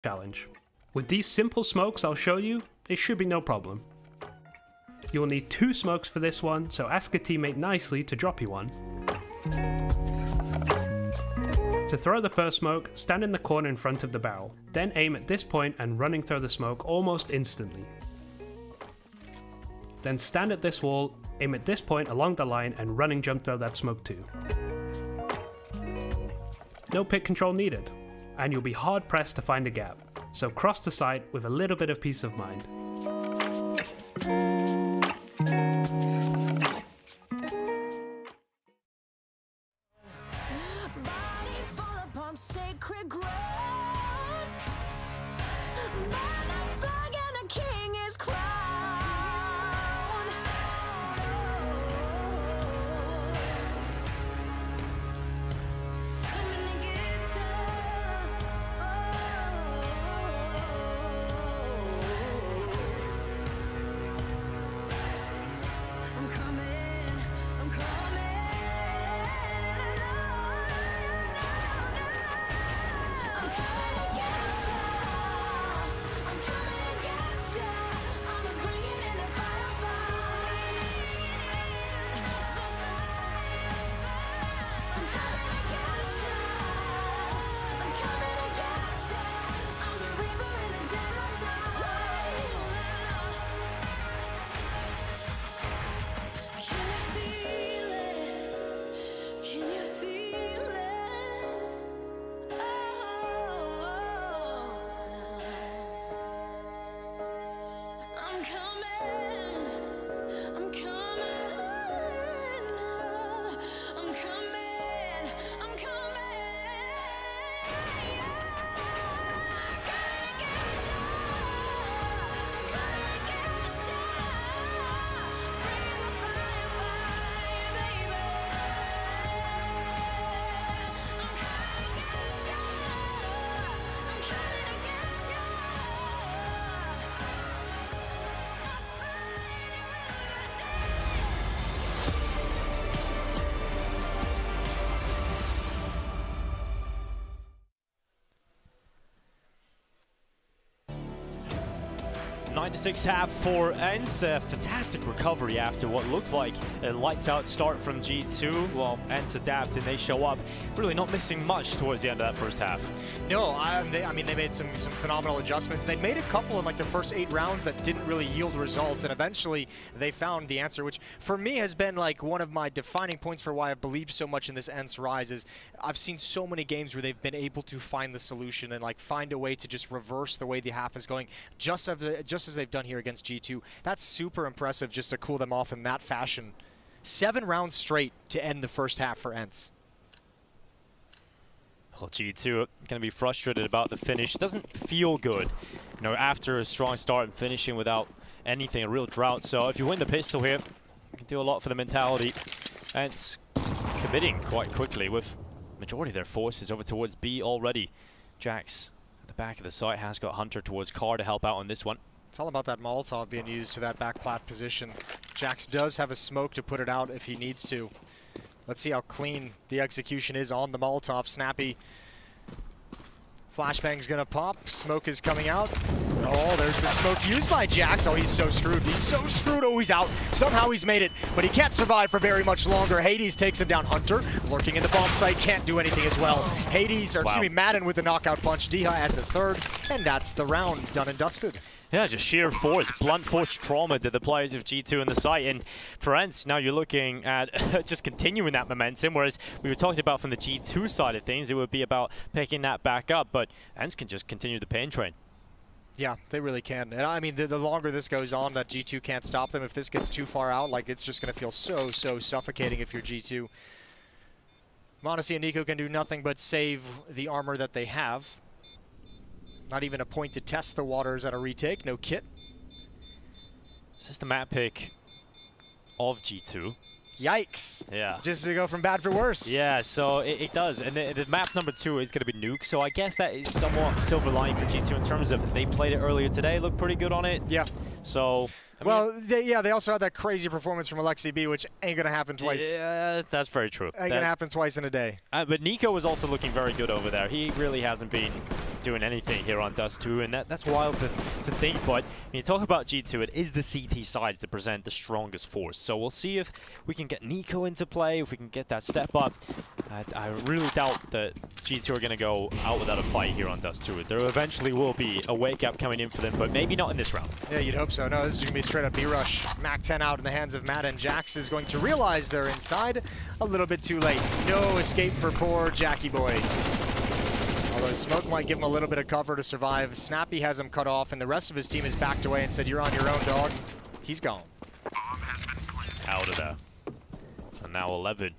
challenge. With these simple smokes I'll show you, it should be no problem. You will need 2 smokes for this one, so ask a teammate nicely to drop you one. To throw the first smoke, stand in the corner in front of the barrel, then aim at this point and running through the smoke almost instantly. Then stand at this wall, aim at this point along the line and running jump throw that smoke too. No pick control needed, and you'll be hard pressed to find a gap, so cross the site with a little bit of peace of mind. Sacred ground, by the flag and a king is crowned. Coming to get you. I'm coming, I'm coming. '96 half for ENCE. Fantastic recovery after what looked like a lights-out start from G2. Well, ENCE adapt and they show up, really not missing much towards the end of that first half. No, I mean, they made some phenomenal adjustments. They made a couple in like the first 8 rounds that didn't really yield results, and eventually they found the answer, which for me has been like one of my defining points for why I believe so much in this ENCE rise. Is I've seen so many games where they've been able to find the solution and like find a way to just reverse the way the half is going, just as they've done here against G2. That's super impressive just to cool them off in that fashion. 7 rounds straight to end the first half for ENCE. Well, G2 going to be frustrated about the finish. Doesn't feel good, you know, after a strong start and finishing without anything, a real drought. So if you win the pistol here, you can do a lot for the mentality. ENCE committing quite quickly with majority of their forces over towards B already. Jax at the back of the site has got Hunter towards Car to help out on this one. It's all about that Molotov being used to that back plat position. Jax does have a smoke to put it out if he needs to. Let's see how clean the execution is on the Molotov. Snappy. Flashbang's gonna pop. Smoke is coming out. Oh, there's the smoke used by Jax. Oh, he's so screwed. He's so screwed. Oh, he's out. Somehow he's made it, but he can't survive for very much longer. Hades takes him down. Hunter lurking in the bomb site, can't do anything as well. Hades, or excuse me, Madden with the knockout punch. Diha has a third, and that's the round done and dusted. Yeah, just sheer force, blunt force trauma to the players of G2 in the site. And for ENCE, now you're looking at just continuing that momentum, whereas we were talking about from the G2 side of things, it would be about picking that back up, but ENCE can just continue the pain train. Yeah, they really can. And I mean, the longer this goes on, that G2 can't stop them. If this gets too far out, like, it's just going to feel so suffocating if you're G2. m0NESY and NiKo can do nothing but save the armor that they have. Not even a point to test the waters at a retake. No kit. It's just the map pick of G2. Yikes. Yeah. Just to go from bad for worse. Yeah, so it does. And the map number 2 is going to be Nuke. So I guess that is somewhat silver lining for G2 in terms of they played it earlier today, looked pretty good on it. Yeah. So, I mean, Well, they also had that crazy performance from Alexi B, which ain't going to happen twice. yeah, that's very true. Ain't going to happen twice in a day. But Nico was also looking very good over there. He really hasn't been doing anything here on Dust 2, and that's wild to think. But when you talk about G2, it is the CT sides that present the strongest force. So we'll see if we can get Nico into play, if we can get that step up. I really doubt that G2 are going to go out without a fight here on Dust 2. There eventually will be a wake-up coming in for them, but maybe not in this round. Yeah, you'd hope so. No, this is going to be straight up B-rush. Mac 10 out in the hands of Matt, and Jax is going to realize they're inside a little bit too late. No escape for poor Jackie boy. Although Smoke might give him a little bit of cover to survive. Snappy has him cut off, and the rest of his team is backed away and said, "You're on your own, dog." He's gone. Out of there. And now 11.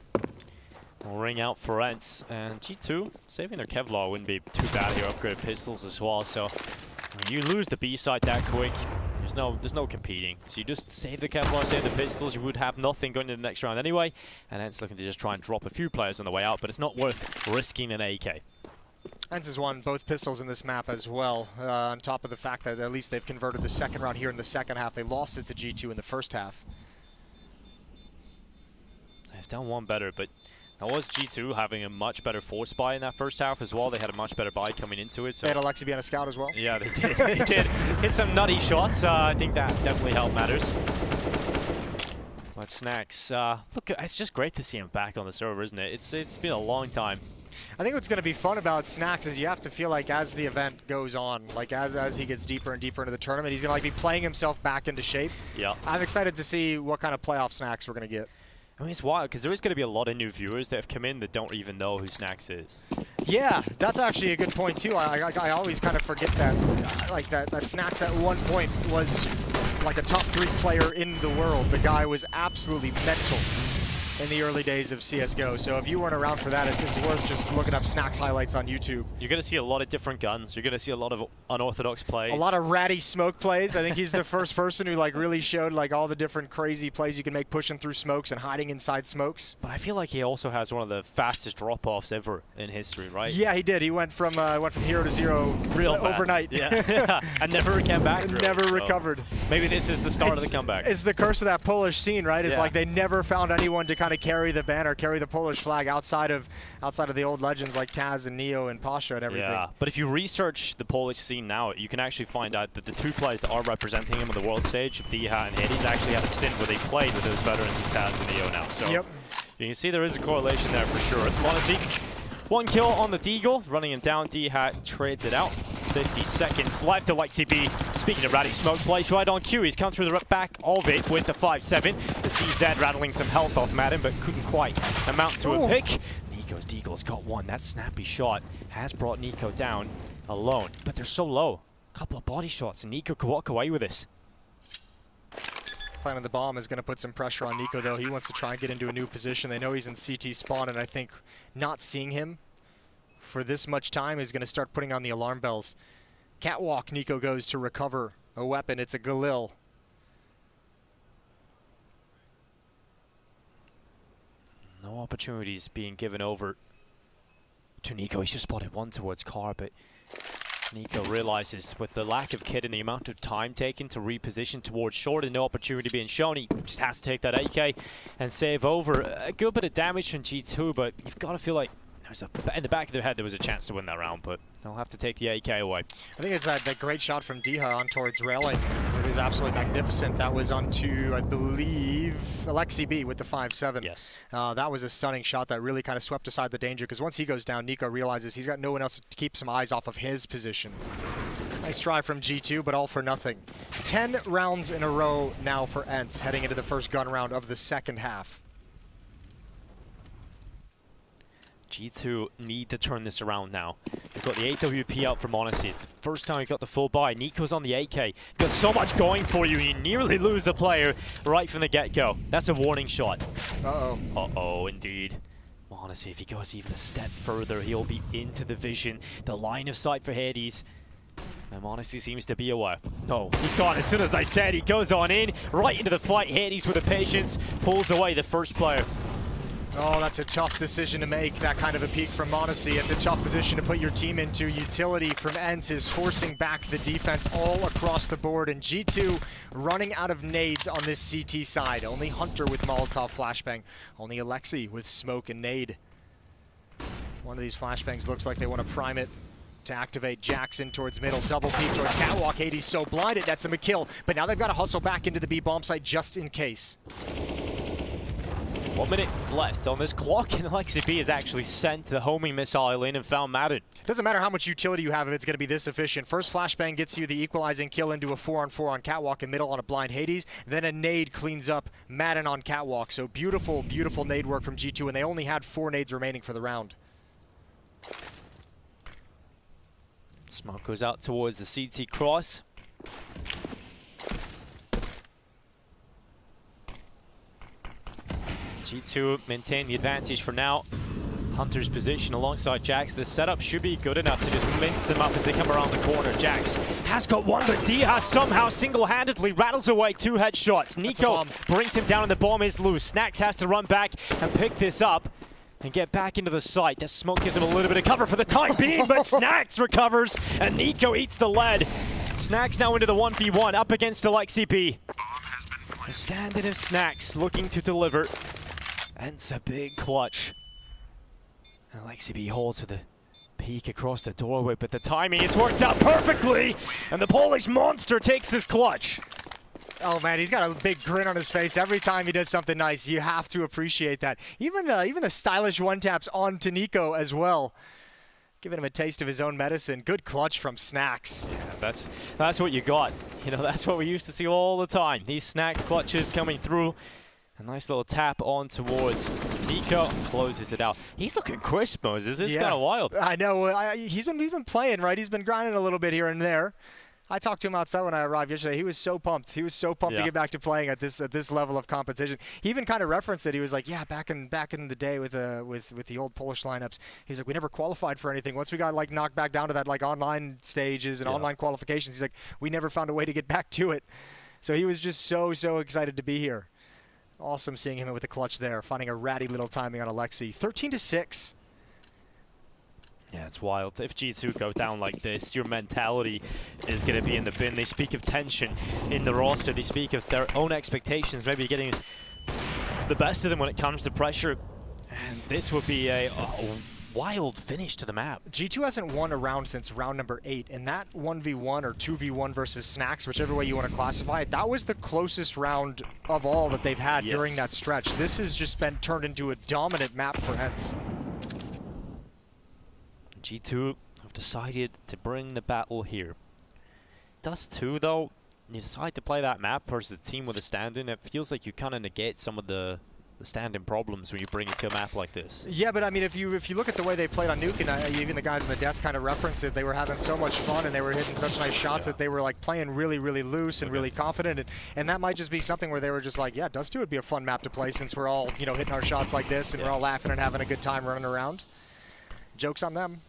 We'll ring out for ENCE, and G2 saving their Kevlar wouldn't be too bad here. Upgraded pistols as well. So when you lose the B side that quick, there's no competing. So you just save the Kevlar, save the pistols. You would have nothing going into the next round anyway. And ENCE looking to just try and drop a few players on the way out, but it's not worth risking an AK. ENCE has won both pistols in this map as well, on top of the fact that at least they've converted the second round here in the second half. They lost it to G2 in the first half. They've done one better, but that was G2 having a much better force buy in that first half as well. They had a much better buy coming into it. So They had Alexi be on a scout as well. yeah, they did. They did hit some nutty shots. I think that definitely helped matters. But Snacks, look, it's just great to see him back on the server, isn't it? It's been a long time. I think what's going to be fun about Snacks is you have to feel like as the event goes on, like as he gets deeper and deeper into the tournament, he's going to like be playing himself back into shape. Yeah. I'm excited to see what kind of playoff Snacks we're going to get. I mean, it's wild because there is going to be a lot of new viewers that have come in that don't even know who Snacks is. Yeah, that's actually a good point too. I always kind of forget that, like that Snacks at one point was like a top 3 player in the world. The guy was absolutely mental in the early days of CSGO. So if you weren't around for that, it's worth just looking up Snacks highlights on YouTube. You're going to see a lot of different guns. You're going to see a lot of unorthodox plays. A lot of ratty smoke plays. I think he's the first person who like really showed like all the different crazy plays you can make pushing through smokes and hiding inside smokes. But I feel like he also has one of the fastest drop-offs ever in history, right? Yeah, he did. He went from hero to zero Real fast. overnight. Yeah. And never came back. Really. Never So recovered. maybe this is the start of the comeback. It's the curse of that Polish scene, right? It's Yeah. like they never found anyone to kind of carry the banner, carry the Polish flag outside of the old legends like Taz and Neo and Pasha and everything. Yeah, but if you research the Polish scene now, you can actually find out that the 2 players that are representing him on the world stage, D-Hat and Hades, actually had a stint where they played with those veterans of Taz and Neo now. So Yep. you can see there is a correlation there for sure. Want to see 1 kill on the Deagle, running him down. D-Hat trades it out. 50 seconds left to Lexi B. Speaking of ratty smoke plays, right on cue. He's come through the back of it with the 5-7. The CZ rattling some health off Madden, but couldn't quite amount to a pick. Nico's Deagle's got one. That snappy shot has brought Nico down alone, but they're so low. A couple of body shots, and Nico could walk away with this. Planting the bomb is going to put some pressure on Nico, though. He wants to try and get into a new position. They know he's in CT spawn, and I think not seeing him for this much time is going to start putting on the alarm bells. Catwalk, Nico goes to recover a weapon. It's a Galil. No opportunities being given over to Nico. He's just spotted one towards car, but Nico realizes with the lack of kit and the amount of time taken to reposition towards short and no opportunity being shown, he just has to take that AK and save over. A good bit of damage from G2, but you've got to feel like in the back of their head there was a chance to win that round, but they'll have to take the AK away. I think it's that great shot from Diha on towards railing. It was absolutely magnificent. That was onto, I believe, Alexi B with the 5-7. Yes. That was a stunning shot that really kind of swept aside the danger, because once he goes down, Nico realizes he's got no one else to keep some eyes off of his position. Nice try from G2, but all for nothing. 10 rounds in a row now for ENCE, heading into the first gun round of the second half. G2 need to turn this around now. They've got the AWP out from Honesty. It's the first time he got the full buy. Nico's on the AK. You've got so much going for you. You nearly lose a player right from the get-go. That's a warning shot. Uh-oh. Uh-oh, indeed. Honesty, if he goes even a step further, he'll be into the vision. The line of sight for Hades. And Honesty seems to be aware. No, he's gone as soon as I said. He goes on in, right into the fight. Hades with the patience, pulls away the first player. Oh, that's a tough decision to make, that kind of a peek from Monacy. It's a tough position to put your team into. Utility from ENCE is forcing back the defense all across the board, and G2 running out of nades on this CT side. Only Hunter with Molotov flashbang. Only Alexi with smoke and nade. One of these flashbangs looks like they want to prime it to activate Jackson towards middle, double peek towards Catwalk. Hades so blinded, that's a kill, but now they've got to hustle back into the B bomb site just in case. 1 minute left on this clock, and Alexi B has actually sent the homing missile in and found Madden. Doesn't matter how much utility you have if it's going to be this efficient. First flashbang gets you the equalizing kill into a 4-on-4 on Catwalk and middle on a blind Hades. Then a nade cleans up Madden on Catwalk. So beautiful, beautiful nade work from G2, and they only had 4 nades remaining for the round. Smoke goes out towards the CT cross. G2 maintain the advantage for now. Hunter's position alongside Jax. The setup should be good enough to just mince them up as they come around the corner. Jax has got one, but Diaz somehow single-handedly rattles away 2 headshots. Nico brings him down and the bomb is loose. Snacks has to run back and pick this up and get back into the site. The smoke gives him a little bit of cover for the time being, but Snacks recovers and Nico eats the lead. Snacks now into the 1v1 up against Alexi B. The standard of Snacks looking to deliver. And it's a big clutch. And Alexi B holds for the peek across the doorway, but the timing, it's worked out perfectly! And the Polish monster takes his clutch. Oh man, he's got a big grin on his face every time he does something nice. You have to appreciate that. Even the stylish one-taps on to Nico as well. Giving him a taste of his own medicine. Good clutch from Snacks. Yeah, that's what you got. You know, that's what we used to see all the time. These Snacks clutches coming through. A nice little tap on towards Nico, closes it out. He's looking crisp, Moses. It's kind of wild. I know. He's been playing, right? He's been grinding a little bit here and there. I talked to him outside when I arrived yesterday. He was so pumped. He was so pumped to get back to playing at this level of competition. He even kind of referenced it. He was like, "Yeah, back in the day with the old Polish lineups, he's like, we never qualified for anything. Once we got like knocked back down to that like online stages and online qualifications, he's like, we never found a way to get back to it." So he was just so excited to be here. Awesome seeing him with the clutch there, finding a ratty little timing on Alexi. 13-6. Yeah, it's wild. If G2 go down like this, your mentality is going to be in the bin. They speak of tension in the roster. They speak of their own expectations, maybe getting the best of them when it comes to pressure. And this would be a wild finish to the map. G2 hasn't won a round since round number 8, and that 1v1 or 2v1 versus Snacks, whichever way you want to classify it, that was the closest round of all that they've had during that stretch. This has just been turned into a dominant map for ENCE. G2 have decided to bring the battle here. Dust 2, though, you decide to play that map versus a team with a stand-in, it feels like you kind of negate some of the stand-in problems when you bring it to a map like this. Yeah, but I mean, if you look at the way they played on Nuke, and even the guys on the desk kind of referenced it, they were having so much fun and they were hitting such nice shots that they were like playing really loose and really confident, and that might just be something where they were just like, yeah, Dust 2 would be a fun map to play since we're all, you know, hitting our shots like this and we're all laughing and having a good time running around. Joke's on them.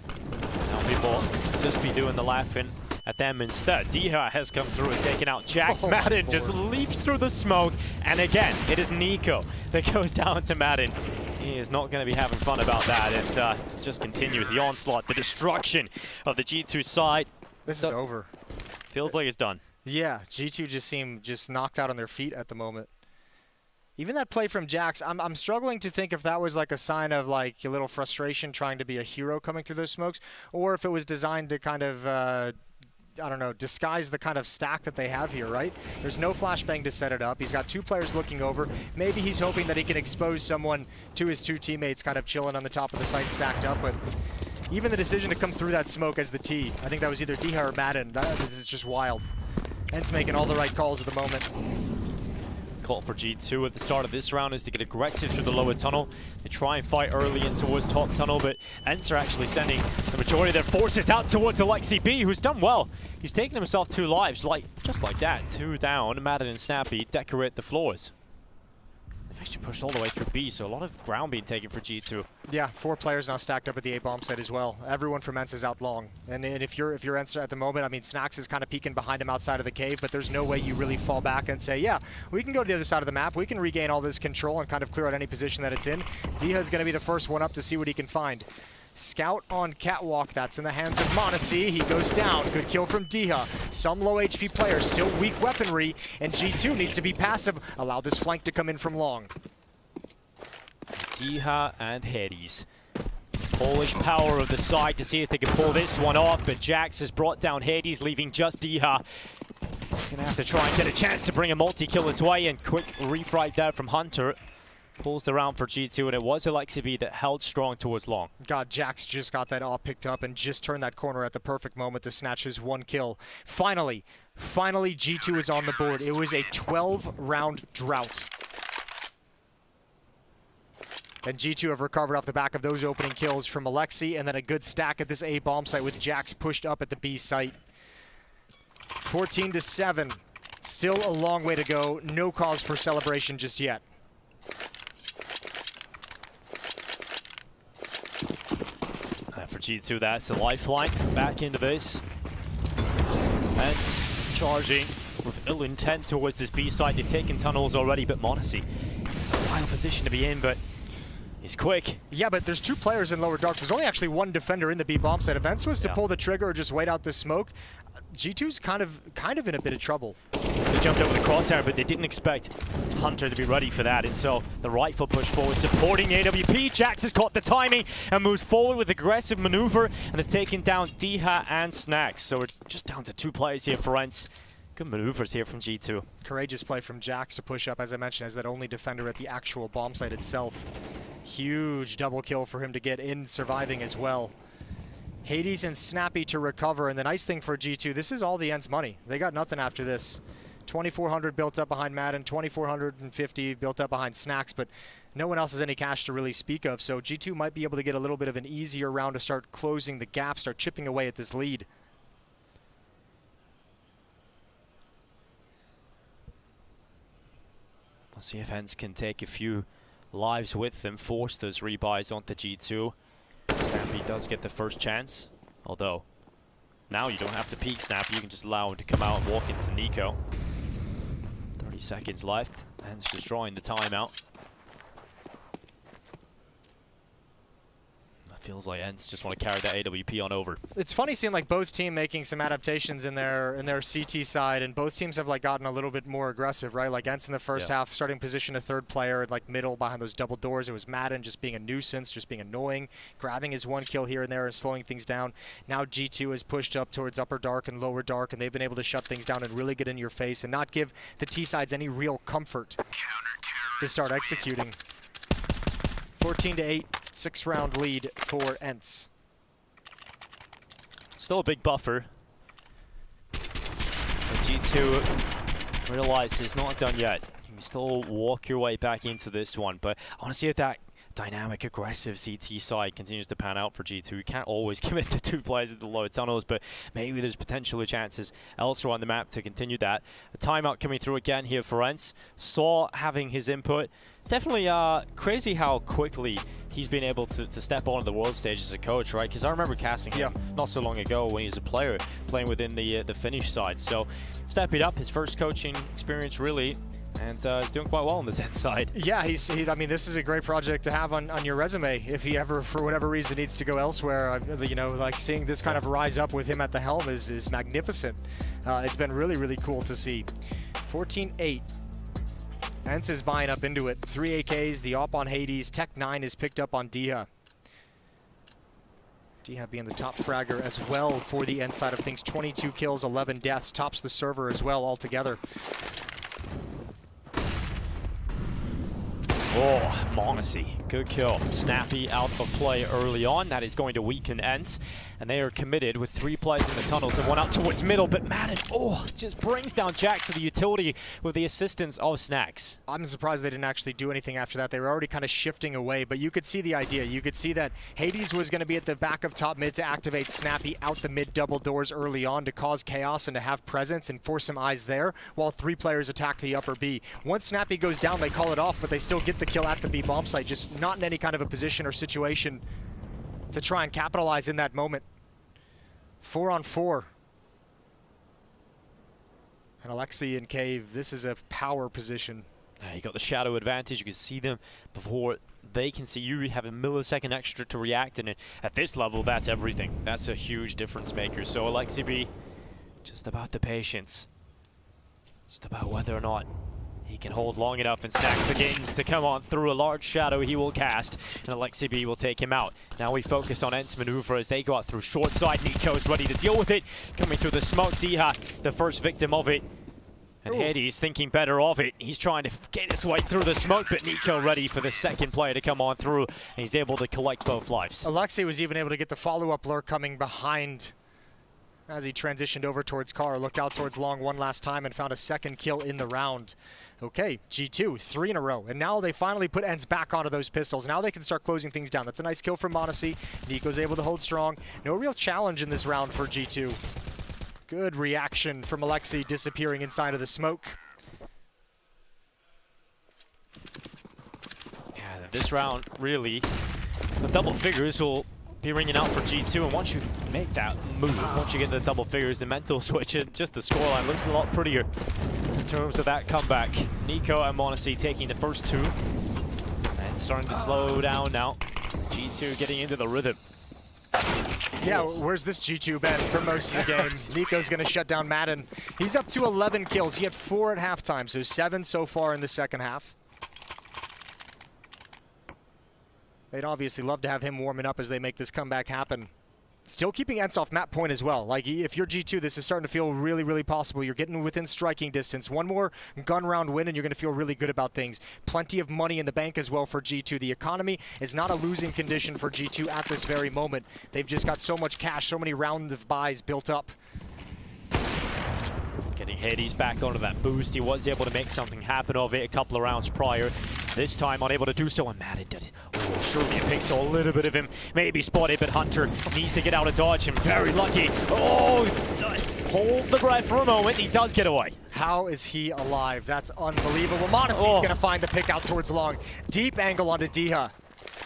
Now people just be doing the laughing at them instead. Diha has come through and taken out Jax. Madden just leaps through the smoke, and again, it is Nico that goes down to Madden. He is not going to be having fun about that, and just continues the onslaught, the destruction of the G2 side. This is over. Feels like it's done. Yeah, G2 just seem knocked out on their feet at the moment. Even that play from Jax, I'm struggling to think if that was like a sign of like a little frustration trying to be a hero coming through those smokes, or if it was designed to kind of, I don't know, disguise the kind of stack that they have here, right? There's no flashbang to set it up. He's got 2 players looking over. Maybe he's hoping that he can expose someone to his 2 teammates kind of chilling on the top of the site stacked up, but even the decision to come through that smoke as the T, I think that was either Diha or Madden. This is just wild. ENCE making all the right calls at the moment. Call for G2 at the start of this round is to get aggressive through the lower tunnel. They try and fight early in towards top tunnel, but ENCE are actually sending the majority of their forces out towards Alexi B, who's done well. He's taken himself 2 lives, just like that. 2 down. Madden and Snappy decorate the floors. They've actually pushed all the way through B, so a lot of ground being taken for G2. Yeah, 4 players now stacked up at the A bomb site as well. Everyone from ENCE is out long. And if you're ENCE at the moment, I mean, Snacks is kind of peeking behind him outside of the cave, but there's no way you really fall back and say, yeah, we can go to the other side of the map. We can regain all this control and kind of clear out any position that it's in. Diha is going to be the first one up to see what he can find. Scout on Catwalk, that's in the hands of m0NESY. He goes down, good kill from Diha. Some low HP players, still weak weaponry, and G2 needs to be passive. Allow this flank to come in from long. Diha and Hades. Polish power of the side to see if they can pull this one off, but Jax has brought down Hades, leaving just Diha. He's gonna have to try and get a chance to bring a multi-kill his way, and quick refright there from Hunter. Pulls the round for G2, and it was Alexibi that held strong towards long. God, Jax just got that all picked up and just turned that corner at the perfect moment to snatch his 1 kill. Finally, G2 is on the board. It was a 12-round drought. And G2 have recovered off the back of those opening kills from Alexi, and then a good stack at this A bomb site with Jax pushed up at the B site. 14-7. Still a long way to go. No cause for celebration just yet. For G2, that's the lifeline back into this. And charging with ill intent towards this B side. They've taken tunnels already, but m0NESY, it's a wild position to be in, but he's quick. Yeah, but there's 2 players in lower dark. There's only actually 1 defender in the B bomb site. If ENCE was to pull the trigger or just wait out the smoke, G2's kind of in a bit of trouble. They jumped over the crosshair, but they didn't expect Hunter to be ready for that, and so the right foot push forward, supporting the AWP. Jax has caught the timing and moves forward with aggressive maneuver and has taken down Diha and Snacks. So we're just down to 2 players here for ENCE. Good maneuvers here from G2. Courageous play from Jax to push up, as I mentioned, as that only defender at the actual bomb site itself. Huge double kill for him to get in, surviving as well. Hades and Snappy to recover, and the nice thing for G2, this is all the ENCE money. They got nothing after this. 2,400 built up behind Madden, 2,450 built up behind Snacks, but no one else has any cash to really speak of, so G2 might be able to get a little bit of an easier round to start closing the gap, start chipping away at this lead. We'll see if ENCE can take a few lives with them, force those rebuys onto G2. Snappy does get the first chance, although now you don't have to peek Snappy, you can just allow him to come out and walk into Nico. 30 seconds left, ENCE just drawing the timeout. Feels like ENCE just want to carry that AWP on over. It's funny seeing like both teams making some adaptations in their CT side, and both teams have like gotten a little bit more aggressive, right? Like ENCE in the first half, starting position a 3rd player, like middle behind those double doors. It was Madden just being a nuisance, just being annoying, grabbing his 1 kill here and there and slowing things down. Now G2 has pushed up towards upper dark and lower dark, and they've been able to shut things down and really get in your face and not give the T sides any real comfort to start executing. 14-8. 6-round lead for ENCE. Still a big buffer. But G2 realizes it's not done yet. You can still walk your way back into this one, but I want to see if that dynamic, aggressive CT side continues to pan out for G2. You can't always commit to 2 players at the lower tunnels, but maybe there's potentially chances elsewhere on the map to continue that. A timeout coming through again here for ENCE. Saw having his input. Definitely crazy how quickly he's been able to step onto the world stage as a coach, right? Because I remember casting him not so long ago when he was a player playing within the Finnish side. So stepping up, his first coaching experience really, and he's doing quite well on this ENCE side. Yeah, I mean, this is a great project to have on your resume if he ever, for whatever reason, needs to go elsewhere. You know, like seeing this kind of rise up with him at the helm is magnificent. It's been really, really cool to see. 14-8. ENCE is buying up into it. 3 AKs, the op on Hades. Tech 9 is picked up on Diha. Diha being the top fragger as well for the ENCE side of things. 22 kills, 11 deaths. Tops the server as well altogether. Oh, m0NESY. good kill. Snappy out of play early on. That is going to weaken ENCE. And they are committed with 3 players in the tunnels and one out towards middle. But Madden, just brings down Jax to the utility with the assistance of Snacks. I'm surprised they didn't actually do anything after that. They were already kind of shifting away, but you could see the idea. You could see that Hades was going to be at the back of top mid to activate Snappy out the mid double doors early on to cause chaos and to have presence and force some eyes there, while 3 players attack the upper B. Once Snappy goes down, they call it off, but they still get the kill at the B bomb site, just not in any kind of a position or situation to try and capitalize in that moment. 4 on 4. And Alexi and Cave, this is a power position. You got the shadow advantage. You can see them before they can see you. You have a millisecond extra to react, and at this level, that's everything. That's a huge difference maker. So Alexi B, just about the patience. Just about whether or not he can hold long enough, and Snacks begins to come on through a large shadow he will cast, and Alexi B will take him out. Now we focus on ENCE maneuver as they go out through short side. Nico's ready to deal with it. Coming through the smoke, Diha, the first victim of it. And Hades thinking better of it. He's trying to get his way through the smoke, but Nico ready for the second player to come on through, and he's able to collect both lives. Alexi was even able to get the follow-up lure coming behind as he transitioned over towards Car, looked out towards Long one last time and found a second kill in the round. Okay, G2, 3 in a row. And now they finally put ENCE back onto those pistols. Now they can start closing things down. That's a nice kill from Monacy. Nico's able to hold strong. No real challenge in this round for G2. Good reaction from Alexi disappearing inside of the smoke. Yeah, this round, really, the double figures will be ringing out for G2, and once you make that move, once you get the double figures, the mental switch, and just the scoreline looks a lot prettier in terms of that comeback. Nico and Monacy taking the first 2, and starting to slow down now. G2 getting into the rhythm. Yeah, where's this G2 been for most of the games? Nico's going to shut down Madden. He's up to 11 kills. He had 4 at halftime, so 7 so far in the second half. They'd obviously love to have him warming up as they make this comeback happen. Still keeping ENCE off map point as well. Like, if you're G2, this is starting to feel really, really possible. You're getting within striking distance. One more gun round win, and you're going to feel really good about things. Plenty of money in the bank as well for G2. The economy is not a losing condition for G2 at this very moment. They've just got so much cash, so many rounds of buys built up. Getting Hades back onto that boost. He was able to make something happen of it a couple of rounds prior. This time unable to do so, and Madden did. Oh, surely a pixel, a little bit of him maybe spotted, but Hunter needs to get out of dodge, and very lucky. Oh, hold the breath for a moment. He does get away. How is he alive? That's unbelievable. Monacy's going to find the pick out towards Long. Deep angle onto Diha.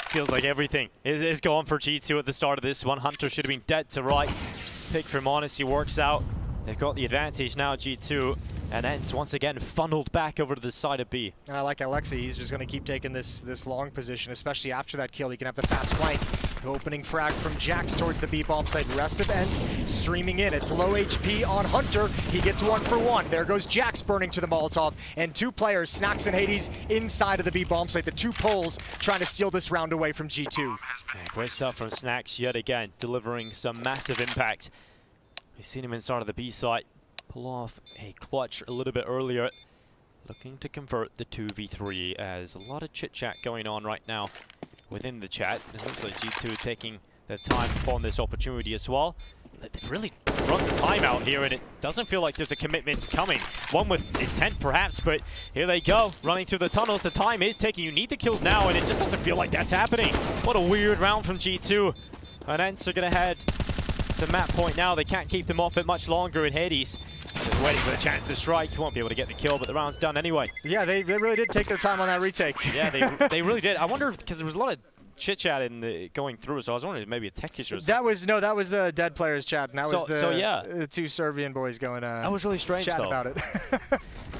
Feels like everything is going for G2 at the start of this one. Hunter should have been dead to rights. Pick from Monacy works out. They've got the advantage now, G2, and ENCE once again funneled back over to the side of B. And I like Alexi. He's just going to keep taking this long position, especially after that kill. He can have the fast flank. The opening frag from Jax towards the B bomb site. Rest of ENCE streaming in. It's low HP on Hunter. He gets 1 for 1. There goes Jax burning to the Molotov. And 2 players, Snacks and Hades, inside of the B bomb site. The 2 poles trying to steal this round away from G2. Yeah, great stuff from Snacks yet again, delivering some massive impact. We've seen him inside of the B site pull off a clutch a little bit earlier, looking to convert the 2v3 as a lot of chit-chat going on right now within the chat. It looks like G2 taking their time upon this opportunity as well. They've really run the timeout here, and it doesn't feel like there's a commitment coming. One with intent perhaps, but here they go, running through the tunnels. The time is ticking. You need the kills now, and it just doesn't feel like that's happening. What a weird round from G2. And ENCE are going to head to map point now. They can't keep them off it much longer, and Hades just waiting for the chance to strike. He won't be able to get the kill, but the round's done anyway. Yeah, they really did take their time on that retake. Yeah, they really did. I wonder if, because there was a lot of chit-chat in the going through, so I was wondering if maybe a tech issue or something. That was the dead players chat, and that was the 2 Serbian boys going that was really strange chat though. about it.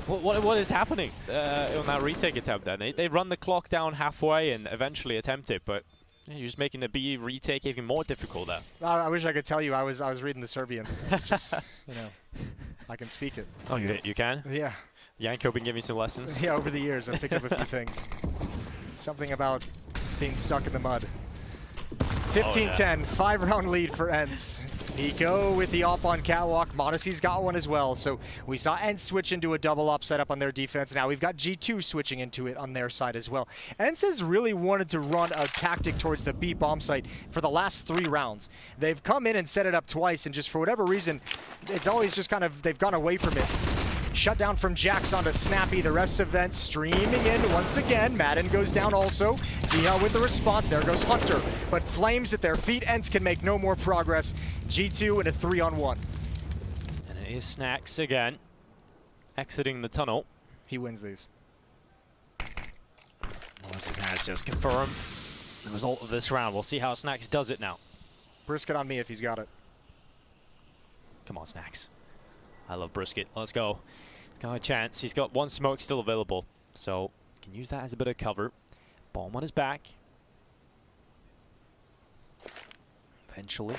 What is happening on that retake attempt then? They run the clock down halfway and eventually attempt it, but yeah, you're just making the B retake even more difficult there. I wish I could tell you I was reading the Serbian. It's just, you know, I can speak it. Oh, you can? Yeah. Yanko been giving some lessons? Yeah, over the years I've picked up a few things. Something about being stuck in the mud. 15-10, 5-round lead for ENCE. Nico with the op on catwalk. Monacy's got one as well. So we saw ENCE switch into a double up setup on their defense. Now we've got G2 switching into it on their side as well. ENCE has really wanted to run a tactic towards the B bomb site for the last 3 rounds. They've come in and set it up twice, and just for whatever reason, it's always just kind of, they've gone away from it. Shut down from Jax onto Snappy. The rest of ENCE streaming in once again. Madden goes down also. Diha with the response. There goes Hunter. But Flames at their feet. ENCE can make no more progress. G2 in a 3-on-1. And it is Snacks again, exiting the tunnel. He wins these. Moses has just confirmed the result of this round. We'll see how Snacks does it now. Brisket on me if he's got it. Come on, Snacks. I love Brisket. Let's go. He's got a chance. He's got 1 smoke still available, so can use that as a bit of cover. Bomb on his back. Eventually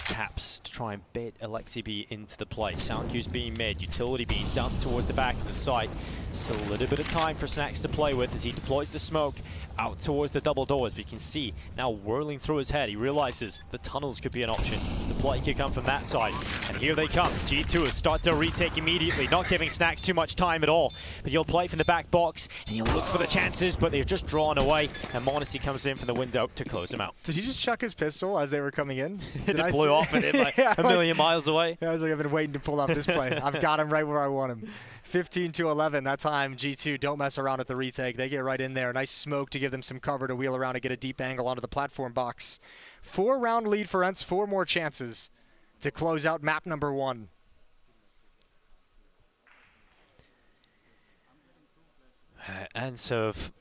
taps to try and bait Alexi B into the play. Sound cues being made, utility being dumped towards the back of the site. Still a little bit of time for Snacks to play with as he deploys the smoke out towards the double doors. But you can see now whirling through his head, he realizes the tunnels could be an option. The play could come from that side. And here they come. G2 has started to retake immediately, not giving Snacks too much time at all. But you'll play from the back box and you'll look for the chances, but they're just drawn away. And Monacy comes in from the window to close him out. Did he just chuck his pistol as they were coming in? It blew off at him like yeah, a million miles away. Yeah, I was like, I've been waiting to pull off this play. I've got him right where I want him. 15-11 that time. G2 don't mess around at the retake. They get right in there. Nice smoke to give them some cover to wheel around and get a deep angle onto the platform box. 4-round lead for ENCE. 4 more chances to close out map number 1. ENCE of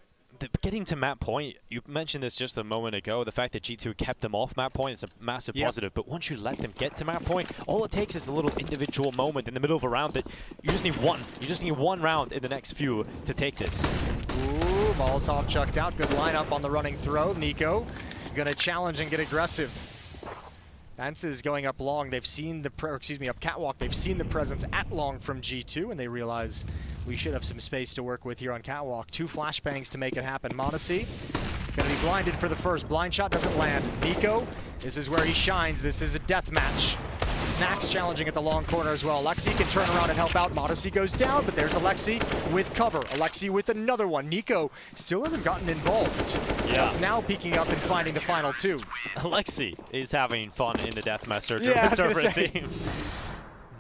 getting to map point, you mentioned this just a moment ago, the fact that G2 kept them off map point is a massive positive, but once you let them get to map point, all it takes is a little individual moment in the middle of a round that you just need one. You just need 1 round in the next few to take this. Ooh, Molotov chucked out. Good lineup on the running throw. Nico gonna challenge and get aggressive. ENCE is going up long. They've seen the, up catwalk. They've seen the presence at long from G2, and they realize we should have some space to work with here on catwalk. 2 flashbangs to make it happen. Monacy gonna be blinded for the first. Blind shot doesn't land. Nico, this is where he shines. This is a death match. Snacks challenging at the long corner as well. Alexi can turn around and help out. Monacy goes down, but there's Alexi with cover. Alexi with another one. Nico still hasn't gotten involved. Just now peeking up and finding the final 2. Alexi is having fun in the deathmatch Yeah, it seems.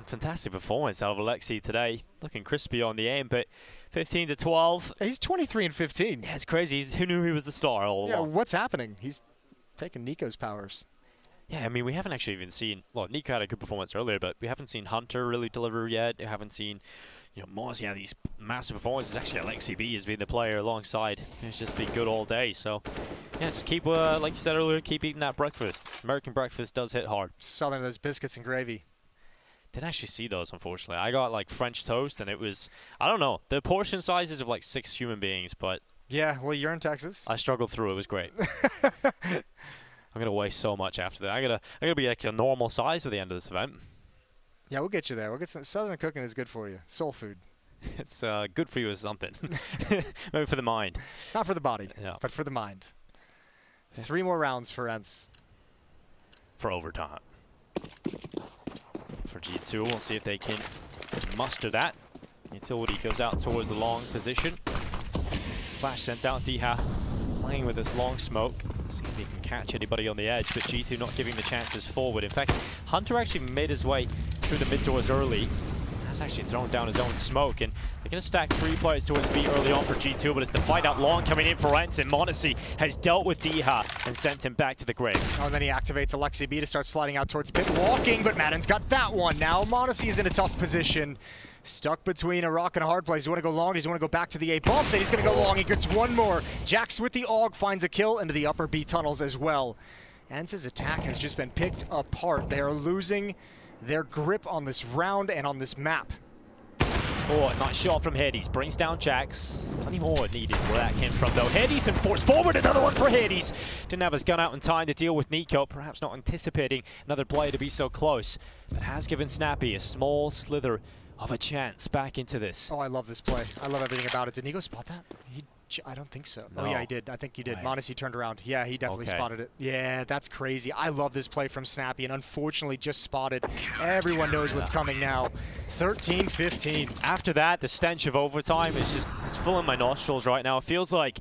Fantastic performance out of Alexi today. Looking crispy on the aim, but 15-12. He's 23 and 15. Yeah, it's crazy. Who knew he was the star all along? What's happening? He's taking Nico's powers. Yeah, I mean, we haven't actually even seen, well, Nico had a good performance earlier, but we haven't seen Hunter really deliver yet. We haven't seen, you know, Monacy had these massive performances. Actually, Alexi B has been the player alongside. It's just been good all day. So, yeah, just keep, like you said earlier, keep eating that breakfast. American breakfast does hit hard. Southern, those biscuits and gravy. Didn't actually see those, unfortunately. I got, like, French toast, and it was, I don't know, the portion sizes of, like, 6 human beings, but... Yeah, well, you're in Texas. I struggled through. It was great. I'm gonna weigh so much after that. I'm gonna be like a normal size by the end of this event. Yeah, we'll get you there. We'll get some Southern cooking is good for you. Soul food. It's good for you as something. Maybe for the mind. Not for the body, yeah, but for the mind. 3 more rounds for ENCE. For overtime. For G2, we'll see if they can muster that. Utility goes out towards the long position. Flash sent out. Diha playing with this long smoke. See if he can catch anybody on the edge, but G2 not giving the chances forward. In fact, Hunter actually made his way through the mid doors early. Has actually thrown down his own smoke, and they're going to stack 3 players towards B early on for G2, but it's the fight out long coming in for ENCE, and Monacy has dealt with Diha and sent him back to the grave. Oh, and then he activates Alexi B to start sliding out towards pit walking, but Madden's got that one. Now Monacy is in a tough position. Stuck between a rock and a hard place. Does he want to go long? Does he want to go back to the A bomb? He's going to go long. He gets 1 more. Jax with the AUG finds a kill into the upper B tunnels as well. ENCE's attack has just been picked apart. They are losing their grip on this round and on this map. Oh, nice shot from Hades. Brings down Jax. Plenty more needed where that came from, though. Hades and force forward. Another one for Hades. Didn't have his gun out in time to deal with Nico. Perhaps not anticipating another player to be so close. But has given Snappy a small slither of a chance back into this. Oh, I love this play. I love everything about it. Did Nico spot that? He I don't think so. No. Oh, yeah, he did. I think he did. Right. Modesty turned around. Yeah, he definitely spotted it. Yeah, that's crazy. I love this play from Snappy, and unfortunately just spotted. Everyone knows what's coming now. 13-15. After that, the stench of overtime is just, it's full in my nostrils right now. It feels like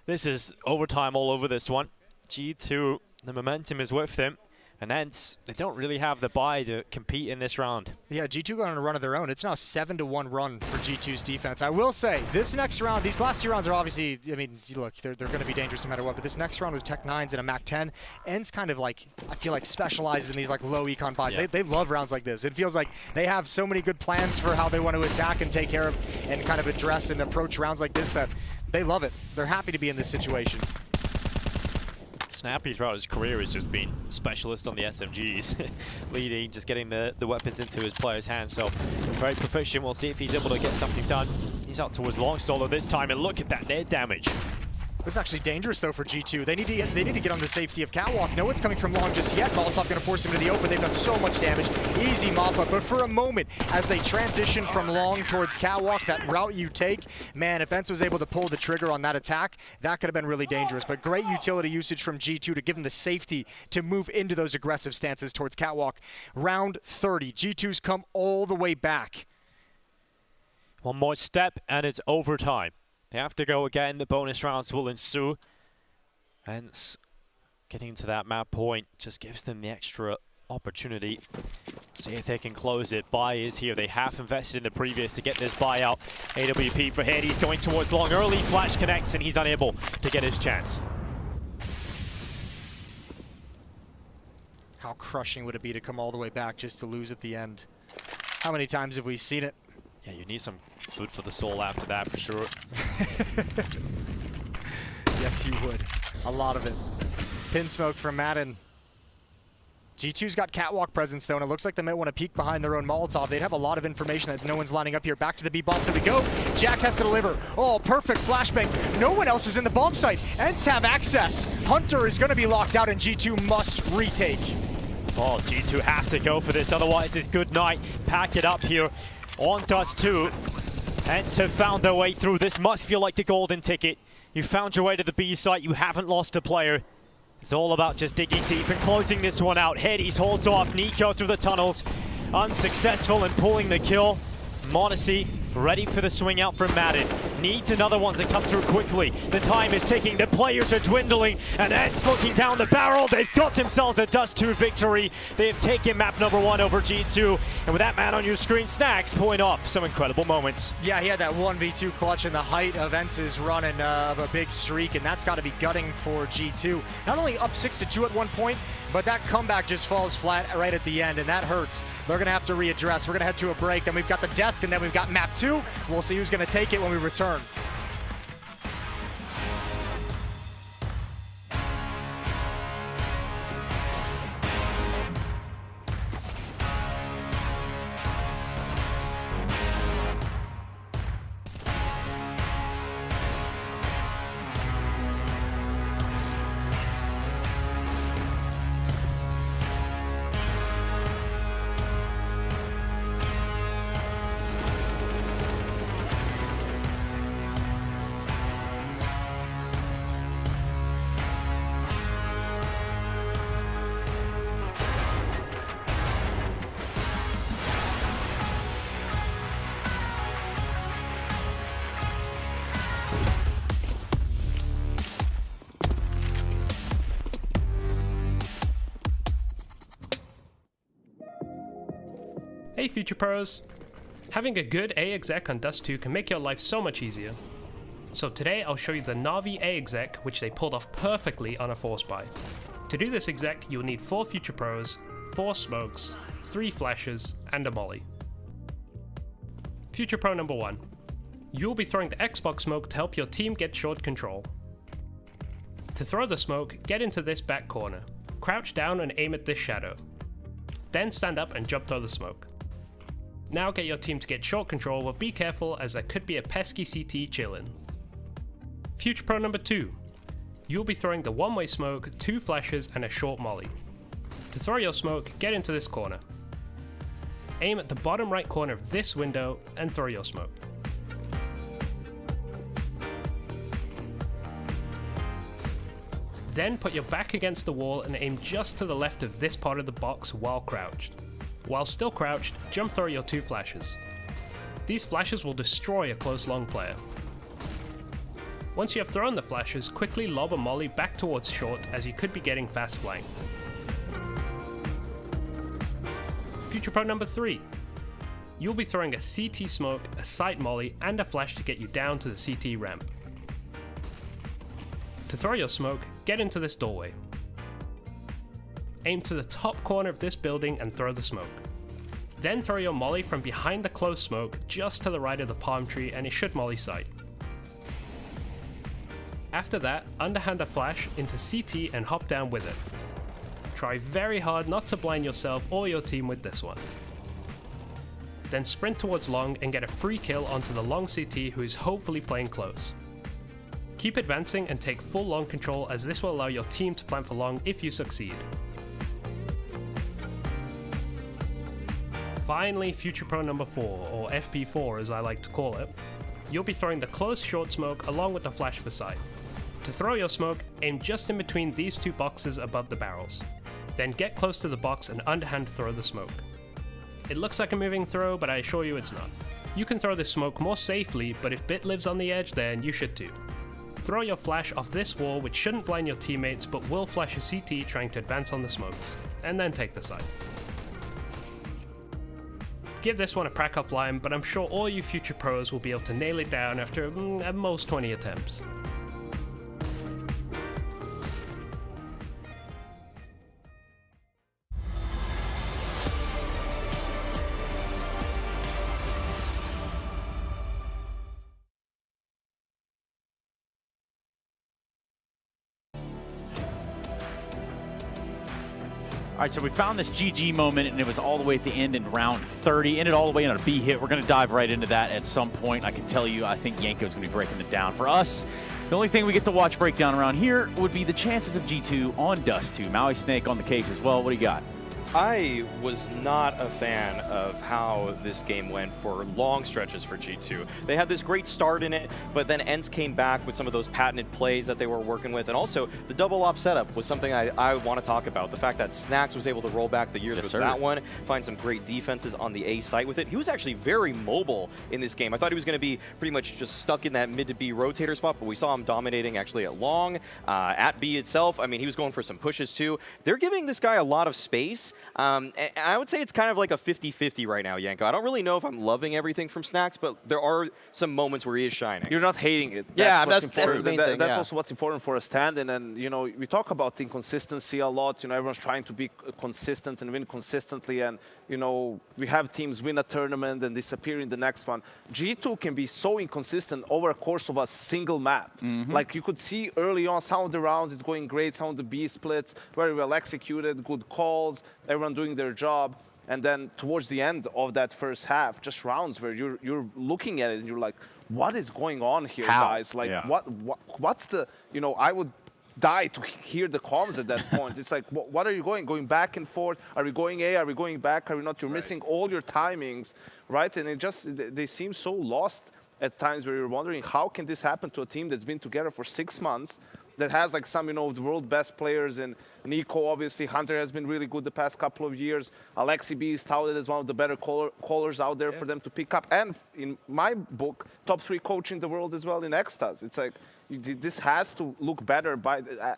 this is overtime all over this one. G2, the momentum is with them. And ENCE, they don't really have the buy to compete in this round. Yeah, G2 going on a run of their own. It's now a 7-1 run for G2's defense. I will say, this next round, these last 2 rounds are obviously, I mean, look, they're going to be dangerous no matter what, but this next round with Tech 9s and a Mac 10, ENCE kind of like, I feel like specializes in these like low econ buys. Yeah. They love rounds like this. It feels like they have so many good plans for how they want to attack and take care of and kind of address and approach rounds like this that they love it. They're happy to be in this situation. Snappy throughout his career has just been specialist on the SMGs, leading, just getting the weapons into his players' hands. So very proficient. We'll see if he's able to get something done. He's out towards long solo this time, and look at that net damage. This is actually dangerous though for G2. They need to get on the safety of Catwalk. No one's coming from long just yet. Molotov going to force him to the open. They've done so much damage. Easy mop-up. But for a moment, as they transition from long towards Catwalk, that route you take, man, if ENCE was able to pull the trigger on that attack, that could have been really dangerous. But great utility usage from G2 to give them the safety to move into those aggressive stances towards Catwalk. Round 30. G2's come all the way back. One more step, and it's overtime. They have to go again. The bonus rounds will ensue. ENCE getting to that map point just gives them the extra opportunity. See if they can close it. Buy is here. They have invested in the previous to get this buyout. AWP for Hades going towards long. Early flash connects, and he's unable to get his chance. How crushing would it be to come all the way back just to lose at the end? How many times have we seen it? Yeah, you need some food for the soul after that, for sure. Yes, you would. A lot of it. Pin smoke from Madden. G2's got Catwalk presence, though, and it looks like they might want to peek behind their own Molotov. They'd have a lot of information that no one's lining up here. Back to the B bomb, so we go. Jax has to deliver. Oh, perfect flashbang. No one else is in the bomb site. ENCE have access. Hunter is going to be locked out, and G2 must retake. Oh, G2 have to go for this, otherwise it's good night. Pack it up here. On Dust 2, ENCE have found their way through. This must feel like the golden ticket. You found your way to the B site, you haven't lost a player. It's all about just digging deep and closing this one out. Hades holds off Nico through the tunnels. Unsuccessful in pulling the kill. Modesty ready for the swing out from Madden. Needs another one to come through quickly. The time is ticking, the players are dwindling, and ENCE looking down the barrel. They've got themselves a Dust 2 victory. They have taken map number 1 over G2, and with that man on your screen, Snacks pulling off some incredible moments. Yeah, he had that 1v2 clutch in the height of ENCE's run and of a big streak, and that's got to be gutting for G2. Not only up 6-2 at one point, but that comeback just falls flat right at the end, and that hurts. They're going to have to readdress. We're going to head to a break. Then we've got the desk, and then we've got map 2. We'll see who's going to take it when we return. Hey Future Pros! Having a good A exec on Dust 2 can make your life so much easier. So today I'll show you the Na'Vi A exec, which they pulled off perfectly on a force buy. To do this exec, you'll need 4 Future Pros, 4 smokes, 3 flashes, and a molly. Future Pro number 1. You'll be throwing the Xbox smoke to help your team get short control. To throw the smoke, get into this back corner. Crouch down and aim at this shadow. Then stand up and jump throw the smoke. Now get your team to get short control, but be careful as there could be a pesky CT chillin'. Future Pro number 2. You'll be throwing the one-way smoke, 2 flashes, and a short molly. To throw your smoke, get into this corner. Aim at the bottom right corner of this window and throw your smoke. Then put your back against the wall and aim just to the left of this part of the box while crouched. While still crouched, jump throw your 2 flashes. These flashes will destroy a close long player. Once you have thrown the flashes, quickly lob a molly back towards short as you could be getting fast flanked. Future Pro number 3. You'll be throwing a CT smoke, a sight molly, and a flash to get you down to the CT ramp. To throw your smoke, get into this doorway. Aim to the top corner of this building and throw the smoke. Then throw your molly from behind the closed smoke just to the right of the palm tree and it should molly sight. After that, underhand a flash into CT and hop down with it. Try very hard not to blind yourself or your team with this one. Then sprint towards long and get a free kill onto the long CT who is hopefully playing close. Keep advancing and take full long control as this will allow your team to plant for long if you succeed. Finally, Future Pro number 4, or FP4 as I like to call it. You'll be throwing the close short smoke along with the flash for sight. To throw your smoke, aim just in between these 2 boxes above the barrels. Then get close to the box and underhand throw the smoke. It looks like a moving throw, but I assure you it's not. You can throw this smoke more safely, but if Bit lives on the edge, then you should too. Throw your flash off this wall, which shouldn't blind your teammates, but will flash a CT trying to advance on the smokes, and then take the side. Give this one a crack offline, but I'm sure all you future pros will be able to nail it down after at most 20 attempts. All right, so we found this GG moment, and it was all the way at the end in round 30. Ended all the way on a B hit. We're going to dive right into that at some point. I can tell you, I think Yanko's going to be breaking it down for us. The only thing we get to watch break down around here would be the chances of G2 on Dust 2. Maui Snake on the case as well. What do you got? I was not a fan of how this game went for long stretches for G2. They had this great start in it, but then ENCE came back with some of those patented plays that they were working with, and also the double op setup was something I want to talk about. The fact that Snax was able to roll back the years with that one, find some great defenses on the A site with it. He was actually very mobile in this game. I thought he was going to be pretty much just stuck in that mid to B rotator spot, but we saw him dominating actually at long, at B itself. I mean, he was going for some pushes too. They're giving this guy a lot of space. And I would say it's kind of like a 50-50 right now, Yanko. I don't really know if I'm loving everything from Snax, but there are some moments where he is shining. You're not hating it. That's the main thing. That's also what's important for a stand. And then, you know, we talk about inconsistency a lot. You know, everyone's trying to be consistent and win consistently. And, you know, we have teams win a tournament and disappear in the next one. G2 can be so inconsistent over a course of a single map. Like, you could see early on some of the rounds, it's going great. Some of the B splits, very well executed, good calls, everyone doing their job. And then towards the end of that first half, just rounds where you're looking at it and you're like, what is going on here, guys? Like, what's the, you know, I would die to hear the comms at that point. It's like, what are you going back and forth? Are we going A? Are we going back? Are we not? You're missing all your timings, right? And it just, they seem so lost at times where you're wondering, how can this happen to a team that's been together for 6 months, that has like some, you know, the world best players, and Nico, obviously, Hunter has been really good the past couple of years. Alexi B is touted as one of the better callers out there for them to pick up. And in my book, top 3 coach in the world as well in Extas. It's like, this has to look better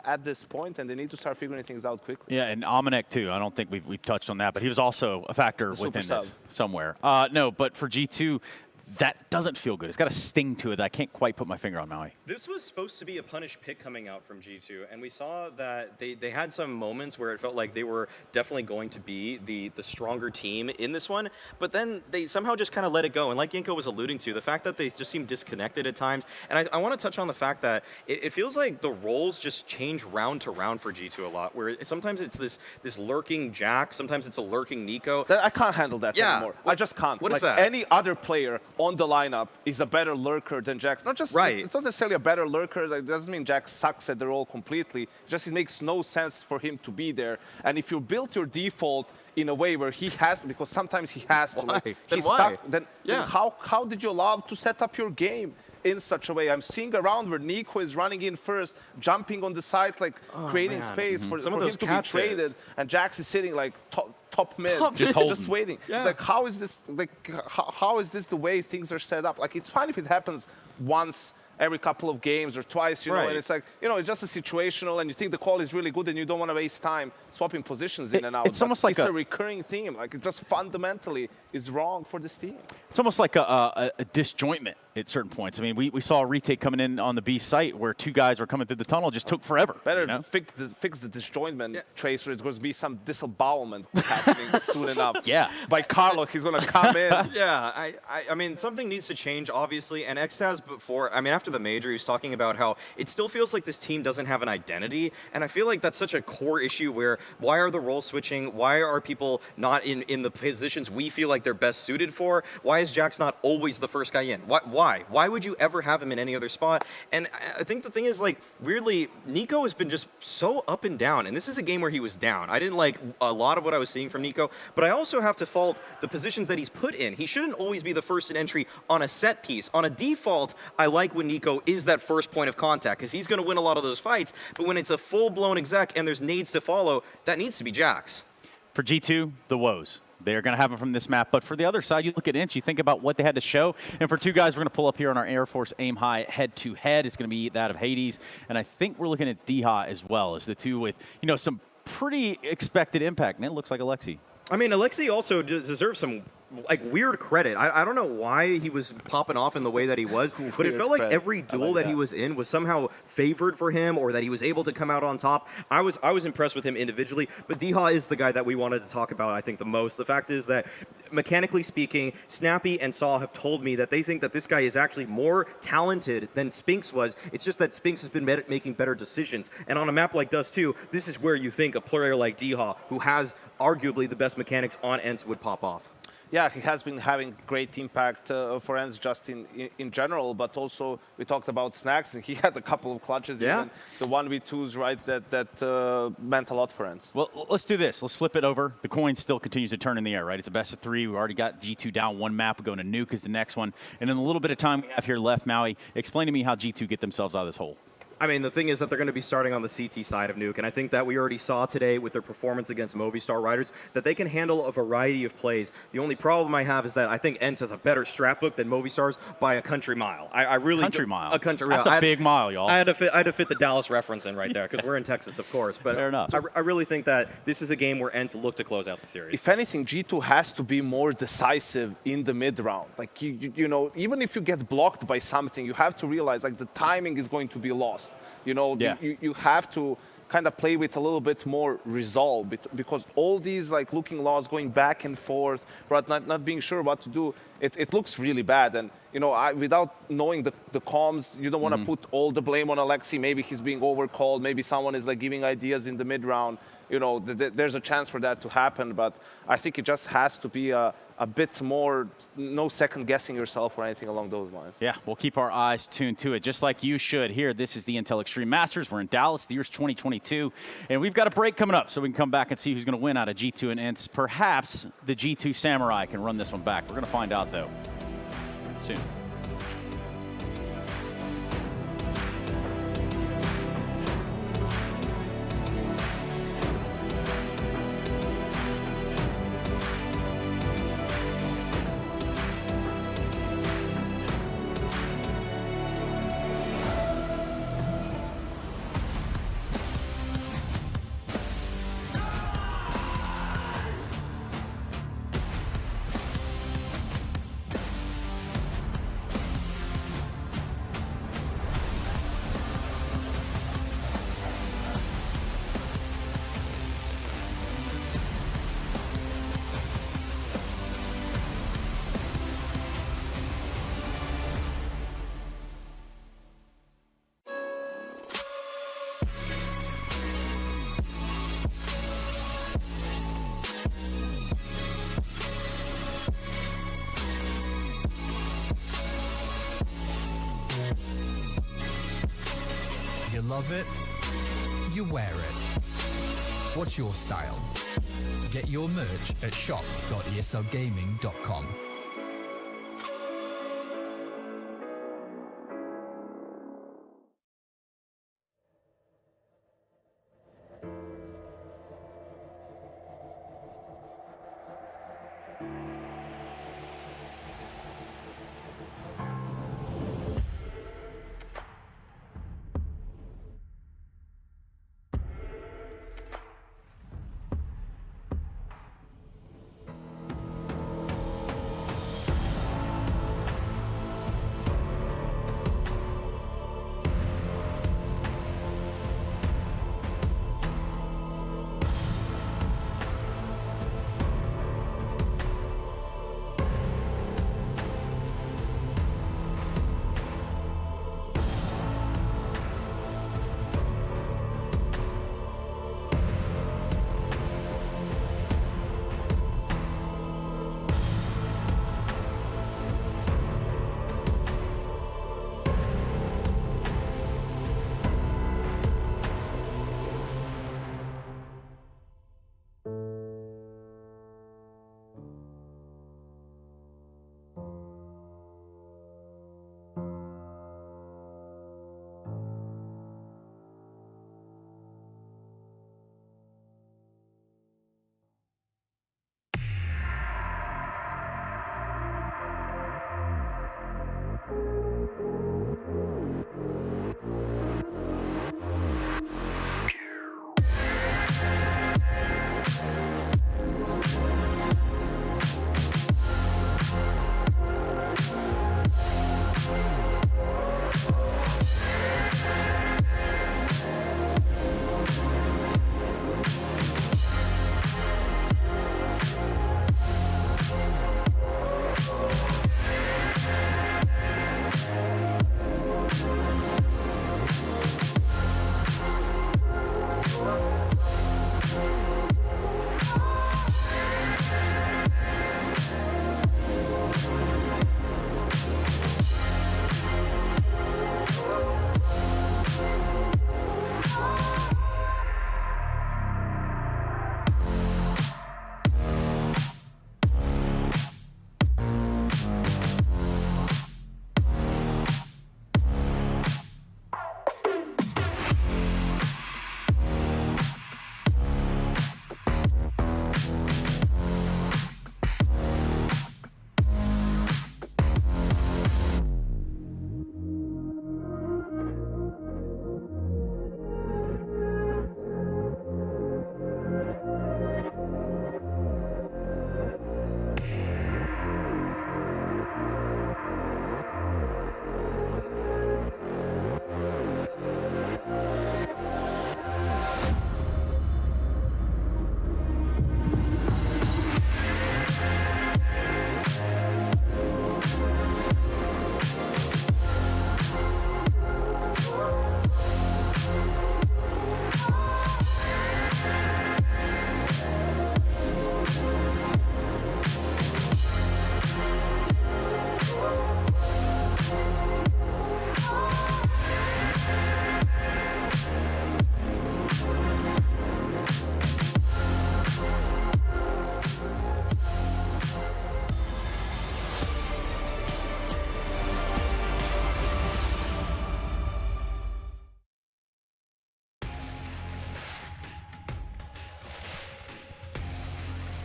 at this point, and they need to start figuring things out quickly. Yeah, and Amanek too. I don't think we've touched on that, but he was also a factor within this somewhere. No, but for G2, that doesn't feel good. It's got a sting to it that I can't quite put my finger on, Maui. This was supposed to be a punish pick coming out from G2, and we saw that they had some moments where it felt like they were definitely going to be the stronger team in this one, but then they somehow just kind of let it go. And like Yanko was alluding to, the fact that they just seem disconnected at times, and I want to touch on the fact that it feels like the roles just change round to round for G2 a lot, where sometimes it's this lurking Jack, sometimes it's a lurking Nico. I can't handle that anymore. I just can't. What is like, that? Any other player on the lineup is a better lurker than Jax. Not just it's not necessarily a better lurker. Like, doesn't mean Jax sucks at the role completely. Just it makes no sense for him to be there. And if you built your default in a way where he has to, because sometimes he has to. Like, Then why? Then how did you allow him to set up your game? in such a way. I'm seeing a round where Nico is running in first, jumping on the side, like creating space for, Some of for him those to be catches. traded, and Jax is sitting like top mid, Just waiting. Yeah. It's like, how is this? Like, how is this the way things are set up? Like, it's fine if it happens once every couple of games or twice, you know, Right. and it's like, you know, it's just a situational, and you think the call is really good, and you don't want to waste time swapping positions in and out. It's But almost like it's a- a recurring theme. Like, it just fundamentally is wrong for this team. It's almost like a disjointment at certain points. I mean, we saw a retake coming in on the B site where two guys were coming through the tunnel, just took forever. Better you know? fix the disjointment, Tracer. It's going to be some disembowelment happening soon enough. Yeah. By Carlo, he's going to come in. Yeah, I mean, something needs to change, obviously. And Xtaz before, I mean, after the major, he was talking about how it still feels like this team doesn't have an identity. And I feel like that's such a core issue where why are the roles switching? Why are people not in the positions we feel like they're best suited for? Why is Jax not always the first guy in? Why? Why would you ever have him in any other spot? And I think the thing is, like, weirdly, Nico has been just so up and down. And this is a game where he was down. I didn't like a lot of what I was seeing from Nico, but I also have to fault the positions that he's put in. He shouldn't always be the first in entry on a set piece. On a default, I like when Nico is that first point of contact because he's going to win a lot of those fights. But when it's a full-blown exec and there's nades to follow, that needs to be Jax. For G2, the woes. They're going to have them from this map. But for the other side, you look at ENCE, you think about what they had to show. And for two guys, we're going to pull up here on our Air Force Aim High head-to-head. It's going to be that of Hades. And I think we're looking at Diha as well as the two with, you know, some pretty expected impact. And it looks like Alexi. I mean, Alexi also deserves some like weird credit. I don't know why he was popping off in the way that he was, but it felt like every duel that he was in was somehow favored for him, or that he was able to come out on top. I was impressed with him individually, but Diha is the guy that we wanted to talk about, I think, the most. The fact is that, mechanically speaking, Snappy and Saw have told me that they think that this guy is actually more talented than Spinks was. It's just that Spinks has been making better decisions. And on a map like Dust 2, this is where you think a player like Diha, who has arguably the best mechanics on ENCE, would pop off. Yeah, he has been having great impact for ENCE just in general, but also we talked about Snacks, and he had a couple of clutches, even the 1v2s, right, that meant a lot for ENCE. Well, let's do this. Let's flip it over. The coin still continues to turn in the air, right? It's a best of three. We've already got G2 down one map. We're going to Nuke is the next one. And in a little bit of time we have here left, Maui, explain to me how G2 get themselves out of this hole. I mean, the thing is that they're going to be starting on the CT side of Nuke, and I think that we already saw today with their performance against Movistar Riders that they can handle a variety of plays. The only problem I have is that I think ENCE has a better strat book than Movistar's by a country mile. I really Country mile? A country mile. That's a big mile, y'all. I had to fit the Dallas reference in right there because we're in Texas, of course. But Fair enough. I really think that this is a game where ENCE look to close out the series. If anything, G2 has to be more decisive in the mid round. Like, you know, even if you get blocked by something, you have to realize, like, the timing is going to be lost. You know, you have to kind of play with a little bit more resolve because all these, like, looking laws going back and forth, right, not being sure what to do, it looks really bad. And, you know, without knowing the comms, you don't want to put all the blame on Alexi. Maybe he's being overcalled. Maybe someone is, like, giving ideas in the mid round. You know, there's a chance for that to happen. But I think it just has to be a bit more, no second guessing yourself or anything along those lines. Yeah, we'll keep our eyes tuned to it, just like you should here. This is the Intel Extreme Masters. We're in Dallas. The year's 2022. And we've got a break coming up, so we can come back and see who's going to win out of G2 and ENCE. Perhaps the G2 Samurai can run this one back. We're going to find out, though, soon. You love it, you wear it. What's your style? Get your merch at shop.eslgaming.com.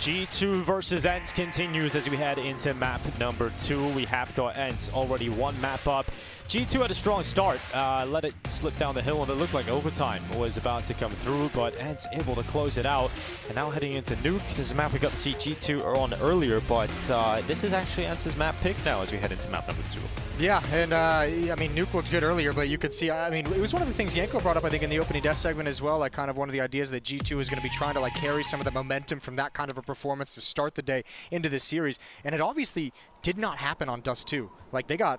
G2 versus ENCE continues as we head into map number 2. We have got ENCE already one map up. G2 had a strong start, let it slip down the hill, and it looked like overtime was about to come through, but ENCE able to close it out. And now heading into Nuke. This is a map we got to see G2 on earlier, but this is actually ENCE's map pick now as we head into map number 2. Yeah, and I mean, Nuke looked good earlier, but you could see, I mean, it was one of the things Yanko brought up, I think, in the opening death segment as well, like kind of one of the ideas that G2 is going to be trying to like carry some of the momentum from that kind of a performance to start the day into this series, and it obviously did not happen on Dust 2. Like they got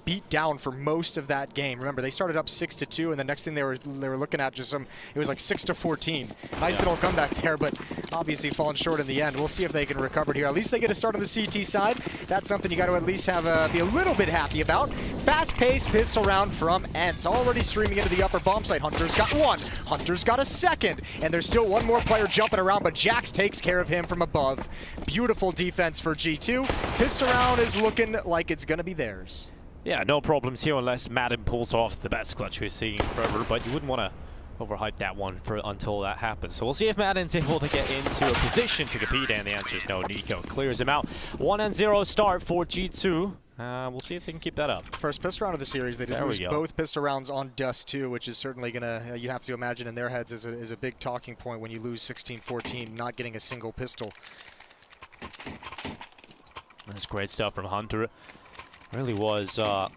beat down for most of that game. Remember, they started up 6-2, and the next thing they were looking at just it was like 6-14. Nice little comeback there, but obviously falling short in the end. We'll see if they can recover it here. At least they get a start on the CT side. That's something you got to at least have be a little bit happy about. Fast-paced pistol round from ENCE, already streaming into the upper bomb site. Hunter's got one, Hunter's got a second, and there's still one more player jumping around, but Jax takes care of him from above. Beautiful defense for G2. Pistol round is looking like it's gonna be theirs. Yeah, no problems here unless Madden pulls off the best clutch we're seeing forever, but you wouldn't want to overhype that one until that happens. So we'll see if Madden's able to get into a position to compete, and the answer is no. Nico clears him out. 1-0 start for G2. We'll see if they can keep that up. First pistol round of the series, they did lose both pistol rounds on Dust 2, which is certainly gonna, you have to imagine in their heads is a big talking point when you lose 16-14, not getting a single pistol. That's great stuff from Hunter. Really was a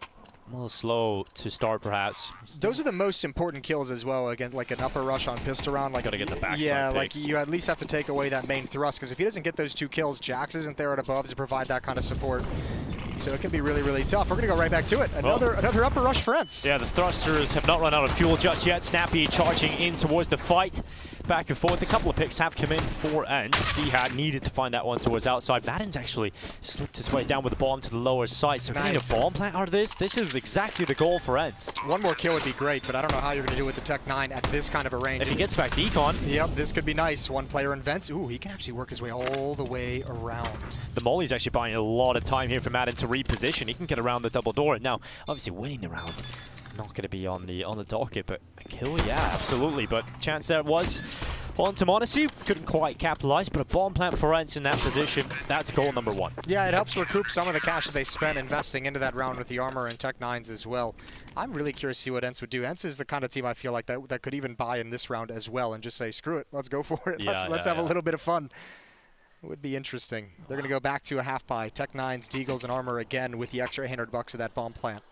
little slow to start, perhaps. Those are the most important kills as well. Again, like an upper rush on pistol round. Like, gotta get the backside yeah, picks. like you at least have to take away that main thrust, because if he doesn't get those 2 kills, Jax isn't there at above to provide that kind of support. So it can be really, really tough. We're gonna go right back to it. Another upper rush for ENCE. Yeah, the thrusters have not run out of fuel just yet. Snappy charging in towards the fight. Back and forth. A couple of picks have come in for ENCE. D-Hat needed to find that one towards outside. Madden's actually slipped his way down with the bomb to the lower side. So getting a bomb plant out of this is exactly the goal for ENCE. One more kill would be great, but I don't know how you're going to do it with the Tech 9 at this kind of a range. If he gets back Decon. Yep, this could be nice. One player in vents. Ooh, he can actually work his way all the way around. The Molly's actually buying a lot of time here for Madden to reposition. He can get around the double door. Now, obviously winning the round, not going to be on the docket, but a kill, yeah, absolutely. But chance there was on to m0NESY. Couldn't quite capitalize, but a bomb plant for ENCE in that position. That's goal number 1. Yeah, it helps recoup some of the cash that they spent investing into that round with the armor and Tech 9s as well. I'm really curious to see what ENCE would do. ENCE is the kind of team I feel like that could even buy in this round as well and just say, screw it, let's go for it. Yeah, let's have a little bit of fun. It would be interesting. They're going to go back to a half buy. Tech 9s, Deagles, and armor again with the extra $800 of that bomb plant.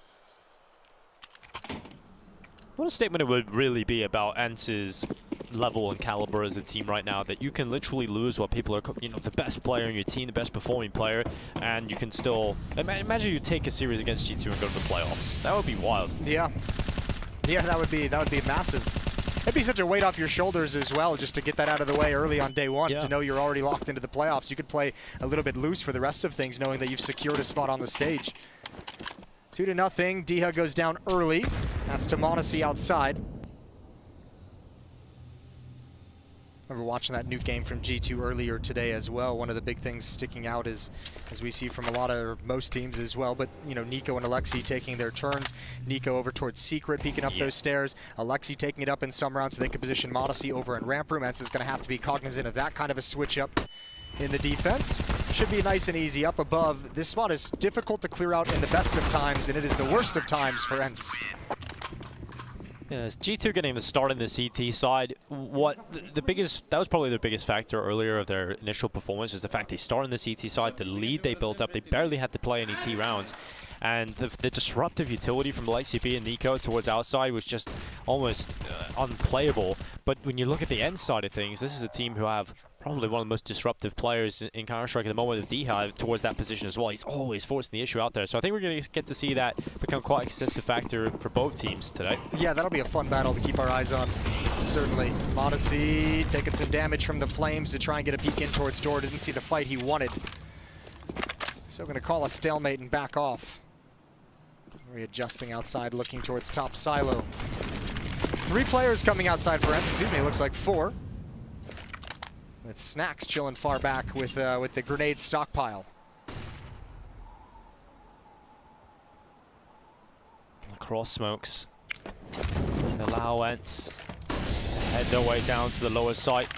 What a statement it would really be about ENCE's level and caliber as a team right now, that you can literally lose what people are, the best player in your team, the best performing player, and you can still, imagine you take a series against G2 and go to the playoffs. That would be wild. Yeah. Yeah, that would be massive. It'd be such a weight off your shoulders as well, just to get that out of the way early on day one, to know you're already locked into the playoffs. You could play a little bit loose for the rest of things, knowing that you've secured a spot on the stage. 2-0. Diha goes down early. That's to m0NESY outside. Remember watching that Nuke game from G2 earlier today as well. One of the big things sticking out is, as we see from a lot of most teams as well, but Nico and Alexi taking their turns. Nico over towards Secret, peeking up those stairs. Alexi taking it up in some rounds so they can position m0NESY over in ramp room. ENCE is going to have to be cognizant of that kind of a switch up in the defense. Should be nice and easy up above. This spot is difficult to clear out in the best of times, and it is the worst of times for ENCE. Yes, G2 getting the start in the CT side. That was probably the biggest factor earlier of their initial performance, is the fact they start in the CT side. The lead they built up, they barely had to play any T rounds. And the disruptive utility from Alexi B and Nico towards outside was just almost unplayable. But when you look at the end side of things, this is a team who have probably one of the most disruptive players in Counter-Strike at the moment, with D-Hive towards that position as well. He's always forcing the issue out there. So I think we're going to get to see that become quite a consistent factor for both teams today. Yeah, that'll be a fun battle to keep our eyes on, certainly. m0NESY taking some damage from the flames to try and get a peek in towards door. Didn't see the fight he wanted. So going to call a stalemate and back off. Readjusting outside, looking towards top silo. 3 players coming outside for ENCE. Excuse me, it looks like 4. With Snacks chilling far back with the grenade stockpile. Cross smokes allow ENCE to head their way down to the lower site.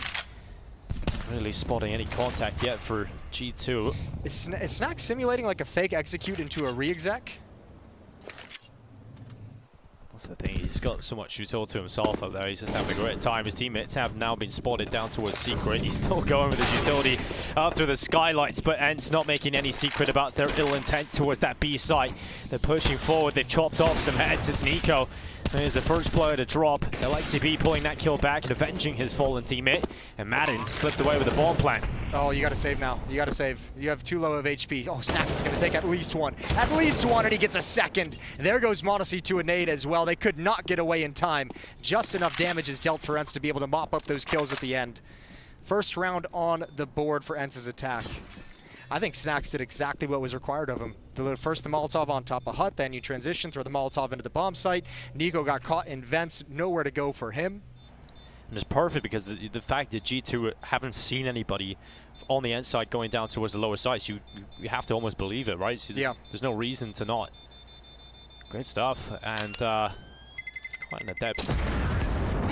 really spotting any contact yet for G2. Is Snack simulating like a fake execute into a re-exec? That's the thing, he's got so much utility to himself up there, he's just having a great time. His teammates have now been spotted down towards Secret. He's still going with his utility after the skylights, but ENCE not making any secret about their ill intent towards that B site. They're pushing forward, they've chopped off some heads. It's Nico. There's the first player to drop. LXCB pulling that kill back and avenging his fallen teammate. And Madden slipped away with a bomb plant. Oh, you gotta save now. You gotta save. You have too low of HP. Oh, Snacks is gonna take at least one. At least one, and he gets a second. There goes m0NESY to a nade as well. They could not get away in time. Just enough damage is dealt for ENCE to be able to mop up those kills at the end. First round on the board for ENCE's attack. I think Snacks did exactly what was required of him. First the Molotov on top of Hut, then you transition, throw the Molotov into the bomb site. Nico got caught in vents, nowhere to go for him. And it's perfect because the fact that G2 haven't seen anybody on the inside going down towards the lower sites, you have to almost believe it, right? So there's no reason to not. Great stuff, and quite an adept.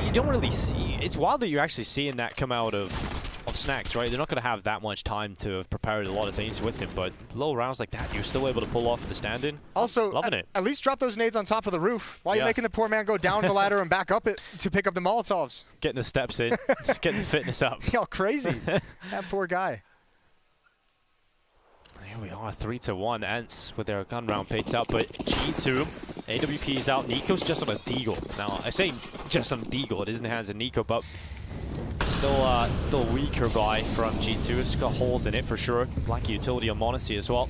You don't really see, it's wild that you're actually seeing that come out of Snacks, right? They're not going to have that much time to have prepared a lot of things with him, but little rounds like that, you're still able to pull off the stand-in. Also, loving it. At least drop those nades on top of the roof. Why are you making the poor man go down the ladder and back up it to pick up the Molotovs? Getting the steps in, just getting the fitness up. Yo, crazy. That poor guy. Here we are, 3-1. ENCE with their gun round picked up, but G2, AWP is out. Nico's just on a deagle. Now, I say just on deagle, it is in the hands of Nico, but still weaker buy from G2. It's got holes in it for sure. Lack of utility on m0NESY as well.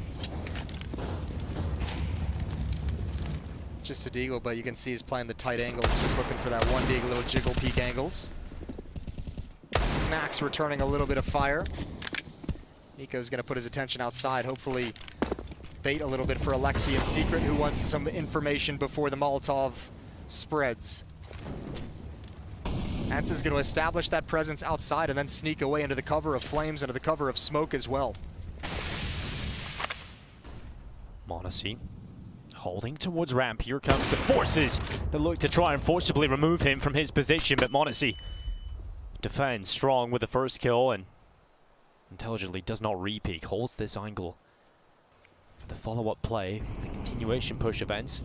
Just a deagle, but you can see he's playing the tight angles, just looking for that one deagle, little jiggle peek angles. Snacks returning a little bit of fire. Nico's gonna put his attention outside, hopefully bait a little bit for Alexi in secret, who wants some information before the Molotov spreads. ENCE is going to establish that presence outside and then sneak away into the cover of flames, into the cover of smoke as well. m0NESY holding towards ramp. Here comes the forces that look to try and forcibly remove him from his position, but m0NESY defends strong with the first kill and intelligently does not re-peek, holds this angle for the follow-up play, the continuation push of ENCE.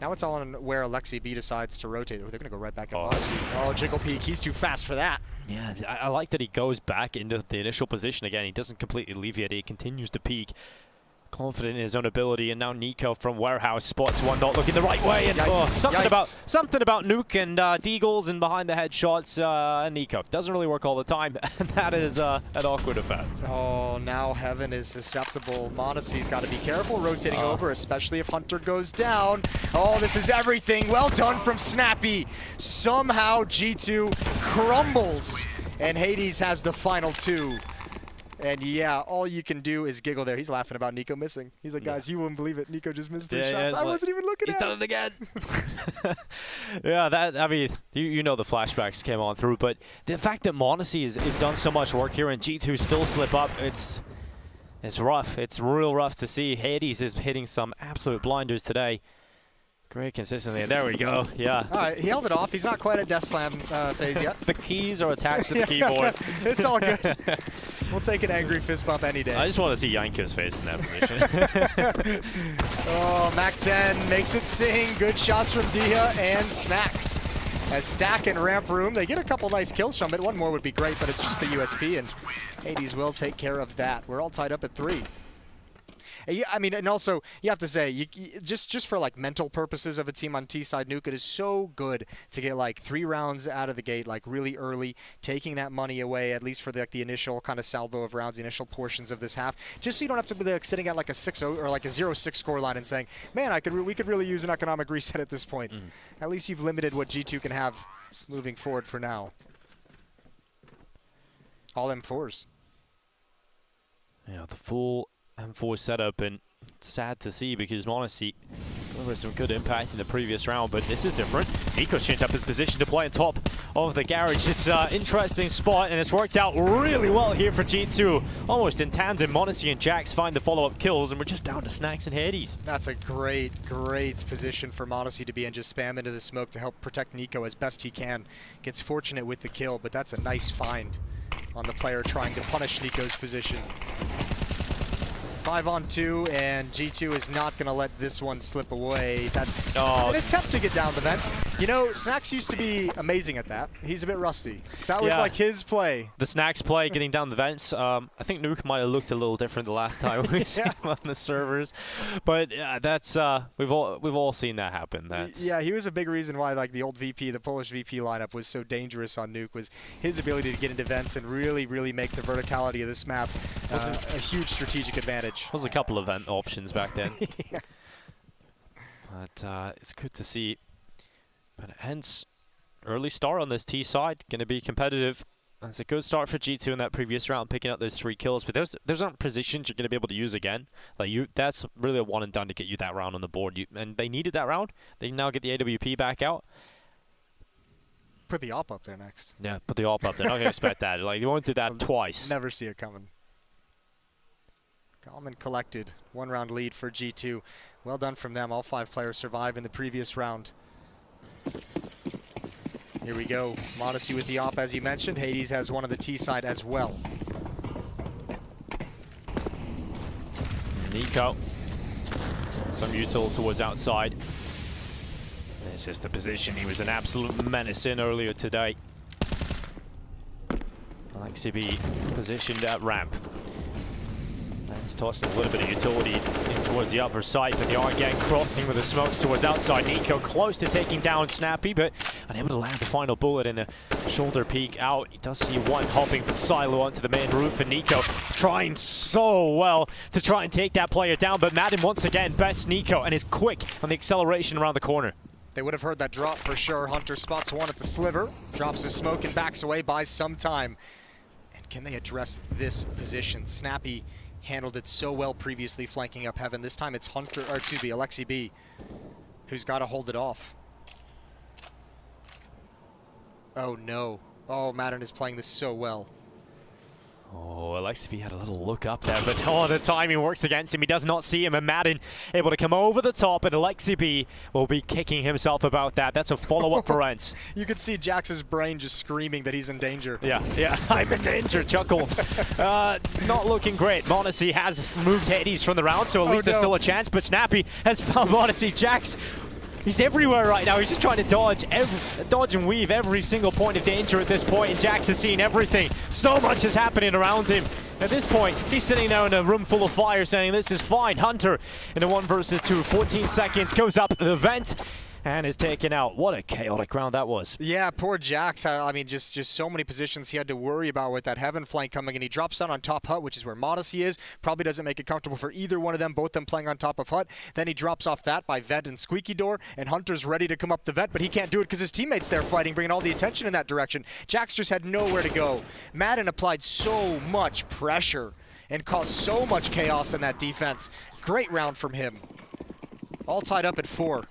Now it's on where Alexi B decides to rotate. They're going to go right back at m0NESY. Oh, jiggle peek. He's too fast for that. Yeah, I like that he goes back into the initial position again. He doesn't completely leave yet. He continues to peek. Confident in his own ability, and now Nico from Warehouse spots one not looking the right way, and something about Nuke and Deagles and behind the head shots. Nico doesn't really work all the time, and that is an awkward effect. Oh, now Heaven is susceptible. m0NESY's got to be careful rotating over, especially if Hunter goes down. Oh, this is everything. Well done from Snappy. Somehow G2 crumbles, and Hades has the final two. And yeah, all you can do is giggle there. He's laughing about Nico missing. He's like, guys, you wouldn't believe it. Nico just missed 3 shots. I wasn't even looking at it. He's done it again. Yeah, I mean, you know the flashbacks came on through, but the fact that m0NESY is done so much work here and G2 still slip up, it's rough. It's real rough to see. Hades is hitting some absolute blinders today. Great consistency, and there we go, yeah. All right, he held it off. He's not quite at Death Slam phase yet. The keys are attached to the keyboard. It's all good. We'll take an angry fist bump any day. I just want to see Yanko's face in that position. Oh, Mac-10 makes it sing. Good shots from Dia and Snacks. As Stack and Ramp Room, they get a couple nice kills from it. One more would be great, but it's just the USP, and Hades will take care of that. We're all tied up at 3. Yeah, I mean, and also you have to say, just for like mental purposes of a team on T side, Nuke, it is so good to get like 3 rounds out of the gate, like really early, taking that money away at least for the initial kind of salvo of rounds, the initial portions of this half, just so you don't have to be like sitting at like a 6-0 or like a 0-6 scoreline and saying, man, we could really use an economic reset at this point. At least you've limited what G2 can have moving forward for now. All M4s. Yeah, the full M4 setup, and sad to see because m0NESY delivered some good impact in the previous round, but this is different. Nico's changed up his position to play on top of the garage. It's an interesting spot, and it's worked out really well here for G2. Almost in tandem, m0NESY and Jax find the follow-up kills, and we're just down to Snacks and Hades. That's a great position for m0NESY to be in. Just spam into the smoke to help protect Nico as best he can. Gets fortunate with the kill, but that's a nice find. on the player trying to punish Nico's position. 5-on-2, and G2 is not going to let this one slip away. That's an attempt to get down the vents. You know, Snacks used to be amazing at that. He's a bit rusty. That was like his play. The Snacks play, getting down the vents. I think Nuke might have looked a little different the last time we saw him on the servers. But that's we've all seen that happen. Yeah, he was a big reason why like the old VP, the Polish VP lineup was so dangerous on Nuke, was his ability to get into vents and really make the verticality of this map a huge strategic advantage. There was a couple of vent options back then. But it's good to see. But hence, early start on this T side, going to be competitive. That's a good start for G2 in that previous round, picking up those 3 kills. But those aren't positions you're going to be able to use again. Like that's really a one and done to get you that round on the board. And they needed that round. They now get the AWP back out. Put the AWP up there next. Yeah, put the AWP up there. Not going to expect that. Like, they won't do that twice. Never see it coming. Calm and collected. 1-round lead for G2. Well done from them. All 5 players survive in the previous round. Here we go. Modesty with the AWP, as you mentioned. Hades has one on the T side as well. Nico. Some util towards outside. This is the position he was an absolute menace in earlier today. Alexibi positioned at ramp. That's tossing a little bit of utility in towards the upper side, but they are getting crossing with the smokes towards outside. Nico close to taking down Snappy, but unable to land the final bullet in the shoulder peek out. He does see one hopping from silo onto the main roof, and Nico trying so well to try and take that player down, but Madden once again bests Nico and is quick on the acceleration around the corner. They would have heard that drop for sure. Hunter spots one at the sliver, drops his smoke and backs away, buys some time. And can they address this position? Snappy handled it so well previously, flanking up Heaven. This time it's Hunter, or excuse me, Alexi B, who's got to hold it off. Oh no. Oh, Madden is playing this so well. Oh, Alexibi had a little look up there, but the timing works against him. He does not see him, and Madden able to come over the top, and Alexibi will be kicking himself about that. That's a follow-up for ENCE. You could see Jax's brain just screaming that he's in danger. Yeah, I'm in danger, chuckles. Not looking great. Modesty has moved Hades from the round, so at least there's still a chance, but Snappy has found Modesty. Jax, he's everywhere right now. He's just trying to dodge and weave every single point of danger at this point, and Jax has seen everything. So much is happening around him. At this point, he's sitting there in a room full of fire saying, this is fine. Hunter in a 1 versus 2, 14 seconds, goes up the vent and is taken out. What a chaotic round that was. Yeah, poor Jax. I mean, just so many positions he had to worry about with that Heaven flank coming in. He drops down on top hut, which is where Modesty is. Probably doesn't make it comfortable for either one of them, both them playing on top of hut. Then he drops off that by Vet and Squeaky Door, and Hunter's ready to come up the vet, but he can't do it because his teammates there fighting, bringing all the attention in that direction. Jax just had nowhere to go. Madden applied so much pressure and caused so much chaos in that defense. Great round from him. All tied up at 4.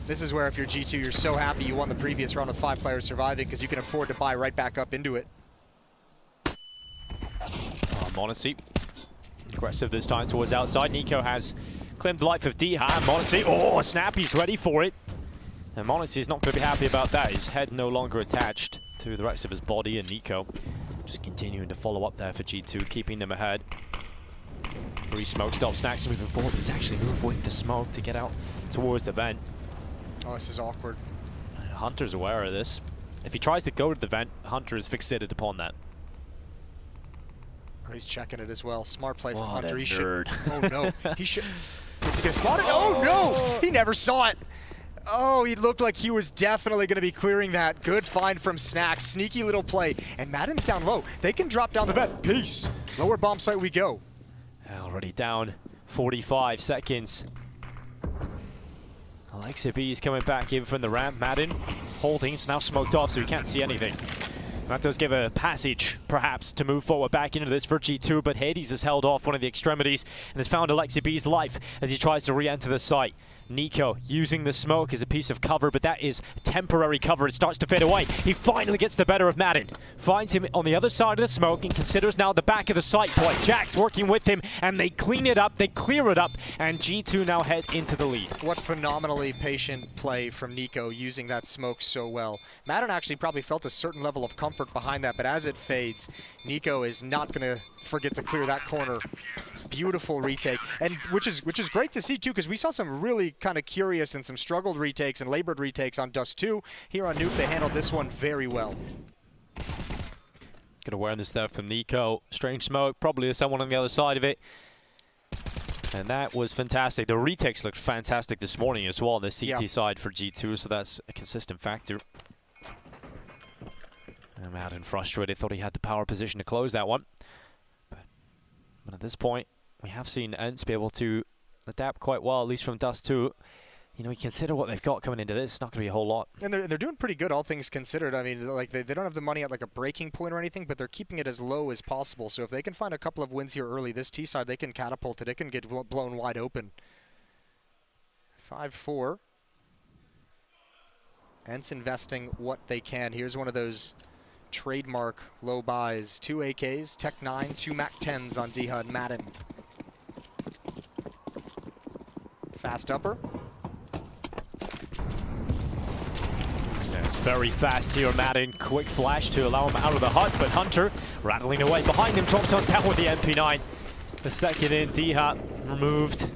This is where if you're G2, you're so happy you won the previous round with 5 players surviving because you can afford to buy right back up into it. Modesty aggressive this time towards outside. Nico has claimed the life of Diha. Modesty, Snappy's ready for it. And Modesty is not going to be happy about that. His head no longer attached to the rest of his body, and Nico just continuing to follow up there for G2, keeping them ahead. 3 smoke stops. Snacks moving forward. He's actually moved with the smoke to get out towards the vent. Oh, this is awkward. Hunter's aware of this. If he tries to go to the vent, Hunter is fixated upon that. Oh, he's checking it as well. Smart play from What Hunter. a He nerd. should. Oh no. He should. Is he gonna spot it? Oh no! He never saw it. Oh, he looked like he was definitely going to be clearing that. Good find from Snacks. Sneaky little play. And Madden's down low. They can drop down the vent. Peace. Lower bomb site we go. Already down 45 seconds. Alexia B is coming back in from the ramp. Madden holding. It's now smoked off, so he can't see anything. That does give a passage, perhaps, to move forward back into this for G2, but Hades has held off one of the extremities and has found Alexia B's life as he tries to re-enter the site. Nico using the smoke as a piece of cover, but that is temporary cover. It starts to fade away. He finally gets the better of Madden. Finds him on the other side of the smoke and considers now the back of the site point. Jax working with him, and they clean it up, they clear it up, and G2 now head into the lead. What phenomenally patient play from Nico using that smoke so well. Madden actually probably felt a certain level of comfort behind that, but as it fades, Nico is not going to forget to clear that corner. Beautiful retake, and which is great to see too, because we saw some really kind of curious and some struggled retakes and labored retakes on Dust 2. Here on Nuke, they handled this one very well. Good awareness there from Nico. Strange smoke, probably someone on the other side of it. And that was fantastic. The retakes looked fantastic this morning as well on the CT side for G2, so that's a consistent factor. And Madden frustrated, thought he had the power position to close that one. But at this point, we have seen ENCE be able to adapt quite well, at least from Dust 2. You know, you consider what they've got coming into this, it's not going to be a whole lot. And they're doing pretty good, all things considered. I mean, like they don't have the money at like a breaking point or anything, but they're keeping it as low as possible. So if they can find a couple of wins here early, this T side, they can catapult it. It can get blown wide open. 5-4. ENCE investing what they can. Here's one of those trademark low buys. 2 AKs, Tech 9, 2 Mac 10s on D-HUD Madden. Fast upper. Yeah, it's very fast here, Madden. Quick flash to allow him out of the hut, but Hunter rattling away behind him, drops on down with the MP9. The second in, D-HUD removed.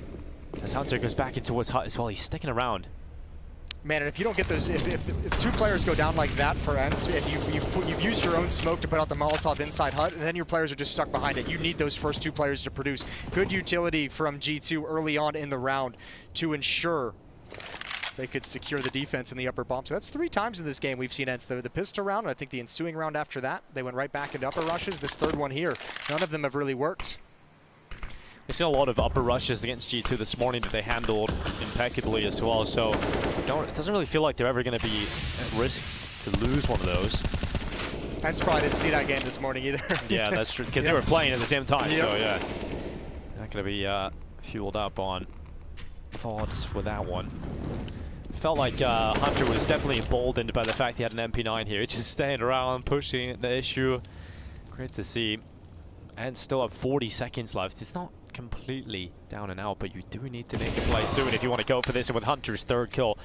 As Hunter goes back into his hut as well, he's sticking around. Man, and if you don't get those, if 2 players go down like that for ENCE, if you've used your own smoke to put out the Molotov inside hut, and then your players are just stuck behind it, you need those first 2 players to produce. Good utility from G2 early on in the round to ensure they could secure the defense in the upper bomb. So that's 3 times in this game we've seen ENCE. The pistol round, and I think the ensuing round after that, they went right back into upper rushes. This 3rd one here, none of them have really worked. We've seen a lot of upper rushes against G2 this morning that they handled impeccably as well, so it doesn't really feel like they're ever going to be at risk to lose one of those. ENCE probably didn't see that game this morning either. Yeah, that's true, because they were playing at the same time, so yeah. Not going to be fueled up on thoughts for that one. Felt like Hunter was definitely emboldened by the fact he had an MP9 here, just staying around, pushing the issue. Great to see. And still have 40 seconds left. It's not completely down and out, but you do need to make a play soon if you want to go for this. And with Hunter's 3rd kill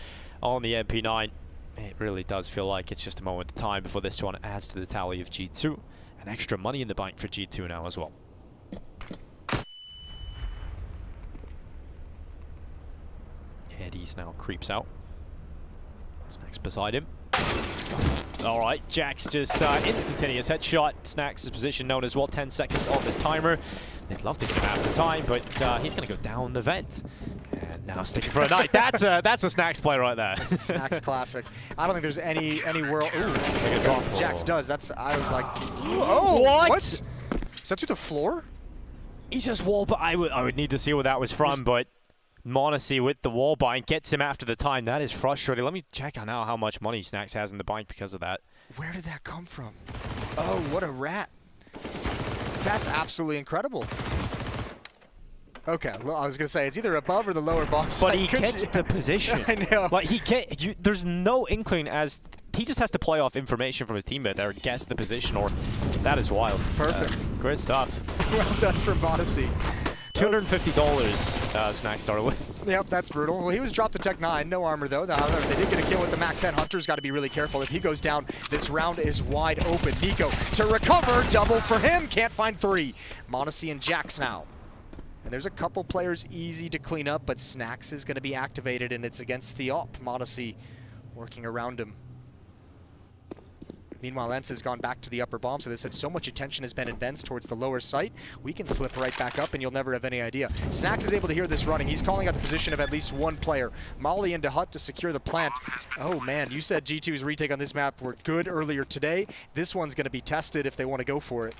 on the MP9, it really does feel like it's just a moment of time before this one adds to the tally of G2. And extra money in the bank for G2 now as well. Eddie's now creeps out. Snacks beside him. All right, Jax just instantaneous headshot. Snacks' position known as well. 10 seconds on this timer. They'd love to get him out of the time, but he's going to go down the vent. And now sticking for a night. That's a Snacks play right there. Snacks classic. I don't think there's any world. Ooh, Jax does. I was like, oh, what? Is that through the floor? He's just wall, but I would need to see where that was from, but m0NESY with the wall bind gets him after the time. That is frustrating. Let me check on now how much money Snacks has in the bank because of that. Where did that come from? Oh, what a rat. That's absolutely incredible. Okay, I was going to say, it's either above or the lower bomb site. But he gets the position. I know. Like, he can't, there's no inkling as, he just has to play off information from his teammate there and guess the position, or that is wild. Perfect. Great stuff. Well done for m0NESY. $250 Snacks started with. Yep, that's brutal. Well, he was dropped to Tech 9. No armor, though. However, they did get a kill with the Mac 10. Hunter's got to be really careful. If he goes down, this round is wide open. Nico to recover. Double for him. Can't find 3. m0NESY and Jax now. And there's a couple players easy to clean up, but Snacks is going to be activated, and it's against the op. m0NESY working around him. Meanwhile, ENCE has gone back to the upper bomb, so they said so much attention has been advanced towards the lower site. We can slip right back up, and you'll never have any idea. Snacks is able to hear this running. He's calling out the position of at least 1 player. Molly into hut to secure the plant. Oh, man, you said G2's retake on this map were good earlier today. This one's going to be tested if they want to go for it.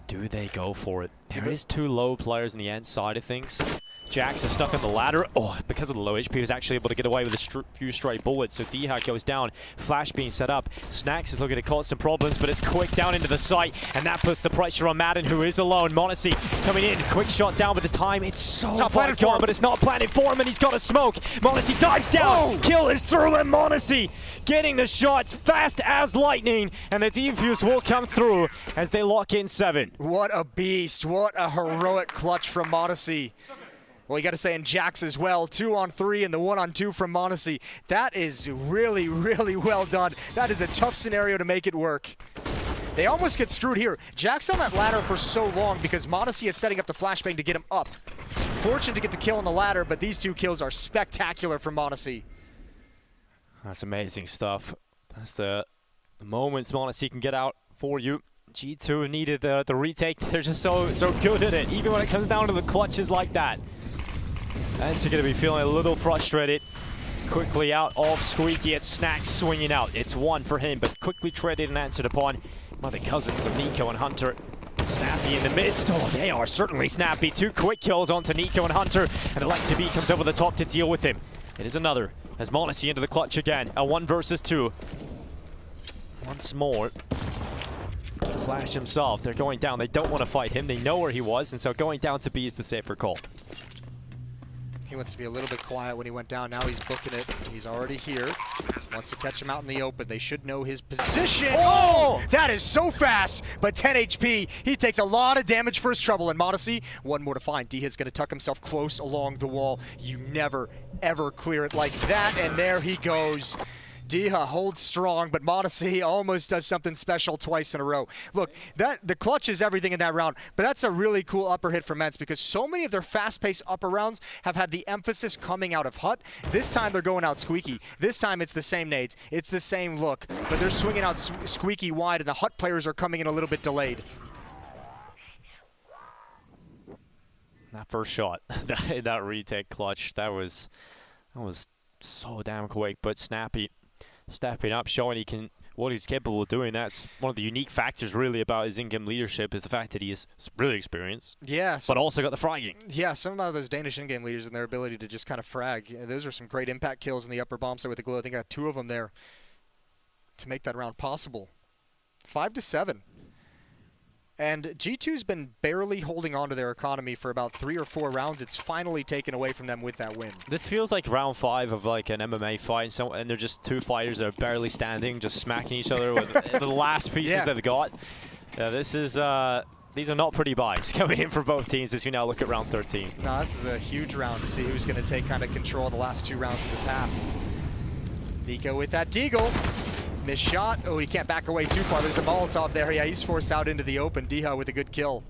Do they go for it? There is 2 low players in the ENCE side of things. Jax is stuck on the ladder. Oh, because of the low HP, he was actually able to get away with a few straight bullets. So Diha goes down. Flash being set up. Snax is looking to cause some problems, but it's quick down into the site, and that puts the pressure on Madden, who is alone. m0NESY coming in. Quick shot down with the time. It's so far gone, but it's not planted for him, and he's got a smoke. m0NESY dives down. Kill is through, and m0NESY getting the shots fast as lightning, and the defuse will come through as they lock in 7. What a beast. What a heroic clutch from m0NESY. Well, you got to say in Jax as well, 2-on-3 and the 1-on-2 from m0NESY. That is really, really well done. That is a tough scenario to make it work. They almost get screwed here. Jax on that ladder for so long because m0NESY is setting up the flashbang to get him up. Fortunate to get the kill on the ladder, but these 2 kills are spectacular from m0NESY. That's amazing stuff. That's the moments m0NESY can get out for you. G2 needed the retake. They're just so good at it, even when it comes down to the clutches like that. ENCE going to be feeling a little frustrated. Quickly out of Squeaky. It's Snax swinging out. It's 1 for him, but quickly traded and answered upon by the cousins of Nico and Hunter. Snappy in the midst. Oh, they are certainly snappy. 2 quick kills onto Nico and Hunter, and Alexi comes over the top to deal with him. It is another, as m0NESY into the clutch again. A 1 versus 2. Once more. Flash himself. They're going down. They don't want to fight him. They know where he was, and so going down to B is the safer call. He wants to be a little bit quiet when he went down. Now he's booking it. He's already here. Wants to catch him out in the open. They should know his position. Oh! That is so fast, but 10 HP. He takes a lot of damage for his trouble. And m0NESY, 1 more to find. Diha's going to tuck himself close along the wall. You never, ever clear it like that. And there he goes. Diha holds strong, but m0NESY almost does something special twice in a row. Look, the clutch is everything in that round, but that's a really cool upper hit from ENCE because so many of their fast-paced upper rounds have had the emphasis coming out of Hut. This time they're going out Squeaky. This time it's the same nades. It's the same look, but they're swinging out Squeaky wide, and the Hut players are coming in a little bit delayed. That first shot, that retake clutch, that was so damn quick, but Snappy stepping up, showing what he's capable of doing. That's one of the unique factors really about his in-game leadership, is the fact that he is really experienced. Yeah. But also got the fragging. Yeah, some of those Danish in-game leaders and their ability to just kind of frag. Those are some great impact kills in the upper bomb site with the glue. I think I got 2 of them there to make that round possible. 5-7. And G2's been barely holding on to their economy for about 3 or 4 rounds. It's finally taken away from them with that win. This feels like round 5 of like an MMA fight, and they're just 2 fighters that are barely standing, just smacking each other with the last pieces they've got. This is these are not pretty buys coming in for both teams as you now look at round 13. No, this is a huge round to see who's going to take kind of control of the last 2 rounds of this half. Nico with that deagle. Missed shot. Oh, he can't back away too far. There's a Molotov there. Yeah, he's forced out into the open. Diha with a good kill.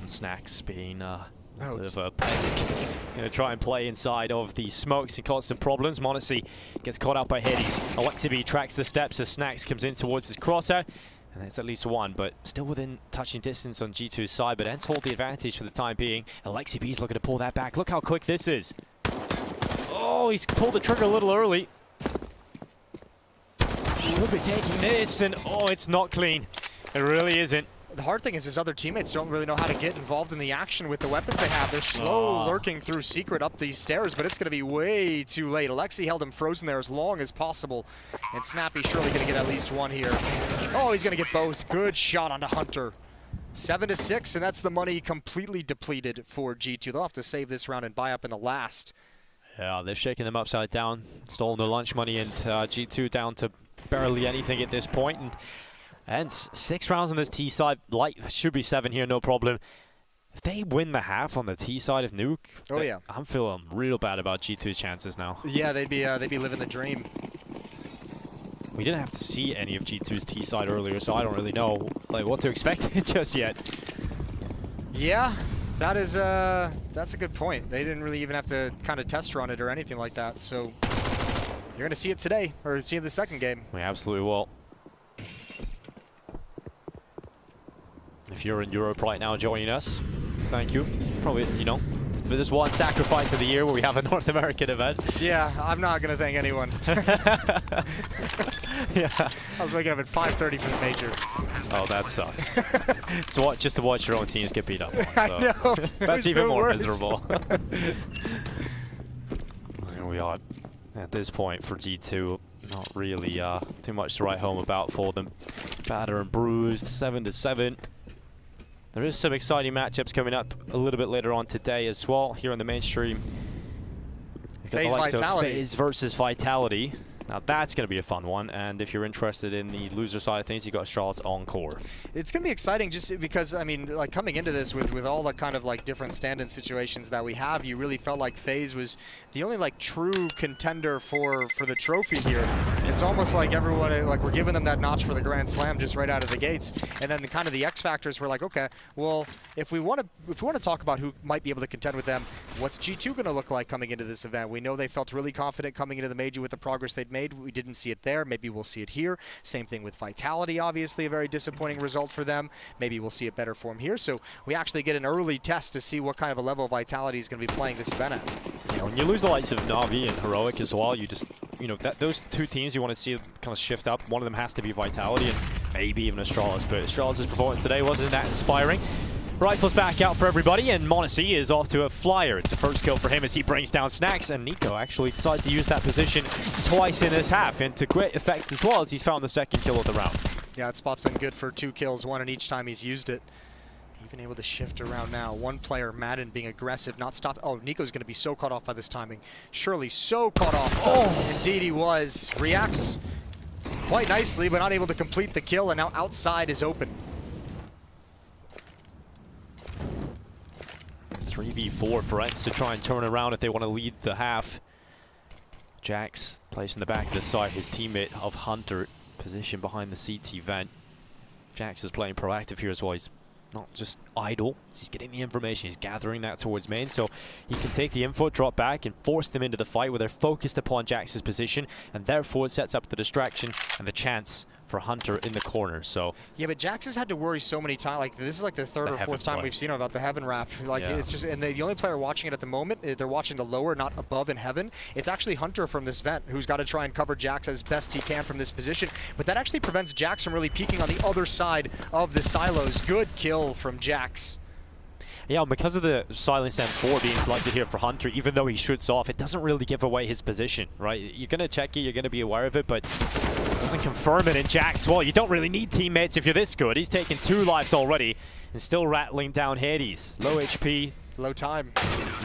Snax being a bit of a pest. Going to try and play inside of the smokes and cause some problems. m0NESY gets caught out by Hades. Alexi tracks the steps as Snax comes in towards his crosshair. And that's at least 1, but still within touching distance on G2's side. But ENCE hold the advantage for the time being. Alexi B's looking to pull that back. Look how quick this is. Oh, he's pulled the trigger a little early. Should be taking this, and oh, it's not clean. It really isn't. The hard thing is his other teammates don't really know how to get involved in the action with the weapons they have. They're slow lurking through secret up these stairs, but it's going to be way too late. Alexi held him frozen there as long as possible, and Snappy surely going to get at least 1 here. Oh, he's going to get both. Good shot onto Hunter. 7-6, and that's the money completely depleted for G2. They'll have to save this round and buy up in the last. Yeah, they've shaken them upside down, stolen their lunch money, and G2 down to barely anything at this point. And 6 rounds on this T side, should be 7 here, no problem. If they win the half on the T side of Nuke, I'm feeling real bad about G2's chances now. Yeah, they'd be living the dream. We didn't have to see any of G2's T side earlier, so I don't really know what to expect just yet. Yeah. That's a good point. They didn't really even have to kind of test run it or anything like that. So you're going to see it today, or see it in the second game. We absolutely will. If you're in Europe right now joining us, thank you. Probably, for this one sacrifice of the year where we have a North American event. Yeah, I'm not going to thank anyone. Yeah. I was waking up at 5:30 for the major. Oh, that sucks. So just to watch your own teams get beat up on, so I know. that's even more worst. miserable. Here we are at this point for G2. Not really too much to write home about for them. Battered and bruised, 7-7. There is some exciting matchups coming up a little bit later on today as well here on the mainstream. We've got the likes of FaZe versus Vitality. Now that's going to be a fun one, and if you're interested in the loser side of things, you got Charlotte's Encore. It's going to be exciting just because, I mean, like coming into this with all the kind of like different stand-in situations that we have, you really felt like FaZe was the only like true contender for the trophy here. It's almost like everyone, like we're giving them that notch for the Grand Slam just right out of the gates. And then the kind of the X factors were like, okay, well, if we want to talk about who might be able to contend with them, what's G2 going to look like coming into this event? We know they felt really confident coming into the major with the progress they'd made. We didn't see it there. Maybe we'll see it here. Same thing with Vitality, obviously a very disappointing result for them. Maybe we'll see a better form here. So we actually get an early test to see what kind of a level Vitality is going to be playing this event at. Yeah, when you lose the likes of Na'Vi and Heroic as well, you just, you know, those two teams you want to see kind of shift up. One of them has to be Vitality and maybe even Astralis, but Astralis' performance today wasn't that inspiring. Rifles back out for everybody, and m0NESY is off to a flyer. It's a first kill for him as he brings down Snacks, and Nico actually decides to use that position twice in this half, and to great effect as well as he's found the second kill of the round. Yeah, that spot's been good for 2 kills, 1 in each time he's used it. Even able to shift around now. One player, Madden, being aggressive, not stop. Oh, Nico's going to be so caught off by this timing. Surely so caught off. Oh, indeed he was. Reacts quite nicely, but not able to complete the kill, and now outside is open. 3v4 for ENCE to try and turn around if they want to lead the half. Jax placed in the back of the side, his teammate of Hunter positioned behind the CT vent. Jax is playing proactive here as well. He's not just idle, he's getting the information, he's gathering that towards main, so he can take the info, drop back, and force them into the fight where they're focused upon Jax's position, and therefore it sets up the distraction and the chance for Hunter in the corner. So yeah, but Jax has had to worry so many times. Like this is like the 3rd or 4th time we've seen him about the Heaven Wrap. Like it's just, and the only player watching it at the moment, they're watching the lower, not above in Heaven. It's actually Hunter from this vent who's got to try and cover Jax as best he can from this position. But that actually prevents Jax from really peeking on the other side of the silos. Good kill from Jax. Yeah, because of the Silence M4 being selected here for Hunter, even though he shoots off, it doesn't really give away his position, right? You're going to check it, you're going to be aware of it, but it doesn't confirm it in Jax. Well, you don't really need teammates if you're this good. He's taken 2 lives already and still rattling down Hades. Low HP. Low time.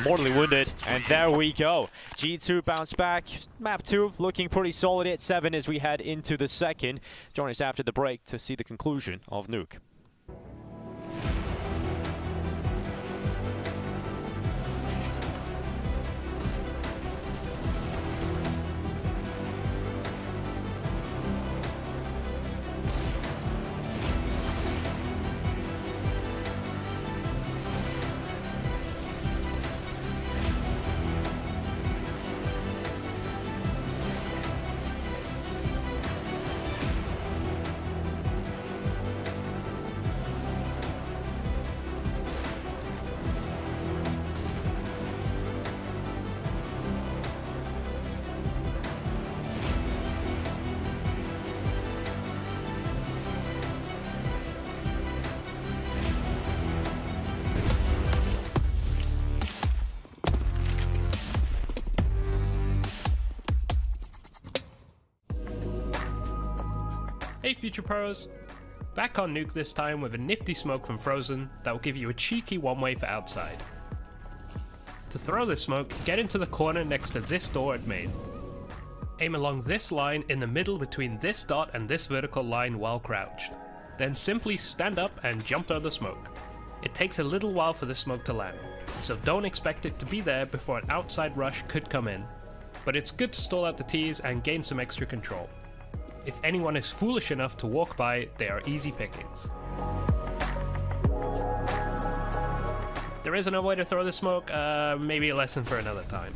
Mortally wounded, and there we go. G2 bounce back. Map 2 looking pretty solid at 7 as we head into the second. Join us after the break to see the conclusion of Nuke. Hey Future Pros! Back on Nuke this time with a nifty smoke from Frozen that will give you a cheeky one-way for outside. To throw this smoke, get into the corner next to this door at main. Aim along this line in the middle between this dot and this vertical line while crouched. Then simply stand up and jump through the smoke. It takes a little while for the smoke to land, so don't expect it to be there before an outside rush could come in. But it's good to stall out the T's and gain some extra control. If anyone is foolish enough to walk by, they are easy pickings. There is another way to throw the smoke, maybe a lesson for another time.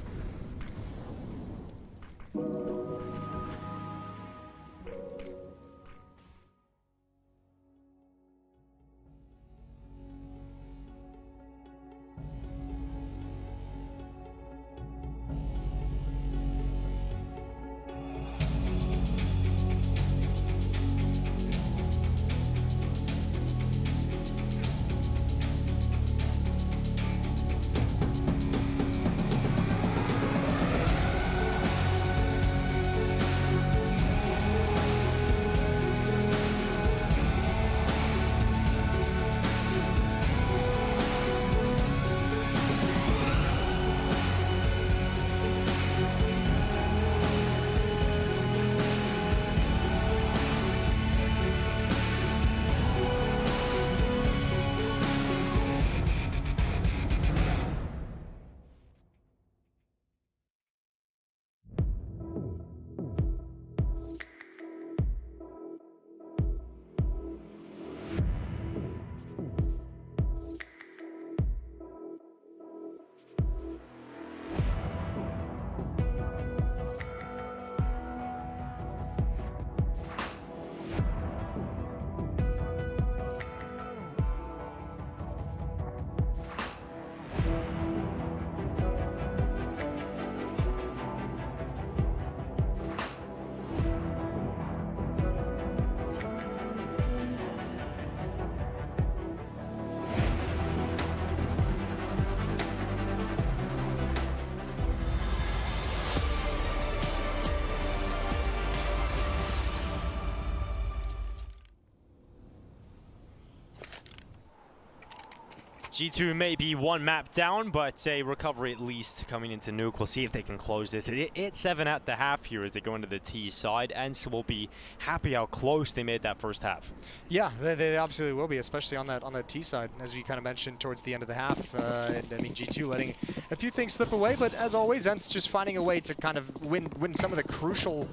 G2 may be one map down, but a recovery at least coming into Nuke. We'll see if they can close this. It's 7 at the half here as they go into the T side, and so we'll be happy how close they made that first half. Yeah, they absolutely will be, especially on that T side, as we kind of mentioned towards the end of the half. And I mean, G2 letting a few things slip away, but as always, ENCE just finding a way to kind of win some of the crucial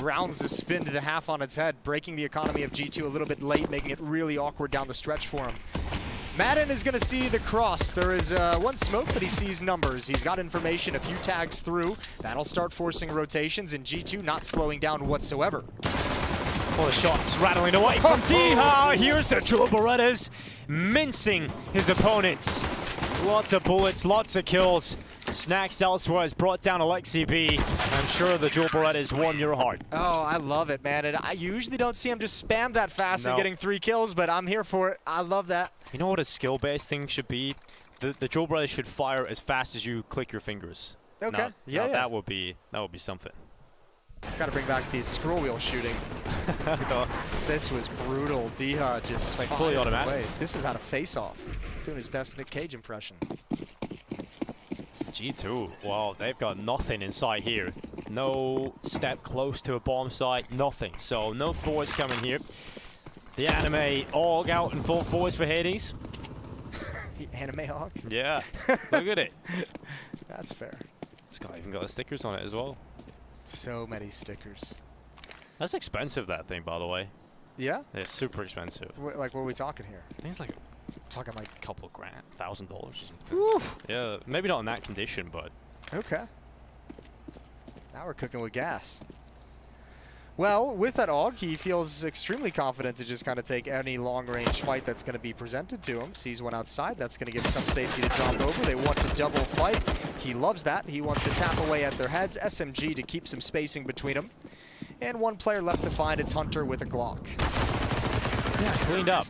rounds to spin to the half on its head, breaking the economy of G2 a little bit late, making it really awkward down the stretch for him. Madden is going to see the cross. There is one smoke, but he sees numbers. He's got information, a few tags through. That'll start forcing rotations, and G2 not slowing down whatsoever. All the shots rattling away from Diha. Here's the Jewel Berettas mincing his opponents. Lots of bullets, lots of kills. Snacks elsewhere has brought down Alexi B. I'm sure the Jewel Berettas won your heart. Oh, I love it, man. And I usually don't see him just spam that fast and getting 3 kills, but I'm here for it. I love that. You know what a skill-based thing should be? The Jewel Berettas should fire as fast as you click your fingers. Okay, yeah. That would be something. Got to bring back the scroll wheel shooting. This was brutal. Diha just like fully automatic. Away. This is how to face off. Doing his best Nick Cage impression. G2, wow, they've got nothing in sight here. No step close to a bomb site, nothing. So no force coming here. The anime AUG out in full force for Hades. The anime AUG? Yeah, look at it. That's fair. It's even got the stickers on it as well. So many stickers. That's expensive, that thing, by the way. Yeah? It's super expensive. Like, what are we talking here? I think it's like talking like a couple grand, $1,000 or something. Oof. Yeah, maybe not in that condition, but. Okay. Now we're cooking with gas. Well, with that AUG, he feels extremely confident to just kind of take any long-range fight that's going to be presented to him. Sees one outside, that's going to give some safety to drop over. They want to double fight. He loves that. He wants to tap away at their heads. SMG to keep some spacing between them. And one player left to find. It's Hunter with a Glock. Yeah, cleaned up.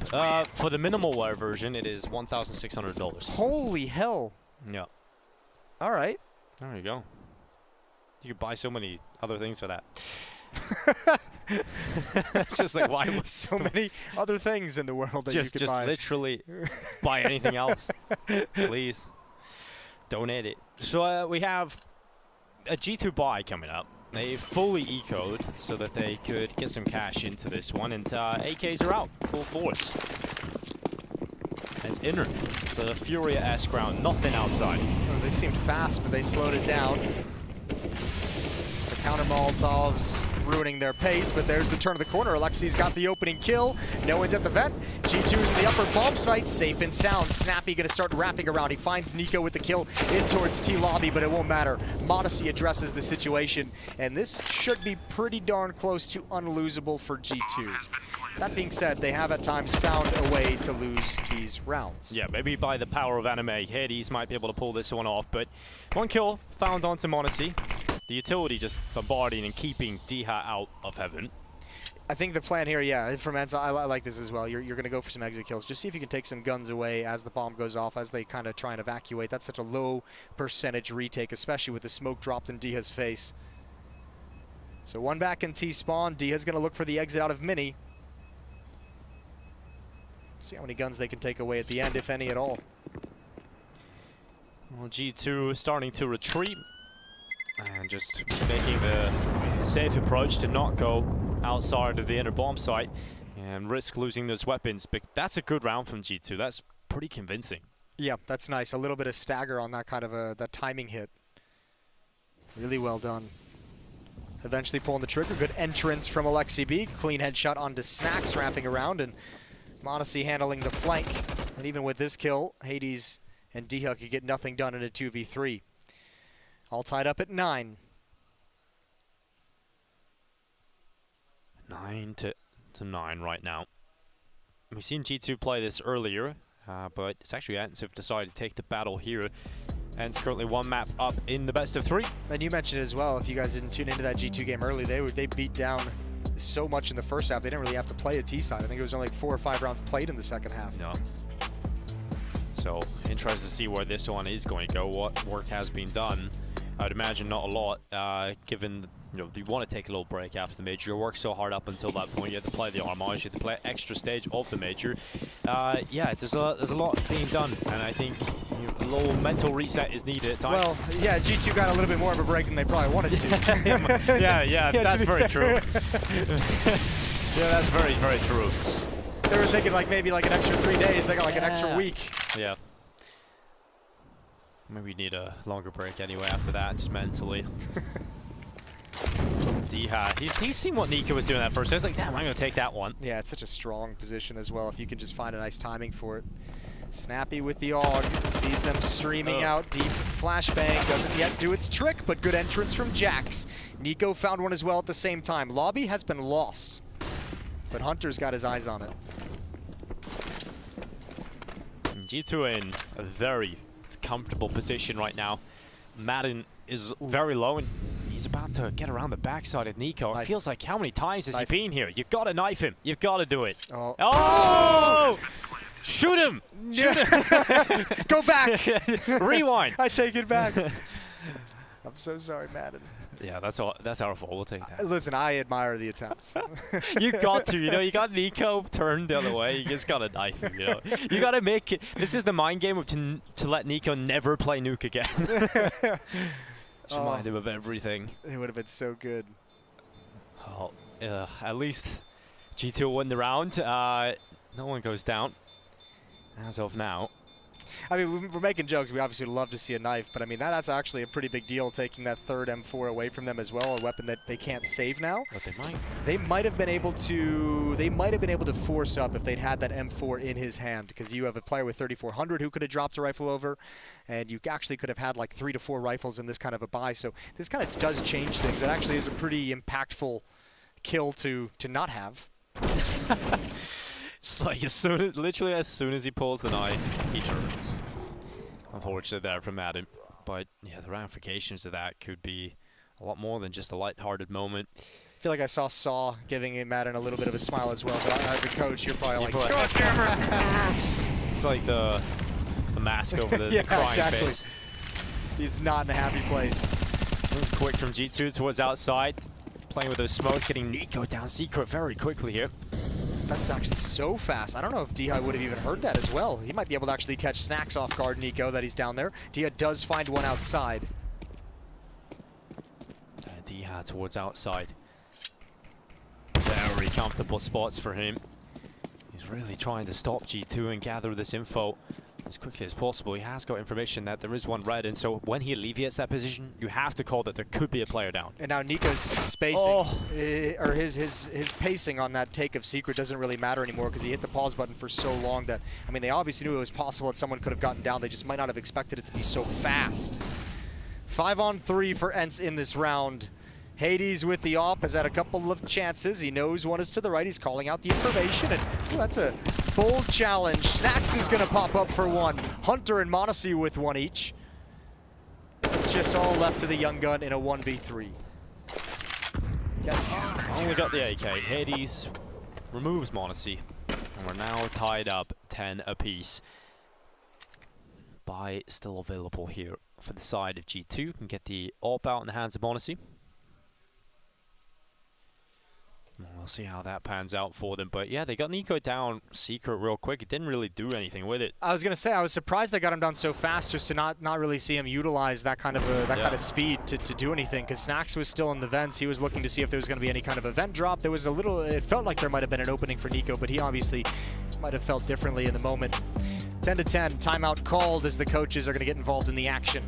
For the minimal wire version, it is $1,600. Holy hell. Yeah. All right. There you go. You could buy so many other things for that. It's just like, why was so many other things in the world that you could buy? Just literally buy anything else. Please. Donate it. So we have a G2 buy coming up. They fully ecoed so that they could get some cash into this one, and AKs are out, full force. It's inner. It's a Furia-esque round, nothing outside. Oh, they seemed fast, but they slowed it down. The counter Molotovs ruining their pace, but there's the turn of the corner. Alexi's got the opening kill. No one's at the vent. G2 is in the upper bomb site, safe and sound. Snappy gonna start wrapping around. He finds Nico with the kill in towards T-Lobby, but it won't matter. Modesty addresses the situation, and this should be pretty darn close to unlosable for G2. That being said, they have at times found a way to lose these rounds. Yeah, maybe by the power of anime, Hades might be able to pull this one off, but one kill found onto Modesty. The utility just bombarding and keeping Diha out of heaven. I think the plan here, yeah, from ENCE, I like this as well. You're going to go for some exit kills. Just see if you can take some guns away as the bomb goes off, as they kind of try and evacuate. That's such a low percentage retake, especially with the smoke dropped in Diha's face. So one back in T-spawn. Diha's going to look for the exit out of Mini. See how many guns they can take away at the end, if any at all. Well, G2 starting to retreat. And just making the safe approach to not go outside of the inner bomb site and risk losing those weapons. But that's a good round from G2. That's pretty convincing. Yeah, that's nice. A little bit of stagger on that kind of that timing hit. Really well done. Eventually pulling the trigger. Good entrance from Alexi B. Clean headshot onto Snacks, wrapping around, and Modesty handling the flank. And even with this kill, Hades and Diha could get nothing done in a 2v3. All tied up at 9. 9 to 9 right now. We've seen G2 play this earlier, but it's actually ENCE have decided to take the battle here. ENCE currently one map up in the best of 3. And you mentioned as well, if you guys didn't tune into that G2 game early, they beat down so much in the first half, they didn't really have to play a T side. I think it was only like 4 or 5 rounds played in the second half. No. So interested to see where this one is going to go, what work has been done. I would imagine not a lot, given you know, you want to take a little break after the major. You work so hard up until that point. You have to play the Armage, you have to play extra stage of the major. Yeah, there's a lot being done, and I think a little mental reset is needed at times. Well, yeah, G2 got a little bit more of a break than they probably wanted to. yeah, that's very true. Yeah, that's very, very true. They were thinking like maybe like an extra 3 days. They got like an extra week. Yeah. Maybe we need a longer break anyway after that, just mentally. D-Hat, he's seen what Nico was doing that first. So he's like, damn, I'm going to take that one. Yeah, it's such a strong position as well if you can just find a nice timing for it. Snappy with the AUG, sees them streaming out deep. Flashbang doesn't yet do its trick, but good entrance from Jax. Nico found one as well at the same time. Lobby has been lost, but Hunter's got his eyes on it. G2 in a very comfortable position right now. Madden is very low, and he's about to get around the backside of Nico. It feels like, how many times has he been here? You've got to knife him. You've got to do it. Oh! Shoot him! Shoot him! Go back! Rewind! I take it back. I'm so sorry, Madden. Yeah, that's our fault. We'll take that. Listen, I admire the attempts. You got to, you know, you got Nico turned the other way. You just got to knife him, you know. You got to make it. This is the mind game of to let Nico never play Nuke again. Just remind him of everything. It would have been so good. Oh, at least G2 will win the round. No one goes down as of now. I mean, we're making jokes. We obviously would love to see a knife, but I mean, that's actually a pretty big deal, taking that third M4 away from them as well, a weapon that they can't save now. But they might. They might have been able to force up if they'd had that M4 in his hand, because you have a player with 3400 who could have dropped a rifle over, and you actually could have had like 3 to 4 rifles in this kind of a buy. So this kind of does change things. It actually is a pretty impactful kill to not have. It's like literally as soon as he pulls the knife, he turns. Unfortunate there from Madden. But yeah, the ramifications of that could be a lot more than just a lighthearted moment. I feel like I saw giving Madden a little bit of a smile as well, but as a coach, you're probably like, God damn it! It's like the mask over the crying face. He's not in a happy place. It was quick from G2 towards outside. Playing with those smokes, getting Nico down secret very quickly here. That's actually so fast. I don't know if Diha would have even heard that as well. He might be able to actually catch Snacks off guard, Nico, that he's down there. Diha does find one outside. Diha towards outside. Very comfortable spots for him. He's really trying to stop G2 and gather this info as quickly as possible. He has got information that there is one red, and so when he alleviates that position, you have to call that there could be a player down. And now Nico's spacing, or his pacing on that take of Secret doesn't really matter anymore, because he hit the pause button for so long that, I mean, they obviously knew it was possible that someone could have gotten down. They just might not have expected it to be so fast. 5-on-3 for ENCE in this round. Hades with the op has had a couple of chances. He knows one is to the right. He's calling out the information, and that's a bold challenge. Snacks is going to pop up for one. Hunter and Monacy with one each. It's just all left to the young gun in a 1v3. Yikes. Only got the AK. Hades removes Monacy, and we're now tied up 10 apiece. Buy still available here for the side of G2. Can get the AWP out in the hands of Monacy. We'll see how that pans out for them. But yeah, they got Nico down secret real quick. It didn't really do anything with it. I was going to say, I was surprised they got him down so fast, just to not really see him utilize that kind of kind of speed to do anything, because Snacks was still in the vents. He was looking to see if there was going to be any kind of event drop. There was a little, it felt like there might have been an opening for Nico, but he obviously might have felt differently in the moment. 10-10, timeout called as the coaches are going to get involved in the action.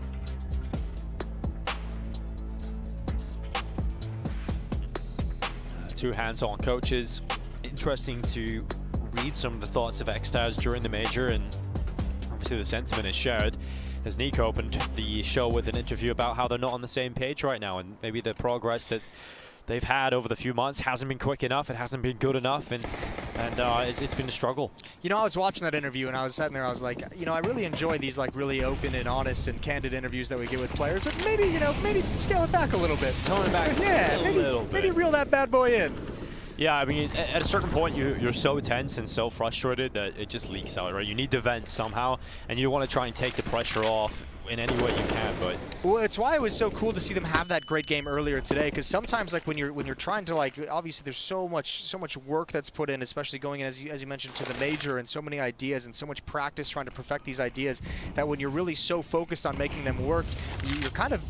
Two hands-on coaches. Interesting to read some of the thoughts of Xtaz during the major, and obviously the sentiment is shared as Nico opened the show with an interview about how they're not on the same page right now, and maybe the progress that they've had over the few months hasn't been quick enough, it hasn't been good enough, and it's been a struggle. You know, I was watching that interview and I was sitting there, I was like, you know, I really enjoy these like really open and honest and candid interviews that we get with players, but maybe, you know, maybe scale it back a little bit. Tone it back a little bit. Maybe reel that bad boy in. Yeah, I mean, at a certain point, you're so tense and so frustrated that it just leaks out, right? You need to vent somehow, and you want to try and take the pressure off in any way you can, but well, it's why it was so cool to see them have that great game earlier today. Because sometimes, like when you're trying to, like, obviously there's so much work that's put in, especially going in as you mentioned to the major, and so many ideas and so much practice trying to perfect these ideas, that when you're really so focused on making them work, you're kind of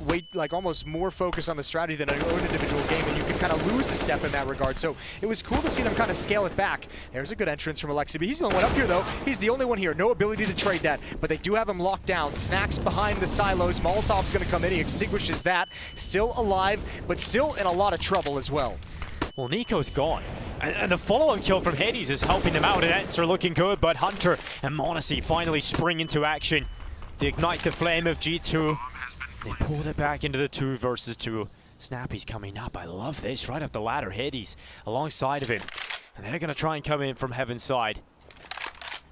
almost more focused on the strategy than an own individual game, and you can kind of lose a step in that regard. So it was cool to see them kind of scale it back. There's a good entrance from Alexi, but he's the only one up here though. He's the only one here. No ability to trade that, but they do have him locked down. Snacks behind the silos. Molotov's going to come in. He extinguishes that. Still alive, but still in a lot of trouble as well. well, Nico's gone. And the follow-up kill from Hades is helping them out, and ENCE are looking good, but Hunter and m0NESY finally spring into action. They ignite the flame of G2. They pulled it back into the 2 versus 2. Snappy's coming up. I love this. Right up the ladder. Hades alongside of him. And they're going to try and come in from Heaven's side.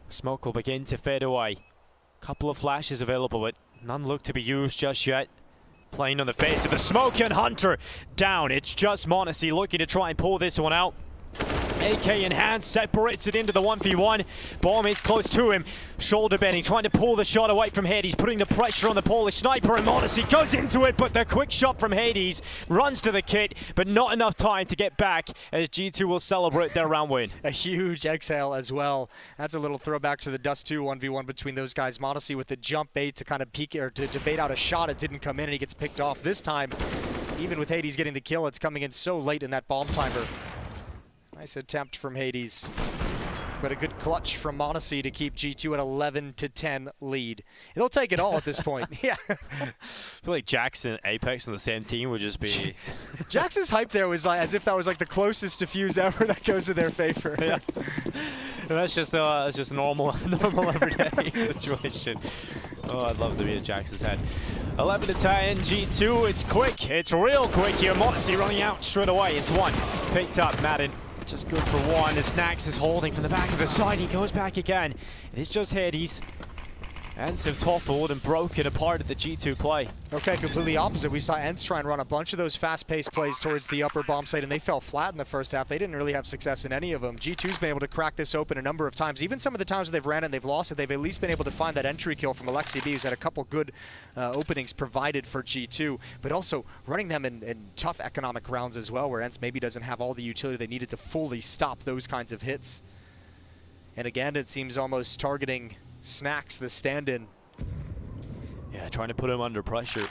Smoke will begin to fade away. Couple of flashes available, but none look to be used just yet. Playing on the face of the smoke, and Hunter down. It's just m0NESY looking to try and pull this one out. AK in hand, separates it into the 1v1. Bomb is close to him. Shoulder bending, trying to pull the shot away from Hades, putting the pressure on the Polish sniper, and m0NESY goes into it, but the quick shot from Hades runs to the kit, but not enough time to get back as G2 will celebrate their round win. A huge exhale as well. That's a little throwback to the Dust 2 1v1 between those guys. m0NESY with the jump bait to kind of peek, or to bait out a shot. It didn't come in, and he gets picked off. This time, even with Hades getting the kill, it's coming in so late in that bomb timer. Nice attempt from Hades, but a good clutch from m0NESY to keep G2 at 11-10 lead. They'll take it all at this point. Yeah. I feel like Jax and Apex on the same team would just be... Jax's hype there was like as if that was like the closest defuse ever that goes in their favor. Yeah. That's just a normal everyday situation. Oh, I'd love to be in Jax's head. 11-10, G2. It's quick. It's real quick here. m0NESY running out straight away. It's 1. Picked up, Madden. Just good for 1. The Snacks is holding from the back of the side. He goes back again. It's just Hades. ENCE have toppled and broken apart at the G2 play. Okay, completely opposite. We saw ENCE try and run a bunch of those fast-paced plays towards the upper bomb site, and they fell flat in the first half. They didn't really have success in any of them. G2's been able to crack this open a number of times. Even some of the times they've ran it and they've lost it, they've at least been able to find that entry kill from Alexi B, who's had a couple good openings provided for G2, but also running them in tough economic rounds as well, where ENCE maybe doesn't have all the utility they needed to fully stop those kinds of hits. And again, it seems almost targeting Snacks, the stand-in. Yeah, trying to put him under pressure.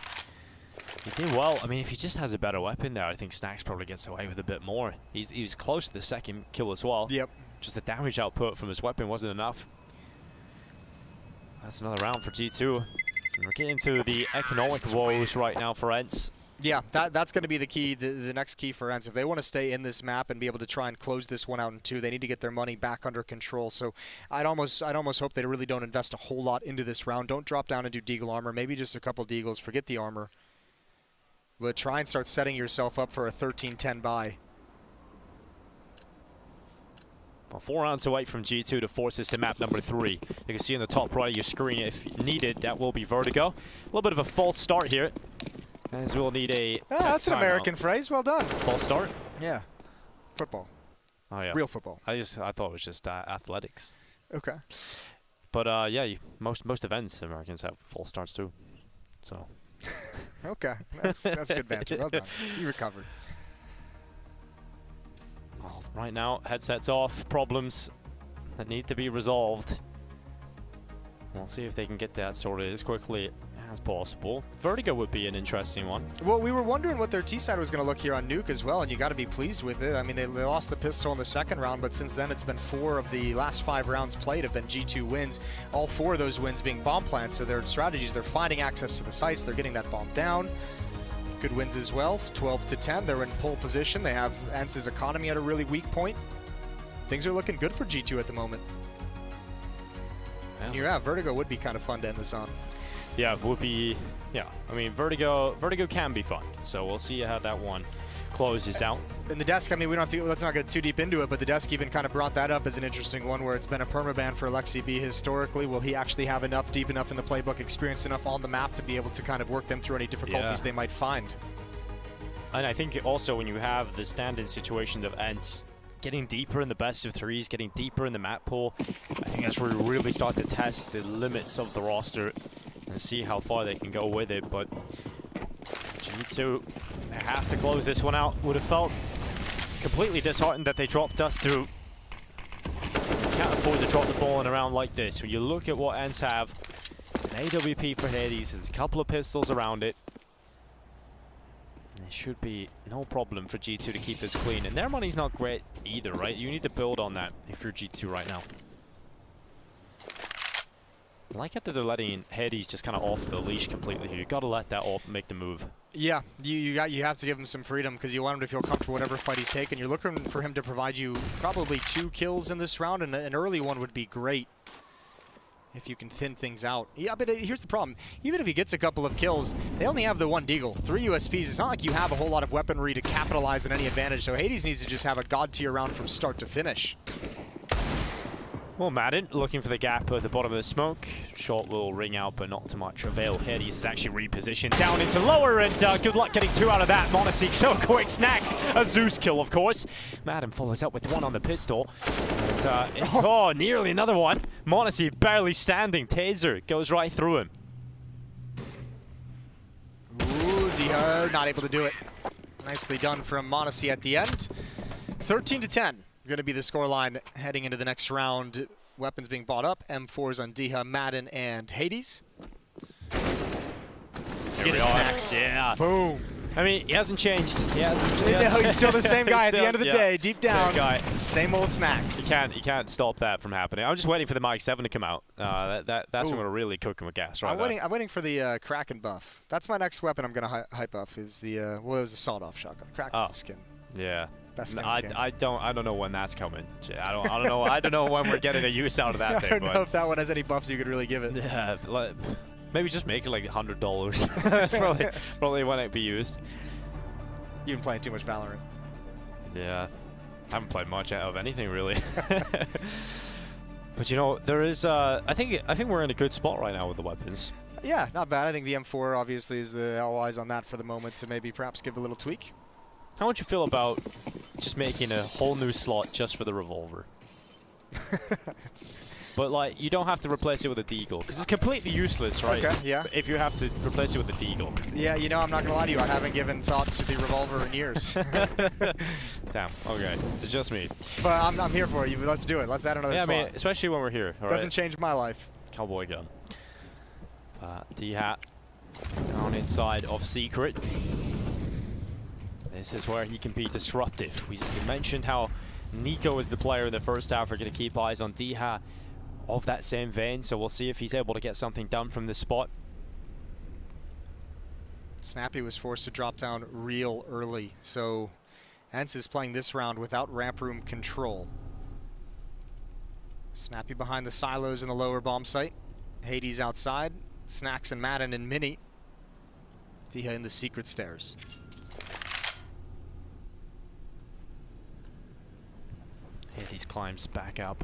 He did well. I mean, if he just has a better weapon there, I think Snacks probably gets away with a bit more. He's close to the second kill as well. Yep. Just the damage output from his weapon wasn't enough. That's another round for G2. And we're getting to the economic woes right now for ENCE. Yeah, that's going to be the key, the next key for ENCE. If they want to stay in this map and be able to try and close this one out in 2, they need to get their money back under control. So I'd almost hope they really don't invest a whole lot into this round. Don't drop down and do Deagle armor. Maybe just a couple Deagles. Forget the armor. But try and start setting yourself up for a 13-10 buy. Well, 4 rounds away from G2 to force us to map number 3. You can see in the top right of your screen, if needed, that will be Vertigo. A little bit of a false start here, as we'll need a... that's an American phrase. Well done. False start? Yeah. Football. Oh, yeah. Real football. I thought it was just athletics. Okay. But yeah, most events Americans have false starts too. So. Okay, that's good banter. Well done. You recovered. Well, right now, headsets off. Problems that need to be resolved. We'll see if they can get that sorted as quickly as possible. Vertigo would be an interesting one. Well, we were wondering what their T-side was going to look here on Nuke as well, and you got to be pleased with it. I mean, they lost the pistol in the second round, but since then it's been 4 of the last 5 rounds played have been G2 wins. All 4 of those wins being bomb plants, so their strategies, they're finding access to the sites, they're getting that bomb down. Good wins as well, 12-10. They're in pole position. They have ENCE's economy at a really weak point. Things are looking good for G2 at the moment. And yeah, Vertigo would be kind of fun to end this on. Yeah, it would be. Yeah, I mean, Vertigo can be fun. So we'll see how that one closes out. In the desk, I mean, we don't have to, let's not get too deep into it, but the desk even kind of brought that up as an interesting one, where it's been a permaban for Alexi B historically. Will he actually have enough, deep enough in the playbook, experience enough on the map to be able to kind of work them through any difficulties they might find? And I think also when you have the stand-in situation of ENCE getting deeper in the best of 3s, getting deeper in the map pool, I think that's where we really start to test the limits of the roster. and see how far they can go with it. But G2, they have to close this one out. Would have felt completely disheartened that they dropped us to. Can't afford to drop the ball in a round like this. When you look at what ENCE have, it's an AWP for Hades, there's a couple of pistols around it. There should be no problem for G2 to keep this clean. And their money's not great either, right? You need to build on that if you're G2 right now. I like it that they're letting Hades just kind of off the leash completely here. You got to let that off and make the move. Yeah, you have to give him some freedom because you want him to feel comfortable whatever fight he's taking. You're looking for him to provide you probably 2 kills in this round, and an early one would be great if you can thin things out. Yeah, but here's the problem. Even if he gets a couple of kills, they only have the 1 deagle, 3 USPs. It's not like you have a whole lot of weaponry to capitalize on any advantage, so Hades needs to just have a god tier round from start to finish. Well, Madden looking for the gap at the bottom of the smoke. Shot will ring out, but not to much avail. Hades is actually repositioned down into lower, and good luck getting 2 out of that. Monacy so quick snacks a Zeus kill, of course. Madden follows up with 1 on the pistol. And, oh, nearly another one. Monacy barely standing. Taser goes right through him. Ooh, Dia not able to do it. Nicely done from Monacy at the end. 13-10. Going to be the scoreline heading into the next round. Weapons being bought up. M4s on Diha, Madden, and Hades. Here we are. Yeah. Boom. I mean, he hasn't changed. He hasn't. No, he's still the same guy at the end of the day. Deep down. Same guy. Same old snacks. You can't stop that from happening. I'm just waiting for the Mike 7 to come out. That's when we're really cooking with gas, right? I'm waiting for the Kraken buff. That's my next weapon I'm going to hype up. Is the it was the sawed-off shotgun. The Kraken's the skin. Yeah. Best I don't know when that's coming. I don't know when we're getting a use out of that thing. I don't know if that one has any buffs you could really give it. Yeah, maybe just make it like $100. That's probably when it'd be used. You've been playing too much Valorant. Yeah, I haven't played much of anything really. But you know, there is. I think we're in a good spot right now with the weapons. Yeah, not bad. I think the M4 obviously is all eyes on that for the moment to maybe perhaps give a little tweak. How would you feel about just making a whole new slot just for the revolver? But like, you don't have to replace it with a deagle because it's completely useless, right? Okay, yeah. If you have to replace it with a deagle. Yeah, you know, I'm not gonna lie to you. I haven't given thought to the revolver in years. Damn. Okay, it's just me. But I'm here for you. Let's do it. Let's add another slot. I mean, especially when we're here. Doesn't change my life. Cowboy gun. D-Hat down inside of Secret. This is where he can be disruptive. We mentioned how Nico is the player in the first half. We're going to keep eyes on Diha of that same vein, so we'll see if he's able to get something done from this spot. Snappy was forced to drop down real early, so ENCE is playing this round without ramp room control. Snappy behind the silos in the lower bomb site. Hades outside. Snacks and Madden and Mini. Diha in the secret stairs. Hades climbs back up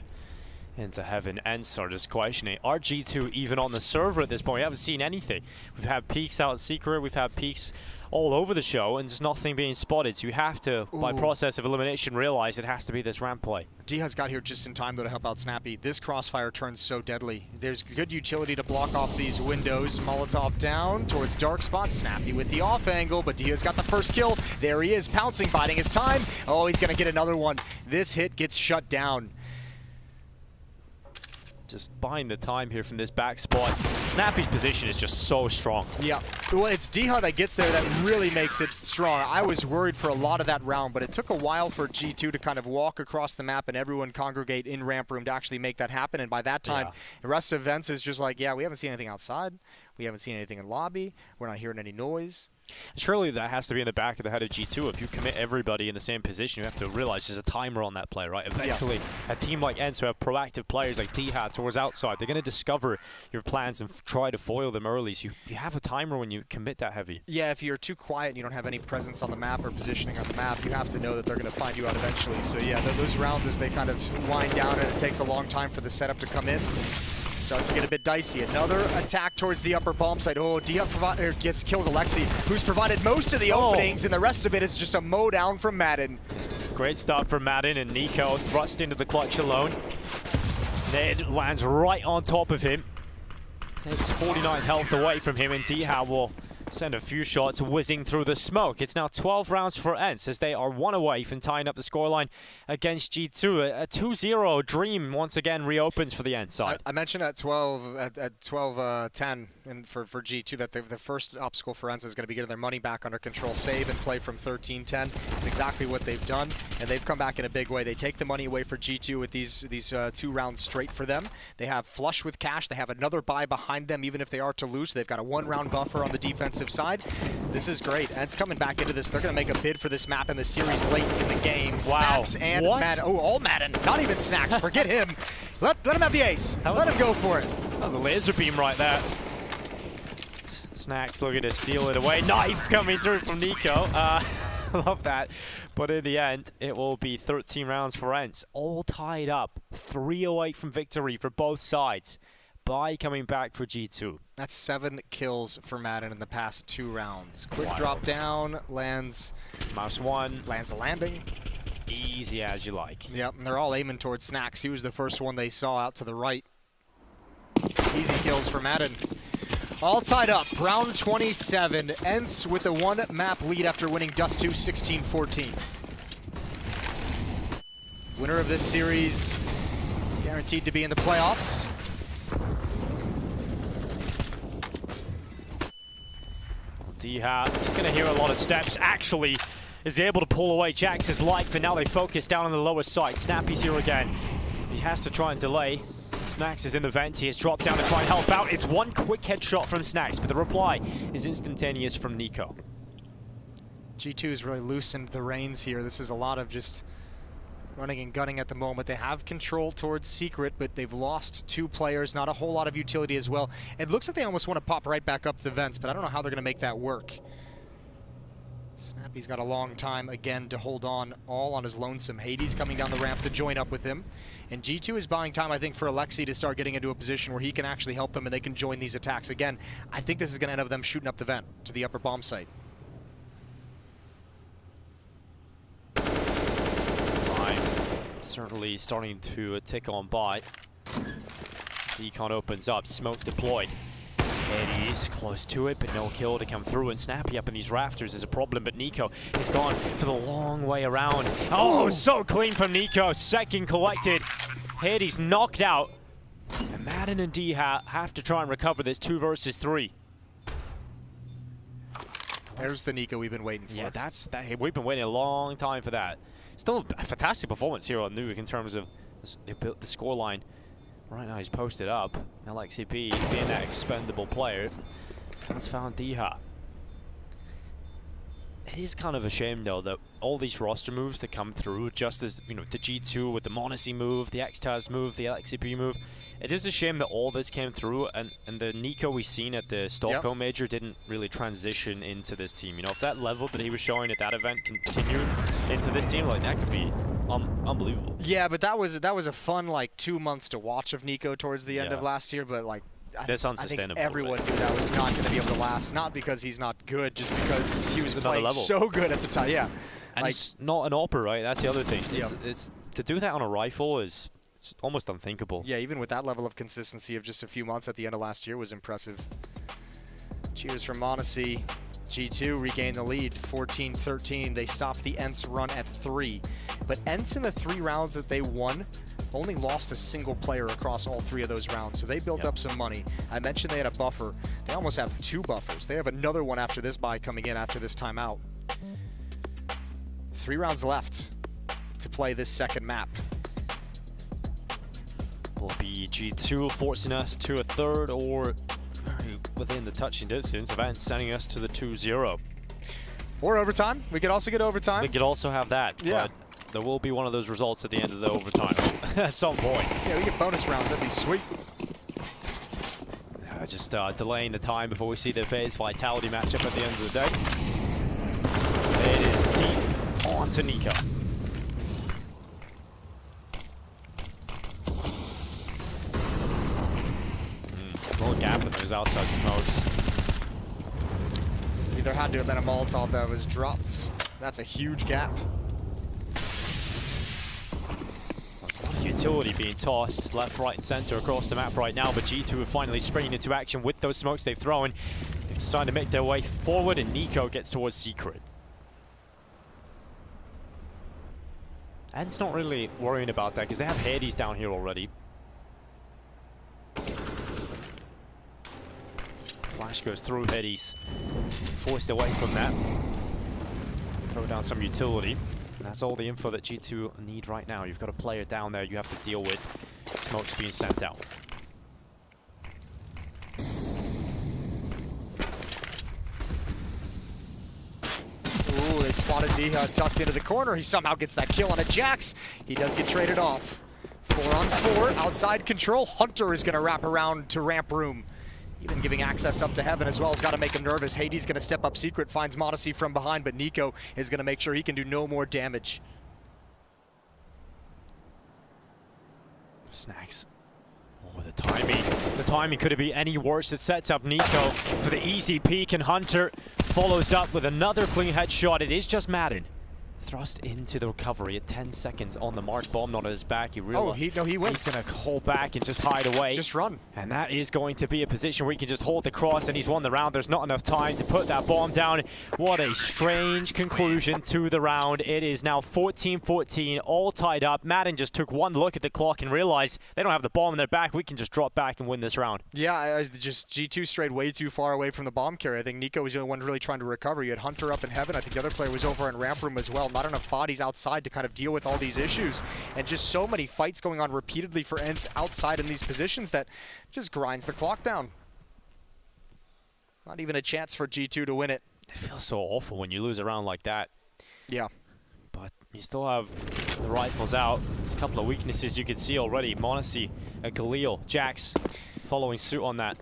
into heaven. ENCE are just questioning, are G2 even on the server at this point? We haven't seen anything. We've had peaks out Secret, we've had peaks all over the show, and there's nothing being spotted. So you have to, by process of elimination, realize it has to be this ramp play. Diha's got here just in time, though, to help out Snappy. This crossfire turns so deadly. There's good utility to block off these windows. Molotov down towards dark spot. Snappy with the off angle, but Diha's got the first kill. There he is, pouncing, biding his time. Oh, he's going to get another one. This hit gets shut down. Just buying the time here from this back spot. Snappy's position is just so strong. Yeah, well, it's Diha that gets there that really makes it strong. I was worried for a lot of that round, but it took a while for G2 to kind of walk across the map and everyone congregate in ramp room to actually make that happen. And by that time, the rest of ENCE is just like, yeah, we haven't seen anything outside. We haven't seen anything in lobby. We're not hearing any noise. Surely that has to be in the back of the head of G2. If you commit everybody in the same position, you have to realize there's a timer on that play, right? Eventually, a team like ENCE who have proactive players like D-Hat towards outside, they're going to discover your plans and try to foil them early. So you have a timer when you commit that heavy. Yeah, if you're too quiet and you don't have any presence on the map or positioning on the map, you have to know that they're going to find you out eventually. So yeah, those rounds as they kind of wind down and it takes a long time for the setup to come in. Starts to get a bit dicey. Another attack towards the upper bomb site. Oh, Dia kills Alexi, who's provided most of the openings, and the rest of it is just a mow down from Madden. Great start from Madden, and Nico thrust into the clutch alone. Ned lands right on top of him. It's 49 health away from him, and Diha will send a few shots whizzing through the smoke. It's now 12 rounds for ENCE as they are 1 away from tying up the scoreline against G2. A 2-0 dream once again reopens for the ENCE side. I mentioned at 12-10 for G2 that the first obstacle for ENCE is going to be getting their money back under control, save and play from 13-10. It's exactly what they've done, and they've come back in a big way. They take the money away for G2 with these 2 rounds straight for them. They have flush with cash. They have another buy behind them, even if they are to lose. They've got a 1-round buffer on the defensive side. This is great. ENCE coming back into this. They're going to make a bid for this map in the series late in the game. Wow. Snacks and Madden. Oh, all Madden. Not even Snacks. Forget him. Let him have the ace. Let him go for it. That was a laser beam right there. Snacks looking to steal it away. Knife coming through from Nico. Love that. But in the end, it will be 13 rounds for ENCE. All tied up. 3-0-8 from victory for both sides. Bye coming back for G2. That's 7 kills for Madden in the past 2 rounds. Quick drop down, lands. Mouse 1. Lands the landing. Easy as you like. Yep, and they're all aiming towards Snacks. He was the first one they saw out to the right. Easy kills for Madden. All tied up. Round 27. ENCE with a 1-map lead after winning Dust 2 16-14. Winner of this series guaranteed to be in the playoffs. Diha, he's going to hear a lot of steps. Actually, is able to pull away Jax's life, and now they focus down on the lower side. Snappy's here again. He has to try and delay. Snacks is in the vent. He has dropped down to try and help out. It's one quick headshot from Snacks, but the reply is instantaneous from Nico. G2's really loosened the reins here. This is a lot of just running and gunning at the moment. They have control towards Secret, but they've lost 2 players, not a whole lot of utility as well. It looks like they almost want to pop right back up the vents, but I don't know how they're going to make that work. Snappy's got a long time again to hold on, all on his lonesome. Hades coming down the ramp to join up with him. And G2 is buying time, I think, for Alexi to start getting into a position where he can actually help them and they can join these attacks. Again, I think this is going to end up with them shooting up the vent to the upper bomb site. Certainly starting to tick on by. Decon opens up, smoke deployed. Hades close to it, but no kill to come through, and Snappy up in these rafters is a problem, but Nico has gone for the long way around. Oh, so clean from Nico, second collected. Hades knocked out, and Madden and Diha have to try and recover this 2 versus 3. There's the Nico we've been waiting for. Yeah, we've been waiting a long time for that. Still a fantastic performance here on Nuke in terms of the scoreline. Right now he's posted up. LXCP being that expendable player has found Diha. It is kind of a shame though that all these roster moves that come through, just as the G2 with the Monacy move, the Xtaz move, the LXCP move, it is a shame that all this came through and the Nico we seen at the Stockholm Major didn't really transition into this team. If that level that he was showing at that event continued into this team, like that could be unbelievable. Yeah, but that was a fun 2 months to watch of Nico towards the end of last year, but that's I unsustainable. think everyone knew that was not going to be able to last, not because he's not good, just because he was playing so good at the time. Yeah, and it's not an AWPer, right? That's the other thing. It's to do that on a rifle it's almost unthinkable. Yeah, even with that level of consistency of just a few months at the end of last year was impressive. Cheers from Monacy. G2 regained the lead, 14-13. They stopped the ENCE run at 3. But ENCE in the 3 rounds that they won only lost a single player across all 3 of those rounds, so they built up some money. I mentioned they had a buffer. They almost have 2 buffers. They have another one after this buy coming in after this timeout. 3 rounds left to play this second map. Will be G2 forcing us to a third or within the touching distance of ENCE sending us to the 2-0. Or overtime. We could also get overtime. We could also have that. Yeah. But there will be one of those results at the end of the overtime at some point. Yeah, we get bonus rounds. That'd be sweet. Just delaying the time before we see the phase vitality matchup at the end of the day. It is deep onto Nico. A little gap in those outside smokes. Either had to have been a Molotov that was dropped. That's a huge gap. utility being tossed left, right, and center across the map right now, but G2 are finally springing into action with those smokes they've thrown. They're starting to make their way forward, and Nico gets towards Secret. ENCE not really worrying about that because they have Hades down here already. Flash goes through Hades, forced away from that. Throw down some utility. And that's all the info that G2 need right now. You've got a player down there you have to deal with. Smokes being sent out. Ooh, they spotted Diha tucked into the corner. He somehow gets that kill on a Jax. He does get traded off. 4 on 4, outside control. Hunter is going to wrap around to ramp room. Even giving access up to heaven as well has got to make him nervous. Hades going to step up Secret, finds Modesty from behind, but Nico is going to make sure he can do no more damage. Snacks. Oh, the timing. The timing couldn't be any worse. It sets up Nico for the easy peek, and Hunter follows up with another clean headshot. It is just Madden. Thrust into the recovery at 10 seconds on the mark. Bomb not on his back. He realized he wins. He's going to hold back and just hide away. Just run. And that is going to be a position where he can just hold the cross, and he's won the round. There's not enough time to put that bomb down. What a strange conclusion to the round. It is now 14-14, all tied up. Madden just took one look at the clock and realized they don't have the bomb in their back. We can just drop back and win this round. Yeah, just G2 strayed way too far away from the bomb carrier. I think Nico was the only one really trying to recover. You had Hunter up in heaven. I think the other player was over in ramp room as well. Not enough bodies outside to kind of deal with all these issues, and just so many fights going on repeatedly for ENCE outside in these positions that just grinds the clock down. Not even a chance for G2 to win it. It feels so awful when you lose a round like that. Yeah. But you still have the rifles out. There's a couple of weaknesses you can see already. Monacy, Galil, Jax following suit on that.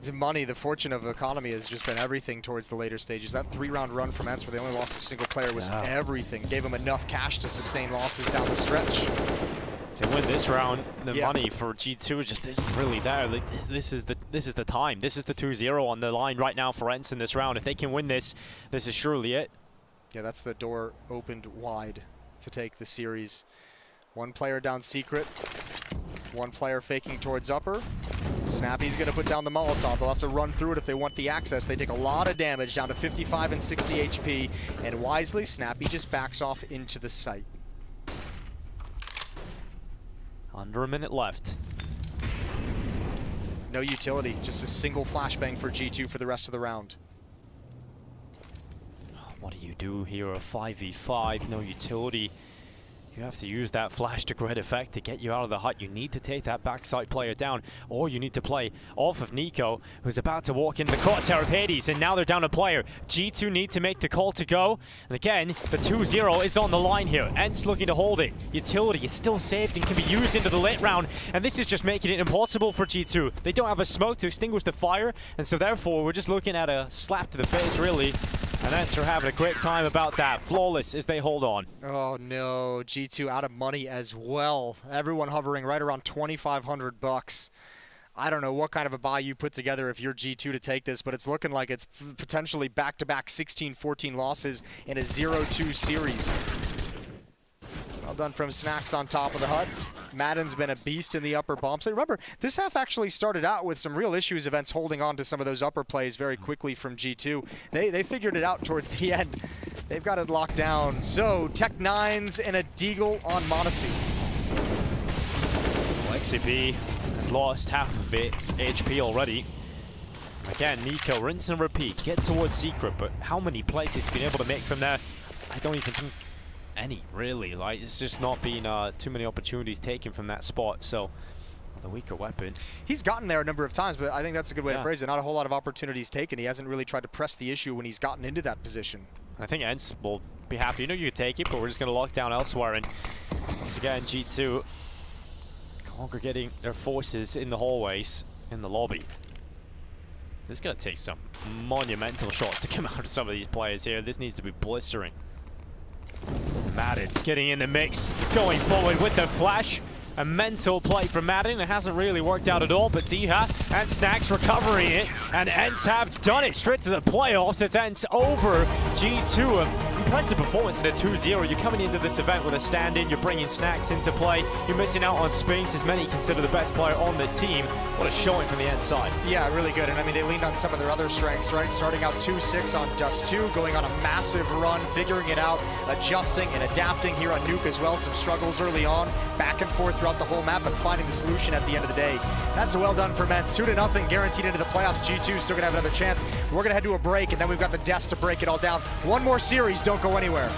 The money, the fortune of economy has just been everything towards the later stages. That 3-round run from ENCE where they only lost a single player was everything. Gave them enough cash to sustain losses down the stretch. If they win this round, the money for G2 just isn't really there. Like this is the time. This is the 2-0 on the line right now for ENCE in this round. If they can win this, this is surely it. Yeah, that's the door opened wide to take the series. One player down Secret. One player faking towards upper. Snappy's going to put down the Molotov. They'll have to run through it if they want the access. They take a lot of damage, down to 55 and 60 HP. And wisely, Snappy just backs off into the site. Under a minute left. No utility, just a single flashbang for G2 for the rest of the round. What do you do here? A 5v5, no utility. You have to use that flash to great effect to get you out of the hut. You need to take that backside player down, or you need to play off of Nico, who's about to walk into the crosshair of Hades, and now they're down a player. G2 need to make the call to go. And again, the 2-0 is on the line here. ENCE looking to hold it. Utility is still saved and can be used into the late round, and this is just making it impossible for G2. They don't have a smoke to extinguish the fire, and so therefore we're just looking at a slap to the face, really. And ENCE are having a great time about that. Flawless as they hold on. Oh no, G2 out of money as well. Everyone hovering right around 2,500 bucks. I don't know what kind of a buy you put together if you're G2 to take this, but it's looking like it's potentially back-to-back 16-14 losses in a 0-2 series. Well done from Snacks on top of the hut. Madden's been a beast in the upper bomb. So remember, this half actually started out with some real issues of ENCE holding on to some of those upper plays very quickly from G2. They figured it out towards the end. They've got it locked down. So Tech9s and a Deagle on Monacy. XCP has lost half of its HP already. Again, Nico, rinse and repeat, get towards Secret, but how many plays he's been able to make from there? I don't even think any, really. Like, it's just not been too many opportunities taken from that spot, so the weaker weapon. He's gotten there a number of times, but I think that's a good way to phrase it. Not a whole lot of opportunities taken. He hasn't really tried to press the issue when he's gotten into that position. I think ENCE will be happy. You know you could take it, but we're just going to lock down elsewhere, and once again, G2 congregating their forces in the hallways, in the lobby. This is going to take some monumental shots to come out of some of these players here. This needs to be blistering. Madden getting in the mix, going forward with the flash. A mental play from Madden. It hasn't really worked out at all, but Diha and Snacks recovering it, and ENCE have done it straight to the playoffs. It's ENCE over G2. impressive performance in a 2-0. You're coming into this event with a stand-in, you're bringing Snacks into play, you're missing out on Spinks, as many consider the best player on this team. What a showing from the ENCE side. Yeah, really good. And I mean, they leaned on some of their other strengths, right? Starting out 2-6 on Dust 2, going on a massive run, figuring it out, adjusting and adapting here on Nuke as well. Some struggles early on, back and forth throughout the whole map, and finding the solution at the end of the day. That's well done for ENCE. 2-0, guaranteed into the playoffs. G2 still gonna have another chance. We're gonna head to a break, and then we've got the desk to break it all down. One more series, don't go anywhere.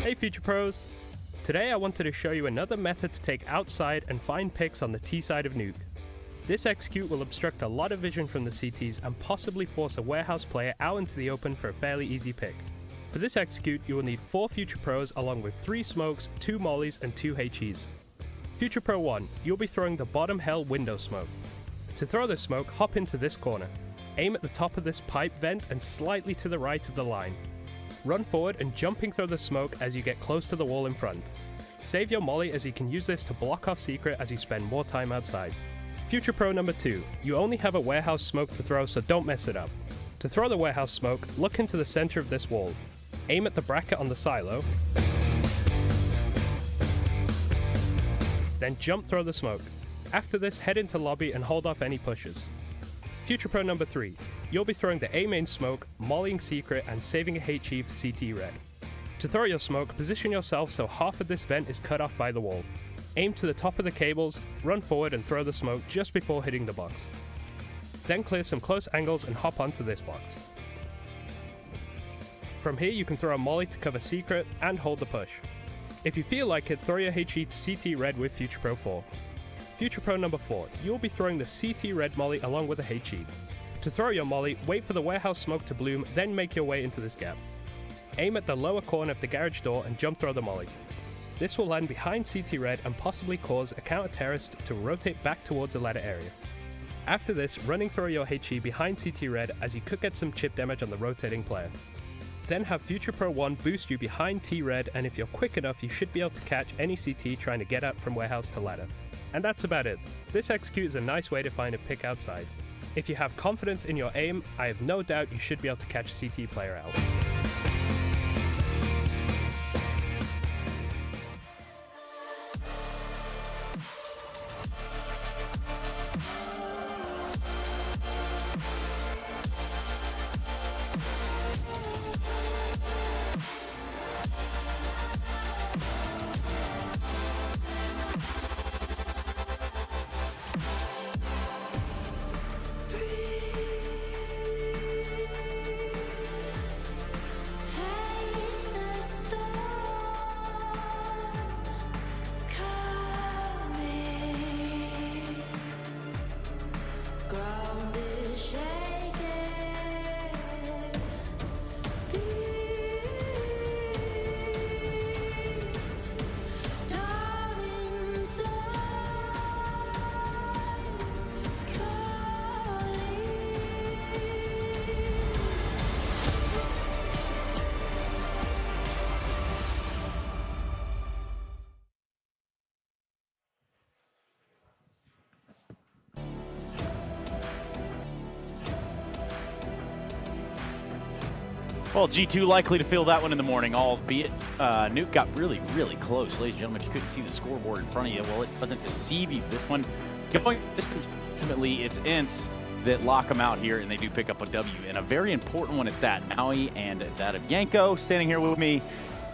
Hey Future Pros! Today I wanted to show you another method to take outside and find picks on the T side of Nuke. This execute will obstruct a lot of vision from the CTs and possibly force a warehouse player out into the open for a fairly easy pick. For this execute you will need 4 Future Pros along with 3 smokes, 2 mollies and 2 HEs. Future Pro 1, you'll be throwing the bottom hell window smoke. To throw this smoke, hop into this corner. Aim at the top of this pipe vent and slightly to the right of the line. Run forward and jumping through the smoke as you get close to the wall in front. Save your molly as you can use this to block off secret as you spend more time outside. Future Pro number 2, you only have a warehouse smoke to throw, so don't mess it up. To throw the warehouse smoke, look into the center of this wall. Aim at the bracket on the silo, then jump throw the smoke. After this, head into lobby and hold off any pushes. Future Pro number 3, you'll be throwing the A main smoke, mollying secret and saving a HE for CT red. To throw your smoke, position yourself so half of this vent is cut off by the wall. Aim to the top of the cables, run forward and throw the smoke just before hitting the box. Then clear some close angles and hop onto this box. From here you can throw a molly to cover secret and hold the push. If you feel like it, throw your HE to CT red with Future Pro 4. Future Pro number 4, you'll be throwing the CT red molly along with a HE. To throw your molly, wait for the warehouse smoke to bloom, then make your way into this gap. Aim at the lower corner of the garage door and jump throw the molly. This will land behind CT red and possibly cause a counter terrorist to rotate back towards the ladder area. After this, running through your HE behind CT red as you could get some chip damage on the rotating player. Then have Future Pro 1 boost you behind T red, and if you're quick enough you should be able to catch any CT trying to get up from warehouse to ladder. And that's about it. This execute is a nice way to find a pick outside. If you have confidence in your aim, I have no doubt you should be able to catch CT player out. Taste the storm coming. Ground is shaking. Beat down inside. Calling. Well, G2 likely to feel that one in the morning, albeit Nuke got really, really close. Ladies and gentlemen, if you couldn't see the scoreboard in front of you, well, it doesn't deceive you. This one going distance, ultimately, it's ENCE that lock them out here, and they do pick up a W, and a very important one at that. Maui and that of Yanko standing here with me.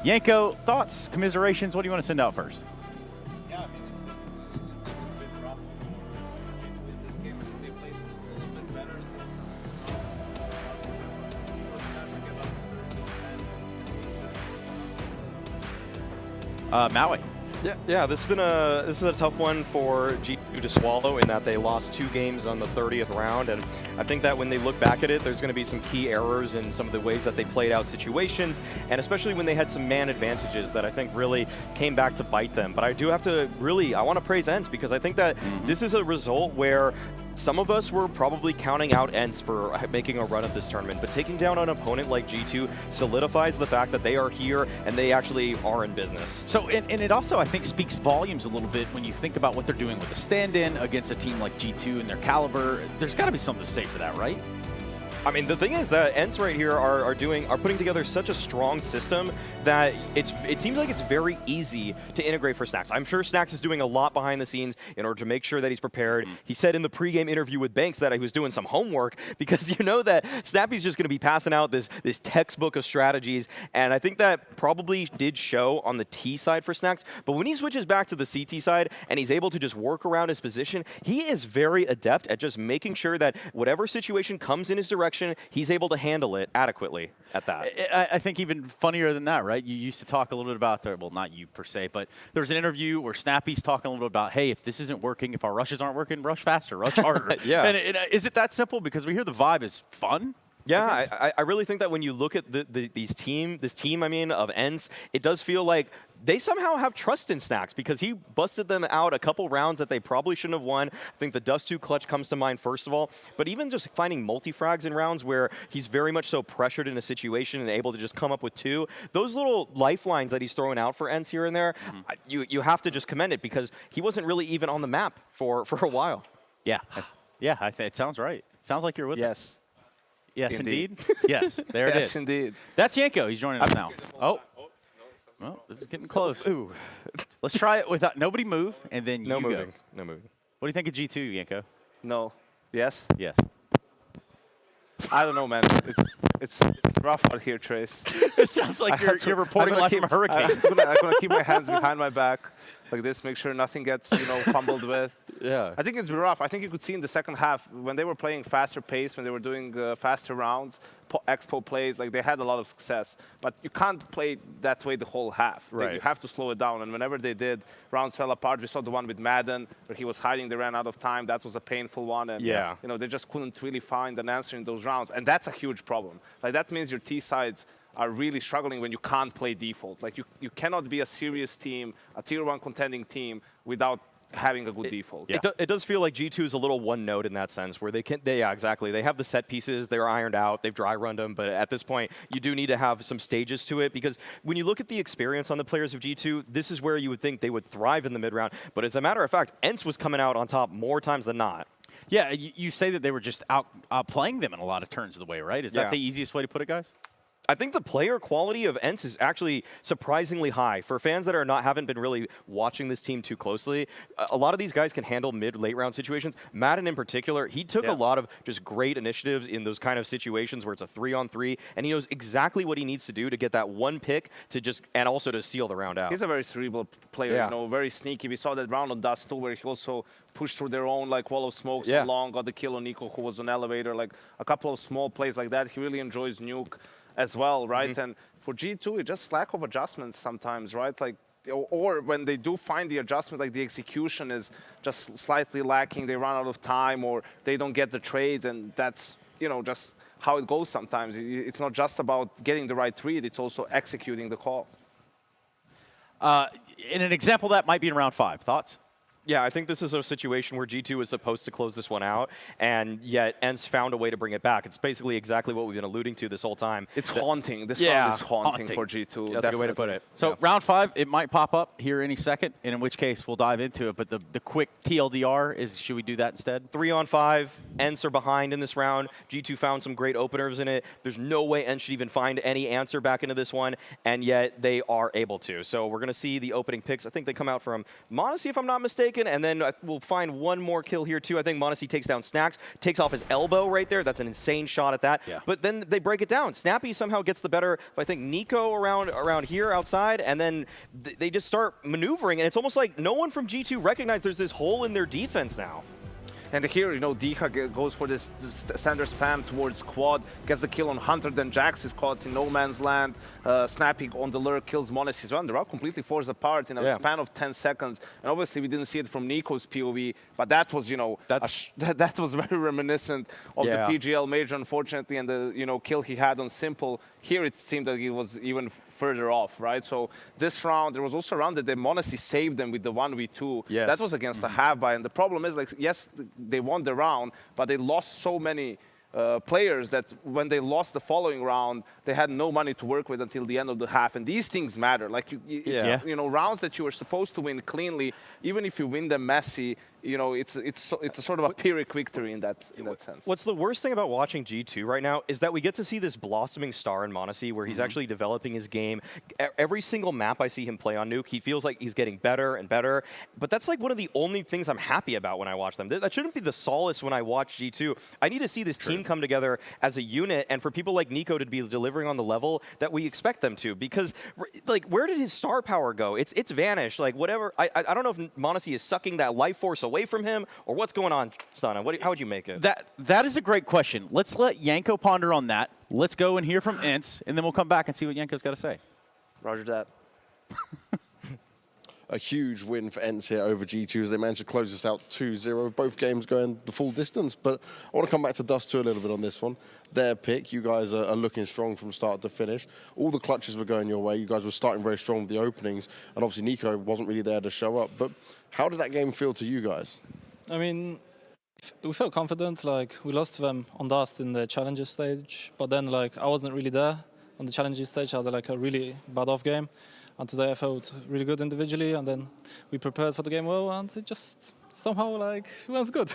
Yanko, thoughts, commiserations, what do you want to send out first? Yeah, I mean, it's been rough in this game. I think they played a little bit better since first match to get up Maui. Yeah, this is a tough one for G2 to swallow in that they lost 2 games on the 30th round, and I think that when they look back at it, there's going to be some key errors in some of the ways that they played out situations, and especially when they had some man advantages that I think really came back to bite them. But I do have to I want to praise ENCE because I think that this is a result where some of us were probably counting out ENCE for making a run at this tournament, but taking down an opponent like G2 solidifies the fact that they are here and they actually are in business. So, and it also, I think, speaks volumes a little bit when you think about what they're doing with a stand-in against a team like G2 and their caliber. There's got to be something to say for that, right? I mean, the thing is that ENCE right here are putting together such a strong system that it seems like it's very easy to integrate for Snax. I'm sure Snax is doing a lot behind the scenes in order to make sure that he's prepared. He said in the pregame interview with Banks that he was doing some homework because you know that Snappy's just going to be passing out this textbook of strategies, and I think that probably did show on the T side for Snax. But when he switches back to the CT side and he's able to just work around his position, he is very adept at just making sure that whatever situation comes in his direction, he's able to handle it adequately at that. I think even funnier than that, right? You used to talk a little bit about, well, not you per se, but there was an interview where Snappy's talking a little bit about, hey, if this isn't working, if our rushes aren't working, rush faster, rush harder. Yeah. And is it that simple? Because we hear the vibe is fun. Yeah, I really think that when you look at this team of ENCE, it does feel like they somehow have trust in Snax because he busted them out a couple rounds that they probably shouldn't have won. I think the Dust 2 clutch comes to mind first of all, but even just finding multi-frags in rounds where he's very much so pressured in a situation and able to just come up with 2, those little lifelines that he's throwing out for ENCE here and there, you have to just commend it because he wasn't really even on the map for a while. Yeah, yeah, it sounds right. Sounds like you're with us. Yes, indeed. Yes, there it is. Yes, indeed. That's Yanko. He's joining us now. Oh. Well, it's getting close. Ooh. Let's try it without nobody move, and then No you moving. go. No moving. What do you think of G2, Yanko? No. Yes? Yes. I don't know, man. It's rough out here, Trace. It sounds like you're reporting live from a hurricane. I'm gonna keep my hands behind my back like this, make sure nothing gets fumbled with. Yeah. I think it's rough. I think you could see in the second half when they were playing faster pace, when they were doing faster rounds, expo plays, like they had a lot of success. But you can't play that way the whole half. Right. You have to slow it down. And whenever they did, rounds fell apart. We saw the one with Madden where he was hiding. They ran out of time. That was a painful one. And yeah. They just couldn't really find an answer in those rounds. And that's a huge problem. Like that means your T sides are really struggling when you can't play default. Like you cannot be a serious team, a tier 1 contending team without having a good default. Yeah. It does feel like G2 is a little one note in that sense where yeah, exactly. They have the set pieces, they're ironed out, they've dry runned them, but at this point, you do need to have some stages to it because when you look at the experience on the players of G2, this is where you would think they would thrive in the mid round. But as a matter of fact, ENCE was coming out on top more times than not. Yeah, you say that they were just playing them in a lot of turns of the way, right? Is that the easiest way to put it, guys? I think the player quality of ENCE is actually surprisingly high. For fans that haven't been really watching this team too closely, a lot of these guys can handle late round situations. Madden in particular, he took a lot of just great initiatives in those kind of situations where it's a 3-on-3, and he knows exactly what he needs to do to get that one pick and also to seal the round out. He's a very cerebral player, very sneaky. We saw that round on Dust 2 where he also pushed through their own wall of smoke so long, got the kill on Nico who was on elevator, like a couple of small plays like that. He really enjoys Nuke as well, right? And for G2, it's just lack of adjustments sometimes, right? Like, or when they do find the adjustment, like the execution is just slightly lacking, they run out of time, or they don't get the trades, and that's, just how it goes sometimes. It's not just about getting the right read, it's also executing the call. In an example that might be in round 5. Thoughts? Yeah, I think this is a situation where G2 was supposed to close this one out, and yet ENCE found a way to bring it back. It's basically exactly what we've been alluding to this whole time. It's haunting. This round is haunting for G2. That's a good way to put it. So round 5, it might pop up here any second, and in which case we'll dive into it. But the quick TLDR is, should we do that instead? 3-on-5. ENCE are behind in this round. G2 found some great openers in it. There's no way ENCE should even find any answer back into this one, and yet they are able to. So we're going to see the opening picks. I think they come out from m0NESY, if I'm not mistaken, and then we'll find one more kill here too. I think m0NESY takes down Snax, takes off his elbow right there. That's an insane shot at that. Yeah. But then they break it down. Snappy somehow gets the better of, I think, Nico around here outside, and then they just start maneuvering, and it's almost like no one from G2 recognized there's this hole in their defense now. And here, you know, Diha goes for this standard spam towards quad, gets the kill on Hunter, then Jax is caught in no man's land, snapping on the lurk, kills m0NESY as well. They're all completely forced apart in a span of 10 seconds. And obviously we didn't see it from Nico's POV, but that was, you know, that was very reminiscent of the PGL major, unfortunately, and the, you know, kill he had on Simple. Here it seemed that he was even further off, right? So this round, there was also a round that m0NESY saved them with the 1v2. Yes. That was against a half-buy, and the problem is, like, yes, they won the round, but they lost so many players that when they lost the following round, they had no money to work with until the end of the half. And these things matter. Like, you know, rounds that you were supposed to win cleanly, even if you win them messy, you know, it's a sort of a Pyrrhic victory in that sense. What's the worst thing about watching G2 right now is that we get to see this blossoming star in m0NESY where he's actually developing his game. Every single map I see him play on Nuke, he feels like he's getting better and better. But that's like one of the only things I'm happy about when I watch them. That shouldn't be the solace when I watch G2. I need to see this team come together as a unit, and for people like Nico to be delivering on the level that we expect them to. Because, like, where did his star power go? It's vanished. Like, whatever. I don't know if m0NESY is sucking that life force away from him, or what's going on, Stana? How would you make it? That is a great question. Let's let Yanko ponder on that. Let's go and hear from ENCE, and then we'll come back and see what Yanko's got to say. Roger that. A huge win for ENCE here over G2 as they managed to close this out 2-0. Both games going the full distance, but I want to come back to Dust 2 a little bit on this one. Their pick, you guys are looking strong from start to finish. All the clutches were going your way. You guys were starting very strong with the openings, and obviously Nico wasn't really there to show up. But how did that game feel to you guys? I mean, we felt confident. Like, we lost to them on Dust in the challenges stage, but then, like, I wasn't really there on the challenges stage. I had, like, a really bad off game. And today I felt really good individually, and then we prepared for the game well, and it just somehow, like, went good.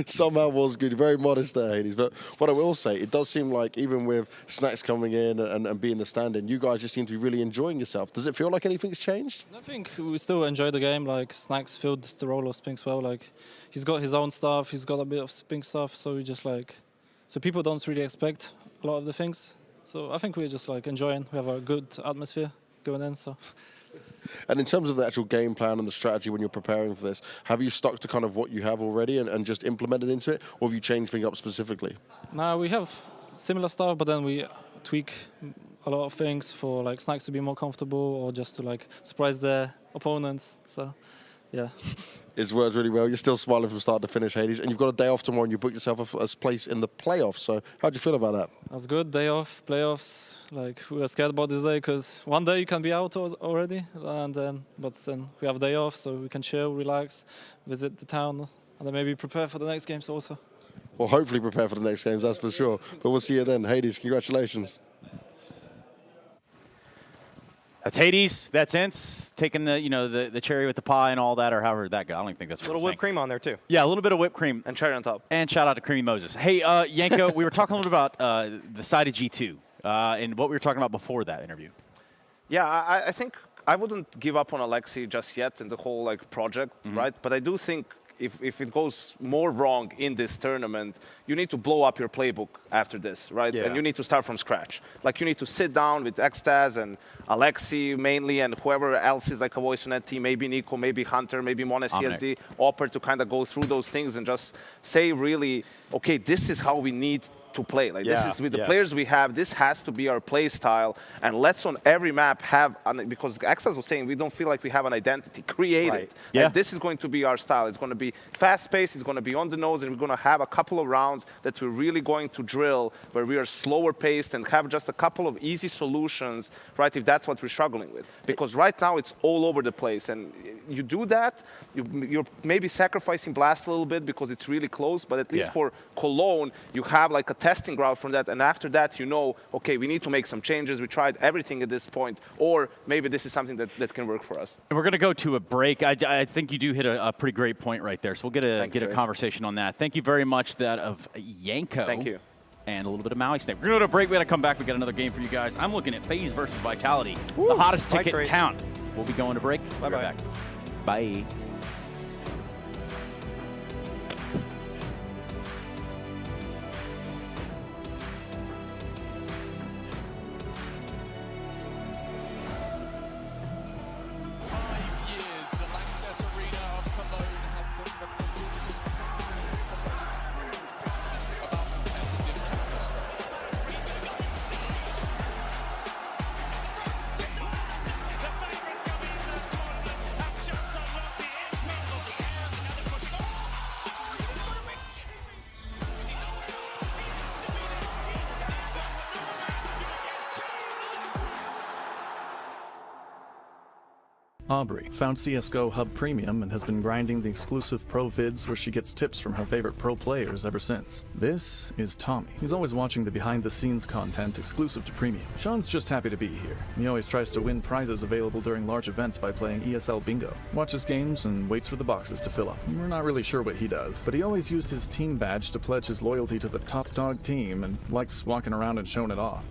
Somehow was good. Very modest there, Hades. But what I will say, it does seem like even with Snacks coming in and being the stand-in, you guys just seem to be really enjoying yourself. Does it feel like anything's changed? I think we still enjoy the game. Like, Snacks filled the role of Spinks well. Like, he's got his own stuff, he's got a bit of Spink stuff, so we just, like, so people don't really expect a lot of the things. So I think we're just, like, enjoying. We have a good atmosphere going in, so. And in terms of the actual game plan and the strategy when you're preparing for this, have you stuck to kind of what you have already and just implemented into it, or have you changed things up specifically? Now we have similar stuff, but then we tweak a lot of things for, like, Snacks to be more comfortable, or just to, like, surprise their opponents. So, yeah. It's worked really well. You're still smiling from start to finish, Hades, and you've got a day off tomorrow and you booked yourself a place in the playoffs. So how do you feel about that? That's good. Day off, playoffs. Like, we were scared about this day because one day you can be out already, but then we have a day off, so we can chill, relax, visit the town, and then maybe prepare for the next games also. Well, hopefully prepare for the next games, that's for sure. But we'll see you then. Hades, congratulations. That's Hades. That's ENCE taking the cherry with the pie and all that, or however that go. I don't even think that's a little whipped cream on there too. Yeah, a little bit of whipped cream and cherry on top. And shout out to Creamy Moses. Hey, Yanko, we were talking a little bit about the side of G2 and what we were talking about before that interview. Yeah, I think I wouldn't give up on Alexi just yet in the whole, like, project, right? But I do think if it goes more wrong in this tournament, you need to blow up your playbook after this, right? Yeah. And you need to start from scratch. Like, you need to sit down with Xtaz and Alexi mainly, and whoever else is like a voice on that team, maybe Nico, maybe Hunter, maybe m0NESY as the Opper, to kind of go through those things and just say really, okay, this is how we need to play. Like, this is with the players we have, this has to be our play style, and let's on every map have, because Xtaz was saying we don't feel like we have an identity, create it. Yeah. And this is going to be our style. It's going to be fast-paced, it's going to be on the nose, and we're going to have a couple of rounds that we're really going to drill where we are slower paced and have just a couple of easy solutions, right, if that's what we're struggling with. Because right now it's all over the place, and you do that, you're maybe sacrificing Blast a little bit because it's really close, but at least for Cologne, you have like a testing ground from that, and after that, you know, okay, we need to make some changes. We tried everything at this point, or maybe this is something that can work for us. And we're going to go to a break. I think you do hit a pretty great point right there, so we'll get a conversation on that. Thank you very much, that of Yanko. Thank you. And a little bit of Maui Snake. We're going to go to a break. We got to come back. We got another game for you guys. I'm looking at FaZe versus Vitality, the hottest ticket in town. We'll be going to break. We'll be right back. Bye. Aubrey found CSGO Hub Premium and has been grinding the exclusive pro vids where she gets tips from her favorite pro players ever since. This is Tommy. He's always watching the behind-the-scenes content exclusive to Premium. Sean's just happy to be here. He always tries to win prizes available during large events by playing ESL Bingo, watches games, and waits for the boxes to fill up. We're not really sure what he does, but he always used his team badge to pledge his loyalty to the top dog team and likes walking around and showing it off.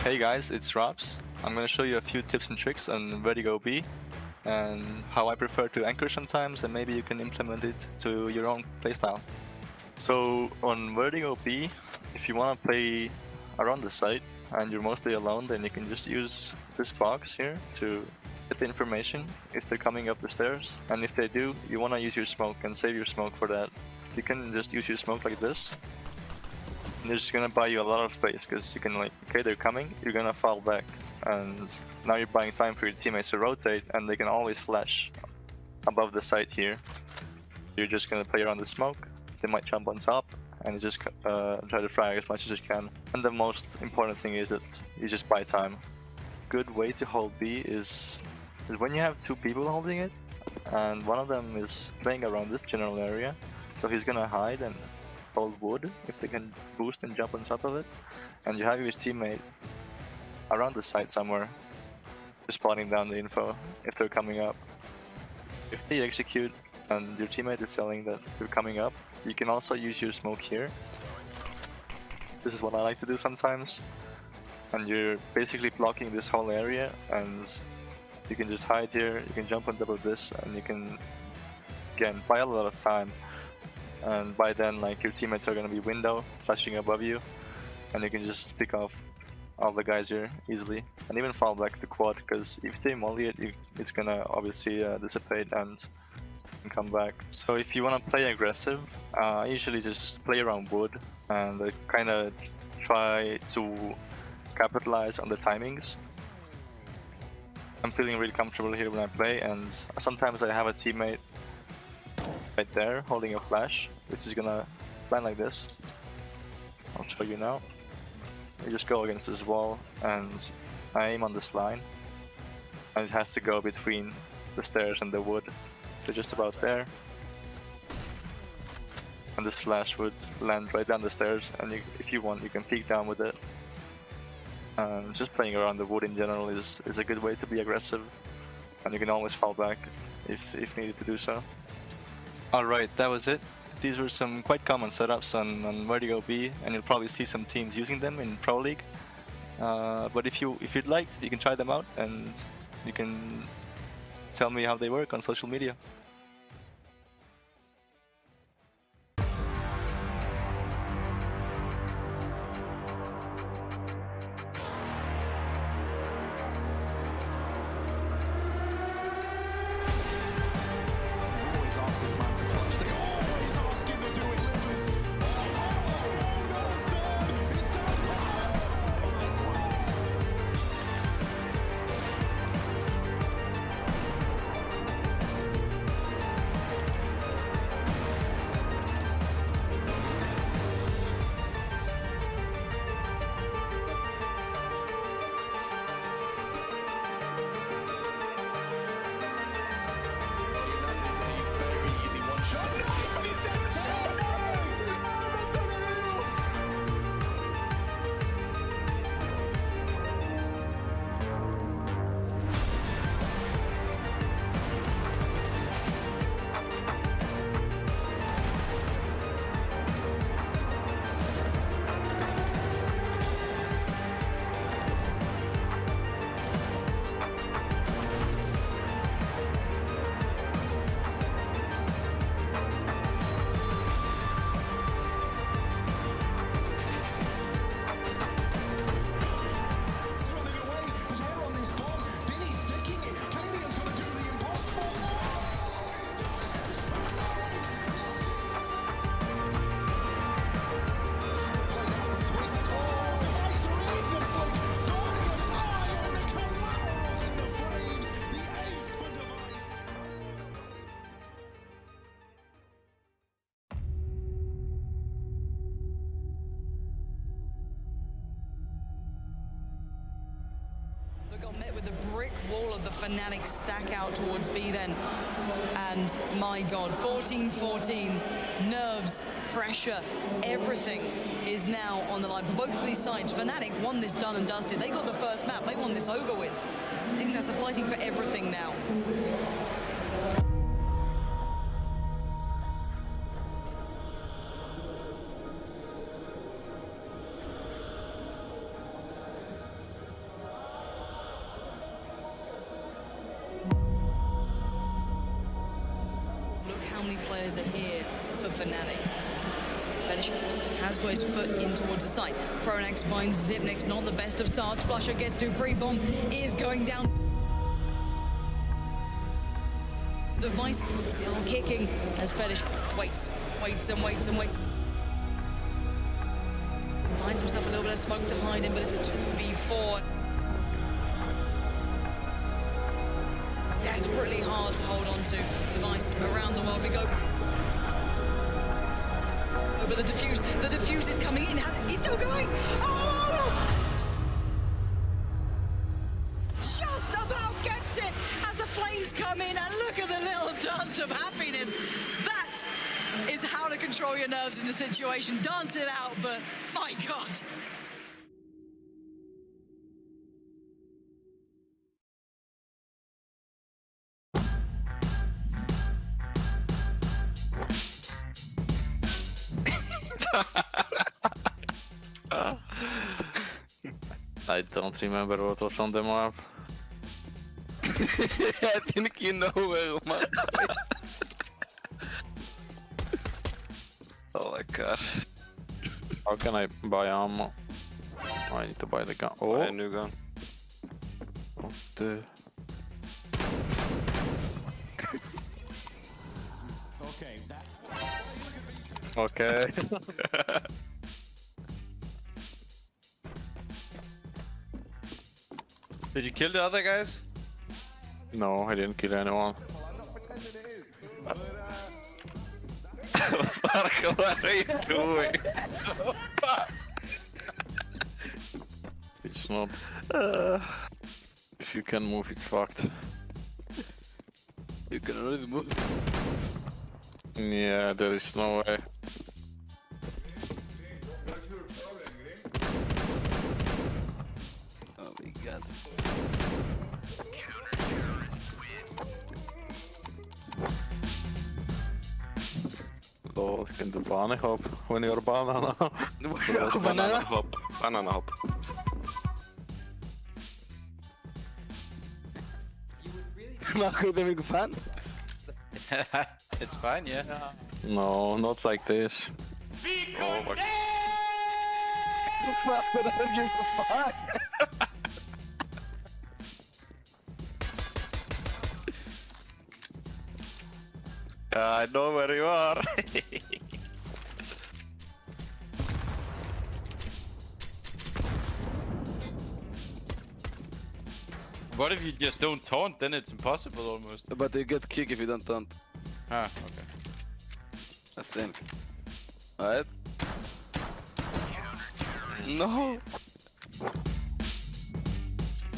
Hey guys, it's Robs. I'm going to show you a few tips and tricks on Vertigo B and how I prefer to anchor sometimes, and maybe you can implement it to your own playstyle. So on Vertigo B, if you want to play around the site and you're mostly alone, then you can just use this box here to get the information if they're coming up the stairs. And if they do, you want to use your smoke and save your smoke for that. You can just use your smoke like this. they're just gonna buy you a lot of space because you can like, okay, they're coming, you're gonna fall back, and now you're buying time for your teammates to rotate, and they can always flash above the site here. You're just gonna play around the smoke, they might jump on top, and you just try to frag as much as you can. And the most important thing is that you just buy time. Good way to hold B is when you have two people holding it, and one of them is playing around this general area, so he's gonna hide and hold wood if they can boost and jump on top of it, and you have your teammate around the site somewhere, just plotting down the info if they're coming up. If they execute and your teammate is telling that they're coming up, you can also use your smoke here. This is what I like to do sometimes, and you're basically blocking this whole area, and you can just hide here, you can jump on top of this, and you can again buy a lot of time. And by then, like, your teammates are gonna be window flashing above you, and you can just pick off all the guys here easily, and even fall back to quad, because if they molly it, it's gonna obviously dissipate and come back. So if you want to play aggressive, I usually just play around wood, and I kind of try to capitalize on the timings. I'm feeling really comfortable here when I play, and sometimes I have a teammate right there holding a flash, which is gonna land like this. I'll show you now. You just go against this wall, and I aim on this line, and it has to go between the stairs and the wood. So just about there, and this flash would land right down the stairs, and if you want, you can peek down with it. And just playing around the wood in general is a good way to be aggressive, and you can always fall back if needed to do so. Alright, that was it. These were some quite common setups on Vertigo B, and you'll probably see some teams using them in Pro League. But if you'd like, you can try them out, and you can tell me how they work on social media. Got met with the brick wall of the Fnatic stack out towards B then, and my god, 14-14, nerves, pressure, everything is now on the line for both of these sides. Fnatic won this done and dusted. They got the first map, they won this over with. Dignitas are fighting for everything now. Players are here for Fnatic. Fassih has got his foot in towards the site. Pronax finds Zipnik's not the best of starts. Flusher gets Dupree. Bomb is going down. Device still kicking as Fassih waits and waits and waits. Finds himself a little bit of smoke to hide in, but it's a 2v4. Desperately hard to hold on to. Device around the world we go. But the defuse is coming in. He's still going. Oh! Just about gets it as the flames come in, and look at the little dance of happiness. That is how to control your nerves in a situation. Dance it out, but my God. I don't remember what was on the map. I think you know where map. Oh my god. How can I buy ammo? Oh, I need to buy the gun. Oh, Buy a new gun. What the... Okay. Did you kill the other guys? No, I didn't kill anyone. Marco, what are you doing? It's not... If you can move, it's fucked. You can already move. Yeah, there is no way. Oh my god. Lol, you can do bunny hop when you're banana. Banana hop. Banana hop. Marco, are you a fan? It's fine, yeah. No, not like this. Oh my I know where you are. What if you just don't taunt? Then it's impossible almost. But you get kick if you don't taunt. Ah, okay. I think. Alright? No!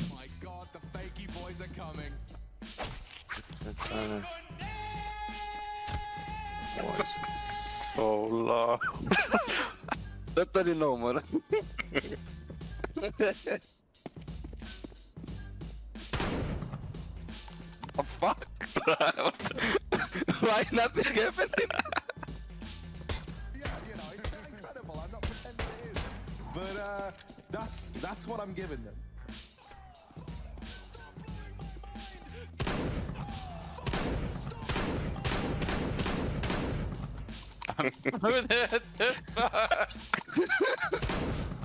My god, the fakey boys are coming. Was so low. That I didn't know, man. Oh fuck! Why nothing happening? Yeah, you know, it's incredible. I'm not pretending it is. But that's what I'm giving them.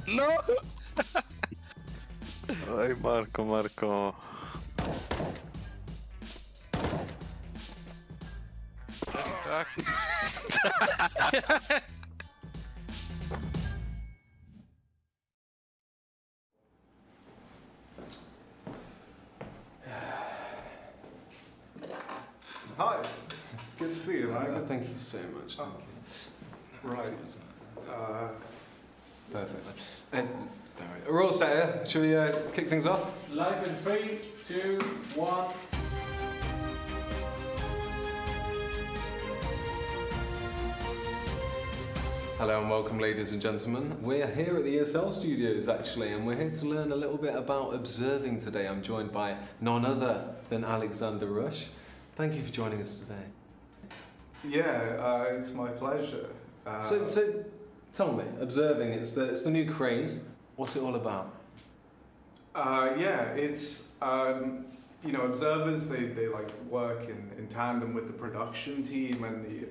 No! Ay, Marco. Hi, good to see you, Michael. Thank you so much. Thank you. Right. Perfect. And we're all set here. Shall we kick things off? Live in 3, 2, 1. Hello and welcome, ladies and gentlemen. We're here at the ESL studios, actually, and we're here to learn a little bit about observing today. I'm joined by none other than Alexander Rush. Thank you for joining us today. Yeah, it's my pleasure. So tell me, observing, it's the new craze. What's it all about? Yeah, it's you know, observers they like work in tandem with the production team and the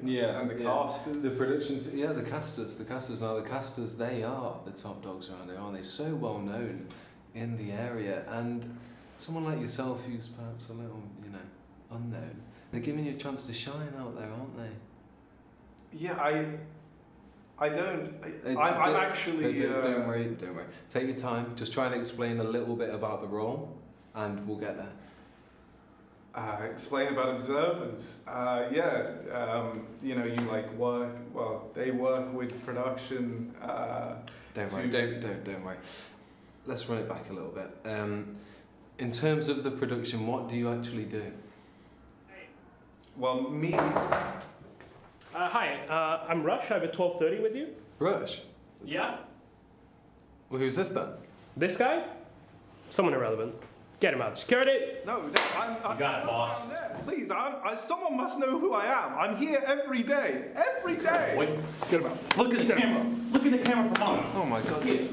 casters. The production, the casters. Now the casters, they are the top dogs around here, aren't they? So well known in the area, and someone like yourself who's perhaps a little, you know, unknown. They're giving you a chance to shine out there, aren't they? Yeah, I don't. I'm actually. Don't worry, don't worry. Take your time. Just try and explain a little bit about the role, and we'll get there. Explain about observers. You know, you like work. Well, they work with production. Don't worry. Don't worry. Let's run it back a little bit. In terms of the production, what do you actually do? Well, me. Hi, I'm Rush. I have a 12:30 with you. Rush? Yeah. Well, who's this then? This guy? Someone irrelevant. Get him out. Security! No, I'm. You got it, boss. Please, someone must know who I am. I'm here every day. Every day. Wait. Get him out. Look at the camera. Look at the camera for a moment. Oh my God. Yeah.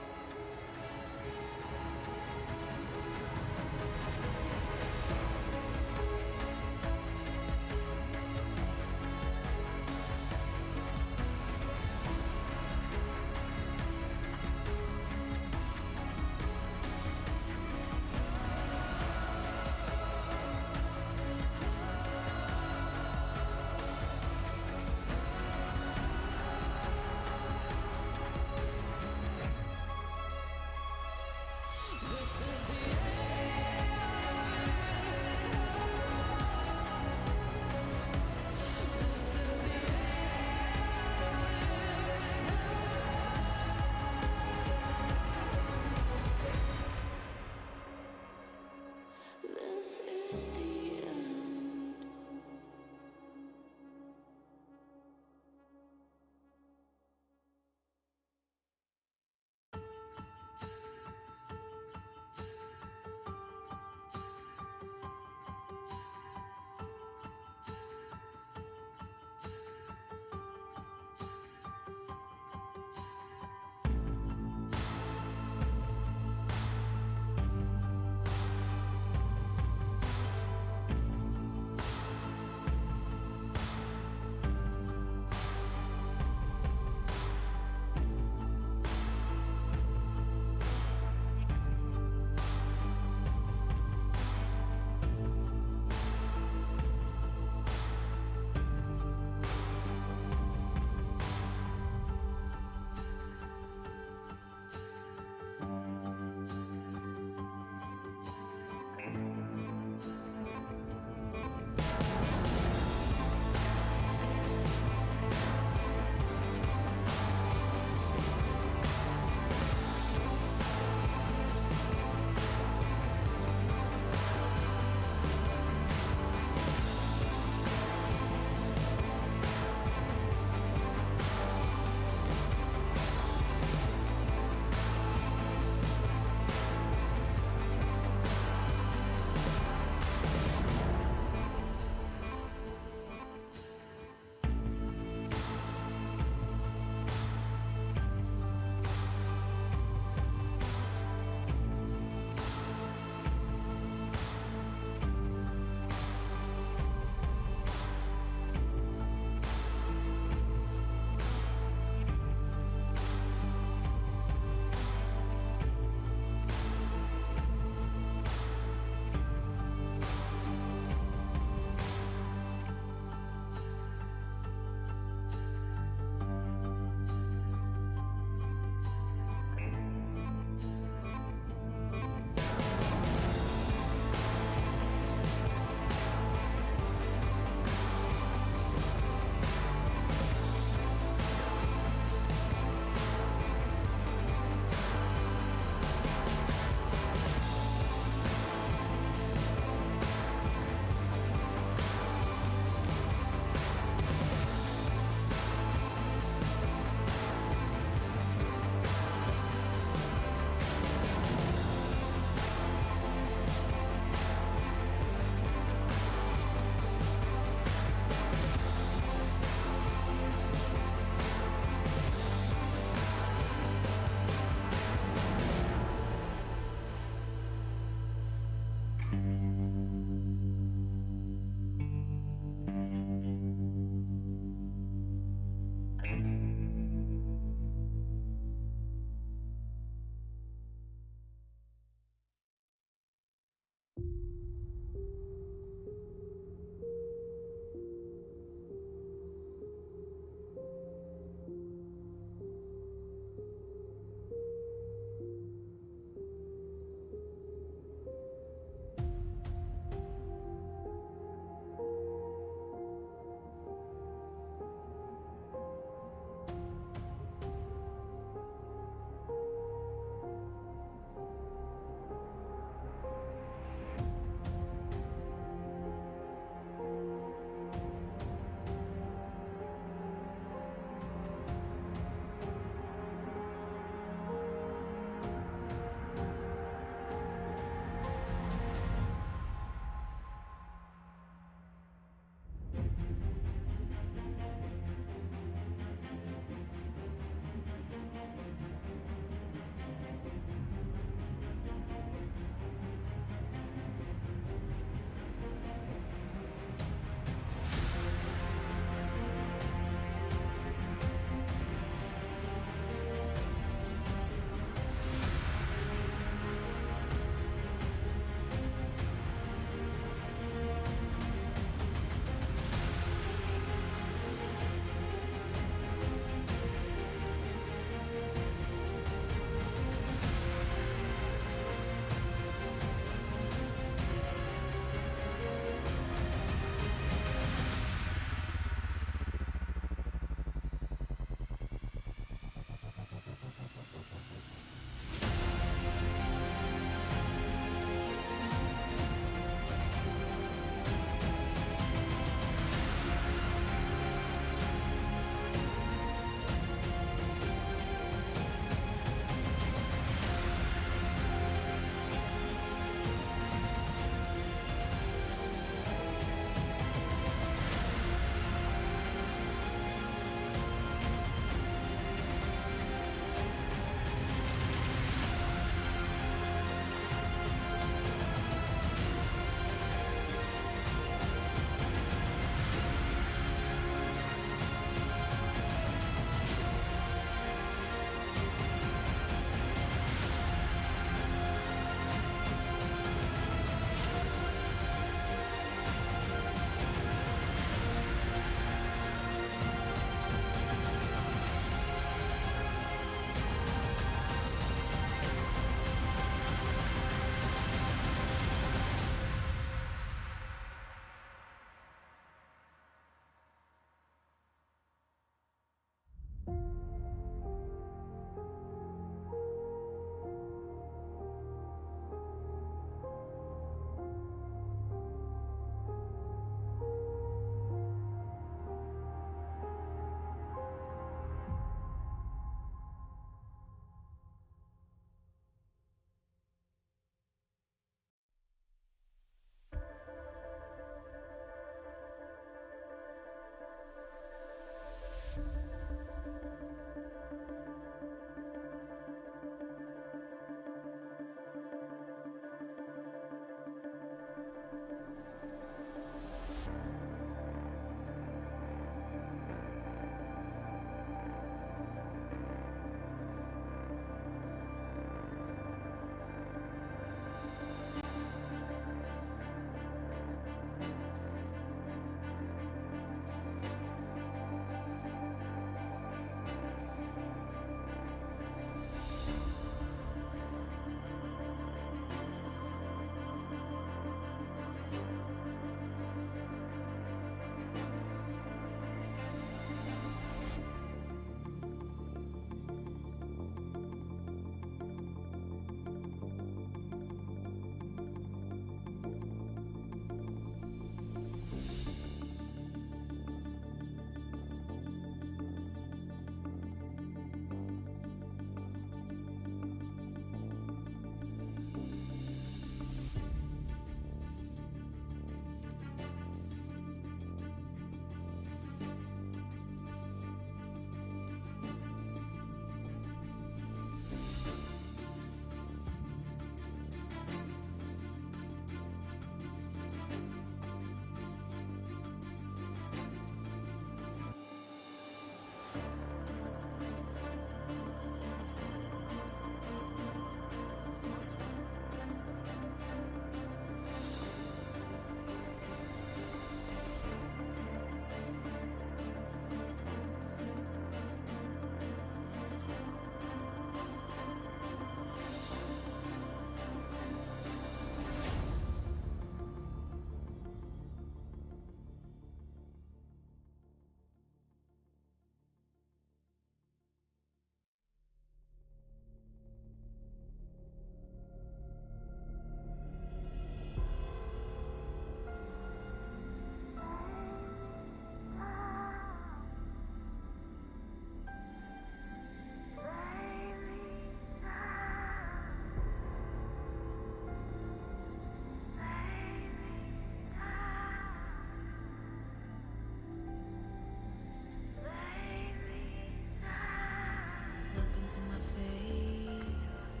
into my face.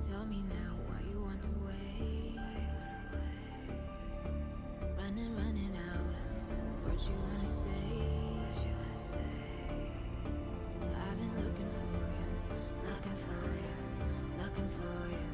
Tell me now why you want to wait. Running out of words you wanna say. I've been looking for you, looking for you, looking for you.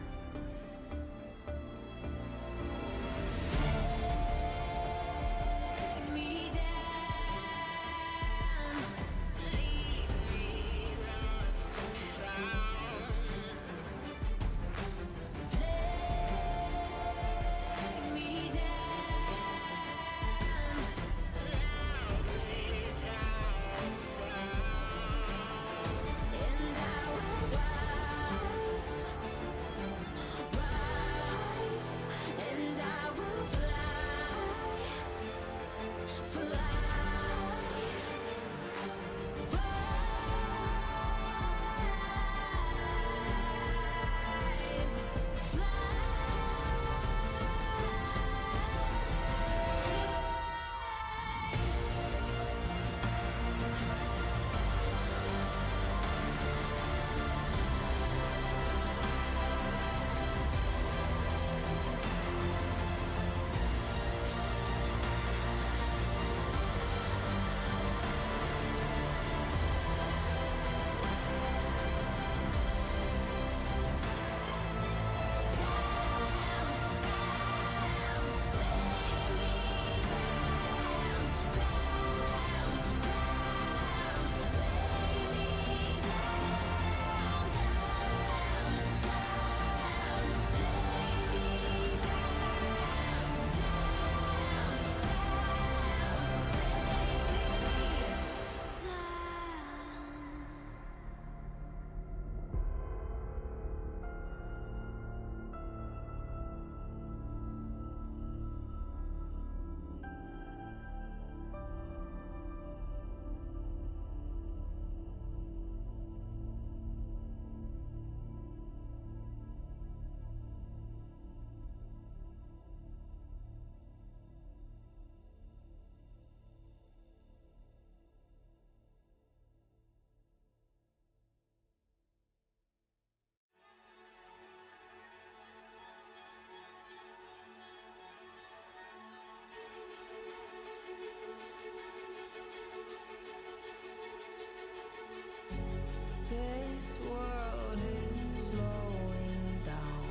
This world is slowing down.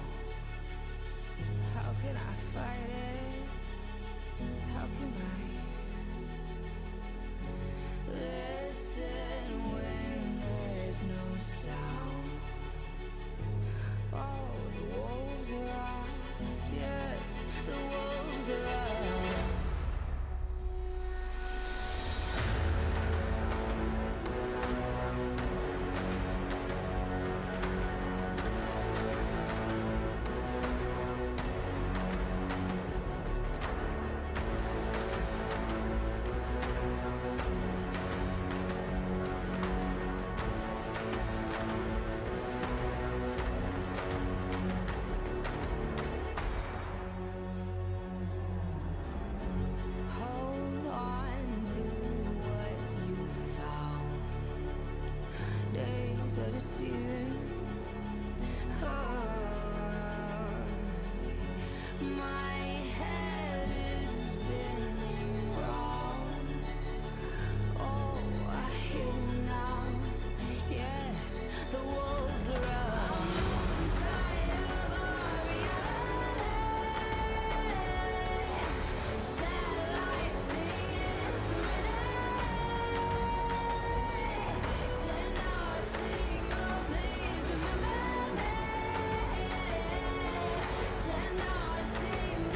How can I fight it? How can I listen when there's no sound? Oh, the wolves are out. Yes, the wolves are out. Hold on to what you found. Days are deceiving. My head is spinning round. Oh, I hear now. Yes, the wolves are out. Please remember me.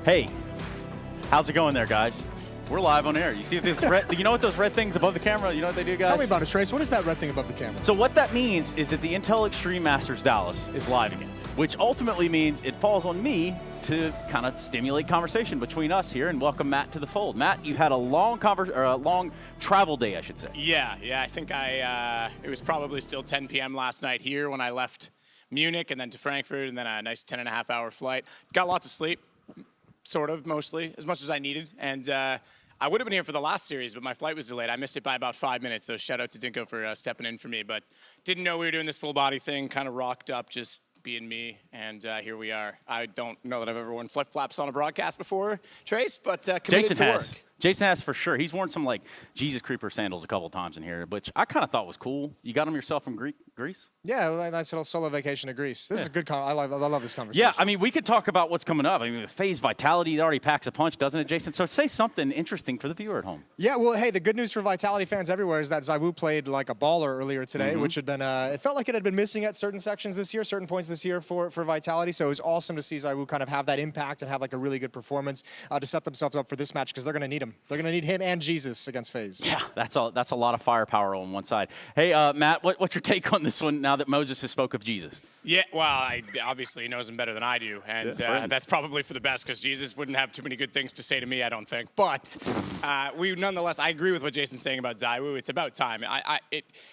Hey, how's it going there, guys? We're live on air. You see this red? You know what those red things above the camera? You know what they do, guys? Tell me about it, Trace. What is that red thing above the camera? So what that means is that the Intel Extreme Masters Dallas is live again, which ultimately means it falls on me to kind of stimulate conversation between us here and welcome Matt to the fold. Matt, you've had a long long travel day, I should say. Yeah. I think it was probably still 10 p.m. last night here when I left Munich and then to Frankfurt and then a nice 10.5-hour flight. Got lots of sleep, sort of, mostly, as much as I needed. And I would have been here for the last series, but my flight was delayed. I missed it by about 5 minutes, so shout out to Dinko for stepping in for me. But didn't know we were doing this full body thing, kind of rocked up, just being me, and here we are. I don't know that I've ever worn flip-flops on a broadcast before, Trace, but committed to work. Jason has for sure. He's worn some like Jesus Creeper sandals a couple of times in here, which I kind of thought was cool. You got them yourself from Greece? Yeah, a nice little solo vacation to Greece. This is a good I love this conversation. Yeah, I mean, we could talk about what's coming up. I mean, the FaZe Vitality already packs a punch, doesn't it, Jason? So say something interesting for the viewer at home. Yeah, well, hey, the good news for Vitality fans everywhere is that ZywOo played like a baller earlier today, which had been, it felt like it had been missing at certain sections this year, certain points this year for Vitality. So it was awesome to see ZywOo kind of have that impact and have like a really good performance to set themselves up for this match because they're going to need him. They're going to need him and Jesus against FaZe. Yeah, that's a lot of firepower on one side. Hey, Matt, what's your take on this one now that Moses has spoke of Jesus? Yeah, well, obviously he knows him better than I do, and that's probably for the best because Jesus wouldn't have too many good things to say to me, I don't think. But nonetheless, I agree with what Jason's saying about ZywOo. It's about time.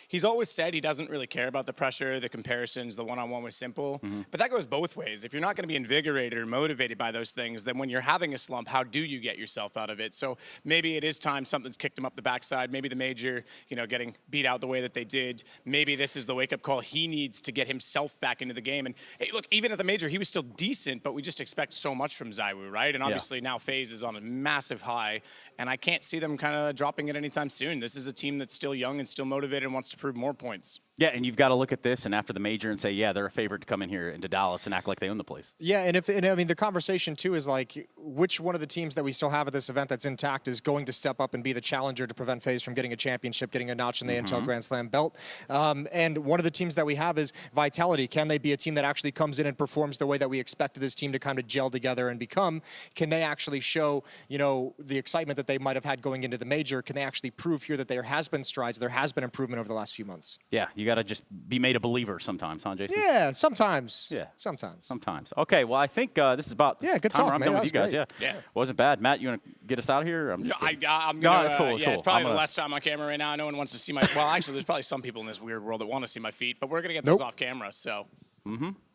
He's always said he doesn't really care about the pressure, the comparisons, the one-on-one with Simple. But that goes both ways. If you're not going to be invigorated or motivated by those things, then when you're having a slump, how do you get yourself out of it? So maybe it is time something's kicked him up the backside. Maybe the major, getting beat out the way that they did. Maybe this is the wake-up call he needs to get himself back into the game. And hey, look, even at the major, he was still decent, but we just expect so much from ZywOo, right? And obviously now FaZe is on a massive high, and I can't see them kind of dropping it anytime soon. This is a team that's still young and still motivated and wants to prove more points. Yeah, and you've got to look at this and after the major and say, yeah, they're a favorite to come in here into Dallas and act like they own the place. Yeah, and I mean, the conversation too is like, which one of the teams that we still have at this event that's intact is going to step up and be the challenger to prevent FaZe from getting a championship, getting a notch in the Intel Grand Slam belt. And one of the teams that we have is Vitality. Can they be a team that actually comes in and performs the way that we expected this team to kind of gel together and become? Can they actually show, the excitement that they might have had going into the major? Can they actually prove here that there has been strides, there has been improvement over the last few months? Yeah, you got to just be made a believer sometimes, huh, Jason? Yeah, sometimes. Yeah, sometimes. Okay, well, I think this is about good time talk, I'm man. done with you guys. Great. Yeah, wasn't bad. Matt, you want to get us out of here? I'm gonna. No, that's cool. It's probably the last time on camera right now. No one wants to see my. Well, actually, there's probably some people in this weird world that want to see my feet, but we're gonna get those off camera. So.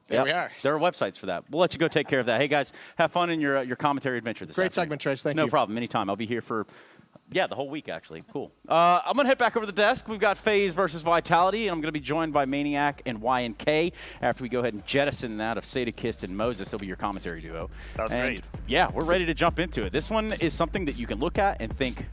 There we are. There are websites for that. We'll let you go take care of that. Hey, guys, have fun in your commentary adventure this Great afternoon. segment, Trace. Thank you. No problem. Anytime. I'll be here for, the whole week, actually. Cool. I'm going to head back over to the desk. We've got FaZe versus Vitality, and I'm going to be joined by Maniac and YNK after we go ahead and jettison that of Sadakist and Moses. They'll be your commentary duo. That's great. Yeah, we're ready to jump into it. This one is something that you can look at and think,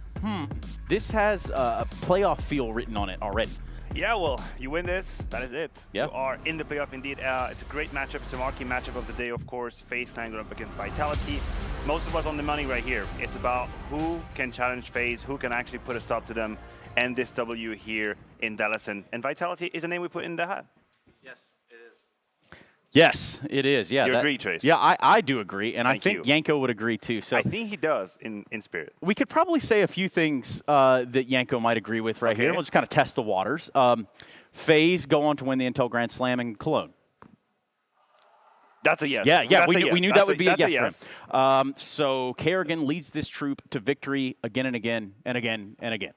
this has a playoff feel written on it already. Yeah, well, you win this, that is it. Yep. You are in the playoff indeed. It's a great matchup. It's a marquee matchup of the day, of course. FaZe Clan going up against Vitality. Most of us on the money right here. It's about who can challenge FaZe, who can actually put a stop to them, and this W here in Dallas. And Vitality is a name we put in the hat. Yes, it is. Yeah, You agree, Trace? Yeah, I do agree, and I think Thank Yanko would agree too. So I think he does in spirit. we could probably say a few things that Yanko might agree with right here. We'll just kind of test the waters. FaZe go on to win the Intel Grand Slam in Cologne. That's a yes. Yeah, we knew that would be a yes for him. So Kerrigan leads this troop to victory again and again and again and again.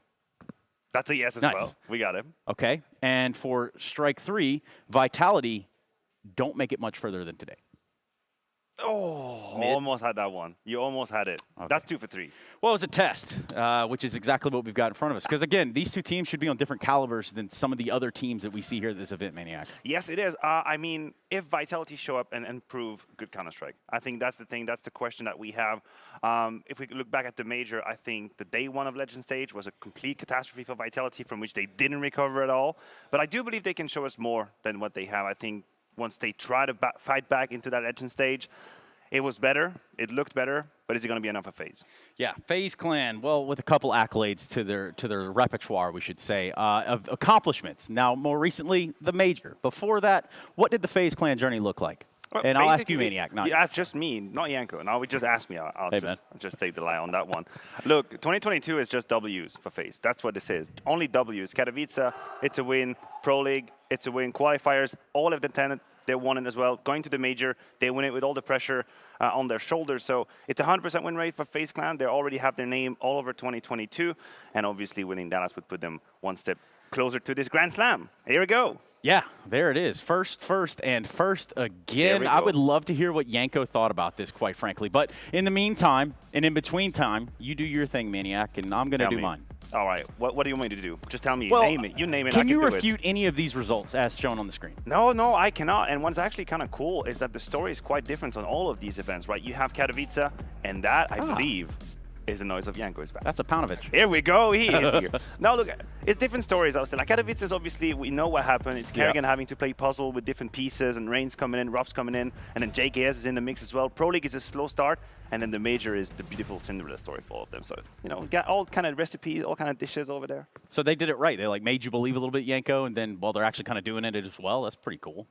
That's a yes as well. We got him. Okay, and for strike 3, Vitality don't make it much further than today. Oh, almost had that one. You almost had it. Okay. That's 2 for 3. Well, it was a test, which is exactly what we've got in front of us. Because, again, these two teams should be on different calibers than some of the other teams that we see here at this event, Maniac. Yes, it is. I mean, if Vitality show up and prove good Counter-Strike, I think that's the thing. That's the question that we have. If we look back at the major, I think the day one of Legend Stage was a complete catastrophe for Vitality from which they didn't recover at all. But I do believe they can show us more than what they have. I think once they try to fight back into that Legend Stage, it was better, it looked better, but is it going to be enough for FaZe? Yeah, FaZe Clan, well, with a couple accolades to their repertoire, we should say, of accomplishments. Now, more recently, the major. Before that, what did the FaZe Clan journey look like? And I'll ask you, Basically, Maniac. Not you ask just me, not Yanko. Now we just ask me. I'll just take the lie on that one. Look, 2022 is just W's for FaZe. That's what this is. Only W's. Katowice, it's a win. Pro League, it's a win. Qualifiers, all of the 10, they won it as well. Going to the major, they win it with all the pressure on their shoulders. So it's a 100% win rate for FaZe Clan. They already have their name all over 2022. And obviously winning Dallas would put them one step closer to this Grand Slam. Here we go. Yeah, there it is. First again. I would love to hear what Yanko thought about this, quite frankly. But in the meantime, and in between time, you do your thing, Maniac, and I'm going to do mine. All right. What do you want me to do? Just tell me. Well, name it. You name it. Can you refute any of these results as shown on the screen? No, I cannot. And what's actually kind of cool is that the story is quite different on all of these events, right? You have Katowice, and that, I believe, is the noise of Yanko is back. That's a Paunovic. Here we go. He is here. Now, look, it's different stories, I would say. Like, Katowice is obviously, we know what happened. It's Kerrigan having to play puzzle with different pieces, and Reigns coming in, Rob's coming in, and then JKS is in the mix as well. Pro League is a slow start, and then the major is the beautiful Cinderella story for all of them. So, you know, we got all kind of recipes, all kind of dishes over there. So they did it right. They, like, made you believe a little bit, Yanko, and then, well, they're actually kind of doing it as well. That's pretty cool.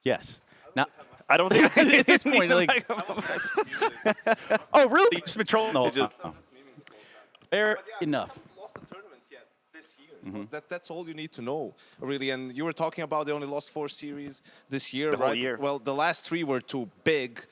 Yes. Now, I don't think at this point, like, oh, really? You've just been trolling the whole time. Fair enough. Lost the tournament yet this year. That's all you need to know, really. And you were talking about they only lost 4 series this year, the right? whole year. Well, the last 3 were to big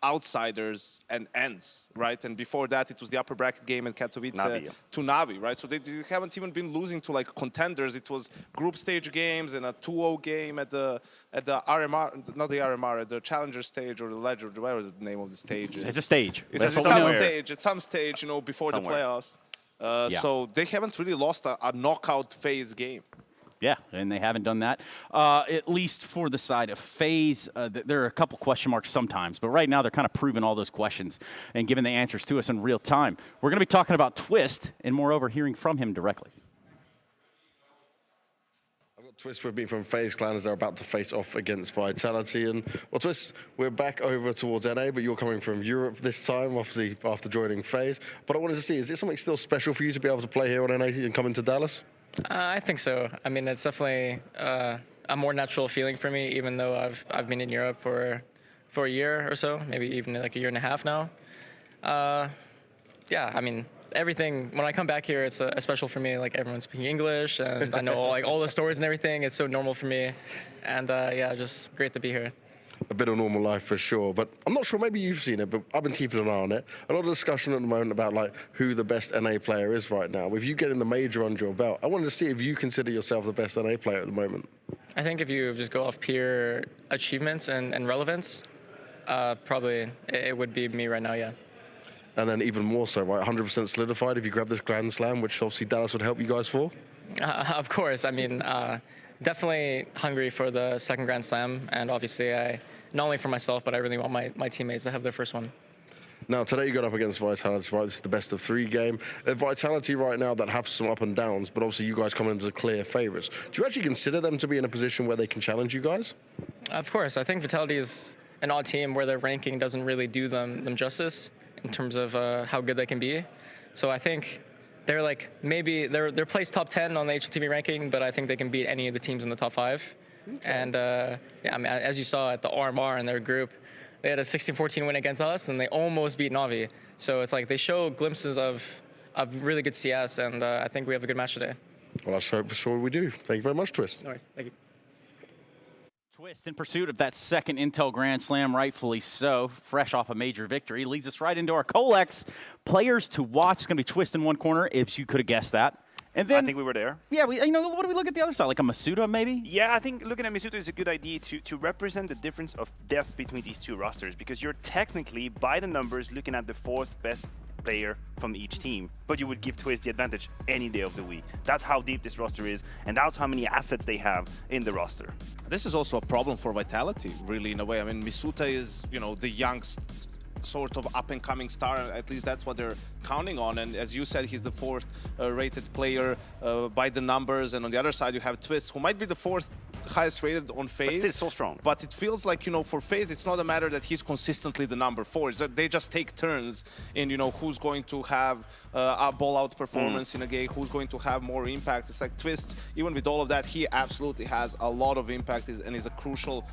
outsiders and ENCE, right? And before that, it was the upper bracket game in Katowice to Navi, right? So they haven't even been losing to like contenders. It was group stage games and a 2-0 game at the RMR, not the RMR, at the challenger stage or the ledger, whatever the name of the stage is. It's a stage. It's some stage. It's some stage, you know, before the playoffs. So they haven't really lost a knockout phase game. Yeah, and they haven't done that, at least for the side of FaZe. There are a couple question marks sometimes, but right now they're kind of proving all those questions and giving the answers to us in real time. We're going to be talking about Twist and, moreover, hearing from him directly. I've got Twist with me from FaZe Clan as they're about to face off against Vitality. And, well, Twist, we're back over towards NA, but you're coming from Europe this time, obviously, after joining FaZe. But I wanted to see, is it something still special for you to be able to play here on NA and come into Dallas? I think so. I mean, it's definitely a more natural feeling for me, even though I've been in Europe for a year or so, maybe even like a year and a half now. Yeah, I mean, everything, when I come back here, it's special for me. Like, everyone's speaking English, and I know like all the stories and everything. It's so normal for me. And yeah, just great to be here. A bit of normal life for sure, but I'm not sure, maybe you've seen it, but I've been keeping an eye on it. A lot of discussion at the moment about like who the best NA player is right now. With you getting the major under your belt, I wanted to see if you consider yourself the best NA player at the moment. I think if you just go off pure achievements and relevance, probably it would be me right now, yeah. And then even more so, right, 100% solidified if you grab this Grand Slam, which obviously Dallas would help you guys for? Of course, I mean, definitely hungry for the second Grand Slam, and obviously not only for myself, but I really want my teammates to have their first one. Now, today you got up against Vitality, right? This is the best of 3 game. Vitality right now that have some up and downs, but obviously you guys come in as a clear favourites. Do you actually consider them to be in a position where they can challenge you guys? Of course. I think Vitality is an odd team where their ranking doesn't really do them justice in terms of how good they can be. So I think they're like, maybe they're placed top 10 on the HLTV ranking, but I think they can beat any of the teams in the top 5. Okay. And yeah, I mean, as you saw at the RMR in their group, they had a 16-14 win against us, and they almost beat Navi. So it's like they show glimpses of really good CS, and I think we have a good match today. Well, let's hope for sure we do. Thank you very much, Twist. All right, thank you. Twist in pursuit of that second Intel Grand Slam, rightfully so, fresh off a major victory, leads us right into our Colex players to watch. It's going to be Twist in one corner, if you could have guessed that. And then, I think we were there. Yeah, what do we look at the other side? Like a Masuda, maybe? Yeah, I think looking at Masuda is a good idea to represent the difference of depth between these two rosters, because you're technically, by the numbers, looking at the 4th best player from each team, but you would give Twist the advantage any day of the week. That's how deep this roster is, and that's how many assets they have in the roster. This is also a problem for Vitality, really, in a way. I mean, Misuta is, the youngest sort of up-and-coming star, at least that's what they're counting on, and as you said, he's the 4th rated player by the numbers, and on the other side you have Twist, who might be the 4th highest rated on FaZe. But still so strong. But it feels like, you know, for FaZe, it's not a matter that he's consistently the number 4. It's that they just take turns in, you know, who's going to have a ball-out performance in a game, who's going to have more impact. It's like Twist, even with all of that, he absolutely has a lot of impact and is a crucial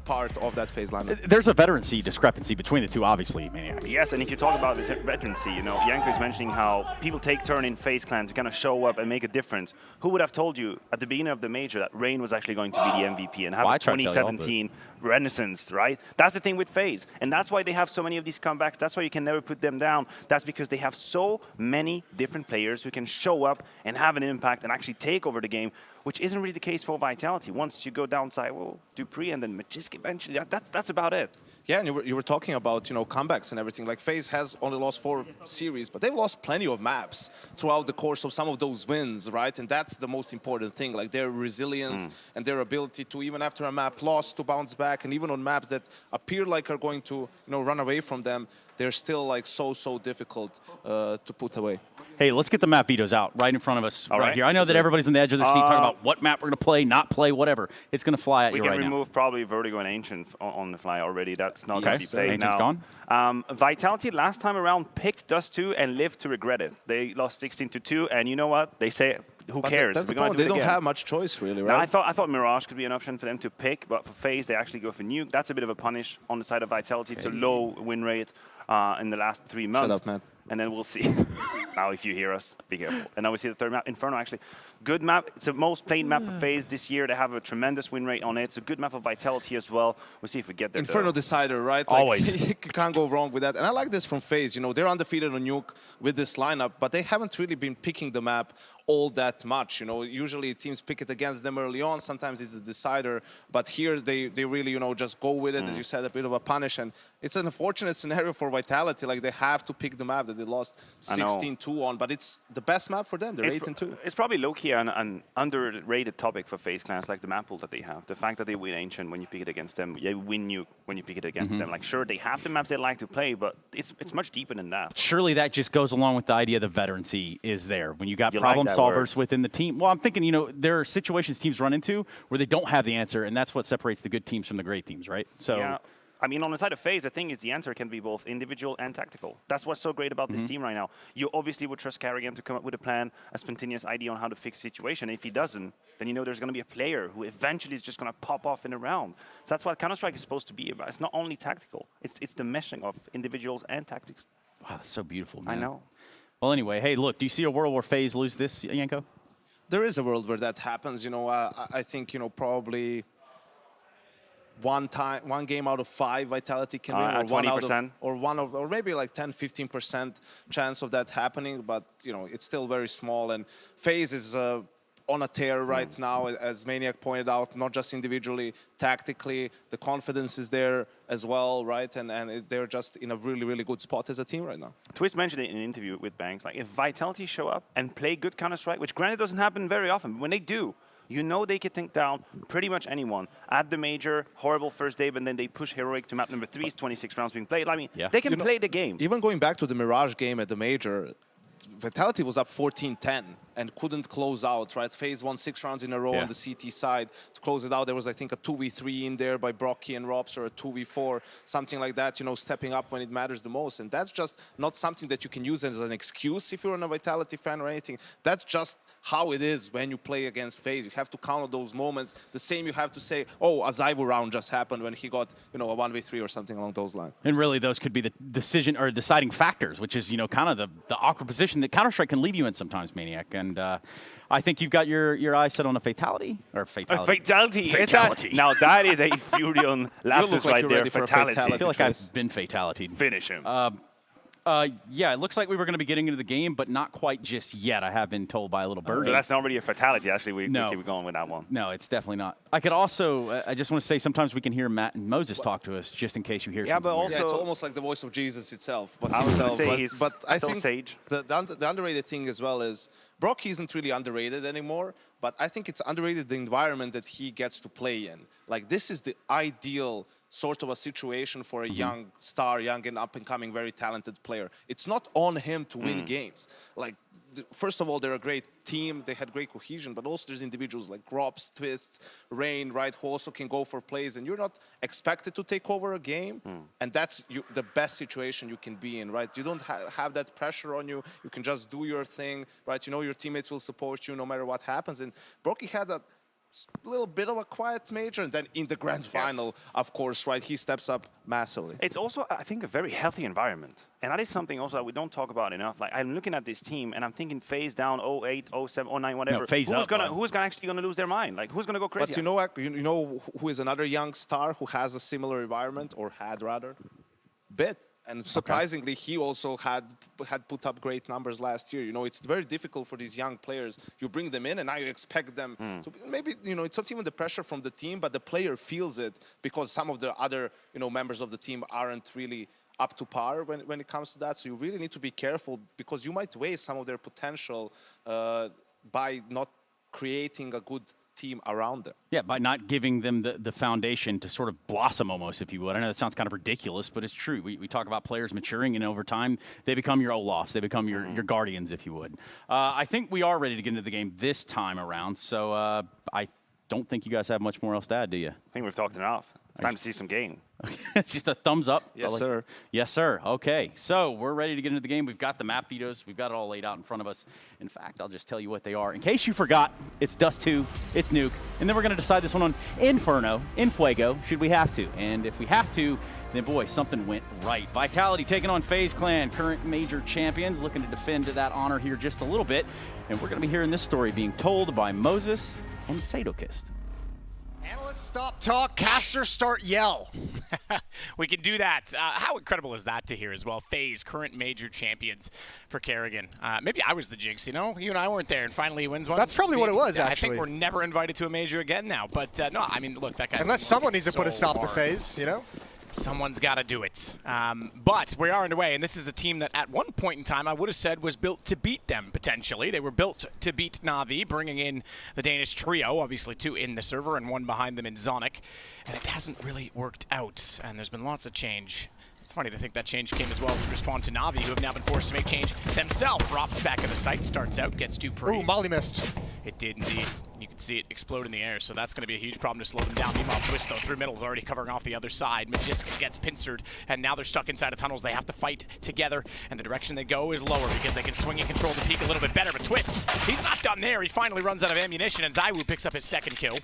part of that FaZe lineup. There's a veterancy discrepancy between the two, obviously, Maniac. Yes, and if you talk about the veterancy, you know, Yanko is mentioning how people take turn in FaZe Clan to kind of show up and make a difference. Who would have told you at the beginning of the major that Rain was actually going to be the MVP and have a 2017 renaissance, right? That's the thing with FaZe, and that's why they have so many of these comebacks. That's why you can never put them down. That's because they have so many different players who can show up and have an impact and actually take over the game, which isn't really the case for Vitality. Once you go downside, well, Dupree and then Magisk eventually, that's about it. Yeah, and you were talking about, you know, comebacks and everything. Like FaZe has only lost 4 series, but they've lost plenty of maps throughout the course of some of those wins, right? And that's the most important thing, like their resilience and their ability to, even after a map lost, to bounce back. And even on maps that appear like are going to, you know, run away from them, they're still like so difficult to put away. Hey, let's get the map vetoes out right in front of us right here. I know that everybody's on the edge of their seat talking about what map we're going to play, not play, whatever. It's going to fly at you right now. We can remove probably Vertigo and Ancient on the fly already. That's not going to be played Ancient's now. gone. Vitality last time around picked Dust 2 and lived to regret it. They lost 16-2, and you know what? They say, who cares? That's the point. They don't have much choice, really, right? Now, I thought Mirage could be an option for them to pick, but for FaZe, they actually go for Nuke. That's a bit of a punish on the side of Vitality. It's a low win rate in the last 3 months. Shut up, man. And then we'll see. Now, if you hear us, be careful. And now we see the third map, Inferno, actually. Good map. It's the most played map for FaZe this year. They have a tremendous win rate on it. It's a good map of Vitality as well. We'll see if we get there. Inferno decider, right? Like, Always. You can't go wrong with that. And I like this from FaZe. You know, they're undefeated on Nuke with this lineup, but they haven't really been picking the map all that much. You know, usually teams pick it against them early on. Sometimes it's the decider. But here they really, you know, just go with it. As you said, a bit of a punish. And it's an unfortunate scenario for Vitality. Like, they have to pick the map that they lost 16-2 on. But it's the best map for them. They're 8-2. It's probably low-key an underrated topic for FaZe clans, like the map pool that they have. The fact that they win Ancient when you pick it against them. They win Nuke when you pick it against them. Like, sure, they have the maps they like to play, but it's much deeper than that. Surely that just goes along with the idea the veterancy is there. When you got problem solvers within the team. Well, I'm thinking, you know, there are situations teams run into where they don't have the answer, and that's what separates the good teams from the great teams, right? So. Yeah. I mean, on the side of FaZe, the thing is the answer can be both individual and tactical. That's what's so great about this team right now. You obviously would trust Carrigan to come up with a plan, a spontaneous idea on how to fix the situation. If he doesn't, then you know there's going to be a player who eventually is just going to pop off in a round. So that's what Counter-Strike is supposed to be about. It's not only tactical. It's the meshing of individuals and tactics. Wow, that's so beautiful, man. I know. Well, anyway, hey, look, do you see a world where FaZe lose this, Yanko? There is a world where that happens. You know, I think, you know, probably one game out of 5 Vitality can win, or maybe like 10-15% chance of that happening. But you know, it's still very small. And FaZe is on a tear right now, as Maniac pointed out. Not just individually, tactically, the confidence is there as well, right? And they're just in a really good spot as a team right now. Twist mentioned it in an interview with Banks. Like, if Vitality show up and play good Counter-Strike, which granted doesn't happen very often, but when they do, you know they can take down pretty much anyone. At the major, horrible first day, but then they push Heroic to map number 3. It's 26 rounds being played. I mean, they can play the game. Even going back to the Mirage game at the major, Vitality was up 14-10 and couldn't close out, right? FaZe won 6 rounds in a row on the CT side. To close it out, there was, I think, a 2v3 in there by Brocky and Robs, or a 2v4, something like that, you know, stepping up when it matters the most. And that's just not something that you can use as an excuse if you're a Vitality fan or anything. That's just how it is when you play against FaZe. You have to count on those moments. The same you have to say, oh, a Zyvo round just happened when he got, you know, a 1v3 or something along those lines. And really, those could be the decision or deciding factors, which is, you know, kind of the awkward position that Counter-Strike can leave you in sometimes, Maniac. And I think you've got your eyes set on a fatality. Or fatality. Fatality. Now, that is a Furion lapsus right there. Fatality. I feel like I've been fatality. Finish him. Yeah, it looks like we were going to be getting into the game, but not quite just yet. I have been told by a little birdie. So that's not really a fatality. Actually, we keep going with that one. No, it's definitely not. I could also, I just want to say, sometimes we can hear Matt and Moses talk to us, just in case you hear something. But also, it's almost like the voice of Jesus itself. But I was going to say he's I so think sage. The underrated thing as well is Brock isn't really underrated anymore, but I think it's underrated the environment that he gets to play in. Like, this is the ideal sort of a situation for a young star, young and up-and-coming, very talented player. It's not on him to win games. Like, first of all, they're a great team. They had great cohesion, but also there's individuals like Grops, Twists, Rain, right, who also can go for plays, and you're not expected to take over a game, and that's the best situation you can be in, right? You don't have that pressure on you. You can just do your thing, right? You know your teammates will support you no matter what happens, and Broky had a little bit of a quiet major, and then in the grand final, of course, right, he steps up massively. It's also, I think, a very healthy environment. And that is something also that we don't talk about enough. Like, I'm looking at this team, and I'm thinking FaZe down 0-8, 0-7, 0-9, whatever. No, FaZe up, who's actually going to lose their mind? Like, who's going to go crazy? But you know who is another young star who has a similar environment, or had rather? Bit. And surprisingly, he also had put up great numbers last year. You know, it's very difficult for these young players. You bring them in, and now you expect them to maybe, you know, it's not even the pressure from the team, but the player feels it because some of the other, you know, members of the team aren't really up to par when it comes to that. So you really need to be careful because you might waste some of their potential by not creating a good team around them. Yeah, by not giving them the foundation to sort of blossom almost, if you would. I know that sounds kind of ridiculous, but it's true. We talk about players maturing, and over time, they become your Olafs. They become your guardians, if you would. I think we are ready to get into the game this time around, so I don't think you guys have much more else to add, do you? I think we've talked enough. It's time to see some game. It's just a thumbs up. Yes, sir. Yes, sir. Okay, so we're ready to get into the game. We've got the map vetoes. We've got it all laid out in front of us. In fact, I'll just tell you what they are. In case you forgot, it's Dust 2, it's Nuke, and then we're going to decide this one on Inferno, in Fuego, should we have to. And if we have to, then boy, something went right. Vitality taking on FaZe Clan, current major champions, looking to defend that honor here just a little bit. And we're going to be hearing this story being told by Moses and Sadokist. Analysts stop talk, casters start yell. We can do that. How incredible is that to hear as well? FaZe, current major champions for Kerrigan. Maybe I was the jinx, you know? You and I weren't there, and finally he wins one. That's probably what it was, actually. I think we're never invited to a major again now. But, no, I mean, look, that guy's... Unless someone needs to put a stop to FaZe, you know? Someone's got to do it. But we are underway, and this is a team that at one point in time I would have said was built to beat them, potentially. They were built to beat Na'Vi, bringing in the Danish trio, obviously 2 in the server and 1 behind them in Zonic. And it hasn't really worked out, and there's been lots of change. It's funny to think that change came as well to respond to Na'Vi, who have now been forced to make change themselves. Drops back in the site, starts out, gets too pretty. Ooh, Molly missed. It did indeed. You can see it explode in the air, so that's going to be a huge problem to slow them down. Meanwhile, Twist, though, through middle is already covering off the other side. Magisk gets pincered, and now they're stuck inside of tunnels. They have to fight together, and the direction they go is lower because they can swing and control the peak a little bit better. But Twist, he's not done there. He finally runs out of ammunition, and ZywOo picks up his second kill.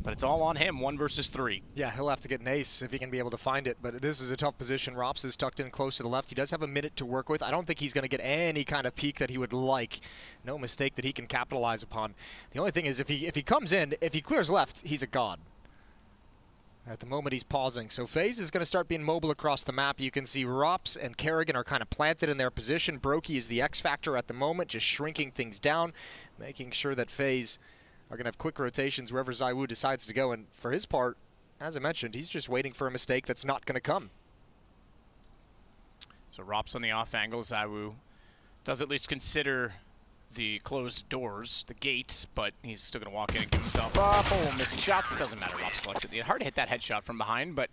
But it's all on him, 1 versus 3. Yeah, he'll have to get an ace if he can be able to find it, but this is a tough position. Rops is tucked in close to the left. He does have a minute to work with. I don't think he's going to get any kind of peak that he would like. No mistake that he can capitalize upon. The only thing is if he comes in, if he clears left, he's a god. At the moment, he's pausing. So FaZe is going to start being mobile across the map. You can see Rops and Kerrigan are kind of planted in their position. Broky is the X factor at the moment, just shrinking things down, making sure that FaZe are going to have quick rotations wherever ZywOo decides to go. And for his part, as I mentioned, he's just waiting for a mistake that's not going to come. So Rops on the off angle. ZywOo does at least consider the closed doors, the gate, but he's still going to walk in and give himself up. Oh, missed shots. Doesn't matter. Rops collects it. Hard to hit that headshot from behind, but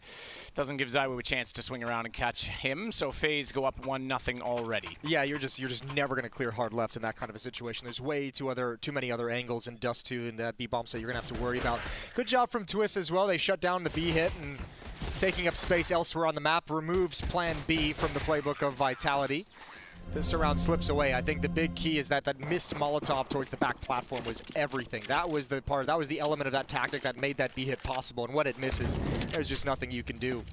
doesn't give ZywOo a chance to swing around and catch him. So FaZe go up 1-0 already. Yeah, you're just never going to clear hard left in that kind of a situation. There's way too many other angles in Dust 2 and that B-bomb that you're going to have to worry about. Good job from Twist as well. They shut down the B hit, and taking up space elsewhere on the map removes Plan B from the playbook of Vitality. Pistol round slips away. I think the big key is that missed Molotov towards the back platform was everything. That was the part, that was the element of that tactic that made that B hit possible. And when it misses, there's just nothing you can do.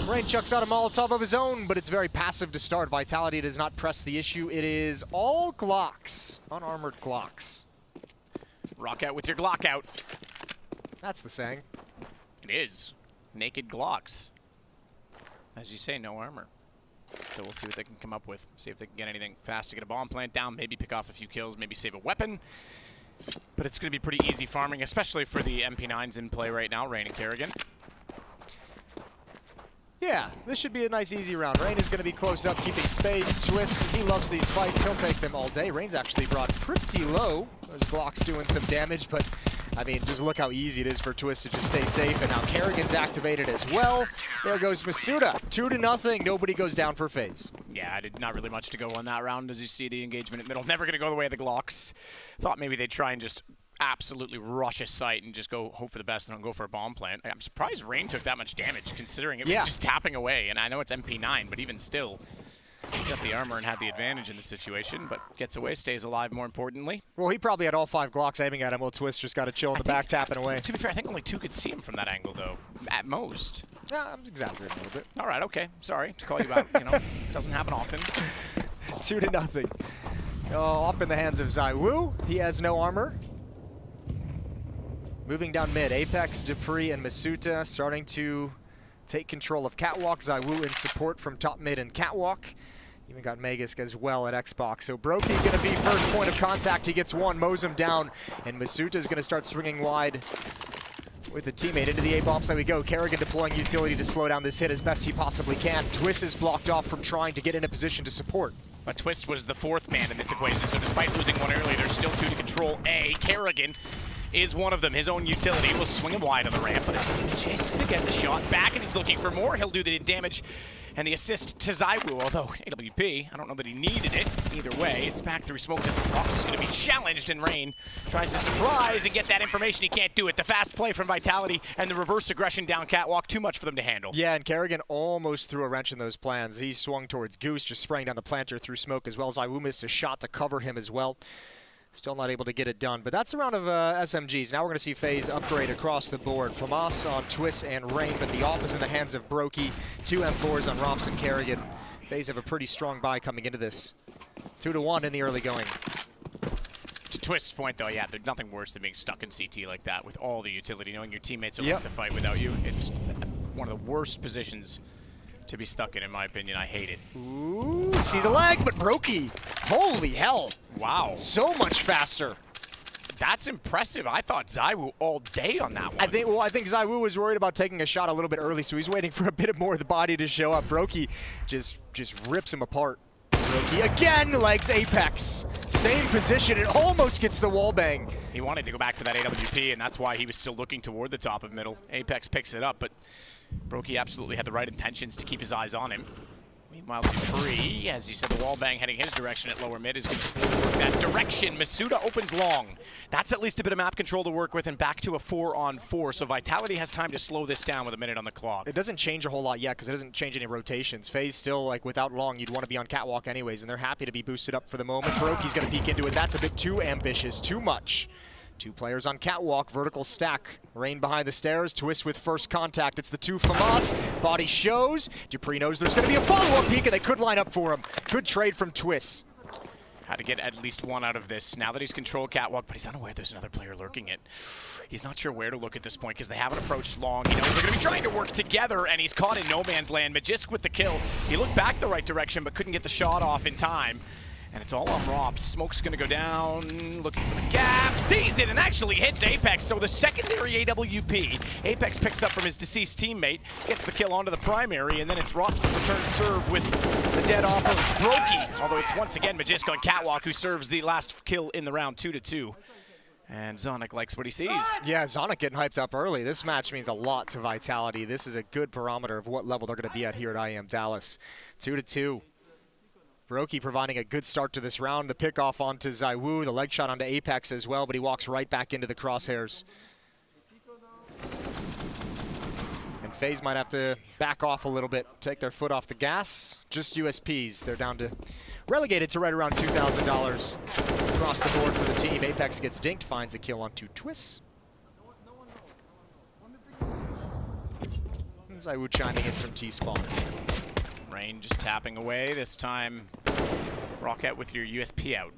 Rain chucks out a Molotov of his own, but it's very passive to start. Vitality does not press the issue. It is all Glocks, unarmored Glocks. Rock out with your Glock out. That's the saying. It is. Naked Glocks. As you say, no armor. So we'll see what they can come up with. See if they can get anything fast to get a bomb plant down, maybe pick off a few kills, maybe save a weapon. But it's going to be pretty easy farming, especially for the MP9s in play right now, Rain and Kerrigan. Yeah, this should be a nice, easy round. Rain is going to be close up, keeping space. Twist, he loves these fights. He'll take them all day. Rain's actually brought pretty low. Those Glocks doing some damage, but I mean, just look how easy it is for Twist to just stay safe, and now Kerrigan's activated as well. There goes Masuda, 2-0. Nobody goes down for FaZe. Yeah, I did not really much to go on that round, as you see the engagement at middle. Never going to go the way of the Glocks. Thought maybe they'd try and just absolutely rush a site and just go hope for the best and don't go for a bomb plant. I'm surprised Rain took that much damage, considering it was just tapping away. And I know it's MP9, but even still, he's got the armor and had the advantage in the situation, but gets away, stays alive more importantly. Well, he probably had all 5 Glocks aiming at him while Twist just got to chill in the back, tapping away. To be fair, I think only 2 could see him from that angle, though, at most. Yeah, I'm exaggerating a little bit. All right, okay. Sorry to call you out. You know, doesn't happen often. 2-0. Oh, up in the hands of ZywOo. He has no armor. Moving down mid, Apex, Dupree, and Masuta starting to take control of Catwalk. ZywOo in support from top mid and Catwalk. Even got Magisk as well at Xbox. So Brokey going to be first point of contact. He gets one, mows him down, and Masuta's going to start swinging wide with a teammate. Into the A-bomb side we go. Kerrigan deploying utility to slow down this hit as best he possibly can. Twist is blocked off from trying to get in a position to support. But Twist was the 4th man in this equation, so despite losing one early, there's still 2 to control A. Kerrigan is one of them. His own utility will swing him wide on the ramp, but it's Magisk to get the shot back, and he's looking for more. He'll do the damage and the assist to ZywOo, although AWP, I don't know that he needed it. Either way, it's back through smoke, and Fox is going to be challenged, and Rain tries to surprise and get that information. He can't do it. The fast play from Vitality and the reverse aggression down Catwalk, too much for them to handle. Yeah, and Kerrigan almost threw a wrench in those plans. He swung towards Goose, just spraying down the planter through smoke as well. ZywOo missed a shot to cover him as well. Still not able to get it done, but that's a round of SMGs. Now we're going to see FaZe upgrade across the board. Famas on Twist and Rain, but the off is in the hands of Brokey. 2 M4s on Romps and Kerrigan. FaZe have a pretty strong buy coming into this. 2-1 in the early going. To Twist's point, though, yeah, there's nothing worse than being stuck in CT like that with all the utility, knowing your teammates are willing to fight without you. It's one of the worst positions to be stuck in my opinion. I hate it. Ooh, sees a leg, but Brokey, holy hell. Wow. So much faster. That's impressive. I thought ZywOo all day on that one. I think ZywOo was worried about taking a shot a little bit early, so he's waiting for a bit more of the body to show up. Brokey just rips him apart. Brokey again legs Apex. Same position, it almost gets the wall bang. He wanted to go back for that AWP, and that's why he was still looking toward the top of middle. Apex picks it up, but Brokey absolutely had the right intentions to keep his eyes on him. Meanwhile, Dupree, as you said, the wall bang heading his direction at lower mid is going to slowly work that direction. Masuda opens long. That's at least a bit of map control to work with, and back to a 4-on-4. So Vitality has time to slow this down with a minute on the clock. It doesn't change a whole lot yet because it doesn't change any rotations. FaZe still, like, without long, you'd want to be on Catwalk anyways, and they're happy to be boosted up for the moment. Brokey's going to peek into it. That's a bit too ambitious, too much. 2 players on Catwalk, vertical stack. Rain behind the stairs, Twist with first contact. It's the 2 Famas. Body shows. Dupree knows there's going to be a follow-up peek, and they could line up for him. Good trade from Twist. Had to get at least one out of this. Now that he's controlled Catwalk, but he's unaware there's another player lurking it. He's not sure where to look at this point because they haven't approached long. He knows they're going to be trying to work together, and he's caught in no man's land. Magisk with the kill. He looked back the right direction, but couldn't get the shot off in time. And it's all on Romps. Smoke's gonna go down, looking for the gap, sees it, and actually hits Apex. So the secondary AWP, Apex picks up from his deceased teammate, gets the kill onto the primary, and then it's Romps that returns serve with the dead off of Brokey. Although it's once again Magisk on Catwalk who serves the last kill in the round, 2-2. And Zonic likes what he sees. Yeah, Zonic getting hyped up early. This match means a lot to Vitality. This is a good barometer of what level they're gonna be at here at IEM Dallas. 2-2. Brokey providing a good start to this round. The pickoff onto ZywOo, the leg shot onto Apex as well, but he walks right back into the crosshairs. And FaZe might have to back off a little bit, take their foot off the gas. Just USPs. They're down to relegated to right around $2,000 across the board for the team. Apex gets dinked, finds a kill on 2 Twists. And ZywOo chiming in from T-spawn. Rain just tapping away. This time, Rocket with your USP out.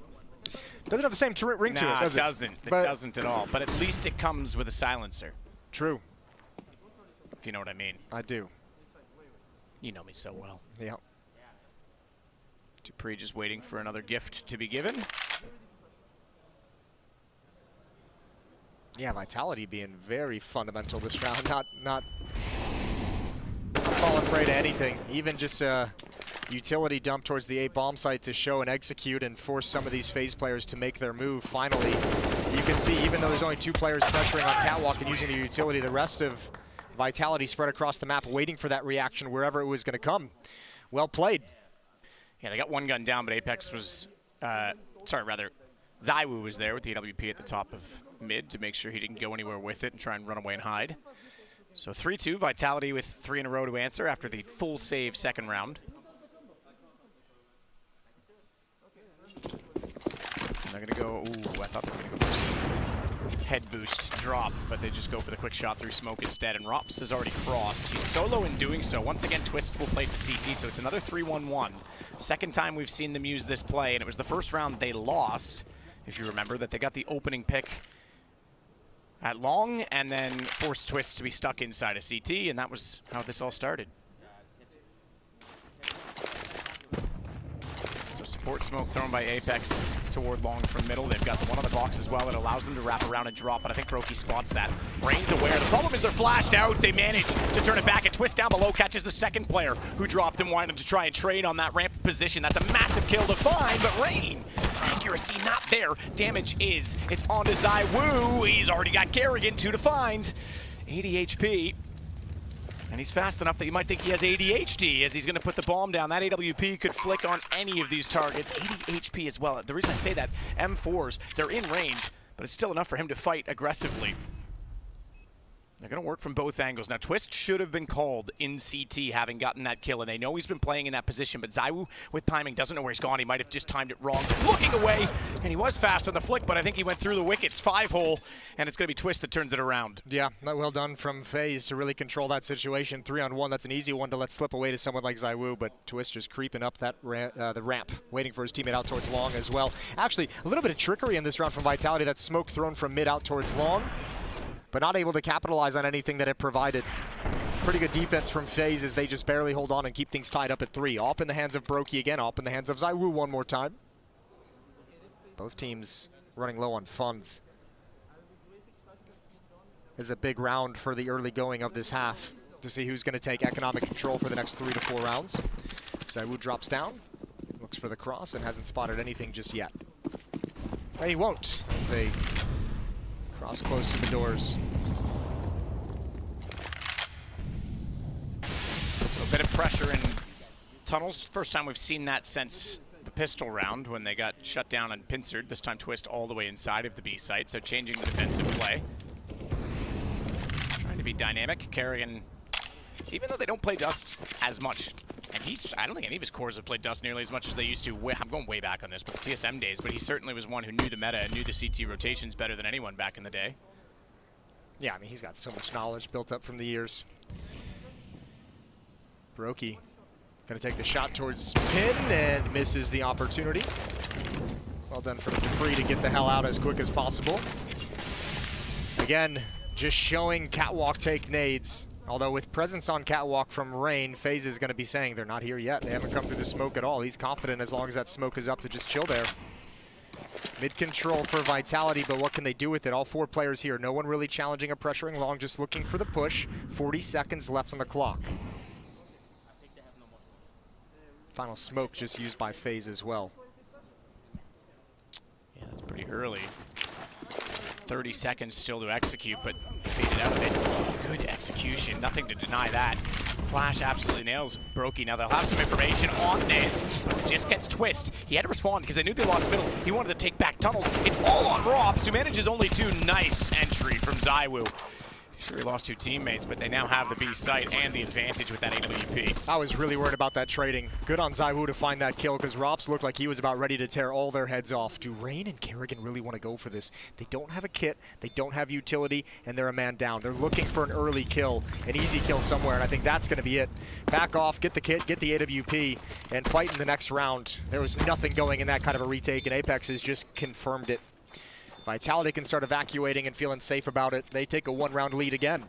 Doesn't have the same ring to it, does it? It doesn't at all. But at least it comes with a silencer. True. If you know what I mean. I do. You know me so well. Yeah. Dupree just waiting for another gift to be given. Yeah, Vitality being very fundamental this round. Not falling prey to anything. Even just utility dump towards the A bomb site to show and execute and force some of these FaZe players to make their move. Finally, you can see, even though there's only 2 players pressuring on Catwalk and using the utility, the rest of Vitality spread across the map, waiting for that reaction wherever it was going to come. Well played. Yeah, they got one gun down, but Apex was, ZywOo was there with the AWP at the top of mid to make sure he didn't go anywhere with it and try and run away and hide. So 3-2, Vitality with 3 in a row to answer after the full save second round. And they're going to go, ooh, I thought they were going to go head boost drop, but they just go for the quick shot through smoke instead, and Rops has already crossed. He's solo in doing so. Once again, Twist will play to CT, so it's another 3-1-1. Second time we've seen them use this play, and it was the first round they lost, if you remember, that they got the opening pick at long and then forced Twist to be stuck inside a CT, and that was how this all started. So support smoke thrown by Apex toward long from middle. They've got the one on the box as well. It allows them to wrap around and drop, but I think Brokey spots that. Rain's aware. The problem is they're flashed out. They manage to turn it back, and Twist down below catches the second player who dropped and wanted him to try and trade on that ramp position. That's a massive kill to find, but Rain, accuracy not there. Damage is. It's on to ZywOo. He's already got Kerrigan, 2 to find. 80 HP. And he's fast enough that you might think he has ADHD as he's going to put the bomb down. That AWP could flick on any of these targets. 80 HP as well. The reason I say that, M4s, they're in range, but it's still enough for him to fight aggressively. They're going to work from both angles. Now, Twist should have been called in CT, having gotten that kill, and they know he's been playing in that position, but ZywOo, with timing, doesn't know where he's gone. He might have just timed it wrong. Looking away, and he was fast on the flick, but I think he went through the wickets, 5-hole, and it's going to be Twist that turns it around. Yeah, well done from FaZe to really control that situation. 3-on-1, that's an easy one to let slip away to someone like ZywOo, but Twist just creeping up that the ramp, waiting for his teammate out towards long as well. Actually, a little bit of trickery in this round from Vitality. That smoke thrown from mid out towards long, but not able to capitalize on anything that it provided. Pretty good defense from FaZe as they just barely hold on and keep things tied up at 3. Op in the hands of Brokey again, op in the hands of ZywOo one more time. Both teams running low on funds. This is a big round for the early going of this half to see who's going to take economic control for the next 3 to 4 rounds. ZywOo drops down, looks for the cross, and hasn't spotted anything just yet. And he won't as they cross close to the doors. So a bit of pressure in tunnels. First time we've seen that since the pistol round when they got shut down and pincered. This time Twist all the way inside of the B site, so changing the defensive play. Trying to be dynamic. Kerrigan, even though they don't play Dust as much, and I don't think any of his cores have played Dust nearly as much as they used to. I'm going way back on this, but the TSM days, but he certainly was one who knew the meta and knew the CT rotations better than anyone back in the day. Yeah, I mean, he's got so much knowledge built up from the years. Brokey gonna take the shot towards pin and misses the opportunity. Well done from Dupree to get the hell out as quick as possible. Again, just showing Catwalk take nades. Although with presence on Catwalk from Rain, FaZe is going to be saying they're not here yet. They haven't come through the smoke at all. He's confident as long as that smoke is up to just chill there. Mid control for Vitality, but what can they do with it? All 4 players here. No one really challenging or pressuring long, just looking for the push. 40 seconds left on the clock. Final smoke just used by FaZe as well. Yeah, that's pretty early. 30 seconds still to execute, but faded out of it. Good execution, nothing to deny that. Flash absolutely nails Brokey. Now they'll have some information on this, but it just gets Twist. He had to respond because they knew they lost middle. He wanted to take back tunnels. It's all on Rops, who manages only 2. Nice entry from ZywOo. Sure, he lost 2 teammates, but they now have the B site and the advantage with that AWP. I was really worried about that trading. Good on ZywOo to find that kill because Rops looked like he was about ready to tear all their heads off. Do Rain and Kerrigan really want to go for this? They don't have a kit, they don't have utility, and they're a man down. They're looking for an early kill, an easy kill somewhere, and I think that's going to be it. Back off, get the kit, get the AWP, and fight in the next round. There was nothing going in that kind of a retake, and Apex has just confirmed it. Vitality can start evacuating and feeling safe about it. They take a 1-round lead again.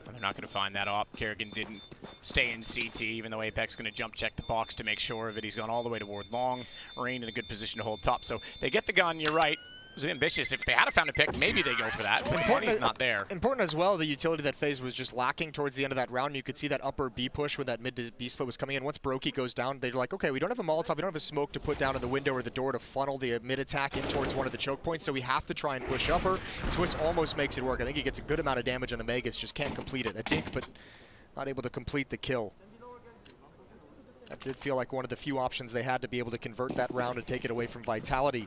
They're not going to find that op. Kerrigan didn't stay in CT, even though Apex going to jump check the box to make sure of it. He's gone all the way toward long. Rain in a good position to hold top. So they get the gun, you're right. was ambitious. If they had a fountain pick, maybe they go for that. But money's not there. Important as well, the utility that FaZe was just lacking towards the end of that round. You could see that upper B push when that mid to B split was coming in. Once Brokey goes down, they're like, okay, we don't have a Molotov, we don't have a smoke to put down in the window or the door to funnel the mid attack in towards one of the choke points, so we have to try and push upper. Twist almost makes it work. I think he gets a good amount of damage on Amegas, just can't complete it. A dink, but not able to complete the kill. That did feel like one of the few options they had to be able to convert that round and take it away from Vitality.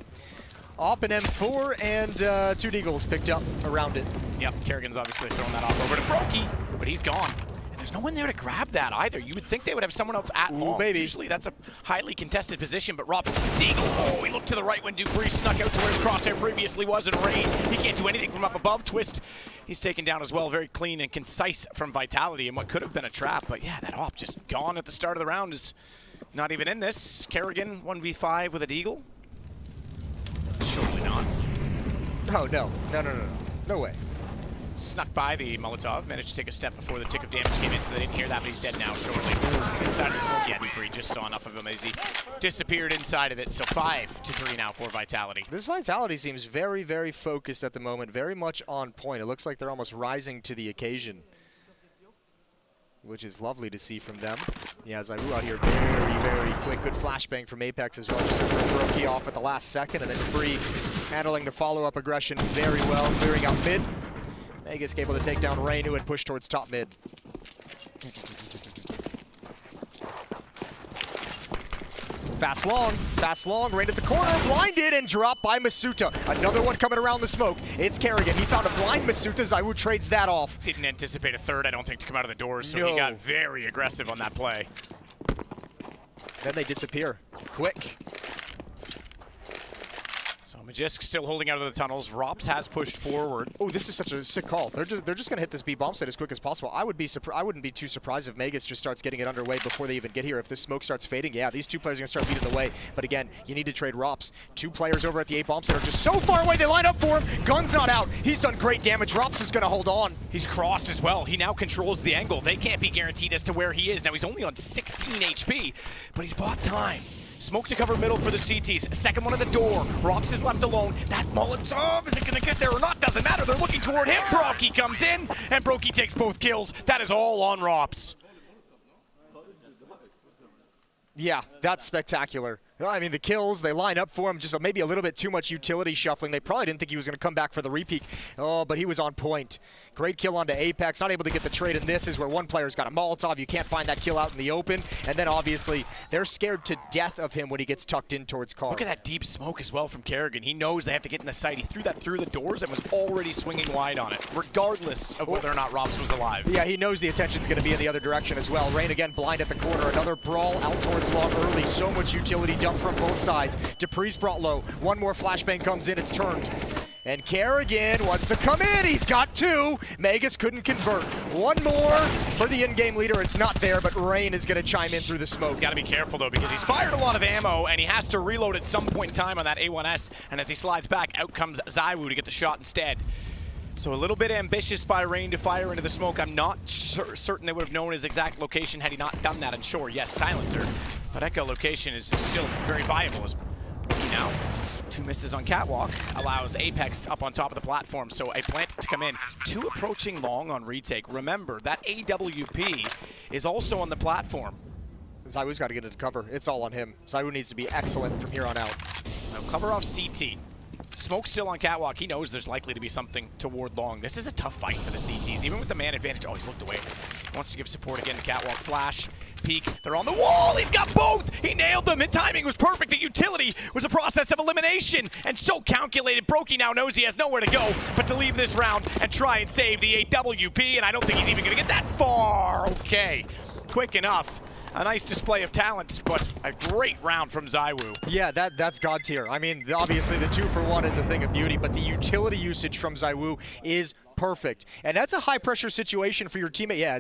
Op and M4 and 2 Deagles picked up around it. Yep, Kerrigan's obviously throwing that off over to Brokey, but he's gone. And there's no one there to grab that either. You would think they would have someone else at long. Baby. Usually that's a highly contested position, but Rob Deagle, oh, he looked to the right when Dupree snuck out to where his crosshair previously was, and Rain, he can't do anything from up above. Twist, he's taken down as well, very clean and concise from Vitality, and what could have been a trap, but yeah, that op just gone at the start of the round is not even in this. Kerrigan 1v5 with a Deagle. Surely not. Oh, no. No way. Snuck by the Molotov, managed to take a step before the tick of damage came in, so they didn't hear that, but he's dead now shortly. Inside of the smoke, yeah, Dupree just saw enough of him as he disappeared inside of it, so 5-3 now for Vitality. This Vitality seems very, very focused at the moment, very much on point. It looks like they're almost rising to the occasion, which is lovely to see from them. Yeah, Zaiwu out here very, very quick. Good flashbang from Apex as well. Just Brokey off at the last second, and then Dupree handling the follow-up aggression very well, clearing out mid. Vegas able to take down Rain, who had pushed towards top mid. Fast long, Rain at the corner, blinded and dropped by Masuta. Another one coming around the smoke. It's Kerrigan. He found a blind Masuta. Zaiwu trades that off. Didn't anticipate a third, I don't think, to come out of the doors, so he got very aggressive on that play. Then they disappear. Quick. So Magisk still holding out of the tunnels. Rops has pushed forward. Oh, this is such a sick call. They're just gonna hit this B bomb site as quick as possible. I wouldn't be too surprised if Magus just starts getting it underway before they even get here. If this smoke starts fading, yeah, these two players are gonna start leading the way. But again, you need to trade Rops. 2 players over at the A bomb site are just so far away. They line up for him. Gun's not out. He's done great damage. Rops is gonna hold on. He's crossed as well. He now controls the angle. They can't be guaranteed as to where he is. Now he's only on 16 HP, but he's bought time. Smoke to cover middle for the CTs. Second one at the door. Rops is left alone. That Molotov, is it going to get there or not? Doesn't matter. They're looking toward him. Brokey comes in, and Brokey takes both kills. That is all on Rops. Yeah, that's spectacular. I mean, the kills, they line up for him, just maybe a little bit too much utility shuffling. They probably didn't think he was going to come back for the repeat. Oh, but he was on point. Great kill onto Apex, not able to get the trade, and this is where one player's got a Molotov. You can't find that kill out in the open. And then, obviously, they're scared to death of him when he gets tucked in towards car. Look at that deep smoke as well from Kerrigan. He knows they have to get in the site. He threw that through the doors and was already swinging wide on it, regardless of whether or not Rops was alive. Yeah, he knows the attention's going to be in the other direction as well. Rain again blind at the corner. Another brawl out towards long early. So much utility dumped from both sides. Dupree's brought low. One more flashbang comes in. It's turned. And Kerrigan wants to come in. He's got 2. Magus couldn't convert. One more for the in-game leader. It's not there, but Rain is going to chime in through the smoke. He's got to be careful, though, because he's fired a lot of ammo, and he has to reload at some point in time on that A1S. And as he slides back, out comes Zaiwu to get the shot instead. So a little bit ambitious by Rain to fire into the smoke. I'm not certain they would have known his exact location had he not done that. And sure, yes, silencer. But Echo location is still very viable as now. 2 misses on Catwalk allows Apex up on top of the platform, so a plant to come in. 2 approaching long on retake. Remember, that AWP is also on the platform. Zaiwu's got to get into cover. It's all on him. Zaiwu needs to be excellent from here on out. Now cover off CT. Smoke still on Catwalk. He knows there's likely to be something toward long. This is a tough fight for the CTs, even with the man advantage. Oh, he's looked away. Wants to give support again to Catwalk. Flash, peek. They're on the wall. He's got both. He nailed them. His timing was perfect. The utility was a process of elimination and so calculated. Brokey now knows he has nowhere to go but to leave this round and try and save the AWP, and I don't think he's even going to get that far. Okay, quick enough. A nice display of talents, but a great round from Zaiwu. Yeah, that's God tier. I mean, obviously the 2-for-1 is a thing of beauty, but the utility usage from Zaiwu is perfect. And that's a high-pressure situation for your teammate. Yeah,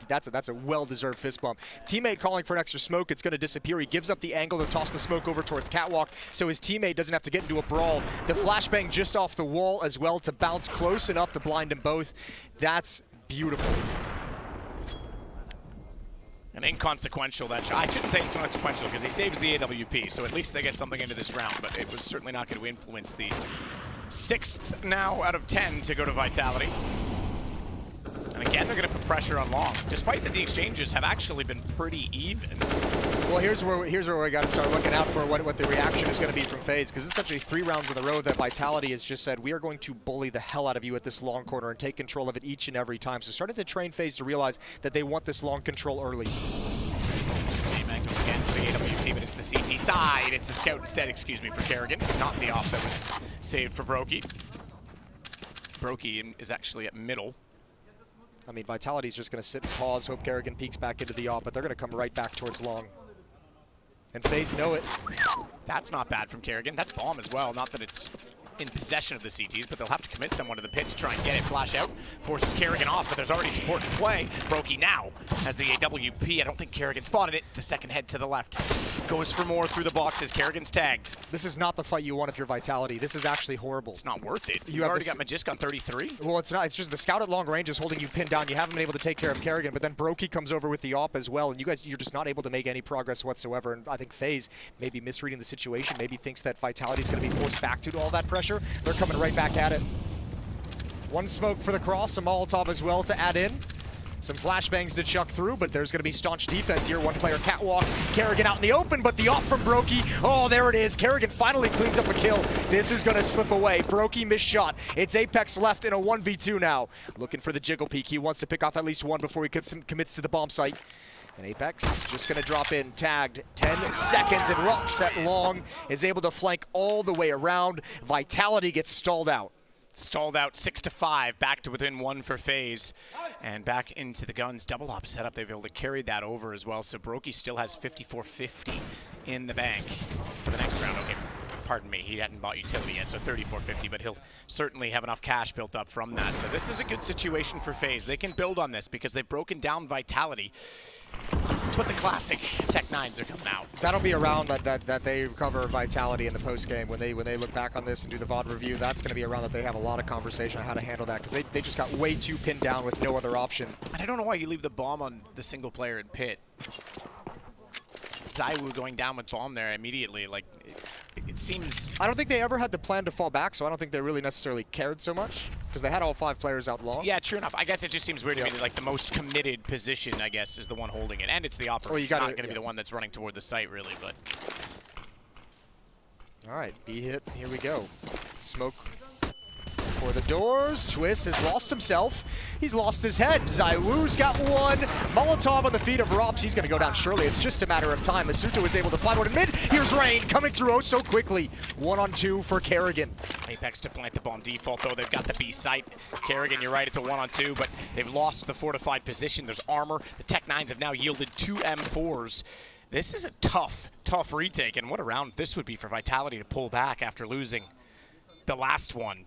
that's a well-deserved fist bump. Teammate calling for an extra smoke. It's going to disappear. He gives up the angle to toss the smoke over towards Catwalk, so his teammate doesn't have to get into a brawl. The flashbang just off the wall as well to bounce close enough to blind them both. That's beautiful. And inconsequential, that shot. I shouldn't say inconsequential because he saves the AWP, so at least they get something into this round, but it was certainly not going to influence the 6th now out of 10 to go to Vitality. And again, they're going to put pressure on Long, despite that the exchanges have actually been pretty even. Well, here's where we got to start looking out for what the reaction is going to be from FaZe, because it's essentially 3 rounds in a row that Vitality has just said, we are going to bully the hell out of you at this long corner and take control of it each and every time. So starting to train FaZe to realize that they want this long control early. Same angle again for the AWP, but it's the CT side. It's the scout instead, excuse me, for Kerrigan, not the off that was saved for Brokey. Brokey is actually at middle. I mean, Vitality's just going to sit and pause, hope Kerrigan peeks back into the op, but they're going to come right back towards Long. And FaZe know it. That's not bad from Kerrigan. That's bomb as well. Not that it's in possession of the CTs, but they'll have to commit someone to the pit to try and get it. Flash out, forces Kerrigan off, but there's already support in play. Brokey now has the AWP. I don't think Kerrigan spotted it. The second head to the left. Goes for more through the boxes. Kerrigan's tagged. This is not the fight you want if you're Vitality. This is actually horrible. It's not worth it. You already got Magisk on 33. Well, it's not. It's just the scout at long range is holding you pinned down. You haven't been able to take care of Kerrigan, but then Brokey comes over with the op as well, and you're just not able to make any progress whatsoever. And I think FaZe may be misreading the situation, maybe thinks that Vitality's going to be forced back to all that pressure. They're coming right back at it. One smoke for the cross, a Molotov as well to add in. Some flashbangs to chuck through, but there's going to be staunch defense here. One player catwalk, Kerrigan out in the open, but the op from Brokey. Oh, there it is. Kerrigan finally cleans up a kill. This is going to slip away. Brokey missed shot. It's Apex left in a 1v2 now. Looking for the jiggle peek. He wants to pick off at least one before he commits to the bomb site. And Apex just going to drop in, tagged 10 seconds, and Rockset Long is able to flank all the way around. Vitality gets stalled out. Stalled out 6-5, back to within 1 for FaZe, and back into the guns. Double op setup, they've been able to carry that over as well. So Brokey still has 5450 in the bank for the next round. Okay, pardon me, he hadn't bought utility yet, so 3450, but he'll certainly have enough cash built up from that. So this is a good situation for FaZe. They can build on this because they've broken down Vitality. But the classic Tech 9s are coming out. That'll be a round that they cover Vitality in the post game when they look back on this and do the VOD review. That's going to be a round that they have a lot of conversation on how to handle that, because they just got way too pinned down with no other option. And I don't know why you leave the bomb on the single player in pit. ZywOo going down with bomb there immediately, like it seems. I don't think they ever had the plan to fall back, so I don't think they really necessarily cared so much, because they had all 5 players out long. Yeah, true enough. I guess it just seems weird to me that like the most committed position, I guess, is the one holding it, and it's the operator. Well, you gotta, not going to be the one that's running toward the site, really, but. All right, B hit. Here we go. Smoke for the doors. Twist has lost himself. He's lost his head. ZywOo's got one. Molotov on the feet of Rops. He's going to go down surely. It's just a matter of time. Masuto was able to find one in mid. Here's Rain coming through oh so quickly. 1-on-2 for Kerrigan. Apex to plant the bomb default, though. They've got the B site. Kerrigan, you're right, it's a 1-on-2, but they've lost the fortified position. There's armor. The Tech 9s have now yielded 2 M4s. This is a tough retake, and what a round this would be for Vitality to pull back after losing the last one.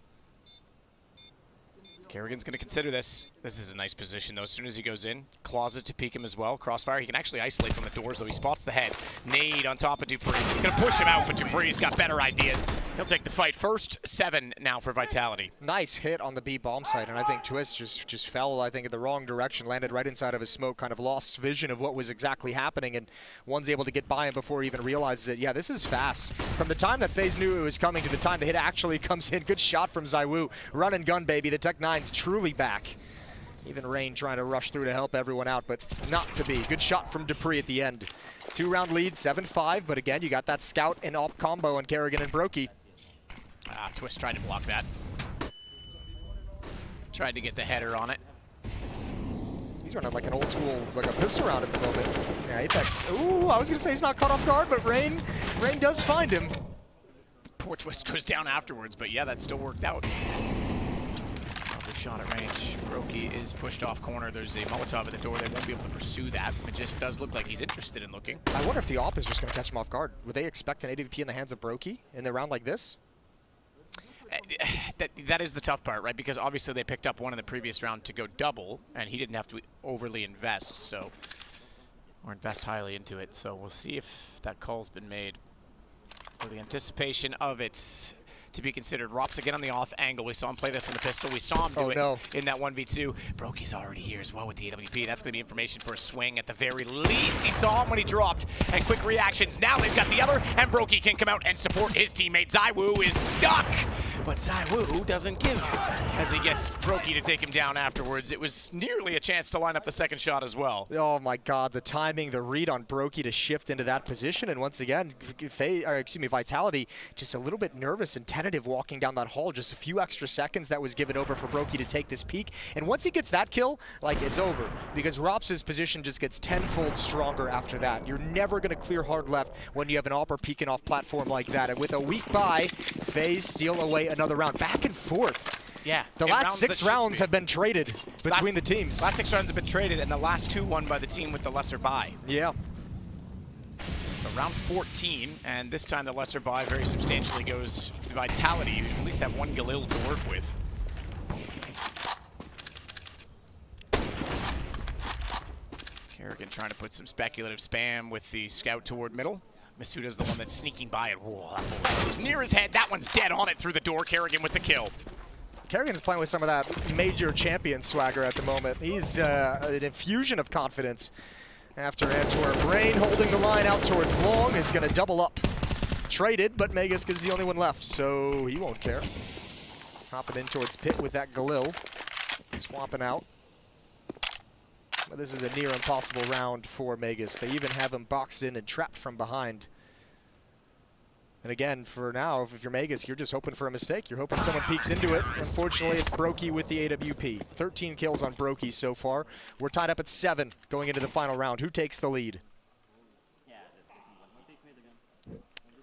Kerrigan's going to consider this. This is a nice position, though. As soon as he goes in, closet to peek him as well. Crossfire. He can actually isolate from the doors, though. He spots the head. Nade on top of Dupree. Going to push him out, but Dupree's got better ideas. He'll take the fight. First 7 now for Vitality. Nice hit on the B bomb site, and I think Twist just fell, I think, in the wrong direction. Landed right inside of his smoke, kind of lost vision of what was exactly happening, and one's able to get by him before he even realizes it. Yeah, this is fast. From the time that FaZe knew it was coming to the time the hit actually comes in. Good shot from ZywOo. Run and gun, baby. The Tech 9's truly back. Even Rain trying to rush through to help everyone out, but not to be. Good shot from Dupree at the end. 2-round lead, 7-5, but again, you got that scout and op combo on Kerrigan and Brokey. Twist tried to block that. Tried to get the header on it. He's running like an old school, like a pistol round at the moment. Yeah, Apex. Ooh, I was gonna say he's not caught off guard, but Rain does find him. Poor Twist goes down afterwards, but yeah, that still worked out. Shot at range. Brokey is pushed off corner. There's a Molotov at the door. They won't be able to pursue that. Magisk does look like he's interested in looking. I wonder if the op is just going to catch him off guard. Would they expect an AWP in the hands of Brokey in the round like this? That is the tough part, right? Because obviously they picked up one in the previous round to go double, and he didn't have to overly invest, so, or invest highly into it. So we'll see if that call's been made. For the anticipation of it to be considered. Rops again on the off angle. We saw him play this on the pistol. We saw him do it in that 1v2. Brokey's already here as well with the AWP. That's going to be information for a swing at the very least. He saw him when he dropped. And quick reactions. Now they've got the other, and Brokey can come out and support his teammate. ZywOo is stuck. But ZywOo doesn't give as he gets Brokey to take him down afterwards. It was nearly a chance to line up the second shot as well. Oh my God, the timing, the read on Brokey to shift into that position, and once again, Vitality just a little bit nervous and tentative walking down that hall. Just a few extra seconds that was given over for Brokey to take this peak, and once he gets that kill, like, it's over, because Rops's position just gets tenfold stronger after that. You're never going to clear hard left when you have an AWPer peeking off platform like that, and with a weak buy, FaZe steal away another round. Back and forth. Yeah. The last 6 rounds have been traded between the teams. Last 6 rounds have been traded, and the last 2 won by the team with the lesser buy. Yeah. So round 14, and this time the lesser buy very substantially goes to Vitality. You at least have one Galil to work with. Kerrigan trying to put some speculative spam with the scout toward middle. Masuda's the one that's sneaking by it. Whoa, that bullet was near his head. That one's dead on it through the door. Kerrigan with the kill. Kerrigan's playing with some of that major champion swagger at the moment. He's an infusion of confidence after Antwerp. Brain holding the line out towards long is going to double up. Traded, but Magisk is the only one left, so he won't care. Hopping in towards Pit with that Galil. Swapping out. But this is a near impossible round for Magisk. They even have him boxed in and trapped from behind. And again, for now, if you're Magisk, you're just hoping for a mistake. You're hoping someone peeks into it. Unfortunately, it's Brokey with the AWP. 13 kills on Brokey so far. We're tied up at 7 going into the final round. Who takes the lead?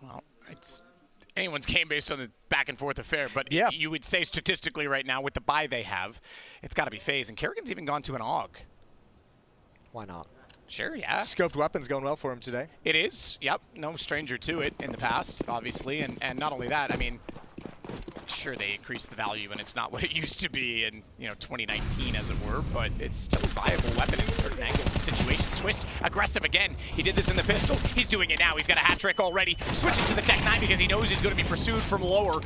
Well, it's anyone's game based on the back and forth affair, but yeah, you would say statistically right now with the buy they have, it's got to be FaZe. And Kerrigan's even gone to an AUG. Why not? Sure, yeah. Scoped weapons going well for him today. It is, yep. No stranger to it in the past, obviously. And not only that, I mean, sure, they increased the value, and it's not what it used to be in, 2019, as it were, but it's still a viable weapon in certain angles and situations. Twist, aggressive again. He did this in the pistol. He's doing it now. He's got a hat trick already. Switches to the Tech 9 because he knows he's going to be pursued from lower.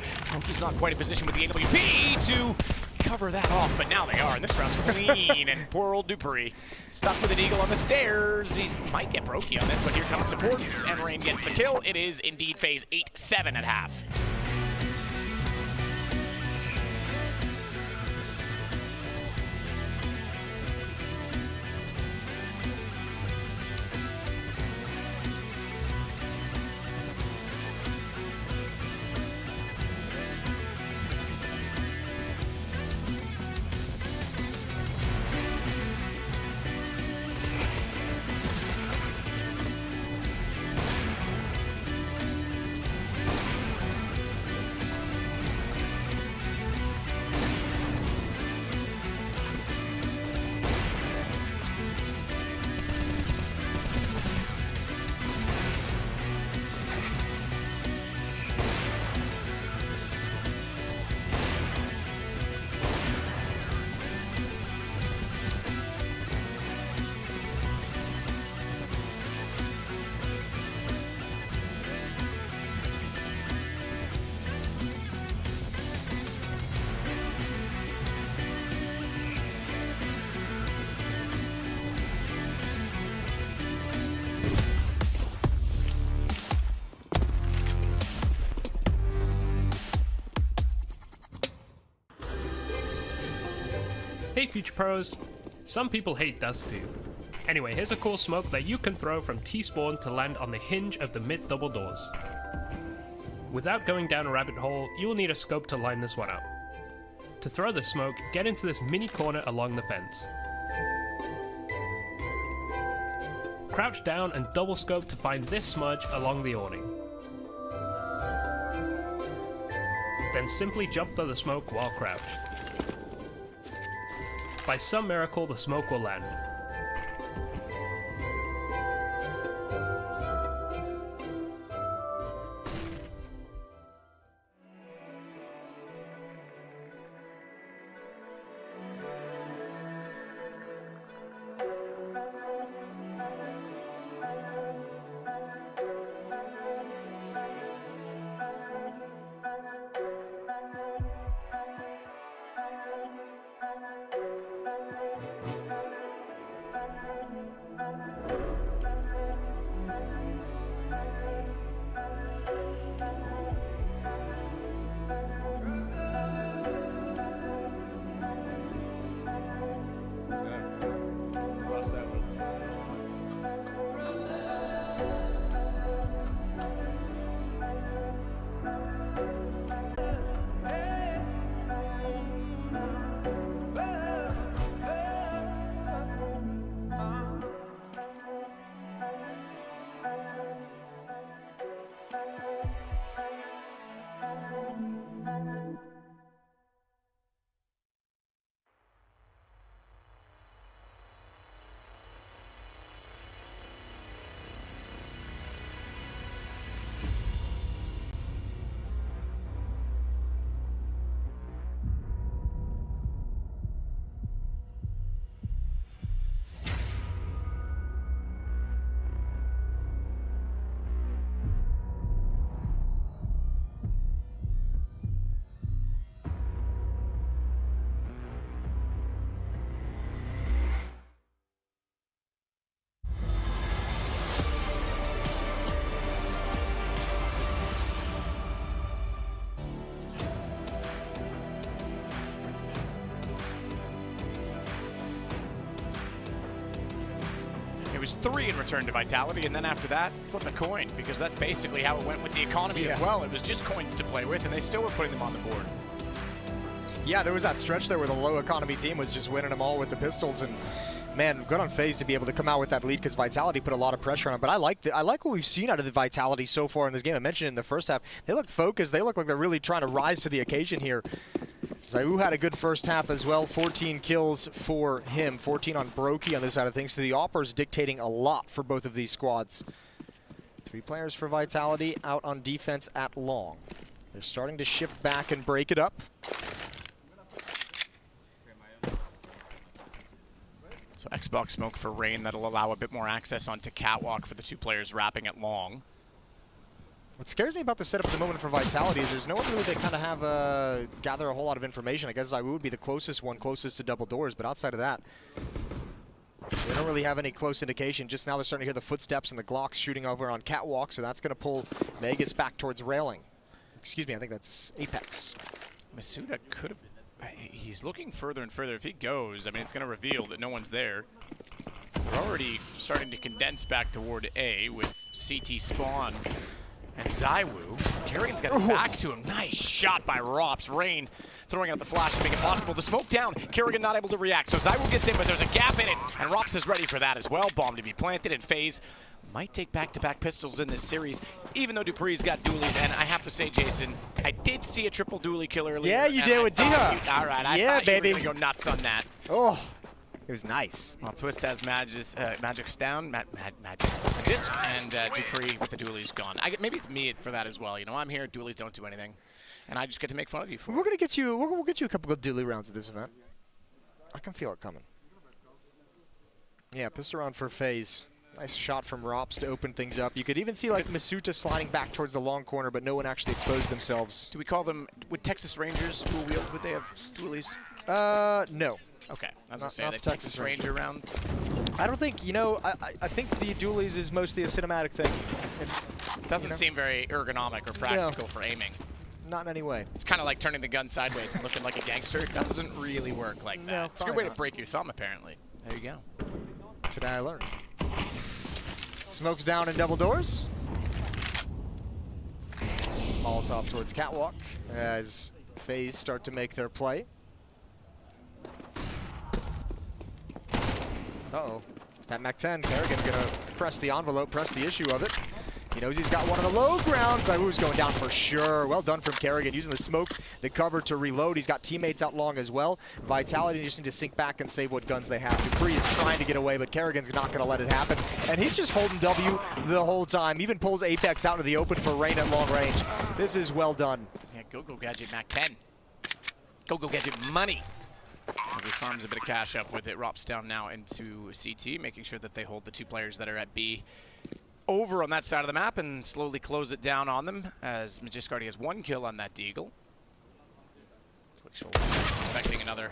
He's not quite in position with the AWP to cover that off, but now they are, and this round's clean, and poor old Dupree stuck with an eagle on the stairs. He might get Brokey on this, but here comes supports, and Rain gets the kill. It is indeed FaZe 8-7 at half. Hey Future Pros, some people hate dust too. Anyway, here's a cool smoke that you can throw from T-spawn to land on the hinge of the mid double doors. Without going down a rabbit hole, you will need a scope to line this one up. To throw the smoke, get into this mini corner along the fence. Crouch down and double scope to find this smudge along the awning. Then simply jump through the smoke while crouched. By some miracle, the smoke will land. lose 3 in return to Vitality, and then after that, flip a coin, because that's basically how it went with the economy as well. It was just coins to play with, and they still were putting them on the board. Yeah, there was that stretch there where the low economy team was just winning them all with the pistols, and man, good on FaZe to be able to come out with that lead because Vitality put a lot of pressure on them. But I like what we've seen out of the Vitality so far in this game. I mentioned in the first half, they look focused. They look like they're really trying to rise to the occasion here. Zaiwu had a good first half as well. 14 kills for him, 14 on Brokey on this side of things. So the Opper's dictating a lot for both of these squads. 3 players for Vitality out on defense at long. They're starting to shift back and break it up. So Xbox smoke for Rain, that'll allow a bit more access onto Catwalk for the 2 players wrapping it long. What scares me about the setup at the moment for Vitality is there's no one really they kind of have gather a whole lot of information. I guess Zaiwu would be the closest one, closest to double doors, but outside of that, they don't really have any close indication. Just now they're starting to hear the footsteps and the Glocks shooting over on Catwalk, so that's going to pull Vegas back towards railing. Excuse me, I think that's Apex. Masuda could have... He's looking further and further. If he goes, I mean, it's going to reveal that no one's there. They're already starting to condense back toward A with CT spawn. And Zaiwu, Kerrigan's got it back to him. Nice shot by Rops. Rain throwing out the flash to make it possible to smoke down. Kerrigan not able to react. So Zaiwu gets in, but there's a gap in it. And Rops is ready for that as well. Bomb to be planted, and FaZe might take back-to-back pistols in this series, even though Dupree's got dualies. And I have to say, Jason, I did see a triple dualie kill earlier. Yeah, you did with Diha. All right, I thought you were going to go nuts on that. Oh, it was nice. Well, Twist has Magic's down, Magic's disc, and Dupree with the dualies gone. Maybe it's me for that as well. You know, I'm here, dualies don't do anything, and I just get to make fun of you for it. We're gonna get you. We'll get you a couple of dualie rounds at this event. I can feel it coming. Yeah, pistol round for FaZe. Nice shot from Rops to open things up. You could even see like Masuta sliding back towards the long corner, but no one actually exposed themselves. Do we call them? Would Texas Rangers dual wield? Would they have dualies? No. Okay, I was gonna say, the Texas Ranger rounds. I don't think, you know, I think the dualies is mostly a cinematic thing. It doesn't seem very ergonomic or practical for aiming. Not in any way. It's kind of like turning the gun sideways and looking like a gangster. It doesn't really work like that. No, it's a good way to break your thumb, apparently. There you go. Today I learned. Smokes down in double doors. Molotov towards Catwalk as FaZe start to make their play. Uh-oh. That Mac-10, Kerrigan's gonna press the envelope, press the issue of it. He knows he's got one of the low grounds. Zaiwu's going down for sure. Well done from Kerrigan, using the smoke, the cover to reload. He's got teammates out long as well. Vitality just need to sink back and save what guns they have. Dupree is trying to get away, but Kerrigan's not gonna let it happen. And he's just holding W the whole time. Even pulls Apex out into the open for Rain at long range. This is well done. Yeah, go Gadget Mac-10. Go Gadget money. As he farms a bit of cash up with it. Rops down now into CT, making sure that they hold the 2 players that are at B over on that side of the map and slowly close it down on them, as Magiscardi has 1 kill on that Deagle. Expecting another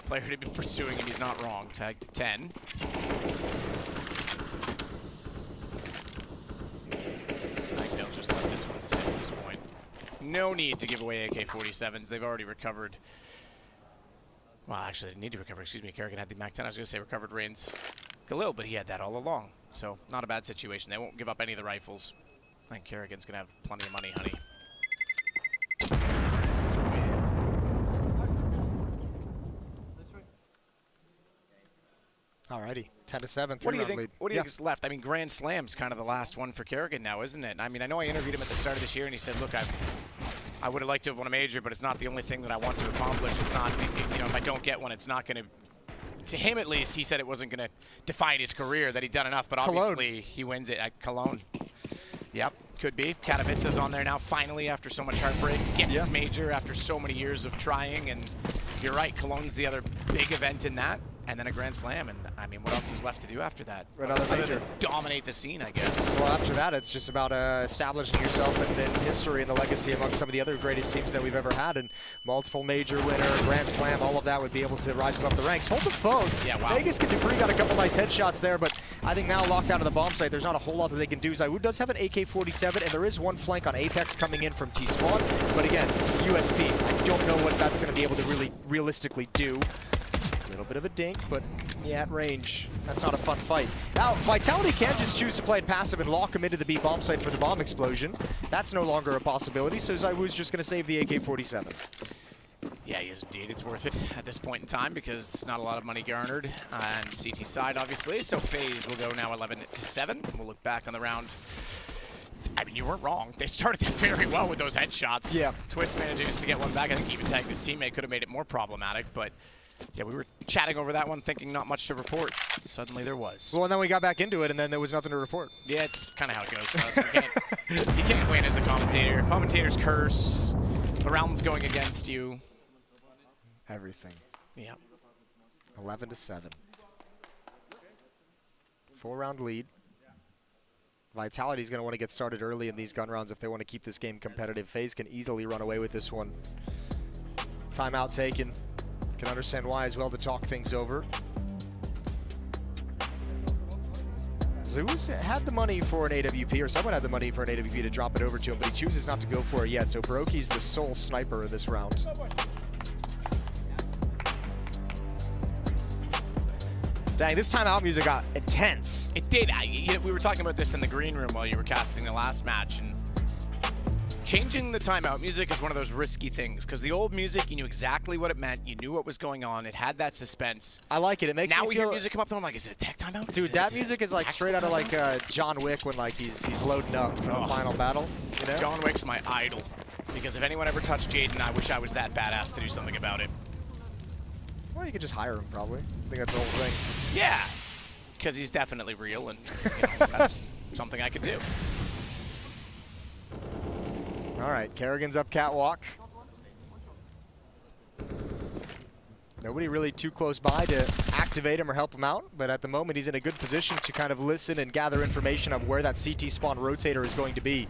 player to be pursuing him. He's not wrong. Tagged to 10. I think they'll just let this one sit at this point. No need to give away AK-47s. They've already recovered. Well, actually, they need to recover. Excuse me. Kerrigan had the Mac-10. I was going to say recovered Rain's Galil, but he had that all along. So, not a bad situation. They won't give up any of the rifles. I think Kerrigan's going to have plenty of money, honey. Alrighty, 10-7, What do you think? What do you think is left? I mean, Grand Slam's kind of the last one for Kerrigan now, isn't it? I mean, I know I interviewed him at the start of this year, and he said, "Look, I would have liked to have won a major, but it's not the only thing that I want to accomplish. It's not, you know, if I don't get one, it's not going to him at least." He said it wasn't going to define his career, that he'd done enough, but obviously he wins it at Cologne. Yep, could be. Katowice's on there now, finally, after so much heartbreak. Gets his major after so many years of trying, and you're right, Cologne's the other big event in that. And then a Grand Slam, and I mean, what else is left to do after that? Another major. Dominate the scene, I guess. Well, after that, it's just about establishing yourself in history and the legacy among some of the other greatest teams that we've ever had, and multiple major winner, Grand Slam, all of that would be able to rise up the ranks. Hold the phone. Yeah, wow. Vegas and Dupree got a couple nice headshots there, but I think now locked out of the bomb site, there's not a whole lot that they can do. Zaiwu does have an AK-47, and there is one flank on Apex coming in from T-Spawn, but again, USP. I don't know what that's going to be able to really realistically do. little bit of a dink, but yeah, at range, that's not a fun fight. Now, Vitality can just choose to play it passive and lock him into the B bomb site for the bomb explosion. That's no longer a possibility, so ZywOo's just going to save the AK-47. Yeah, yes, indeed. It's worth it at this point in time because not a lot of money garnered on CT side, obviously. So FaZe will go now 11-7. We'll look back on the round. I mean, you weren't wrong. They started very well with those headshots. Yeah. Twist manages to get one back. I think even tagged his teammate could have made it more problematic, but yeah, we were chatting over that one, thinking not much to report. Suddenly there was. Well, and then we got back into it, and then there was nothing to report. Yeah, it's kind of how it goes for us. You can't win as a commentator. Commentators curse. The round's going against you. Everything. Yeah. 11-7. 4-round lead. Vitality's going to want to get started early in these gun rounds if they want to keep this game competitive. FaZe can easily run away with this one. Timeout taken. Can understand why as well to talk things over. Zeus had the money for an AWP, or someone had the money for an AWP to drop it over to him, but he chooses not to go for it yet. So Broki's the sole sniper of this round. Dang, this timeout music got intense. It did. We were talking about this in the green room while you were casting the last match, and changing the timeout music is one of those risky things, because the old music, you knew exactly what it meant, you knew what was going on, it had that suspense. I like it. It makes now me we feel hear music come up, and I'm like, is it a tech timeout? Dude, that music is like straight out of like John Wick when like he's loading up for the final battle. You know? John Wick's my idol, because if anyone ever touched Jaden, I wish I was that badass to do something about it. Well, you could just hire him, probably. I think that's the whole thing. Yeah, because he's definitely real, and that's something I could do. All right, Kerrigan's up catwalk. Nobody really too close by to activate him or help him out, but at the moment he's in a good position to kind of listen and gather information of where that CT spawn rotator is going to be.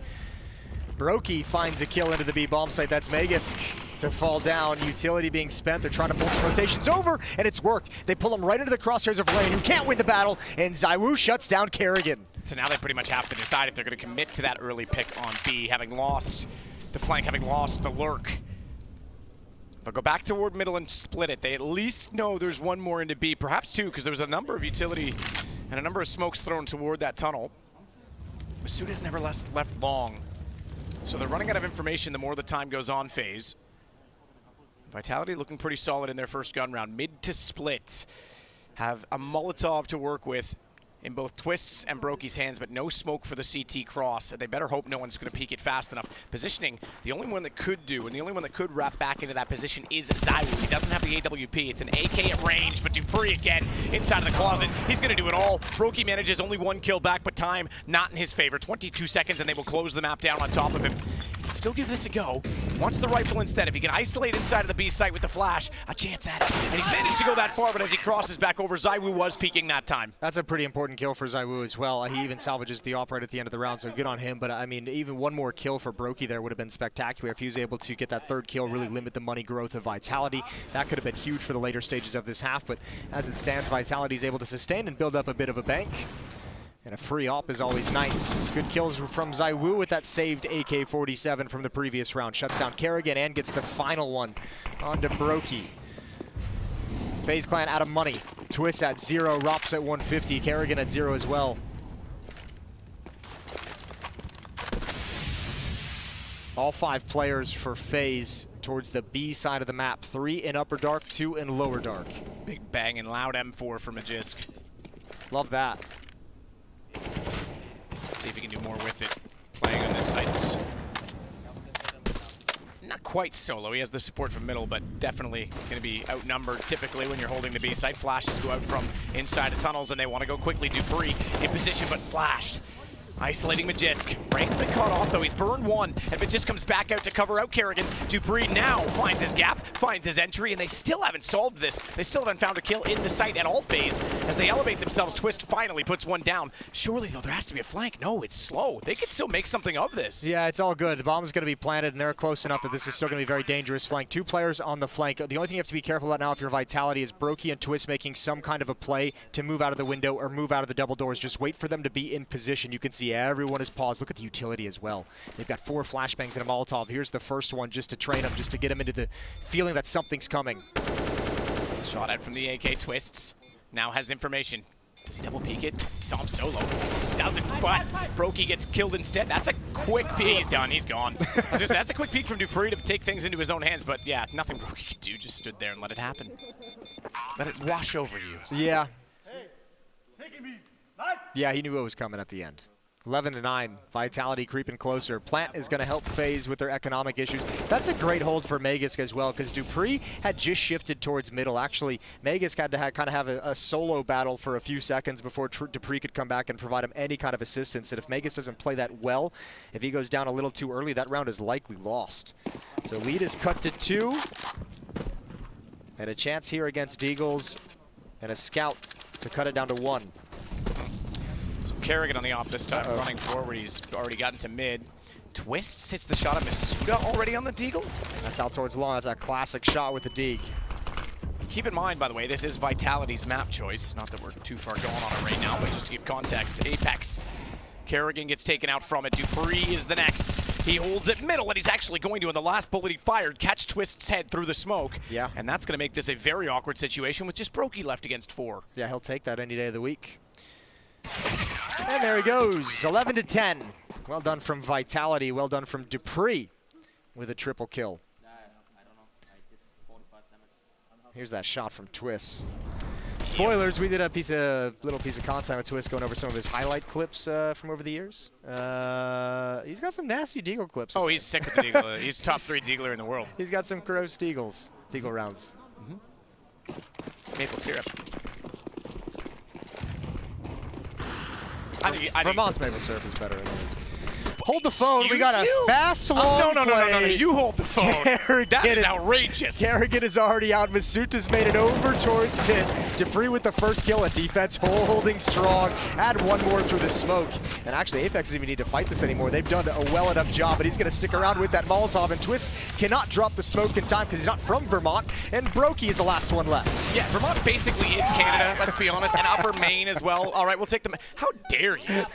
Broki finds a kill into the B bomb site. That's Magisk to fall down. Utility being spent. They're trying to pull some rotations over, and it's worked. They pull him right into the crosshairs of Lane, who can't win the battle, and ZywOo shuts down Kerrigan. So now they pretty much have to decide if they're going to commit to that early pick on B, having lost the flank, having lost the lurk. They'll go back toward middle and split it. They at least know there's one more into B, perhaps two, because there was a number of utility and a number of smokes thrown toward that tunnel. Masuda's never left long. So they're running out of information the more the time goes on. FaZe. Vitality looking pretty solid in their first gun round. Mid to split. Have a Molotov to work with in both Twist's and Broki's hands, but no smoke for the CT cross. They better hope no one's going to peek it fast enough. Positioning, the only one that could do, and the only one that could wrap back into that position is ZywOo. He doesn't have the AWP. It's an AK at range, but dupreeh again inside of the closet. He's going to do it all. Broki manages only one kill back, but time not in his favor. 22 seconds, and they will close the map down on top of him. Still give this a go. Wants the rifle instead. If he can isolate inside of the B site with the flash, a chance at it. And he's managed to go that far, but as he crosses back over, ZywOo was peeking that time. That's a pretty important kill for ZywOo as well. He even salvages the op right at the end of the round, so good on him. But I mean, even one more kill for Broki there would have been spectacular if he was able to get that third kill, really limit the money growth of Vitality. That could have been huge for the later stages of this half, but as it stands, Vitality is able to sustain and build up a bit of a bank. And a free op is always nice. Good kills from ZywOo with that saved AK-47 from the previous round. Shuts down Kerrigan and gets the final one onto Broki. FaZe Clan out of money. Twist at 0, Rops at 150, Kerrigan at 0 as well. All 5 players for FaZe towards the B side of the map. 3 in upper dark, 2 in lower dark. Big bang and loud M4 for Magisk. Love that. See if he can do more with it. Playing on this site. Not quite solo. He has the support from middle, but definitely going to be outnumbered typically when you're holding the B site. Flashes go out from inside the tunnels, and they want to go quickly. dupreeh in position, but flashed. Isolating Magisk. Rain's been caught off, though. He's burned one, and Magisk comes back out to cover out Kerrigan. dupreeh now finds his gap, finds his entry, and they still haven't solved this. They still haven't found a kill in the site at all. FaZe, as they elevate themselves, Twist finally puts one down. Surely, though, there has to be a flank. No, it's slow. They could still make something of this. Yeah, it's all good. The bomb's going to be planted, and they're close enough that this is still going to be a very dangerous flank. 2 players on the flank. The only thing you have to be careful about now if you're Vitality is Broki and Twist making some kind of a play to move out of the window or move out of the double doors. Just wait for them to be in position. You can see everyone is paused. Look at the utility as well. They've got 4 flashbangs and a Molotov. Here's the first one just to train them, just to get them into the feeling that something's coming. Shot out from the AK. Twists now has information. Does he double peek it? He saw him solo. Doesn't, but Brokey gets killed instead. That's a quick peek. He's done. He's gone. That's a quick peek from dupreeh to take things into his own hands, but yeah, nothing Brokey could do. Just stood there and let it happen. Let it wash over you. Yeah. Yeah, he knew what was coming at the end. 11-9, Vitality creeping closer. Plant is going to help FaZe with their economic issues. That's a great hold for Magisk as well, because dupreeh had just shifted towards middle. Actually, Magisk had to kind of have a solo battle for a few seconds before dupreeh could come back and provide him any kind of assistance. And if Magisk doesn't play that well, if he goes down a little too early, that round is likely lost. So lead is cut to 2. And a chance here against Deagles, and a scout to cut it down to 1. Kerrigan on the off this time, running forward. He's already gotten to mid. Twists hits the shot of Masuda already on the Deagle. That's out towards long. That's a classic shot with the Deag. Keep in mind, by the way, this is Vitality's map choice. Not that we're too far gone on it right now, but just to give context, Apex. Kerrigan gets taken out from it. dupreeh is the next. He holds it middle, and he's actually going to, in the last bullet he fired, catch Twist's head through the smoke. Yeah. And that's going to make this a very awkward situation with just Brokey left against 4. Yeah, he'll take that any day of the week. And there he goes, 11-10. Well done from Vitality, well done from dupreeh with a triple kill. Here's that shot from Twist. Spoilers, we did a little piece of content with Twist going over some of his highlight clips from over the years. He's got some nasty Deagle clips. Oh, he's sick with the Deagle. He's top 3 Deagler in the world. He's got some gross Deagle rounds. Maple syrup. Vermont's maple syrup is better than his. Hold the phone. We got a fast, long no, play. You hold the phone. That is outrageous. Kerrigan is already out. Masuta's made it over towards pit. dupreeh with the first kill, and defense holding strong. Add one more through the smoke. And actually, Apex doesn't even need to fight this anymore. They've done a well enough job, but he's going to stick around with that Molotov, and Twist cannot drop the smoke in time because he's not from Vermont, and Brokey is the last one left. Yeah, Vermont basically is Canada, let's be honest, and Upper Maine as well. All right, we'll take them. How dare you?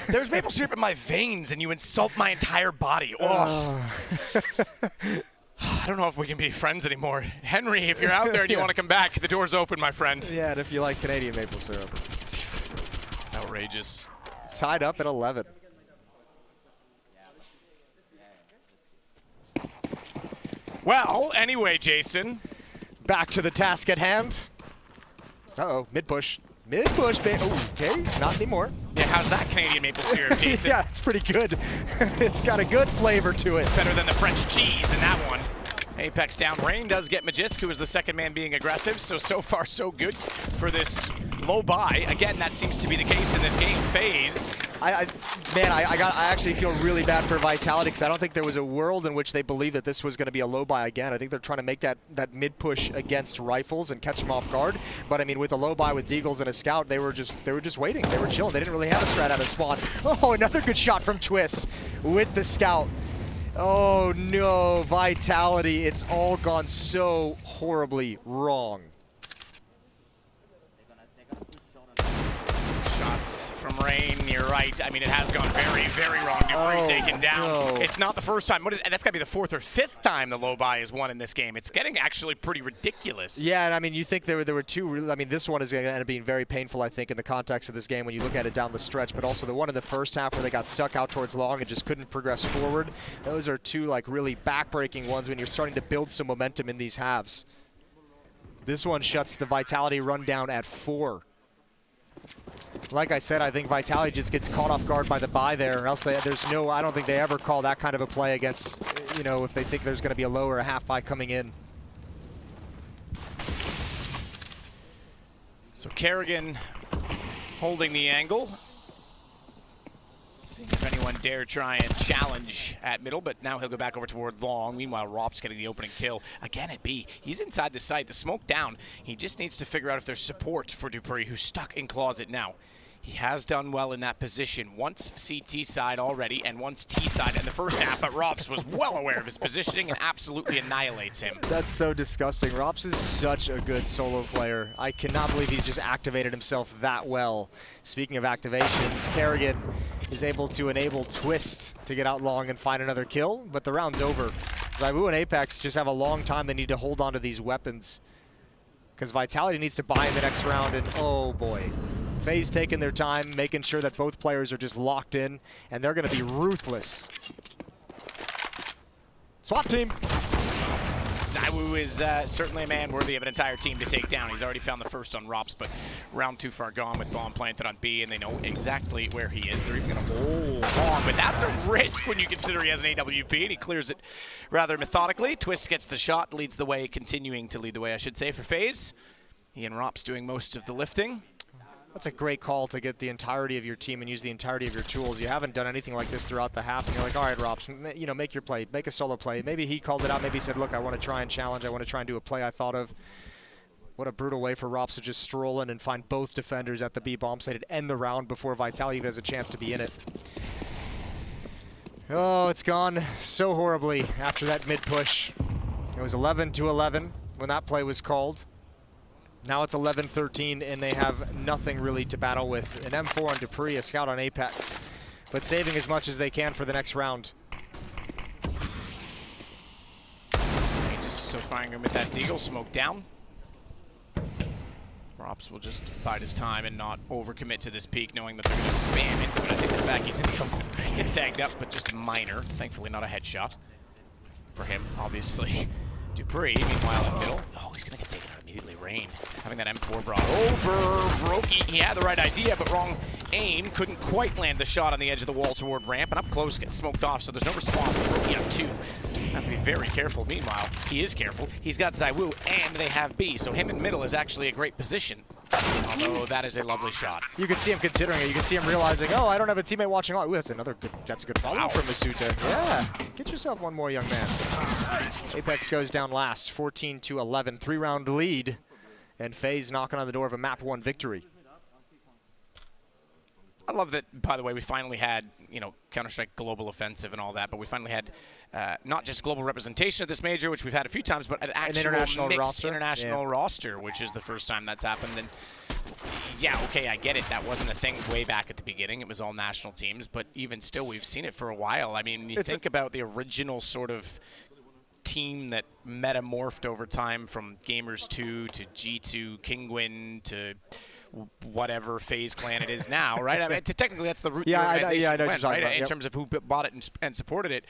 There's maple syrup in my veins, and you insult my entire body. Oh. I don't know if we can be friends anymore. Henry, if you're out there and you want to come back, the door's open, my friend. Yeah, and if you like Canadian maple syrup. It's outrageous. Tied up at 11. Well, anyway, Jason. Back to the task at hand. Uh-oh, mid-push. Mid-push, okay, not anymore. Yeah, how's that Canadian maple syrup, Jason? Yeah, it's pretty good. It's got a good flavor to it. Better than the French cheese in that one. Apex down. Rain does get Magisk, who is the second man being aggressive. So far, so good for this low buy. Again, that seems to be the case in this game. FaZe. I actually feel really bad for Vitality because I don't think there was a world in which they believed that this was going to be a low buy again. I think they're trying to make that mid push against rifles and catch them off guard. But I mean, with a low buy with Deagles and a scout, they were just waiting. They were chilling. They didn't really have a strat out of spawn. Oh, another good shot from Twist with the scout. Oh no, Vitality! It's all gone so horribly wrong. Shots from Rain, you're right. I mean, it has gone very, very wrong. dupreeh taken down. No. It's not the first time. That's got to be the 4th or 5th time the low buy is won in this game. It's getting actually pretty ridiculous. Yeah, and I mean, you think there were two. I mean, this one is going to end up being very painful, I think, in the context of this game when you look at it down the stretch. But also the one in the first half where they got stuck out towards long and just couldn't progress forward. Those are two like really backbreaking ones when you're starting to build some momentum in these halves. This one shuts the Vitality run down at 4. Like I said, I think Vitality just gets caught off guard by the buy there, or else I don't think they ever call that kind of a play against, if they think there's going to be a low or a half buy coming in. So Kerrigan holding the angle. Seeing if anyone dare try and challenge at middle, but now he'll go back over toward long. Meanwhile, Rop's getting the opening kill. Again at B. He's inside the site. The smoke down. He just needs to figure out if there's support for dupreeh, who's stuck in closet now. He has done well in that position. Once CT side already, and once T side in the first half, but Rops was well aware of his positioning and absolutely annihilates him. That's so disgusting. Rops is such a good solo player. I cannot believe he's just activated himself that well. Speaking of activations, Kerrigan is able to enable Twist to get out long and find another kill, but the round's over. ZywOo and Apex just have a long time they need to hold on to these weapons. Because Vitality needs to buy in the next round, and oh boy. FaZe taking their time, making sure that both players are just locked in, and they're going to be ruthless. SWAT team. ZywOo is certainly a man worthy of an entire team to take down. He's already found the first on Rops, but round 2 far gone with bomb planted on B, and they know exactly where he is. They're even going to hold on, but that's a risk when you consider he has an AWP, and he clears it rather methodically. Twist gets the shot, leads the way, continuing to lead the way, I should say, for FaZe. He and Rops doing most of the lifting. That's a great call to get the entirety of your team and use the entirety of your tools. You haven't done anything like this throughout the half, and you're like, all right, Rops, you know, make your play, make a solo play. Maybe he called it out. Maybe he said, look, I want to try and challenge. I want to try and do a play I thought of. What a brutal way for Rops to just stroll in and find both defenders at the B bomb site and end the round before Vitality has a chance to be in it. Oh, it's gone so horribly after that mid push. It was 11-11 when that play was called. Now it's 11-13, and they have nothing really to battle with. An M4 on Dupree, a scout on Apex, but saving as much as they can for the next round. Just still firing him with that deagle, smoke down. Rops will just bide his time and not overcommit to this peak, knowing that they're going to spam into it. I take that back. He's in the open. Gets tagged up, but just minor. Thankfully, not a headshot for him, obviously. Dupree, meanwhile, in the middle. Oh, he's going to get taken out immediately. Rain having that M4 brought over. Brokey, he had the right idea, but wrong aim. Couldn't quite land the shot on the edge of the wall toward ramp, and up close gets smoked off, so there's no response. Brokey on 2. Have to be very careful. Meanwhile, he is careful. He's got ZywOo, and they have B, so him in middle is actually a great position. Although that is a lovely shot. You can see him considering it. You can see him realizing, oh, I don't have a teammate watching. Ooh, that's another good. That's a good follow from Masuta. Yeah, get yourself one more, young man. Apex goes down last, 14-11, 3-round lead, and FaZe knocking on the door of a map 1 victory. I love that, by the way, we finally had, you know, Counter-Strike Global Offensive and all that, but we finally had not just global representation at this major, which we've had a few times, but an actual international mixed roster. international roster, which is the first time that's happened. And yeah, okay, I get it. That wasn't a thing way back at the beginning. It was all national teams, but even still, we've seen it for a while. I mean, you think about the original sort of team that metamorphed over time from Gamers 2 to G2, Kingwin to whatever FaZe clan it is now, right? I mean, technically that's the root the organization went, right? In terms of who bought it and supported it.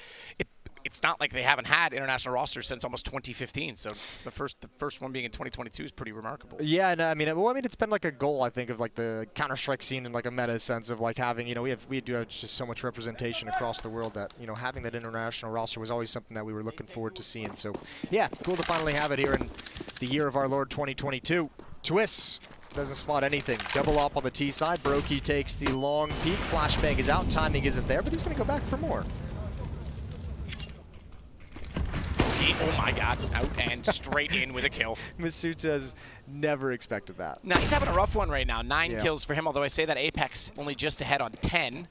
It's not like they haven't had international rosters since almost 2015. So the first one being in 2022 is pretty remarkable. Yeah, and I mean, it's been like a goal, I think, of like the Counter-Strike scene in like a meta sense of like having, you know, we do have just so much representation across the world that, you know, having that international roster was always something that we were looking forward to seeing. So yeah, cool to finally have it here in the year of our Lord 2022. Twist doesn't spot anything. Double up on the T side. Brokey takes the long peek. Flashbang is out. Timing isn't there, but he's going to go back for more. Oh my god, out and straight in with a kill. Masuta's never expected that. No, he's having a rough one right now. 9 kills for him, although I say that Apex only just ahead on 10.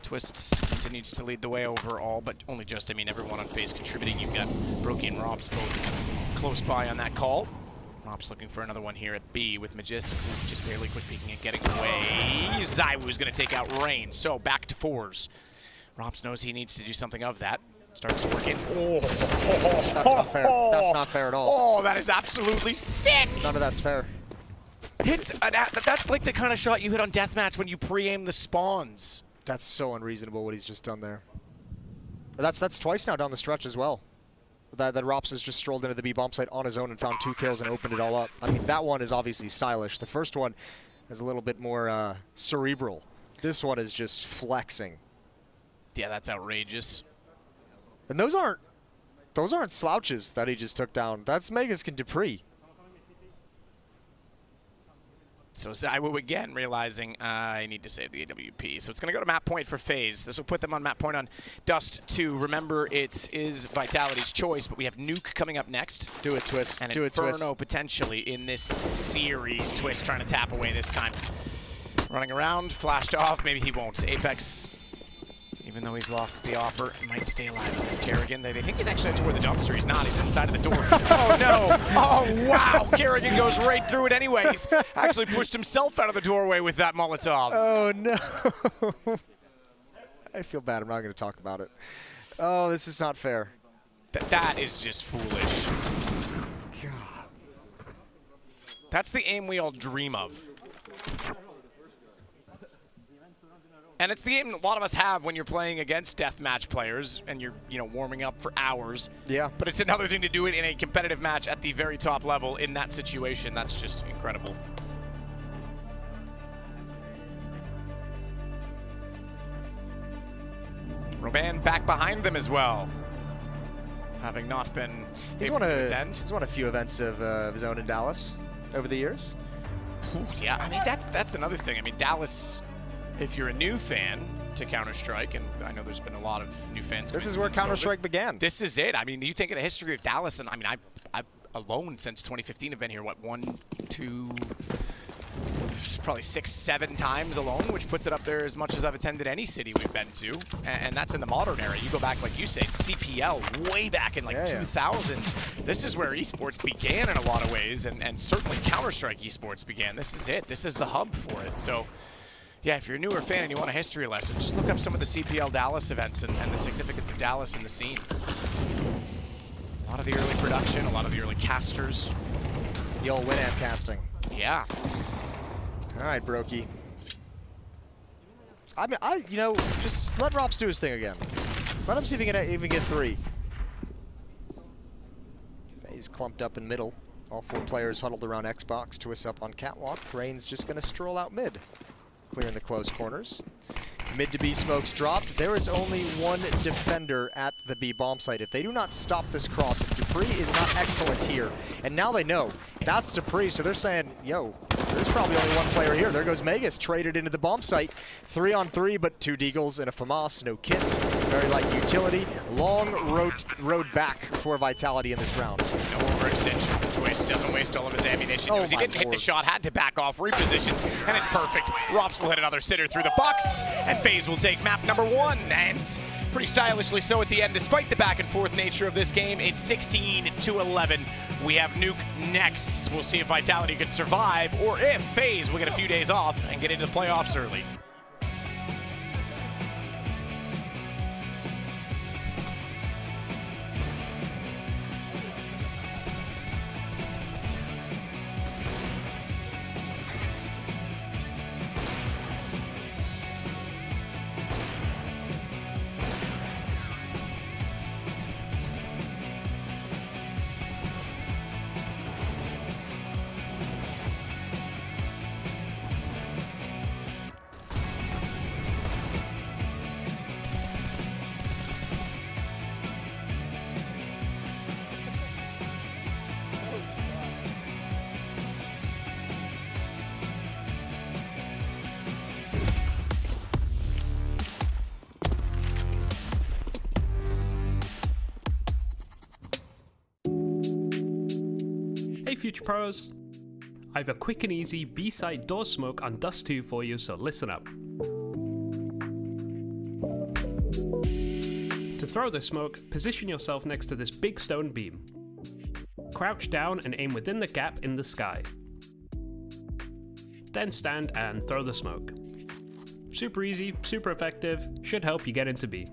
Twist continues to lead the way overall, but only just. I mean, everyone on FaZe contributing. You've got Brokey and Rops both close by on that call. Rops looking for another one here at B with Magist just barely quick peeking and getting away. ZywOo's going to take out Rain, so back to 4s. Rops knows he needs to do something of that. Starts working. Oh, that's not fair. That's not fair at all. Oh, that is absolutely sick. None of that's fair. That's like the kind of shot you hit on Deathmatch when you pre-aim the spawns. That's so unreasonable what he's just done there. That's twice now down the stretch as well. That Rops has just strolled into the B bomb site on his own and found 2 kills and opened it all up. I mean, that one is obviously stylish. The first one is a little bit more cerebral. This one is just flexing. Yeah, that's outrageous. And those aren't slouches that he just took down. That's Megas and Dupree. So ZywOo again realizing I need to save the AWP. So it's going to go to map point for FaZe. This will put them on map point on Dust 2. Remember, it is Vitality's choice, but we have Nuke coming up next. Do it, Twist. And do Inferno it, Twist. potentially in this series. Twist trying to tap away this time. Running around, flashed off. Maybe he won't. Apex, even though he's lost the offer, might stay alive with this Kerrigan. They think he's actually toward the dumpster. He's not. He's inside of the door. Oh, no. Oh, wow. Kerrigan goes right through it anyway. He's actually pushed himself out of the doorway with that Molotov. Oh, no. I feel bad. I'm not going to talk about it. Oh, this is not fair. That is just foolish. God. That's the aim we all dream of. And it's the aim a lot of us have when you're playing against deathmatch players and you're, warming up for hours. Yeah. But it's another thing to do it in a competitive match at the very top level in that situation. That's just incredible. Roban back behind them as well, having not been able to attend. He's won a few events of his own in Dallas over the years. Yeah, I mean, that's another thing. I mean, Dallas, if you're a new fan to Counter-Strike, and I know there's been a lot of new fans. This is where Counter-Strike began. This is it. I mean, you think of the history of Dallas, and I mean, I've alone since 2015 have been here, what, 1, 2, probably 6, 7 times alone, which puts it up there as much as I've attended any city we've been to, and that's in the modern era. You go back, like you say, CPL way back in 2000. This is where esports began in a lot of ways, and certainly Counter-Strike esports began. This is it. This is the hub for it. So, yeah, if you're a newer fan and you want a history lesson, just look up some of the CPL Dallas events and the significance of Dallas in the scene. A lot of the early production, a lot of the early casters. The old Winamp casting. Yeah. All right, Brokey. I mean, just let Rops do his thing again. Let him see if he can even get 3. He's clumped up in middle. All 4 players huddled around Xbox. Twists up on catwalk. Rain's just going to stroll out mid, clearing the close corners. Mid to B smokes dropped. There is only one defender at the B bomb site. If they do not stop this cross, Dupree is not excellent here. And now they know that's Dupree, so they're saying, yo, there's probably only one player here. There goes Megas, traded into the bomb site. 3-on-3, but 2 Deagles and a FAMAS, no kit. Very light utility. Long road back for Vitality in this round. No overextension. Twist doesn't waste all of his ammunition. He didn't hit the shot, had to back off, repositions, and it's perfect. Rops will hit another sitter through the box, and FaZe will take map number 1, and pretty stylishly so at the end. Despite the back and forth nature of this game, it's 16-11. We have Nuke next. We'll see if Vitality can survive, or if FaZe will get a few days off and get into the playoffs early. Hey Future Pros! I have a quick and easy B-side door smoke on Dust 2 for you, so listen up. To throw the smoke, position yourself next to this big stone beam. Crouch down and aim within the gap in the sky. Then stand and throw the smoke. Super easy, super effective, should help you get into B.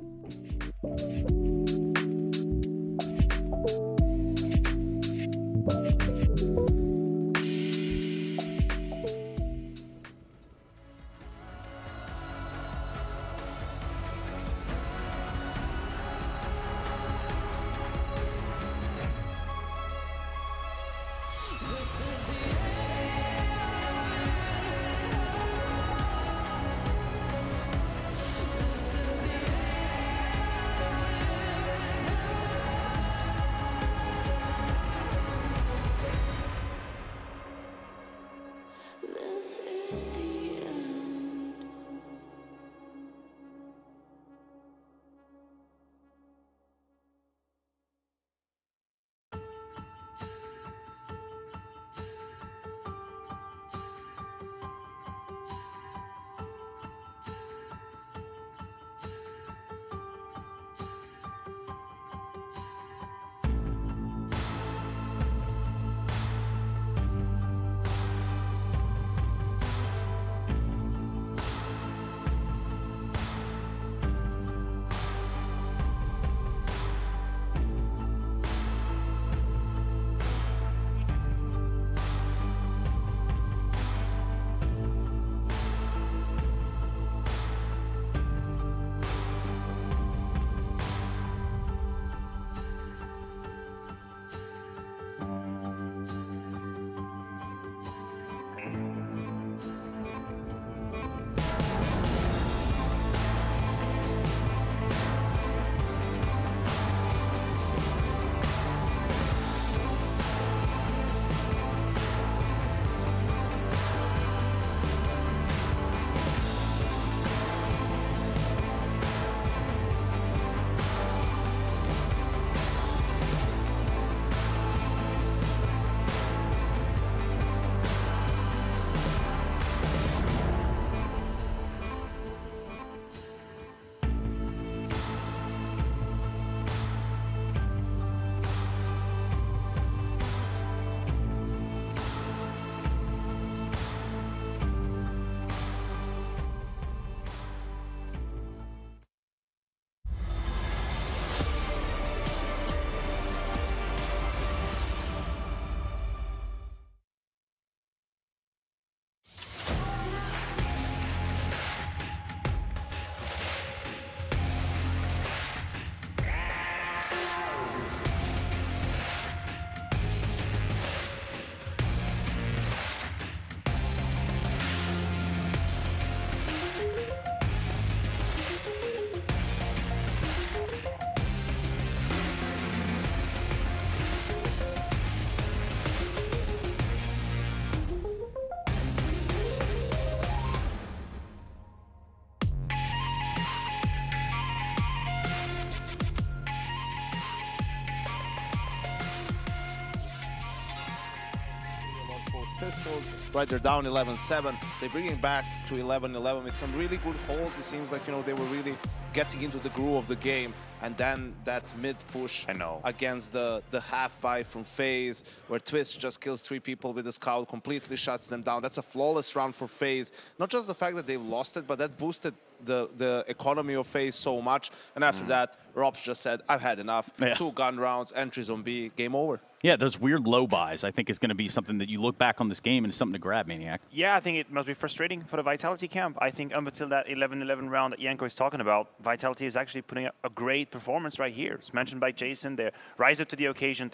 Pistols, right? They're down 11-7. They're bringing back to 11-11 with some really good holds. It seems like, you know, they were really getting into the groove of the game. And then that mid push against the half buy from FaZe, where Twist just kills 3 people with the scout, completely shuts them down. That's a flawless round for FaZe. Not just the fact that they've lost it, but that boosted the economy of FaZe so much. And after that, Robs just said, I've had enough. 2 gun rounds, entries on B, game over. Yeah, those weird low buys, I think, is going to be something that you look back on this game and it's something to grab, Maniac. Yeah, I think it must be frustrating for the Vitality camp. I think up until that 11-11 round that Yanko is talking about, Vitality is actually putting up a great performance right here. It's mentioned by Jason. They rise up to the occasion.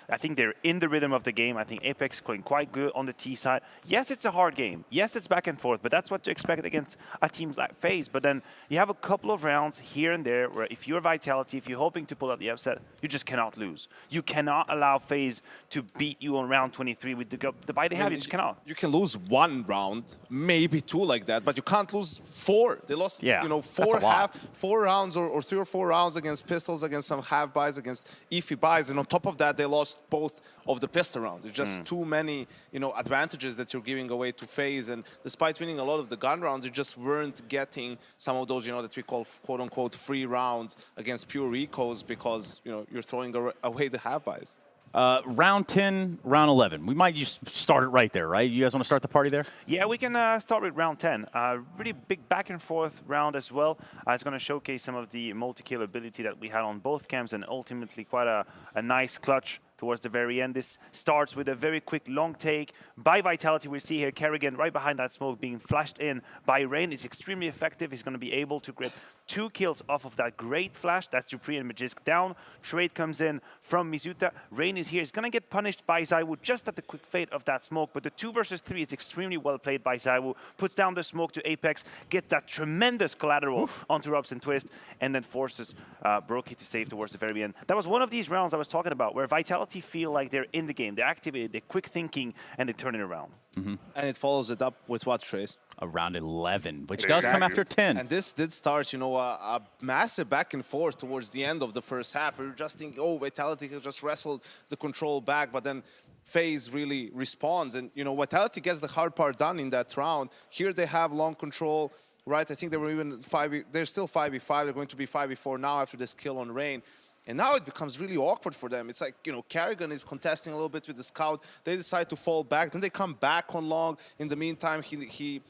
I think they're in the rhythm of the game. I think Apex going quite good on the T side. Yes, it's a hard game. Yes, it's back and forth, but that's what to expect against a teams like FaZe. But then you have a couple of rounds here and there where if you're Vitality, if you're hoping to pull out the upset, you just cannot lose. You cannot allow FaZe to beat you on round 23 with the buy they have. You just cannot. You can lose 1 round, maybe 2 like that, but you can't lose 4. They lost, you know, 4 rounds or 3 or 4 rounds against Pistols, against some half buys, against Efi buys, and on top of that, they lost both of the pistol rounds. It's just too many, you know, advantages that you're giving away to FaZe, and despite winning a lot of the gun rounds, you just weren't getting some of those, you know, that we call quote-unquote free rounds against pure recos because, you know, you're throwing away the half buys. Round 10, round 11. We might just start it right there, right? You guys want to start the party there? Yeah, we can start with round 10. Really big back and forth round as well. It's going to showcase some of the multi-kill ability that we had on both camps and ultimately quite a nice clutch towards the very end. This starts with a very quick long take by Vitality. We see here Kerrigan right behind that smoke being flashed in by Rain. It's extremely effective. He's going to be able to get 2 kills off of that great flash. That's Dupree and Magisk down. Trade comes in from Mizuta. Rain is here. He's going to get punished by Zaiwu just at the quick fade of that smoke. But the 2 versus 3 is extremely well played by Zaiwu. Puts down the smoke to Apex, gets that tremendous collateral onto Robs and Twist, and then forces Brokey to save towards the very end. That was one of these rounds I was talking about where Vitality feel like they're in the game, they're activated, they're quick thinking, and they turn it around. And it follows it up with what, Trace? Around 11, which does come after 10. And this did start, you know, a massive back and forth towards the end of the first half. We were just thinking, oh, Vitality has just wrestled the control back, but then FaZe really responds. And, you know, Vitality gets the hard part done in that round. Here they have long control, right? I think they were even they're still 5v5. They're going to be 5v4 now after this kill on Rain. And now it becomes really awkward for them. It's like, you know, Kerrigan is contesting a little bit with the scout. They decide to fall back. Then they come back on long. In the meantime, he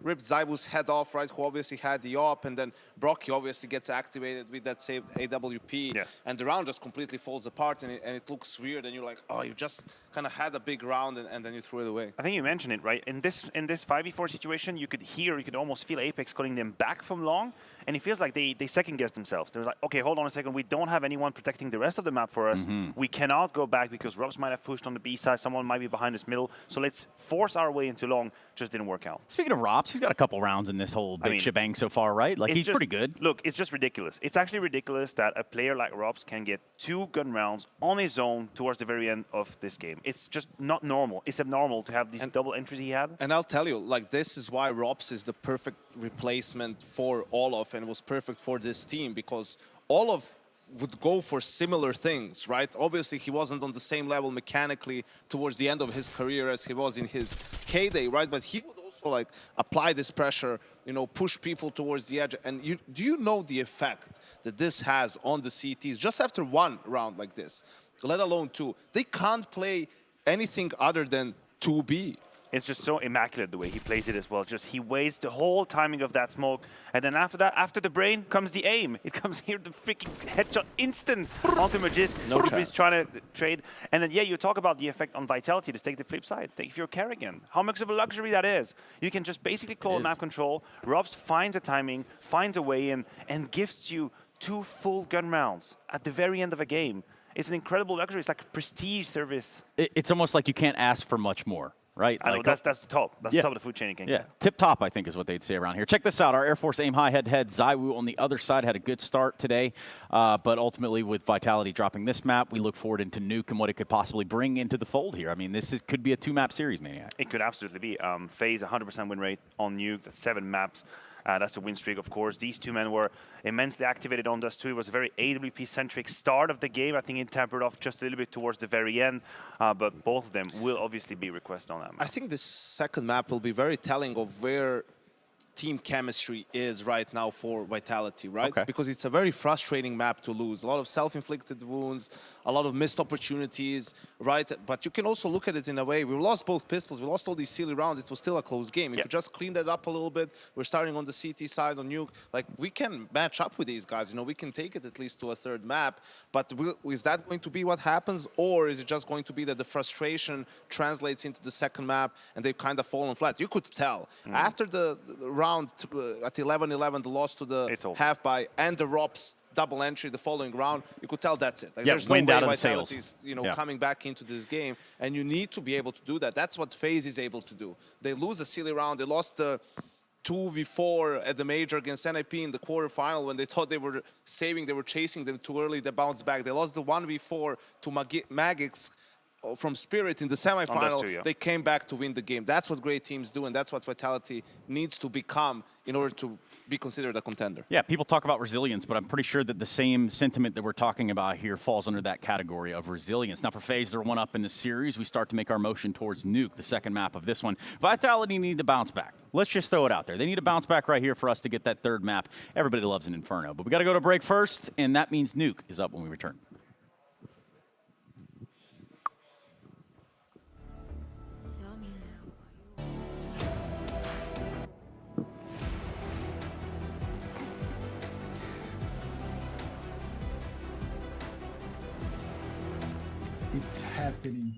ripped Zaiwu's head off, right, who obviously had the op, and then Brocky obviously gets activated with that saved AWP. Yes. And the round just completely falls apart, and it looks weird, and you're like, oh, you just kind of had a big round, and then you threw it away. I think you mentioned it, right? In this 5v4 situation, you could almost feel Apex calling them back from long, and it feels like they second-guessed themselves. They're like, okay, hold on a second, we don't have anyone protecting the rest of the map for us. We cannot go back because Robs might have pushed on the B side, someone might be behind this middle, so let's force our way into long. Just didn't work out. Speaking of Robs, he's got a couple rounds in this whole big shebang so far, right? Like, he's pretty good. Look, it's just ridiculous. It's actually ridiculous that a player like Robs can get 2 gun rounds on his own towards the very end of this game. It's just not normal. It's abnormal to have these double entries he had. And I'll tell you, like, this is why Robs is the perfect replacement for Olof and was perfect for this team, because Olof would go for similar things, right? Obviously, he wasn't on the same level mechanically towards the end of his career as he was in his heyday, right? But he would also, like, apply this pressure, you know, push people towards the edge. And do you know the effect that this has on the CTs just after 1 round like this, let alone 2? They can't play anything other than 2B. It's just so immaculate the way he plays it as well. Just he waits the whole timing of that smoke, and then after that, after the brain, comes the aim. It comes here, the freaking headshot instant onto Magisk. No chance. He's trying to trade. And then, yeah, you talk about the effect on Vitality. Let's take the flip side. Take if you're Kerrigan. How much of a luxury that is. You can just basically call map control. Robs finds a timing, finds a way in, and gifts you 2 full gun rounds at the very end of a game. It's an incredible luxury. It's like a prestige service. It's almost like you can't ask for much more. Right? I know, that's the top. That's the top of the food chain you can get. Tip top, I think, is what they'd say around here. Check this out. Our Air Force aim high head-to-head. Zaiwu on the other side had a good start today, but ultimately with Vitality dropping this map, we look forward into Nuke and what it could possibly bring into the fold here. I mean, could be a 2-map series, Maniac. It could absolutely be. FaZe 100% win rate on Nuke. That's 7 maps. That's a win streak, of course. These two men were immensely activated on Dust 2. It was a very AWP-centric start of the game. I think it tempered off just a little bit towards the very end, but both of them will obviously be requested on that map. I think this second map will be very telling of where team chemistry is right now for Vitality, right? Okay. Because it's a very frustrating map to lose. A lot of self-inflicted wounds, a lot of missed opportunities, right? But you can also look at it in a way, we lost both pistols, we lost all these silly rounds, it was still a close game. If you just clean that up a little bit, we're starting on the CT side on Nuke, like we can match up with these guys, you know, we can take it at least to a third map, but is that going to be what happens, or is it just going to be that the frustration translates into the second map and they've kind of fallen flat? You could tell. After the round at 11-11, the loss to the half-buy and the ROPS double entry the following round, you could tell that's it. Like, there's no way Vitality's, you know, coming back into this game, and you need to be able to do that. That's what FaZe is able to do. They lose a silly round. They lost the 2v4 at the major against NIP in the quarterfinal when they thought they were saving, they were chasing them too early, they bounced back. They lost the 1v4 to Magix from Spirit in the semifinal. They came back to win the game. That's what great teams do, and that's what Vitality needs to become in order to be considered a contender. Yeah, people talk about resilience, but I'm pretty sure that the same sentiment that we're talking about here falls under that category of resilience. Now for FaZe, they're one up in the series. We start to make our motion towards Nuke, the second map of this one. Vitality need to bounce back. Let's just throw it out there. They need to bounce back right here for us to get that third map. Everybody loves an Inferno, but we got to go to break first, and that means Nuke is up when we return. It's happening.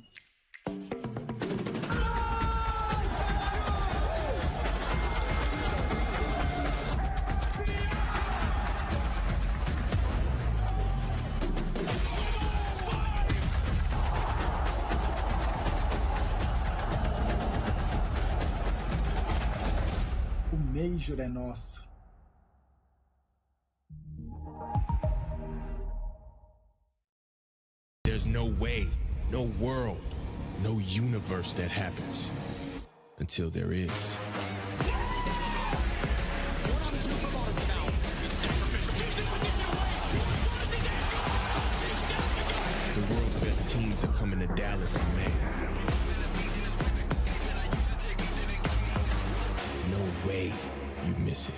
O Major é nosso. There's no way, no world, no universe that happens until there is. The world's best teams are coming to Dallas in May. No way you miss it.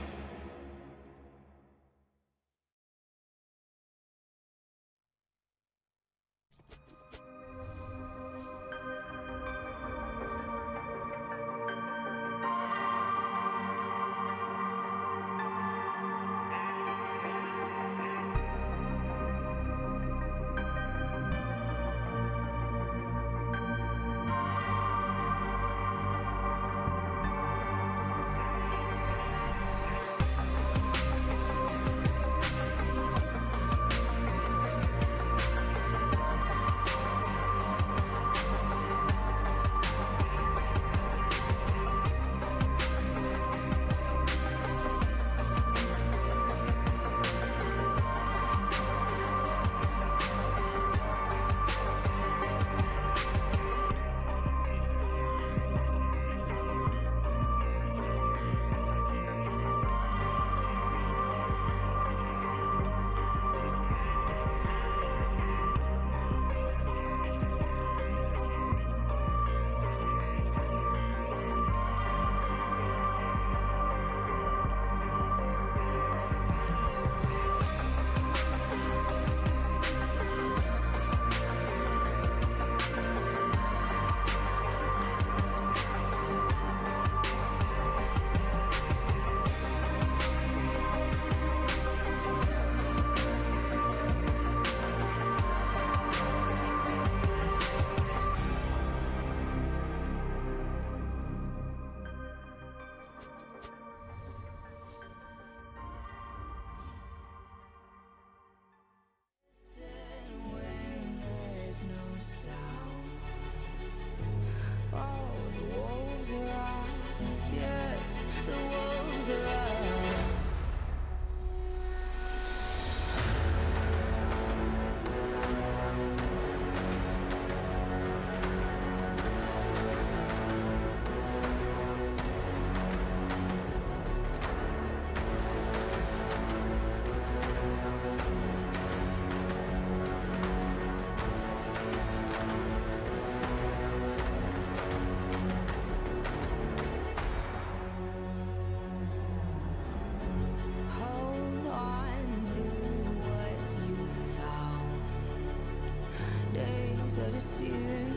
searing.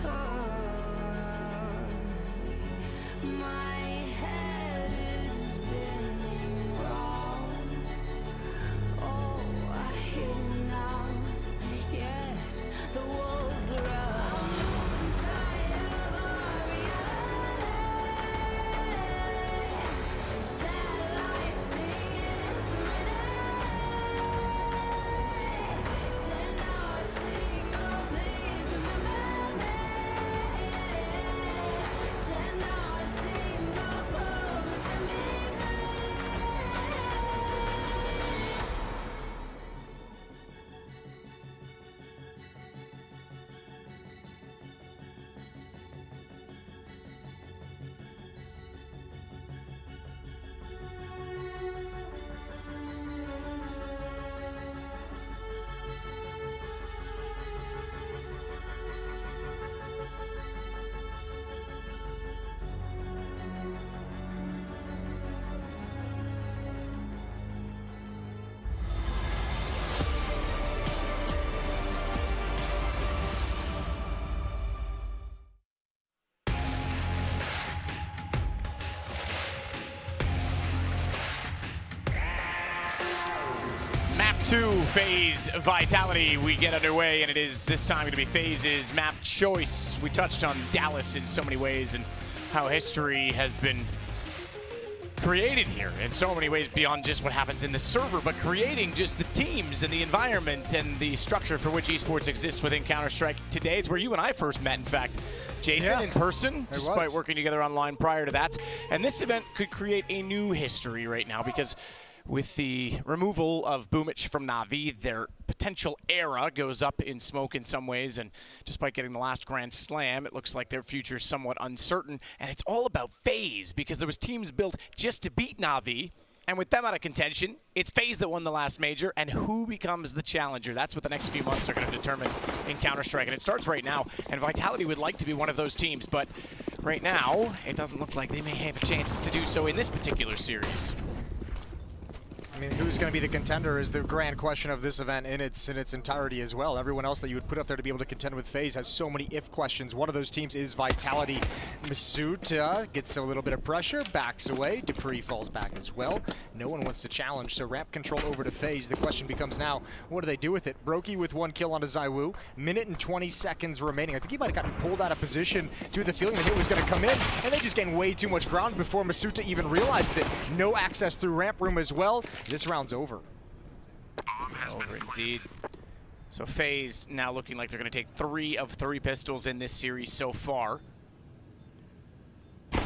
Oh, my head is spinning round. Oh, I hear now. Yes, the wolves are out. Inside of our reality. Satellites singing serenade. Send out a signal, please remember me. Send out a signal, promise to me. Map 2, FaZe Vitality. We get underway, and it is this time going to be FaZe's map choice. We touched on Dallas in so many ways and how history has been created here in so many ways beyond just what happens in the server, but creating just the teams and the environment and the structure for which esports exists within Counter-Strike. Today is where you and I first met, in fact. Jason, in person, despite working together online prior to that. And this event could create a new history right now because with the removal of Boomich from Na'Vi, their potential era goes up in smoke in some ways, and despite getting the last Grand Slam, it looks like their future is somewhat uncertain, and it's all about FaZe, because there was teams built just to beat Na'Vi, and with them out of contention, it's FaZe that won the last major, and who becomes the challenger? That's what the next few months are going to determine in Counter-Strike, and it starts right now, and Vitality would like to be one of those teams, but right now, it doesn't look like they may have a chance to do so in this particular series. I mean, who's going to be the contender is the grand question of this event in its entirety as well. Everyone else that you would put up there to be able to contend with FaZe has so many if questions. One of those teams is Vitality. Masood gets a little bit of pressure, backs away. Dupree falls back as well. No one wants to challenge, so ramp control over to FaZe. The question becomes now, what do they do with it? Brokey with 1 kill onto ZywOo. Minute and 20 seconds remaining. I think he might have gotten pulled out of position due to the feeling that hit was going to come in, and they just gained way too much ground before Masuta even realizes it. No access through ramp room as well. This round's over. Over indeed. So FaZe now looking like they're going to take 3 of 3 pistols in this series so far. And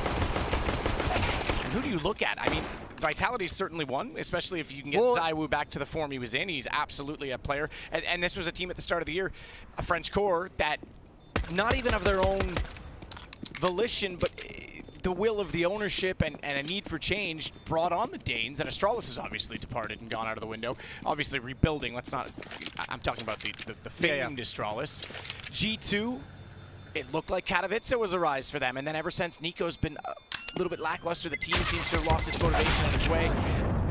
who do you look at? I mean, Vitality's certainly one, especially if you can get ZywOo back to the form he was in. He's absolutely a player. And this was a team at the start of the year, a French core that not even of their own volition, but the will of the ownership and a need for change brought on the Danes, and Astralis has obviously departed and gone out of the window. Obviously rebuilding, let's not, I'm talking about the famed Astralis. G2, it looked like Katowice was a rise for them, and then ever since Nico's been a little bit lackluster, the team seems to have lost its motivation on its way.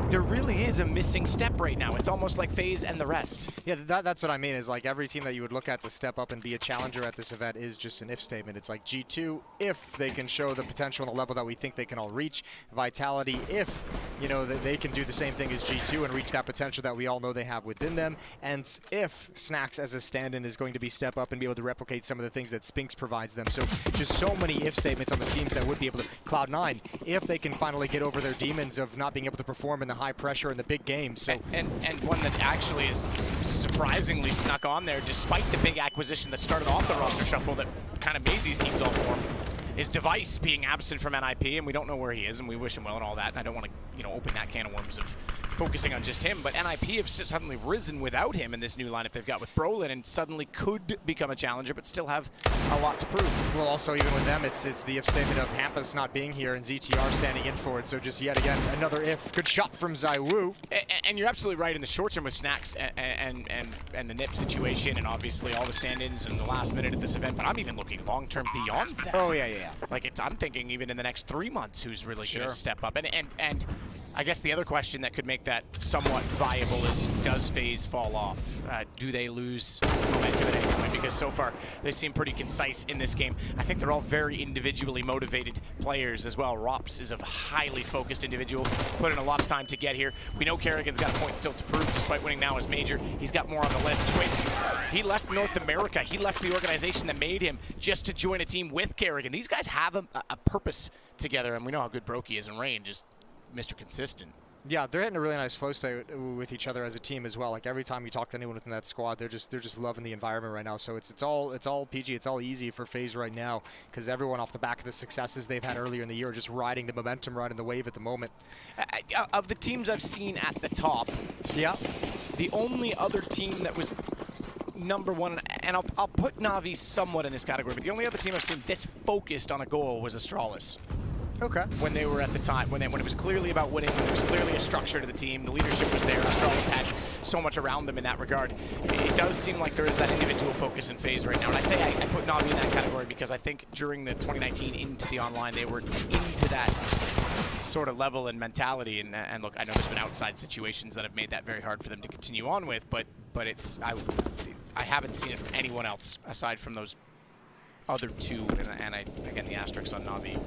There really is a missing step right now. It's almost like FaZe and the rest. Yeah, that's what I mean, is like every team that you would look at to step up and be a challenger at this event is just an if statement. It's like G2, if they can show the potential and the level that we think they can all reach. Vitality, if, you know, that they can do the same thing as G2 and reach that potential that we all know they have within them. And if Snacks as a stand-in is going to be step up and be able to replicate some of the things that Spinks provides them. So just so many if statements on the teams that would be able to. Cloud9, if they can finally get over their demons of not being able to perform in the high pressure in the big games. So and one that actually is surprisingly snuck on there despite the big acquisition that started off the roster shuffle that kind of made these teams all form is Device being absent from NIP, and we don't know where he is, and we wish him well and all that. And I don't want to, you know, open that can of worms of focusing on just him, but NIP have suddenly risen without him in this new lineup they've got with Brolin, and suddenly could become a challenger, but still have a lot to prove. Well, also even with them, it's the if statement of Hampus not being here and ZTR standing in for it, so just yet again, another if. Good shot from ZywOo. And you're absolutely right in the short term with Snacks and the NIP situation, and obviously all the stand-ins in the last minute at this event, but I'm even looking long-term beyond that. Oh, yeah. Like, I'm thinking even in the next 3 months who's really going to step up. And I guess the other question that could make that somewhat viable is, does FaZe fall off? Do they lose momentum at any point? Because so far, they seem pretty concise in this game. I think they're all very individually motivated players as well. Rops is a highly focused individual, put in a lot of time to get here. We know Kerrigan's got a point still to prove, despite winning now as Major. He's got more on the list. Twists, he left North America. He left the organization that made him just to join a team with Kerrigan. These guys have a purpose together, and we know how good Brokey is in rain. Just Mr. Consistent. Yeah, they're hitting a really nice flow state with each other as a team as well. Like every time you talk to anyone within that squad, they're just loving the environment right now. So it's all PG, it's all easy for FaZe right now because everyone off the back of the successes they've had earlier in the year are just riding the momentum, riding the wave at the moment. Of the teams I've seen at the top, yeah, the only other team that was #1, and I'll put Na'Vi somewhat in this category, but the only other team I've seen this focused on a goal was Astralis. Okay. When they were at the time, when it was clearly about winning, when there was clearly a structure to the team, the leadership was there, Astralis had so much around them in that regard. It does seem like there is that individual focus in FaZe right now, and I say I put Na'Vi in that category because I think during the 2019 into the online, they were into that sort of level and mentality, and look, I know there's been outside situations that have made that very hard for them to continue on with, but it's I haven't seen it from anyone else aside from those other two, and again, the asterisks on Na'Vi.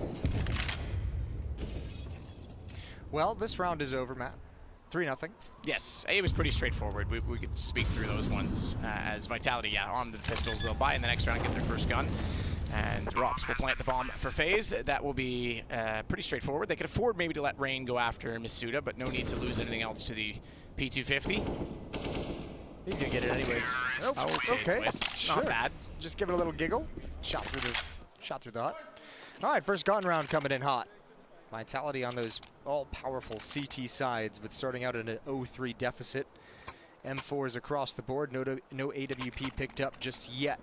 Well, this round is over, Matt. 3-0. Yes, it was pretty straightforward. We could speak through those ones as Vitality, yeah, on the pistols. They'll buy in the next round and get their first gun. And Rops will plant the bomb for FaZe. That will be pretty straightforward. They could afford maybe to let Rain go after Masuda, but no need to lose anything else to the P250. He's gonna get it anyways. Nope. Okay. Twists. Sure. Not bad. Just give it a little giggle. Shot through the hut. All right, first gun round coming in hot. Vitality on those all-powerful CT sides, but starting out in an 0-3 deficit. M4s across the board. No AWP picked up just yet,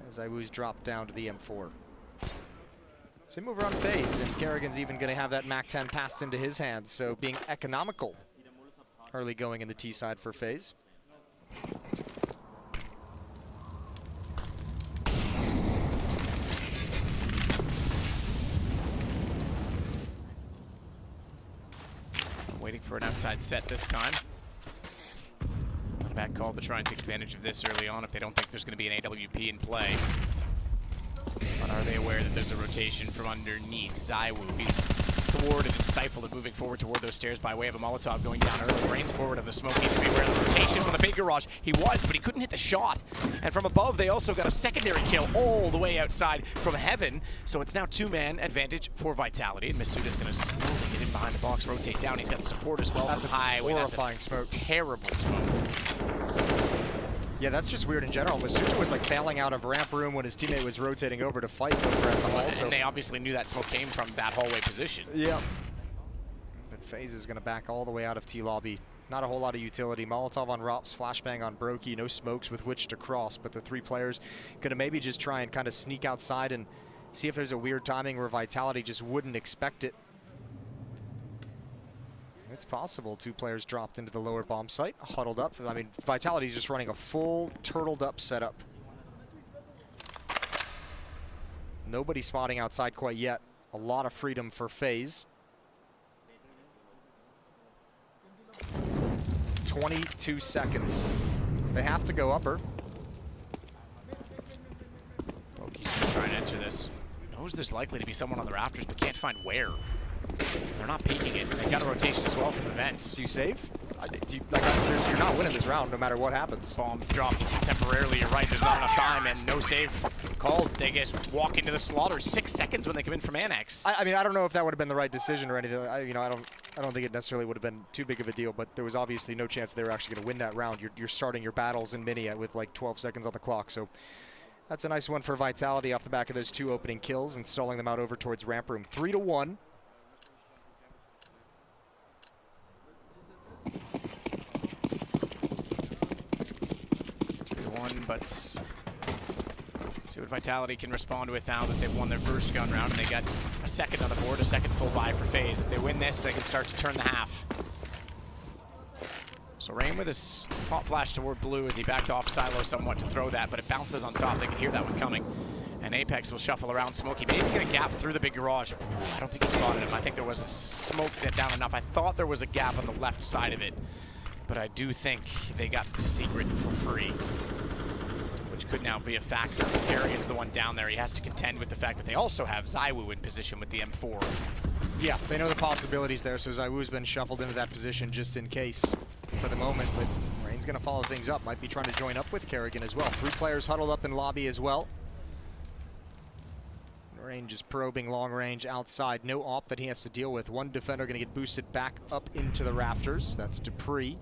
as Iwu's dropped down to the M4. So move around FaZe, and Kerrigan's even going to have that MAC-10 passed into his hands, so being economical early going in the T side for FaZe. Waiting for an outside set this time. Not a bad call to try and take advantage of this early on if they don't think there's going to be an AWP in play. But are they aware that there's a rotation from underneath? ZywOo, he's thwarted and stifled and moving forward toward those stairs by way of a Molotov going down early. Brains forward of the smoke, needs to be aware of the rotation from the big garage. He was, but he couldn't hit the shot. And from above, they also got a secondary kill all the way outside from heaven. So it's now two-man advantage for Vitality. And Masuda's going to slowly get in behind the box, rotate down. He's got support as well. That's a horrifying smoke. Terrible smoke. Yeah, that's just weird in general. Masuda was like bailing out of ramp room when his teammate was rotating over to fight over at the hall. And they obviously knew that smoke came from that hallway position. Yeah. But FaZe is going to back all the way out of T-Lobby. Not a whole lot of utility. Molotov on Rops, flashbang on Brokey, no smokes with which to cross, but the three players going to maybe just try and kind of sneak outside and see if there's a weird timing where Vitality just wouldn't expect it. It's possible two players dropped into the lower bomb site, huddled up. I mean, Vitality's just running a full turtled up setup. Nobody spotting outside quite yet. A lot of freedom for FaZe. 22 seconds. They have to go upper. Brokey's trying to enter this. Knows there's likely to be someone on the rafters, but can't find where. They're not peeking it. They got a rotation as well from the vents. Do you save? You're not winning this round no matter what happens. Bomb dropped temporarily. You're right. There's not enough time, and no save called. They just walk into the slaughter. 6 seconds when they come in from Annex. I mean, I don't know if that would have been the right decision or anything. I don't think it necessarily would have been too big of a deal. But there was obviously no chance they were actually going to win that round. You're starting your battles in mini with like 12 seconds on the clock. So that's a nice one for Vitality off the back of those two opening kills and stalling them out over towards ramp room. 3-1. But see what Vitality can respond with now that they've won their first gun round and they got a second on the board, a second full buy for FaZe. If they win this, they can start to turn the half. So Rain with his pop flash toward blue as he backed off Silo somewhat to throw that, but it bounces on top. They can hear that one coming. And Apex will shuffle around Smokey. Maybe get a gap through the big garage. I don't think he spotted him. I think there was a smoke that down enough. I thought there was a gap on the left side of it. But I do think they got to Secret for free, which could now be a factor. Kerrigan's the one down there. He has to contend with the fact that they also have ZywOo in position with the M4. Yeah, they know the possibilities there, so ZywOo's been shuffled into that position just in case for the moment. But Rain's going to follow things up. Might be trying to join up with Kerrigan as well. 3 players huddled up in lobby as well. Rain just probing long range outside. No op that he has to deal with. One defender going to get boosted back up into the rafters. That's Dupree.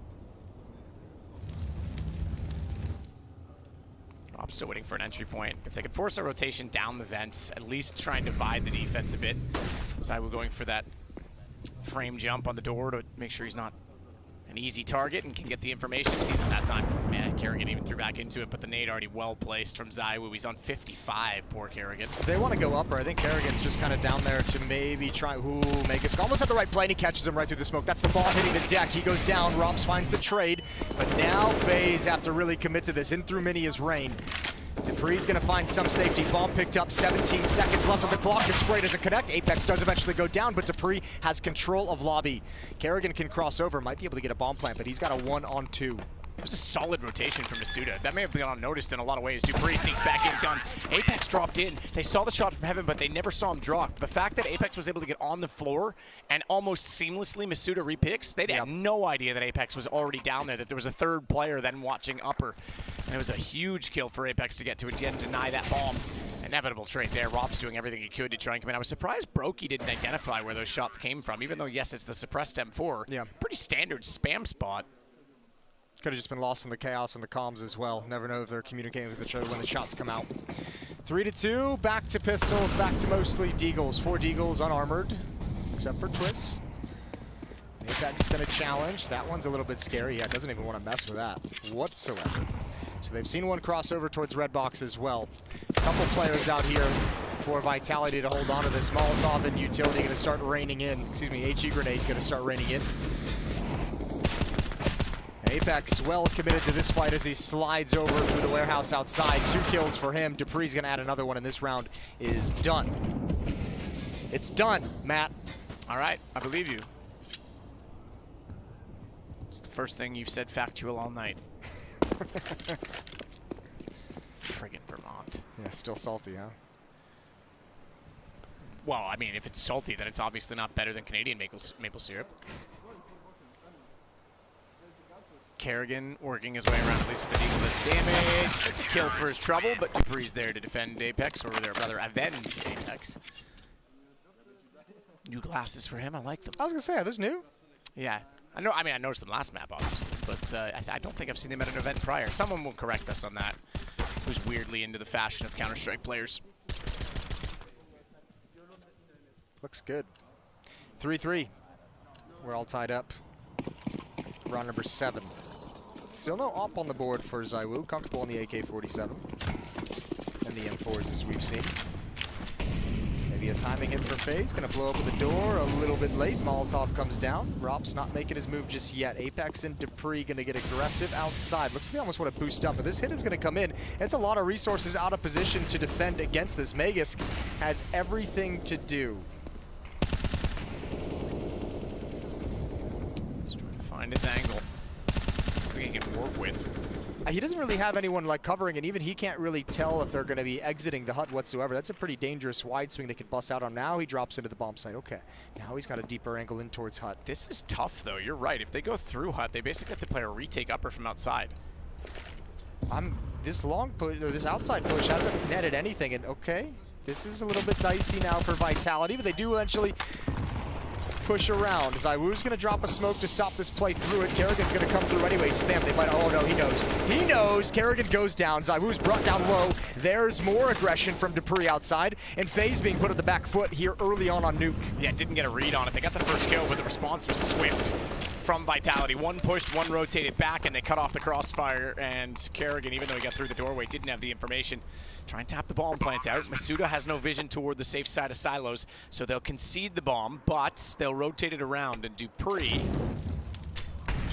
I'm still waiting for an entry point. If they could force a rotation down the vents, at least try and divide the defense a bit. ZywOo going for that frame jump on the door to make sure he's not an easy target and can get the information. Sees it that time. Man, Kerrigan even threw back into it, but the nade already well placed from ZywOo. He's on 55, poor Kerrigan. They want to go upper. I think Kerrigan's just kind of down there to maybe try. Ooh, Magus almost at the right play, and he catches him right through the smoke. That's the ball hitting the deck. He goes down. Robs finds the trade, but now FaZe have to really commit to this. In through mini is Rain. Dupree's going to find some safety. Bomb picked up. 17 seconds left on the clock. The spray doesn't connect. Apex does eventually go down, but Dupree has control of lobby. Kerrigan can cross over. Might be able to get a bomb plant, but he's got a 1-on-2. It was a solid rotation from Masuda. That may have gone unnoticed in a lot of ways. Dupree sneaks back in, done. Apex dropped in. They saw the shot from heaven, but they never saw him drop. The fact that Apex was able to get on the floor and almost seamlessly Masuda repicks, they'd have no idea that Apex was already down there, that there was a third player then watching upper. And it was a huge kill for Apex to get to again, deny that bomb. Inevitable trade there. Rob's doing everything he could to try and come in. I was surprised Brokey didn't identify where those shots came from, even though, yes, it's the suppressed M4. Yeah. Pretty standard spam spot. Could have just been lost in the chaos and the comms as well. Never know if they're communicating with each other when the shots come out. 3-2, back to pistols, back to mostly Deagles. 4 Deagles unarmored, except for Twist. Apex gonna challenge. That one's a little bit scary. Yeah, doesn't even want to mess with that whatsoever. So they've seen one cross over towards red box as well. A couple players out here for Vitality to hold on to this. Molotov and Utility gonna start raining in. Excuse me, HE grenade gonna start raining in. Apex well committed to this fight as he slides over through the warehouse outside. 2 kills for him. Dupree's gonna add another one, and this round is done. It's done, Matt. All right, I believe you. It's the first thing you've said factual all night. Friggin' Vermont. Yeah, still salty, huh? Well, I mean, if it's salty, then it's obviously not better than Canadian maple syrup. Kerrigan working his way around, at least with the Deagle that's damage. It's a kill for his trouble, but Dupree's there to defend Apex, or rather avenge Apex. New glasses for him, I like them. I was gonna say, are those new? Yeah. I know. I mean, I noticed them last map, obviously, but I don't think I've seen them at an event prior. Someone will correct us on that, who's weirdly into the fashion of Counter-Strike players. Looks good. 3-3. We're all tied up. Round number 7. Still no op on the board for ZywOo. Comfortable in the AK-47 and the M4s as we've seen. Maybe a timing hit for FaZe. Gonna blow open the door a little bit late. Molotov comes down. Rob's not making his move just yet. Apex and Dupree gonna get aggressive outside. Looks like they almost want to boost up, but this hit is gonna come in. It's a lot of resources out of position to defend against this. Magus has everything to do. Just trying to find his angle. Something he can work with. He doesn't really have anyone like covering, and even he can't really tell if they're going to be exiting the hut whatsoever. That's a pretty dangerous wide swing they could bust out on. Now he drops into the bomb site. Okay, now he's got a deeper angle in towards hut. This is tough, though. You're right. If they go through hut, they basically have to play a retake upper from outside. This long push, or this outside push hasn't netted anything, and okay, this is a little bit dicey now for Vitality, but they do eventually push around. ZywOo's gonna drop a smoke to stop this play through it. Kerrigan's gonna come through anyway. Spam. They might. Oh no, he knows. He knows. Kerrigan goes down. ZywOo's brought down low. There's more aggression from Dupree outside, and FaZe being put at the back foot here early on Nuke. Yeah, didn't get a read on it. They got the first kill, but the response was swift from Vitality. One pushed, one rotated back, and they cut off the crossfire. And Kerrigan, even though he got through the doorway, didn't have the information. Try and tap the bomb plant out. Masuda has no vision toward the safe side of silos, so they'll concede the bomb, but they'll rotate it around, and Dupree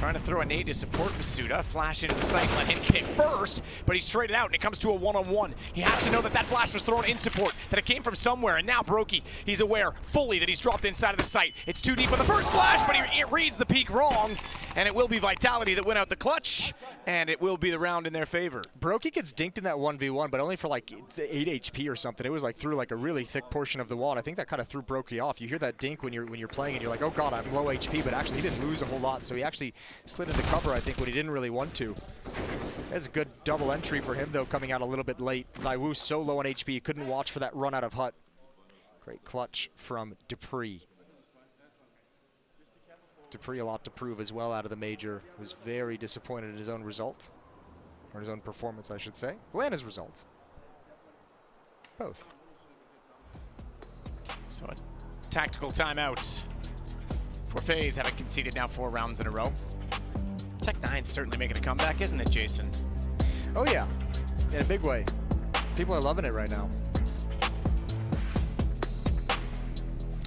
Trying to throw a nade to support Masuda. Flash into the site, let him pick first, but he's traded out and it comes to a one-on-one. He has to know that that flash was thrown in support, that it came from somewhere, and now Brokey, he's aware fully that he's dropped inside of the site. It's too deep on the first flash, but he reads the peak wrong, and it will be Vitality that win out the clutch, and it will be the round in their favor. Brokey gets dinked in that 1v1, but only for like 8 HP or something. It was like through like a really thick portion of the wall, and I think that kind of threw Brokey off. You hear that dink when you're playing, and you're like, oh god, I'm low HP, but actually he didn't lose a whole lot, so he actually slid into cover, I think, when he didn't really want to. That's a good double entry for him, though, coming out a little bit late. ZywOo so low on HP, he couldn't watch for that run out of hut. Great clutch from dupreeh. dupreeh a lot to prove as well out of the major. Was very disappointed in his own result, or his own performance, I should say. Well, and his result. Both. So a tactical timeout for FaZe, having conceded now 4 rounds in a row. Tech9's certainly making a comeback, isn't it, Jason? Oh yeah, in a big way. People are loving it right now.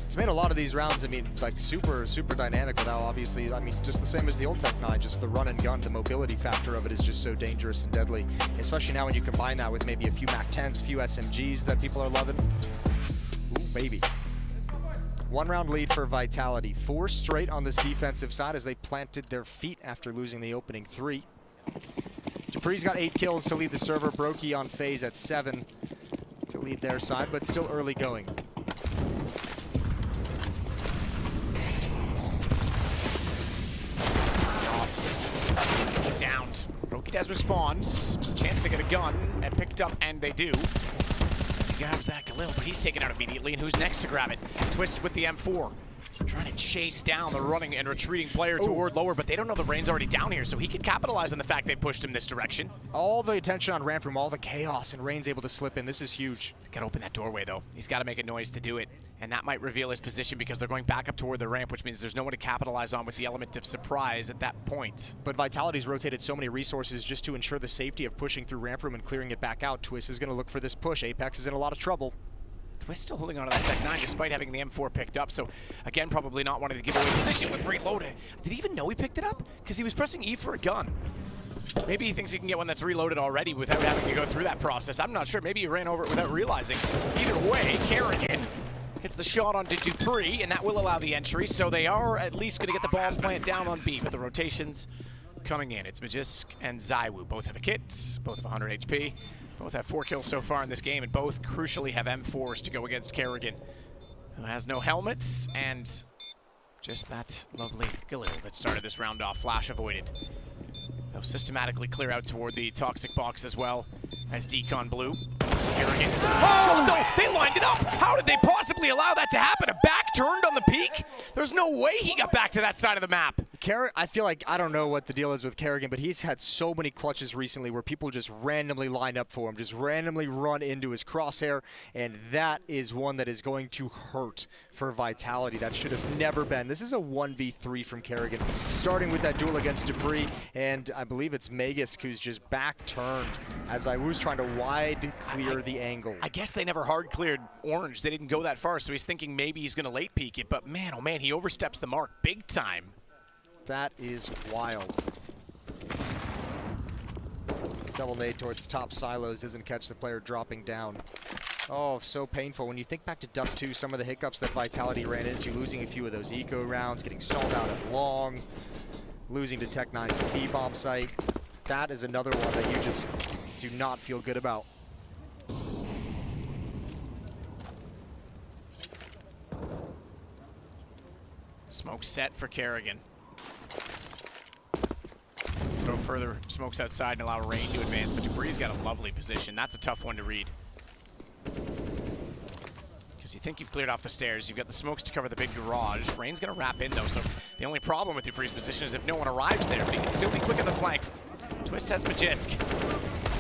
It's made a lot of these rounds, I mean, like super dynamic now, obviously. I mean, just the same as the old Tech9, just the run and gun, the mobility factor of it is just so dangerous and deadly. Especially now when you combine that with maybe a few MAC-10s, a few SMGs that people are loving. Ooh, baby. 1 round lead for Vitality. 4 straight on this defensive side as they planted their feet after losing the opening 3. dupreeh's got 8 kills to lead the server. Brokey on FaZe at 7 to lead their side, but still early going. Downed. Brokey does respond. Chance to get a gun, and picked up, and they do. He grabs that Khalil, but he's taken out immediately, and who's next to grab it? Twist with the M4. Trying to chase down the running and retreating player toward lower, but they don't know the Rain's already down here, so he could capitalize on the fact they pushed him this direction. All the attention on ramp room, all the chaos, and Rain's able to slip in. This is huge. Gotta open that doorway, though. He's got to make a noise to do it, and that might reveal his position because they're going back up toward the ramp, which means there's no one to capitalize on with the element of surprise at that point. But Vitality's rotated so many resources just to ensure the safety of pushing through ramp room and clearing it back out. Twist is going to look for this push. Apex is in a lot of trouble. Twist still holding on to that Tech9 despite having the M4 picked up, so again, probably not wanting to give away position with reloaded. Did he even know he picked it up? Because he was pressing E for a gun. Maybe he thinks he can get one that's reloaded already without having to go through that process. I'm not sure. Maybe he ran over it without realizing. Either way, Kerrigan hits the shot onto dupreeh, and that will allow the entry, so they are at least going to get the bomb plant down on B, but the rotations coming in. It's Magisk and ZywOo. Both have a kit, both have 100 HP. Both have 4 kills so far in this game, and both crucially have M4s to go against Kerrigan, who has no helmets, and just that lovely Khalil that started this round off. Flash avoided. They'll systematically clear out toward the toxic box as well as Decon Blue. Kerrigan. Oh, no, they lined it up! How did they possibly allow that to happen? A back turned on the peak? There's no way he got back to that side of the map. I feel like, I don't know what the deal is with Kerrigan, but he's had so many clutches recently where people just randomly line up for him, just randomly run into his crosshair, and that is one that is going to hurt for Vitality. That should have never been. This is a 1v3 from Kerrigan, starting with that duel against dupreeh, and I believe it's Magisk who's just back turned as ZywOo's trying to wide clear the angle. I guess they never hard cleared Orange. They didn't go that far, so he's thinking maybe he's going to late peek it, but man, oh man, he oversteps the mark big time. That is wild. Double nade towards top silos, doesn't catch the player dropping down. Oh, so painful. When you think back to Dust 2, some of the hiccups that Vitality ran into, losing a few of those eco rounds, getting stalled out at long, losing to Tech9's B-bomb site. That is another one that you just do not feel good about. Smoke set for Kerrigan. Throw further smokes outside and allow Rain to advance, but dupreeh's got a lovely position. That's a tough one to read. Because you think you've cleared off the stairs, you've got the smokes to cover the big garage. Rain's gonna wrap in though, so the only problem with dupreeh's position is if no one arrives there, but he can still be quick on the flank. Twist has Magisk.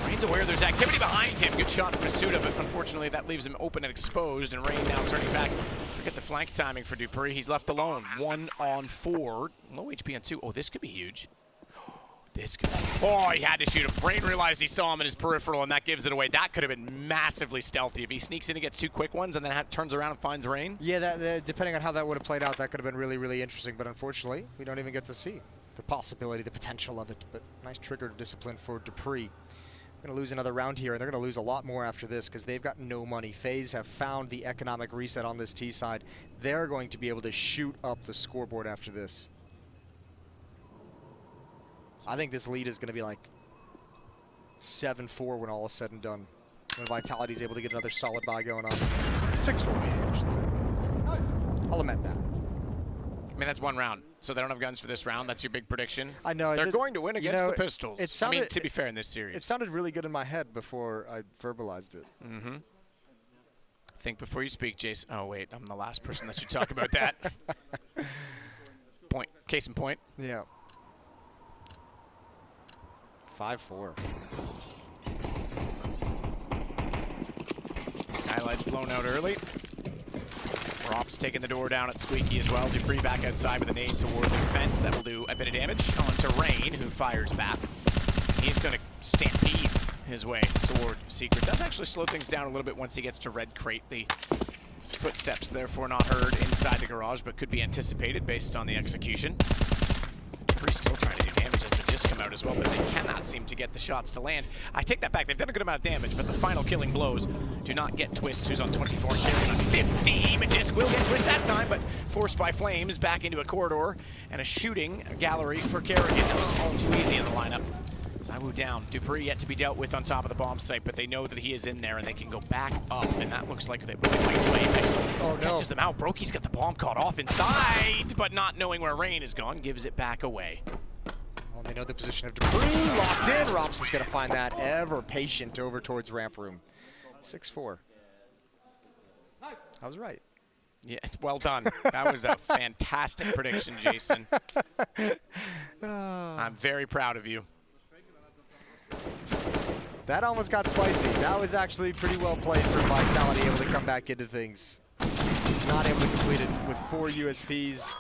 Rain's aware there's activity behind him. Good shot from Masuda, but unfortunately that leaves him open and exposed, and Rain now turning back. Forget the flank timing for dupreeh. He's left alone. 1 on 4. Low HP on 2. Oh, this could be huge. This could be. Oh, he had to shoot him. Rain realized he saw him in his peripheral, and that gives it away. That could have been massively stealthy. If he sneaks in and gets 2 quick ones and then turns around and finds Rain. Yeah, that, depending on how that would have played out, that could have been really, really interesting, but unfortunately, we don't even get to see. the possibility, the potential of it, but nice trigger to discipline for Dupree. Going to lose another round here, and they're going to lose a lot more after this because they've got no money. FaZe have found the economic reset on this T side. They're going to be able to shoot up the scoreboard after this. I think this lead is going to be like 7-4 when all is said and done. When Vitality is able to get another solid buy going on. 6-4, I should say. I'll amend that. I mean, that's one round, so they don't have guns for this round. That's your big prediction. I know. They're going to win against the Pistols. It sounded, I mean, to be fair in this series. It sounded really good in my head before I verbalized it. Mm-hmm. Think before you speak, Jason. Oh, wait, I'm the last person that should talk about that. Point. Case in point. Yeah. 5-4. Skylight's blown out early. Rop's taking the door down at Squeaky as well. Dupree back outside with a nade toward the fence. That will do a bit of damage onto Rain, who fires back. He's going to stampede his way toward Secret. Does actually slow things down a little bit once he gets to Red Crate. The footsteps therefore not heard inside the garage, but could be anticipated based on the execution. Dupree's still trying to do damage as they just come out as well, but they cannot seem to get the shots to land. I take that back. They've done a good amount of damage, but the final killing blows do not get Twist, who's on 24 and carrying on 15. Disc will get Twist that time, but forced by Flames back into a corridor and a shooting gallery for Kerrigan. That was all too easy in the lineup. Iwu down. Dupree yet to be dealt with on top of the bomb site, but they know that he is in there and they can go back up, and that looks like they might away. Oh, no. Catches them out. Brokey's got the bomb caught off inside, but not knowing where Rain is gone, gives it back away. Well, they know the position of Dupree. Locked in. Rops is going to find that ever patient over towards ramp room. 6-4. I was right. Yeah, well done. That was a fantastic prediction, Jason. I'm very proud of you. That almost got spicy. That was actually pretty well played for Vitality, able to come back into things. He's not able to complete it with 4 USPs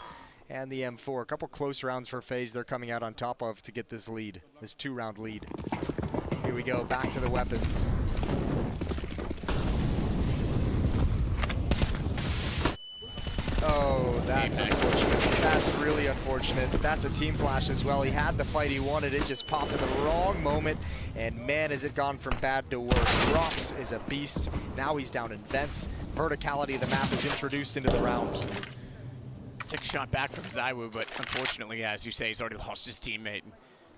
and the M4. A couple close rounds for FaZe they're coming out on top of to get this lead, this 2-round lead. Here we go, back to the weapons. Oh, that's unfortunate. That's really unfortunate. That's a team flash as well. He had the fight he wanted. It just popped in the wrong moment. And man, has it gone from bad to worse. Drops is a beast. Now he's down in vents. Verticality of the map is introduced into the round. 6-shot back from ZywOo, but unfortunately, yeah, as you say, he's already lost his teammate.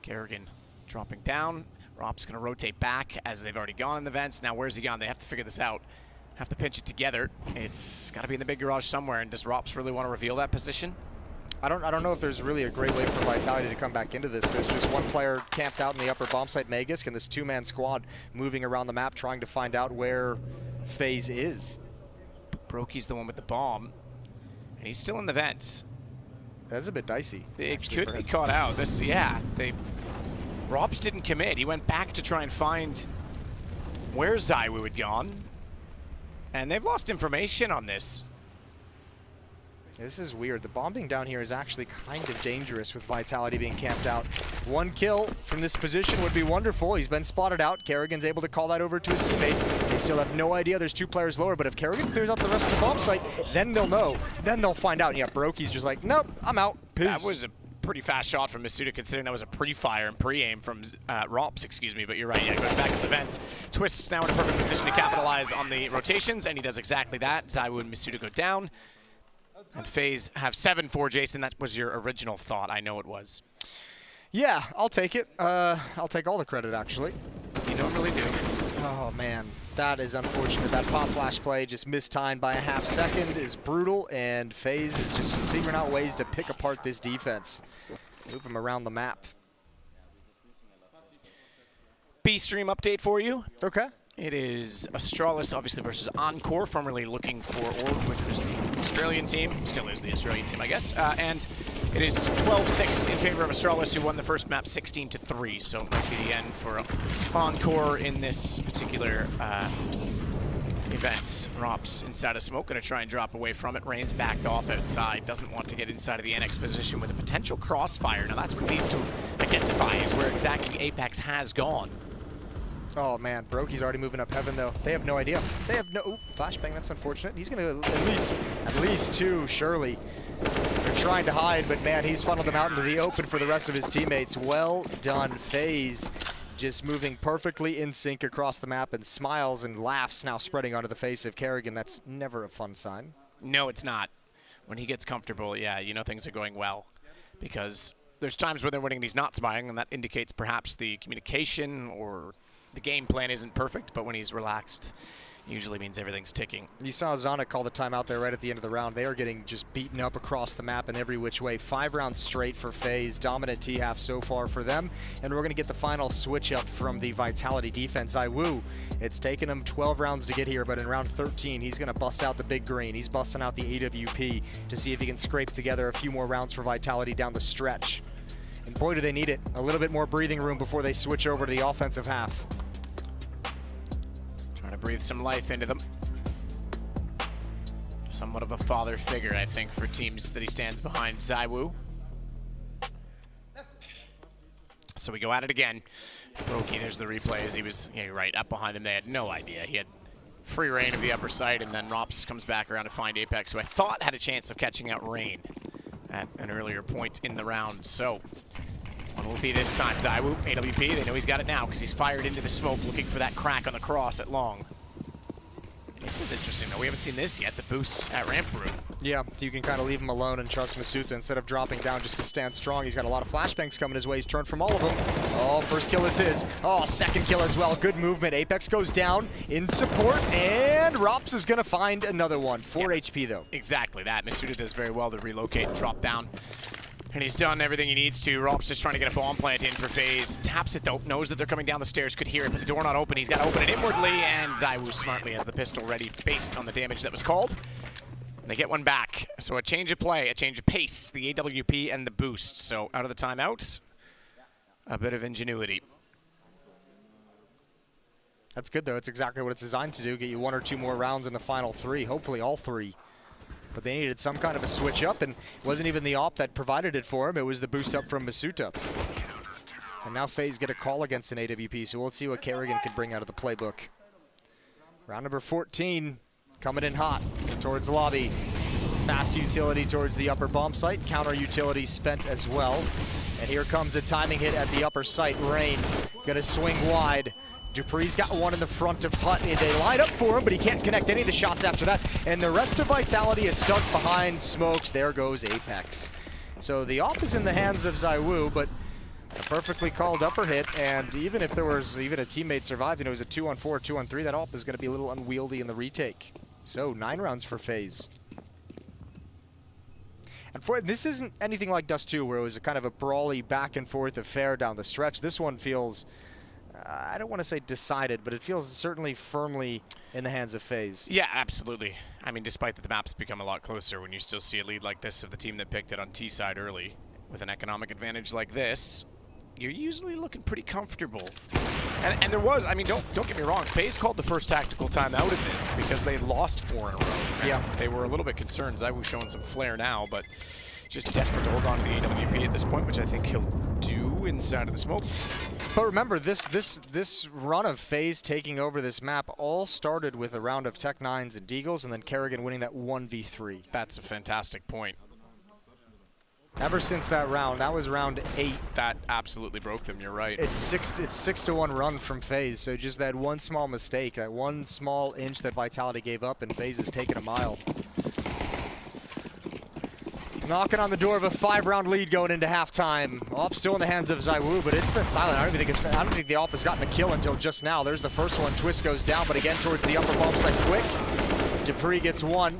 Kerrigan dropping down. Rop's going to rotate back as they've already gone in the vents. Now, where's he gone? They have to figure this out. Have to pinch it together. It's got to be in the big garage somewhere. And does Rops really want to reveal that position? I don't know if there's really a great way for Vitality to come back into this. There's just one player camped out in the upper bomb site, Magisk, and this 2-man squad moving around the map trying to find out where FaZe is. Brokey's the one with the bomb, and he's still in the vents. That's a bit dicey. It could be caught out. Rops didn't commit. He went back to try and find where ZywOo had gone. And they've lost information on this. This is weird. The bombing down here is actually kind of dangerous with Vitality being camped out. 1 kill from this position would be wonderful. He's been spotted out. Kerrigan's able to call that over to his teammates. They still have no idea there's 2 players lower, but if Kerrigan clears out the rest of the bomb site, then they'll know. Then they'll find out. And yeah, Brokey's just like, nope, I'm out. Peace. That was a pretty fast shot from Masuda, considering that was a pre-fire and pre-aim from Rops, excuse me, but you're right, yeah, goes back at the vents. Twist's now in a perfect position to capitalize on the rotations, and he does exactly that. ZywOo and Masuda go down, and FaZe have 7-4, Jason. That was your original thought, I know it was. Yeah, I'll take it. I'll take all the credit, actually. You normally do. Oh, man. That is unfortunate. That pop flash play just mistimed by a half second is brutal, and FaZe is just figuring out ways to pick apart this defense. Move them around the map. B-Stream update for you. Okay. It is Astralis, obviously, versus Encore, formerly looking for Org, which was the Australian team. Still is the Australian team, I guess. And it is 12-6 in favor of Astralis, who won the first map 16-3. So it might be the end for Encore in this particular event. Rops inside of smoke, going to try and drop away from it. Rain's backed off outside, doesn't want to get inside of the NX position with a potential crossfire. Now that's what needs to identify, is where exactly Apex has gone. Oh man, Brokey's already moving up heaven though. They have no idea. They have no flashbang. That's unfortunate. He's gonna at least 2 surely. They're trying to hide, but man, he's funneled them out into the open for the rest of his teammates. Well done, FaZe. Just moving perfectly in sync across the map, and smiles and laughs now spreading onto the face of Kerrigan. That's never a fun sign. No, it's not. When he gets comfortable, yeah, you know things are going well. Because there's times where they're winning and he's not smiling, and that indicates perhaps the communication or the game plan isn't perfect, but when he's relaxed, usually means everything's ticking. You saw Zana call the timeout there right at the end of the round. They are getting just beaten up across the map in every which way. 5 rounds straight for FaZe. Dominant T-half so far for them. And we're going to get the final switch up from the Vitality defense. ZywOo, it's taken him 12 rounds to get here, but in round 13, he's going to bust out the big green. He's busting out the AWP to see if he can scrape together a few more rounds for Vitality down the stretch. And boy, do they need it. A little bit more breathing room before they switch over to the offensive half. Trying to breathe some life into them. Somewhat of a father figure, I think, for teams that he stands behind. ZywOo. So we go at it again. Roki, there's the replay as he was, yeah, you're right, up behind him. They had no idea. He had free reign of the upper side, and then Rops comes back around to find Apex, who I thought had a chance of catching out Rain at an earlier point in the round. So what will it be this time? ZywOo, AWP, they know he's got it now because he's fired into the smoke looking for that crack on the cross at long. This is interesting though, we haven't seen this yet, the boost at ramp room. Yeah, so you can kind of leave him alone and trust Masuta instead of dropping down just to stand strong. He's got a lot of flashbangs coming his way. He's turned from all of them. Oh, first kill is his. Oh, second kill as well. Good movement. Apex goes down in support, and Rops is going to find another one. 4 HP though. Exactly that. Masuta does very well to relocate and drop down. And he's done everything he needs to. Rops just trying to get a bomb plant in for FaZe. Taps it though, knows that they're coming down the stairs, could hear it, but the door not open. He's got to open it inwardly, and ZywOo smartly has the pistol ready based on the damage that was called. And they get one back. So a change of play, a change of pace, the AWP and the boost. So out of the timeout, a bit of ingenuity. That's good though. It's exactly what it's designed to do. Get you 1 or 2 more rounds in the final 3. Hopefully all 3. But they needed some kind of a switch up, and it wasn't even the op that provided it for him. It was the boost up from Masuta. And now FaZe get a call against an AWP, so we'll see what Kerrigan can bring out of the playbook. Round number 14, coming in hot towards lobby. Fast utility towards the upper bomb site. Counter utility spent as well. And here comes a timing hit at the upper site. Rain gonna swing wide. Dupree's got one in the front of Hut, and they line up for him, but he can't connect any of the shots after that. And the rest of Vitality is stuck behind smokes. There goes Apex. So the off is in the hands of ZywOo, but a perfectly called upper hit, and even if there was even a teammate survived and it was a 2-on-4, 2-on-3, that off is going to be a little unwieldy in the retake. So 9 rounds for FaZe. And this isn't anything like Dust 2, where it was a kind of a brawly back and forth affair down the stretch. This one feels, I don't want to say decided, but it feels certainly firmly in the hands of FaZe. Yeah, absolutely. I mean, despite that the map's become a lot closer, when you still see a lead like this of the team that picked it on T side early, with an economic advantage like this, you're usually looking pretty comfortable. And there was, I mean, don't get me wrong, FaZe called the first tactical time out of this because they lost 4 in a row. Yeah. They were a little bit concerned. ZywOo showing some flair now, but just desperate to hold on to the AWP at this point, which I think he'll do inside of the smoke. But remember, this run of FaZe taking over this map all started with a round of Tech 9s and Deagles, and then Kerrigan winning that 1v3. That's a fantastic point. Ever since that round, that was round 8. That absolutely broke them, you're right. It's 6-1 run from FaZe, so just that one small mistake, that one small inch that Vitality gave up, and FaZe has taken a mile. Knocking on the door of a 5-round lead going into halftime. Op still in the hands of ZywOo, but it's been silent. I don't think the Op has gotten a kill until just now. There's the first one. Twist goes down, but again towards the upper bomb site quick. Dupree gets one.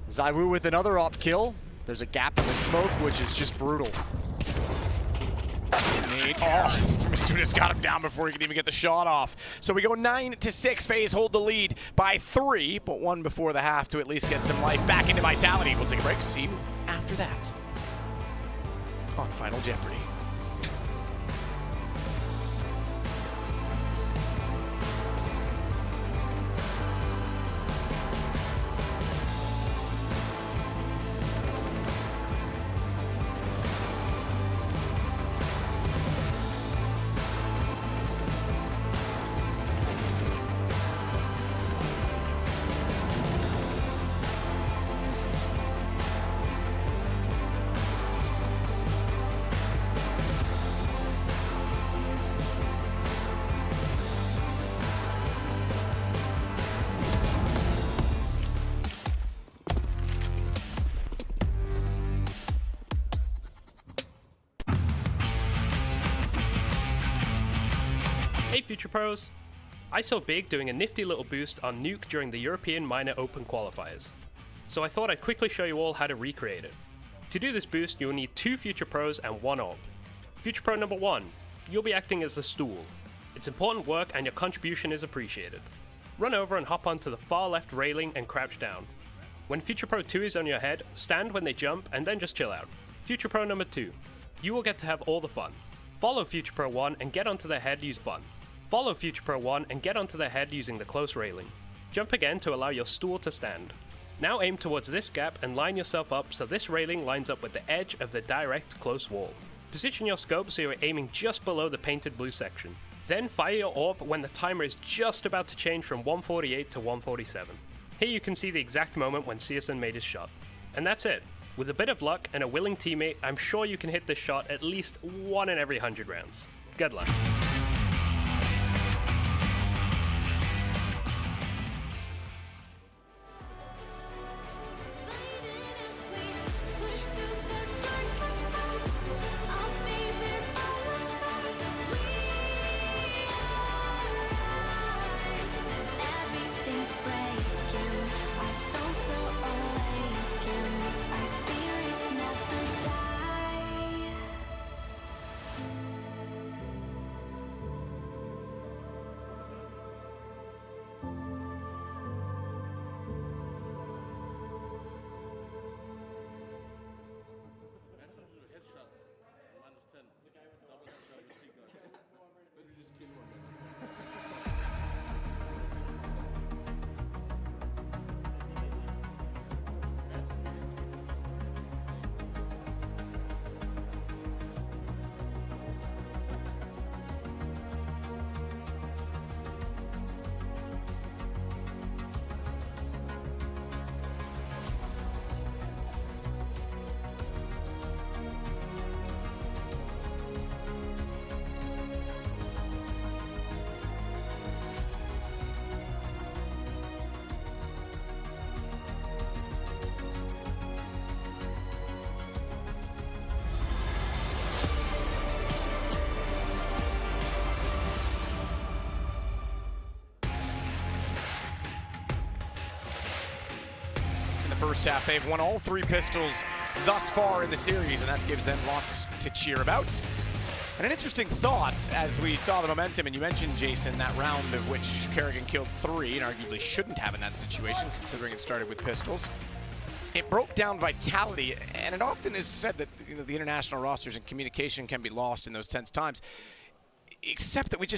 ZywOo with another Op kill. There's a gap in the smoke, which is just brutal. Oh, Masuta's got him down before he can even get the shot off. So we go 9-6. FaZe hold the lead by 3, but 1 before the half to at least get some life back into Vitality. We'll take a break. See you after that on Final Jeopardy. Future Pros? I saw Big doing a nifty little boost on Nuke during the European Minor Open qualifiers, so I thought I'd quickly show you all how to recreate it. To do this boost, you'll need 2 Future Pros and 1 orb. Future Pro number 1, you'll be acting as the stool. It's important work and your contribution is appreciated. Run over and hop onto the far left railing and crouch down. When Future Pro 2 is on your head, stand when they jump and then just chill out. Future Pro number 2, you will get to have all the fun. Follow Future Pro 1 and get onto their head using fun. Follow Future Pro 1 and get onto their head using the close railing. Jump again to allow your stool to stand. Now aim towards this gap and line yourself up so this railing lines up with the edge of the direct close wall. Position your scope so you're aiming just below the painted blue section. Then fire your orb when the timer is just about to change from 148 to 147. Here you can see the exact moment when Searson made his shot. And that's it. With a bit of luck and a willing teammate, I'm sure you can hit this shot at least 1 in every 100 rounds. Good luck. First half, they've won all 3 pistols thus far in the series, and that gives them lots to cheer about. And an interesting thought, as we saw the momentum, and you mentioned, Jason, that round of which Kerrigan killed 3, and arguably shouldn't have in that situation, considering it started with pistols. It broke down vitality, and it often is said that the international rosters and communication can be lost in those tense times, except that we just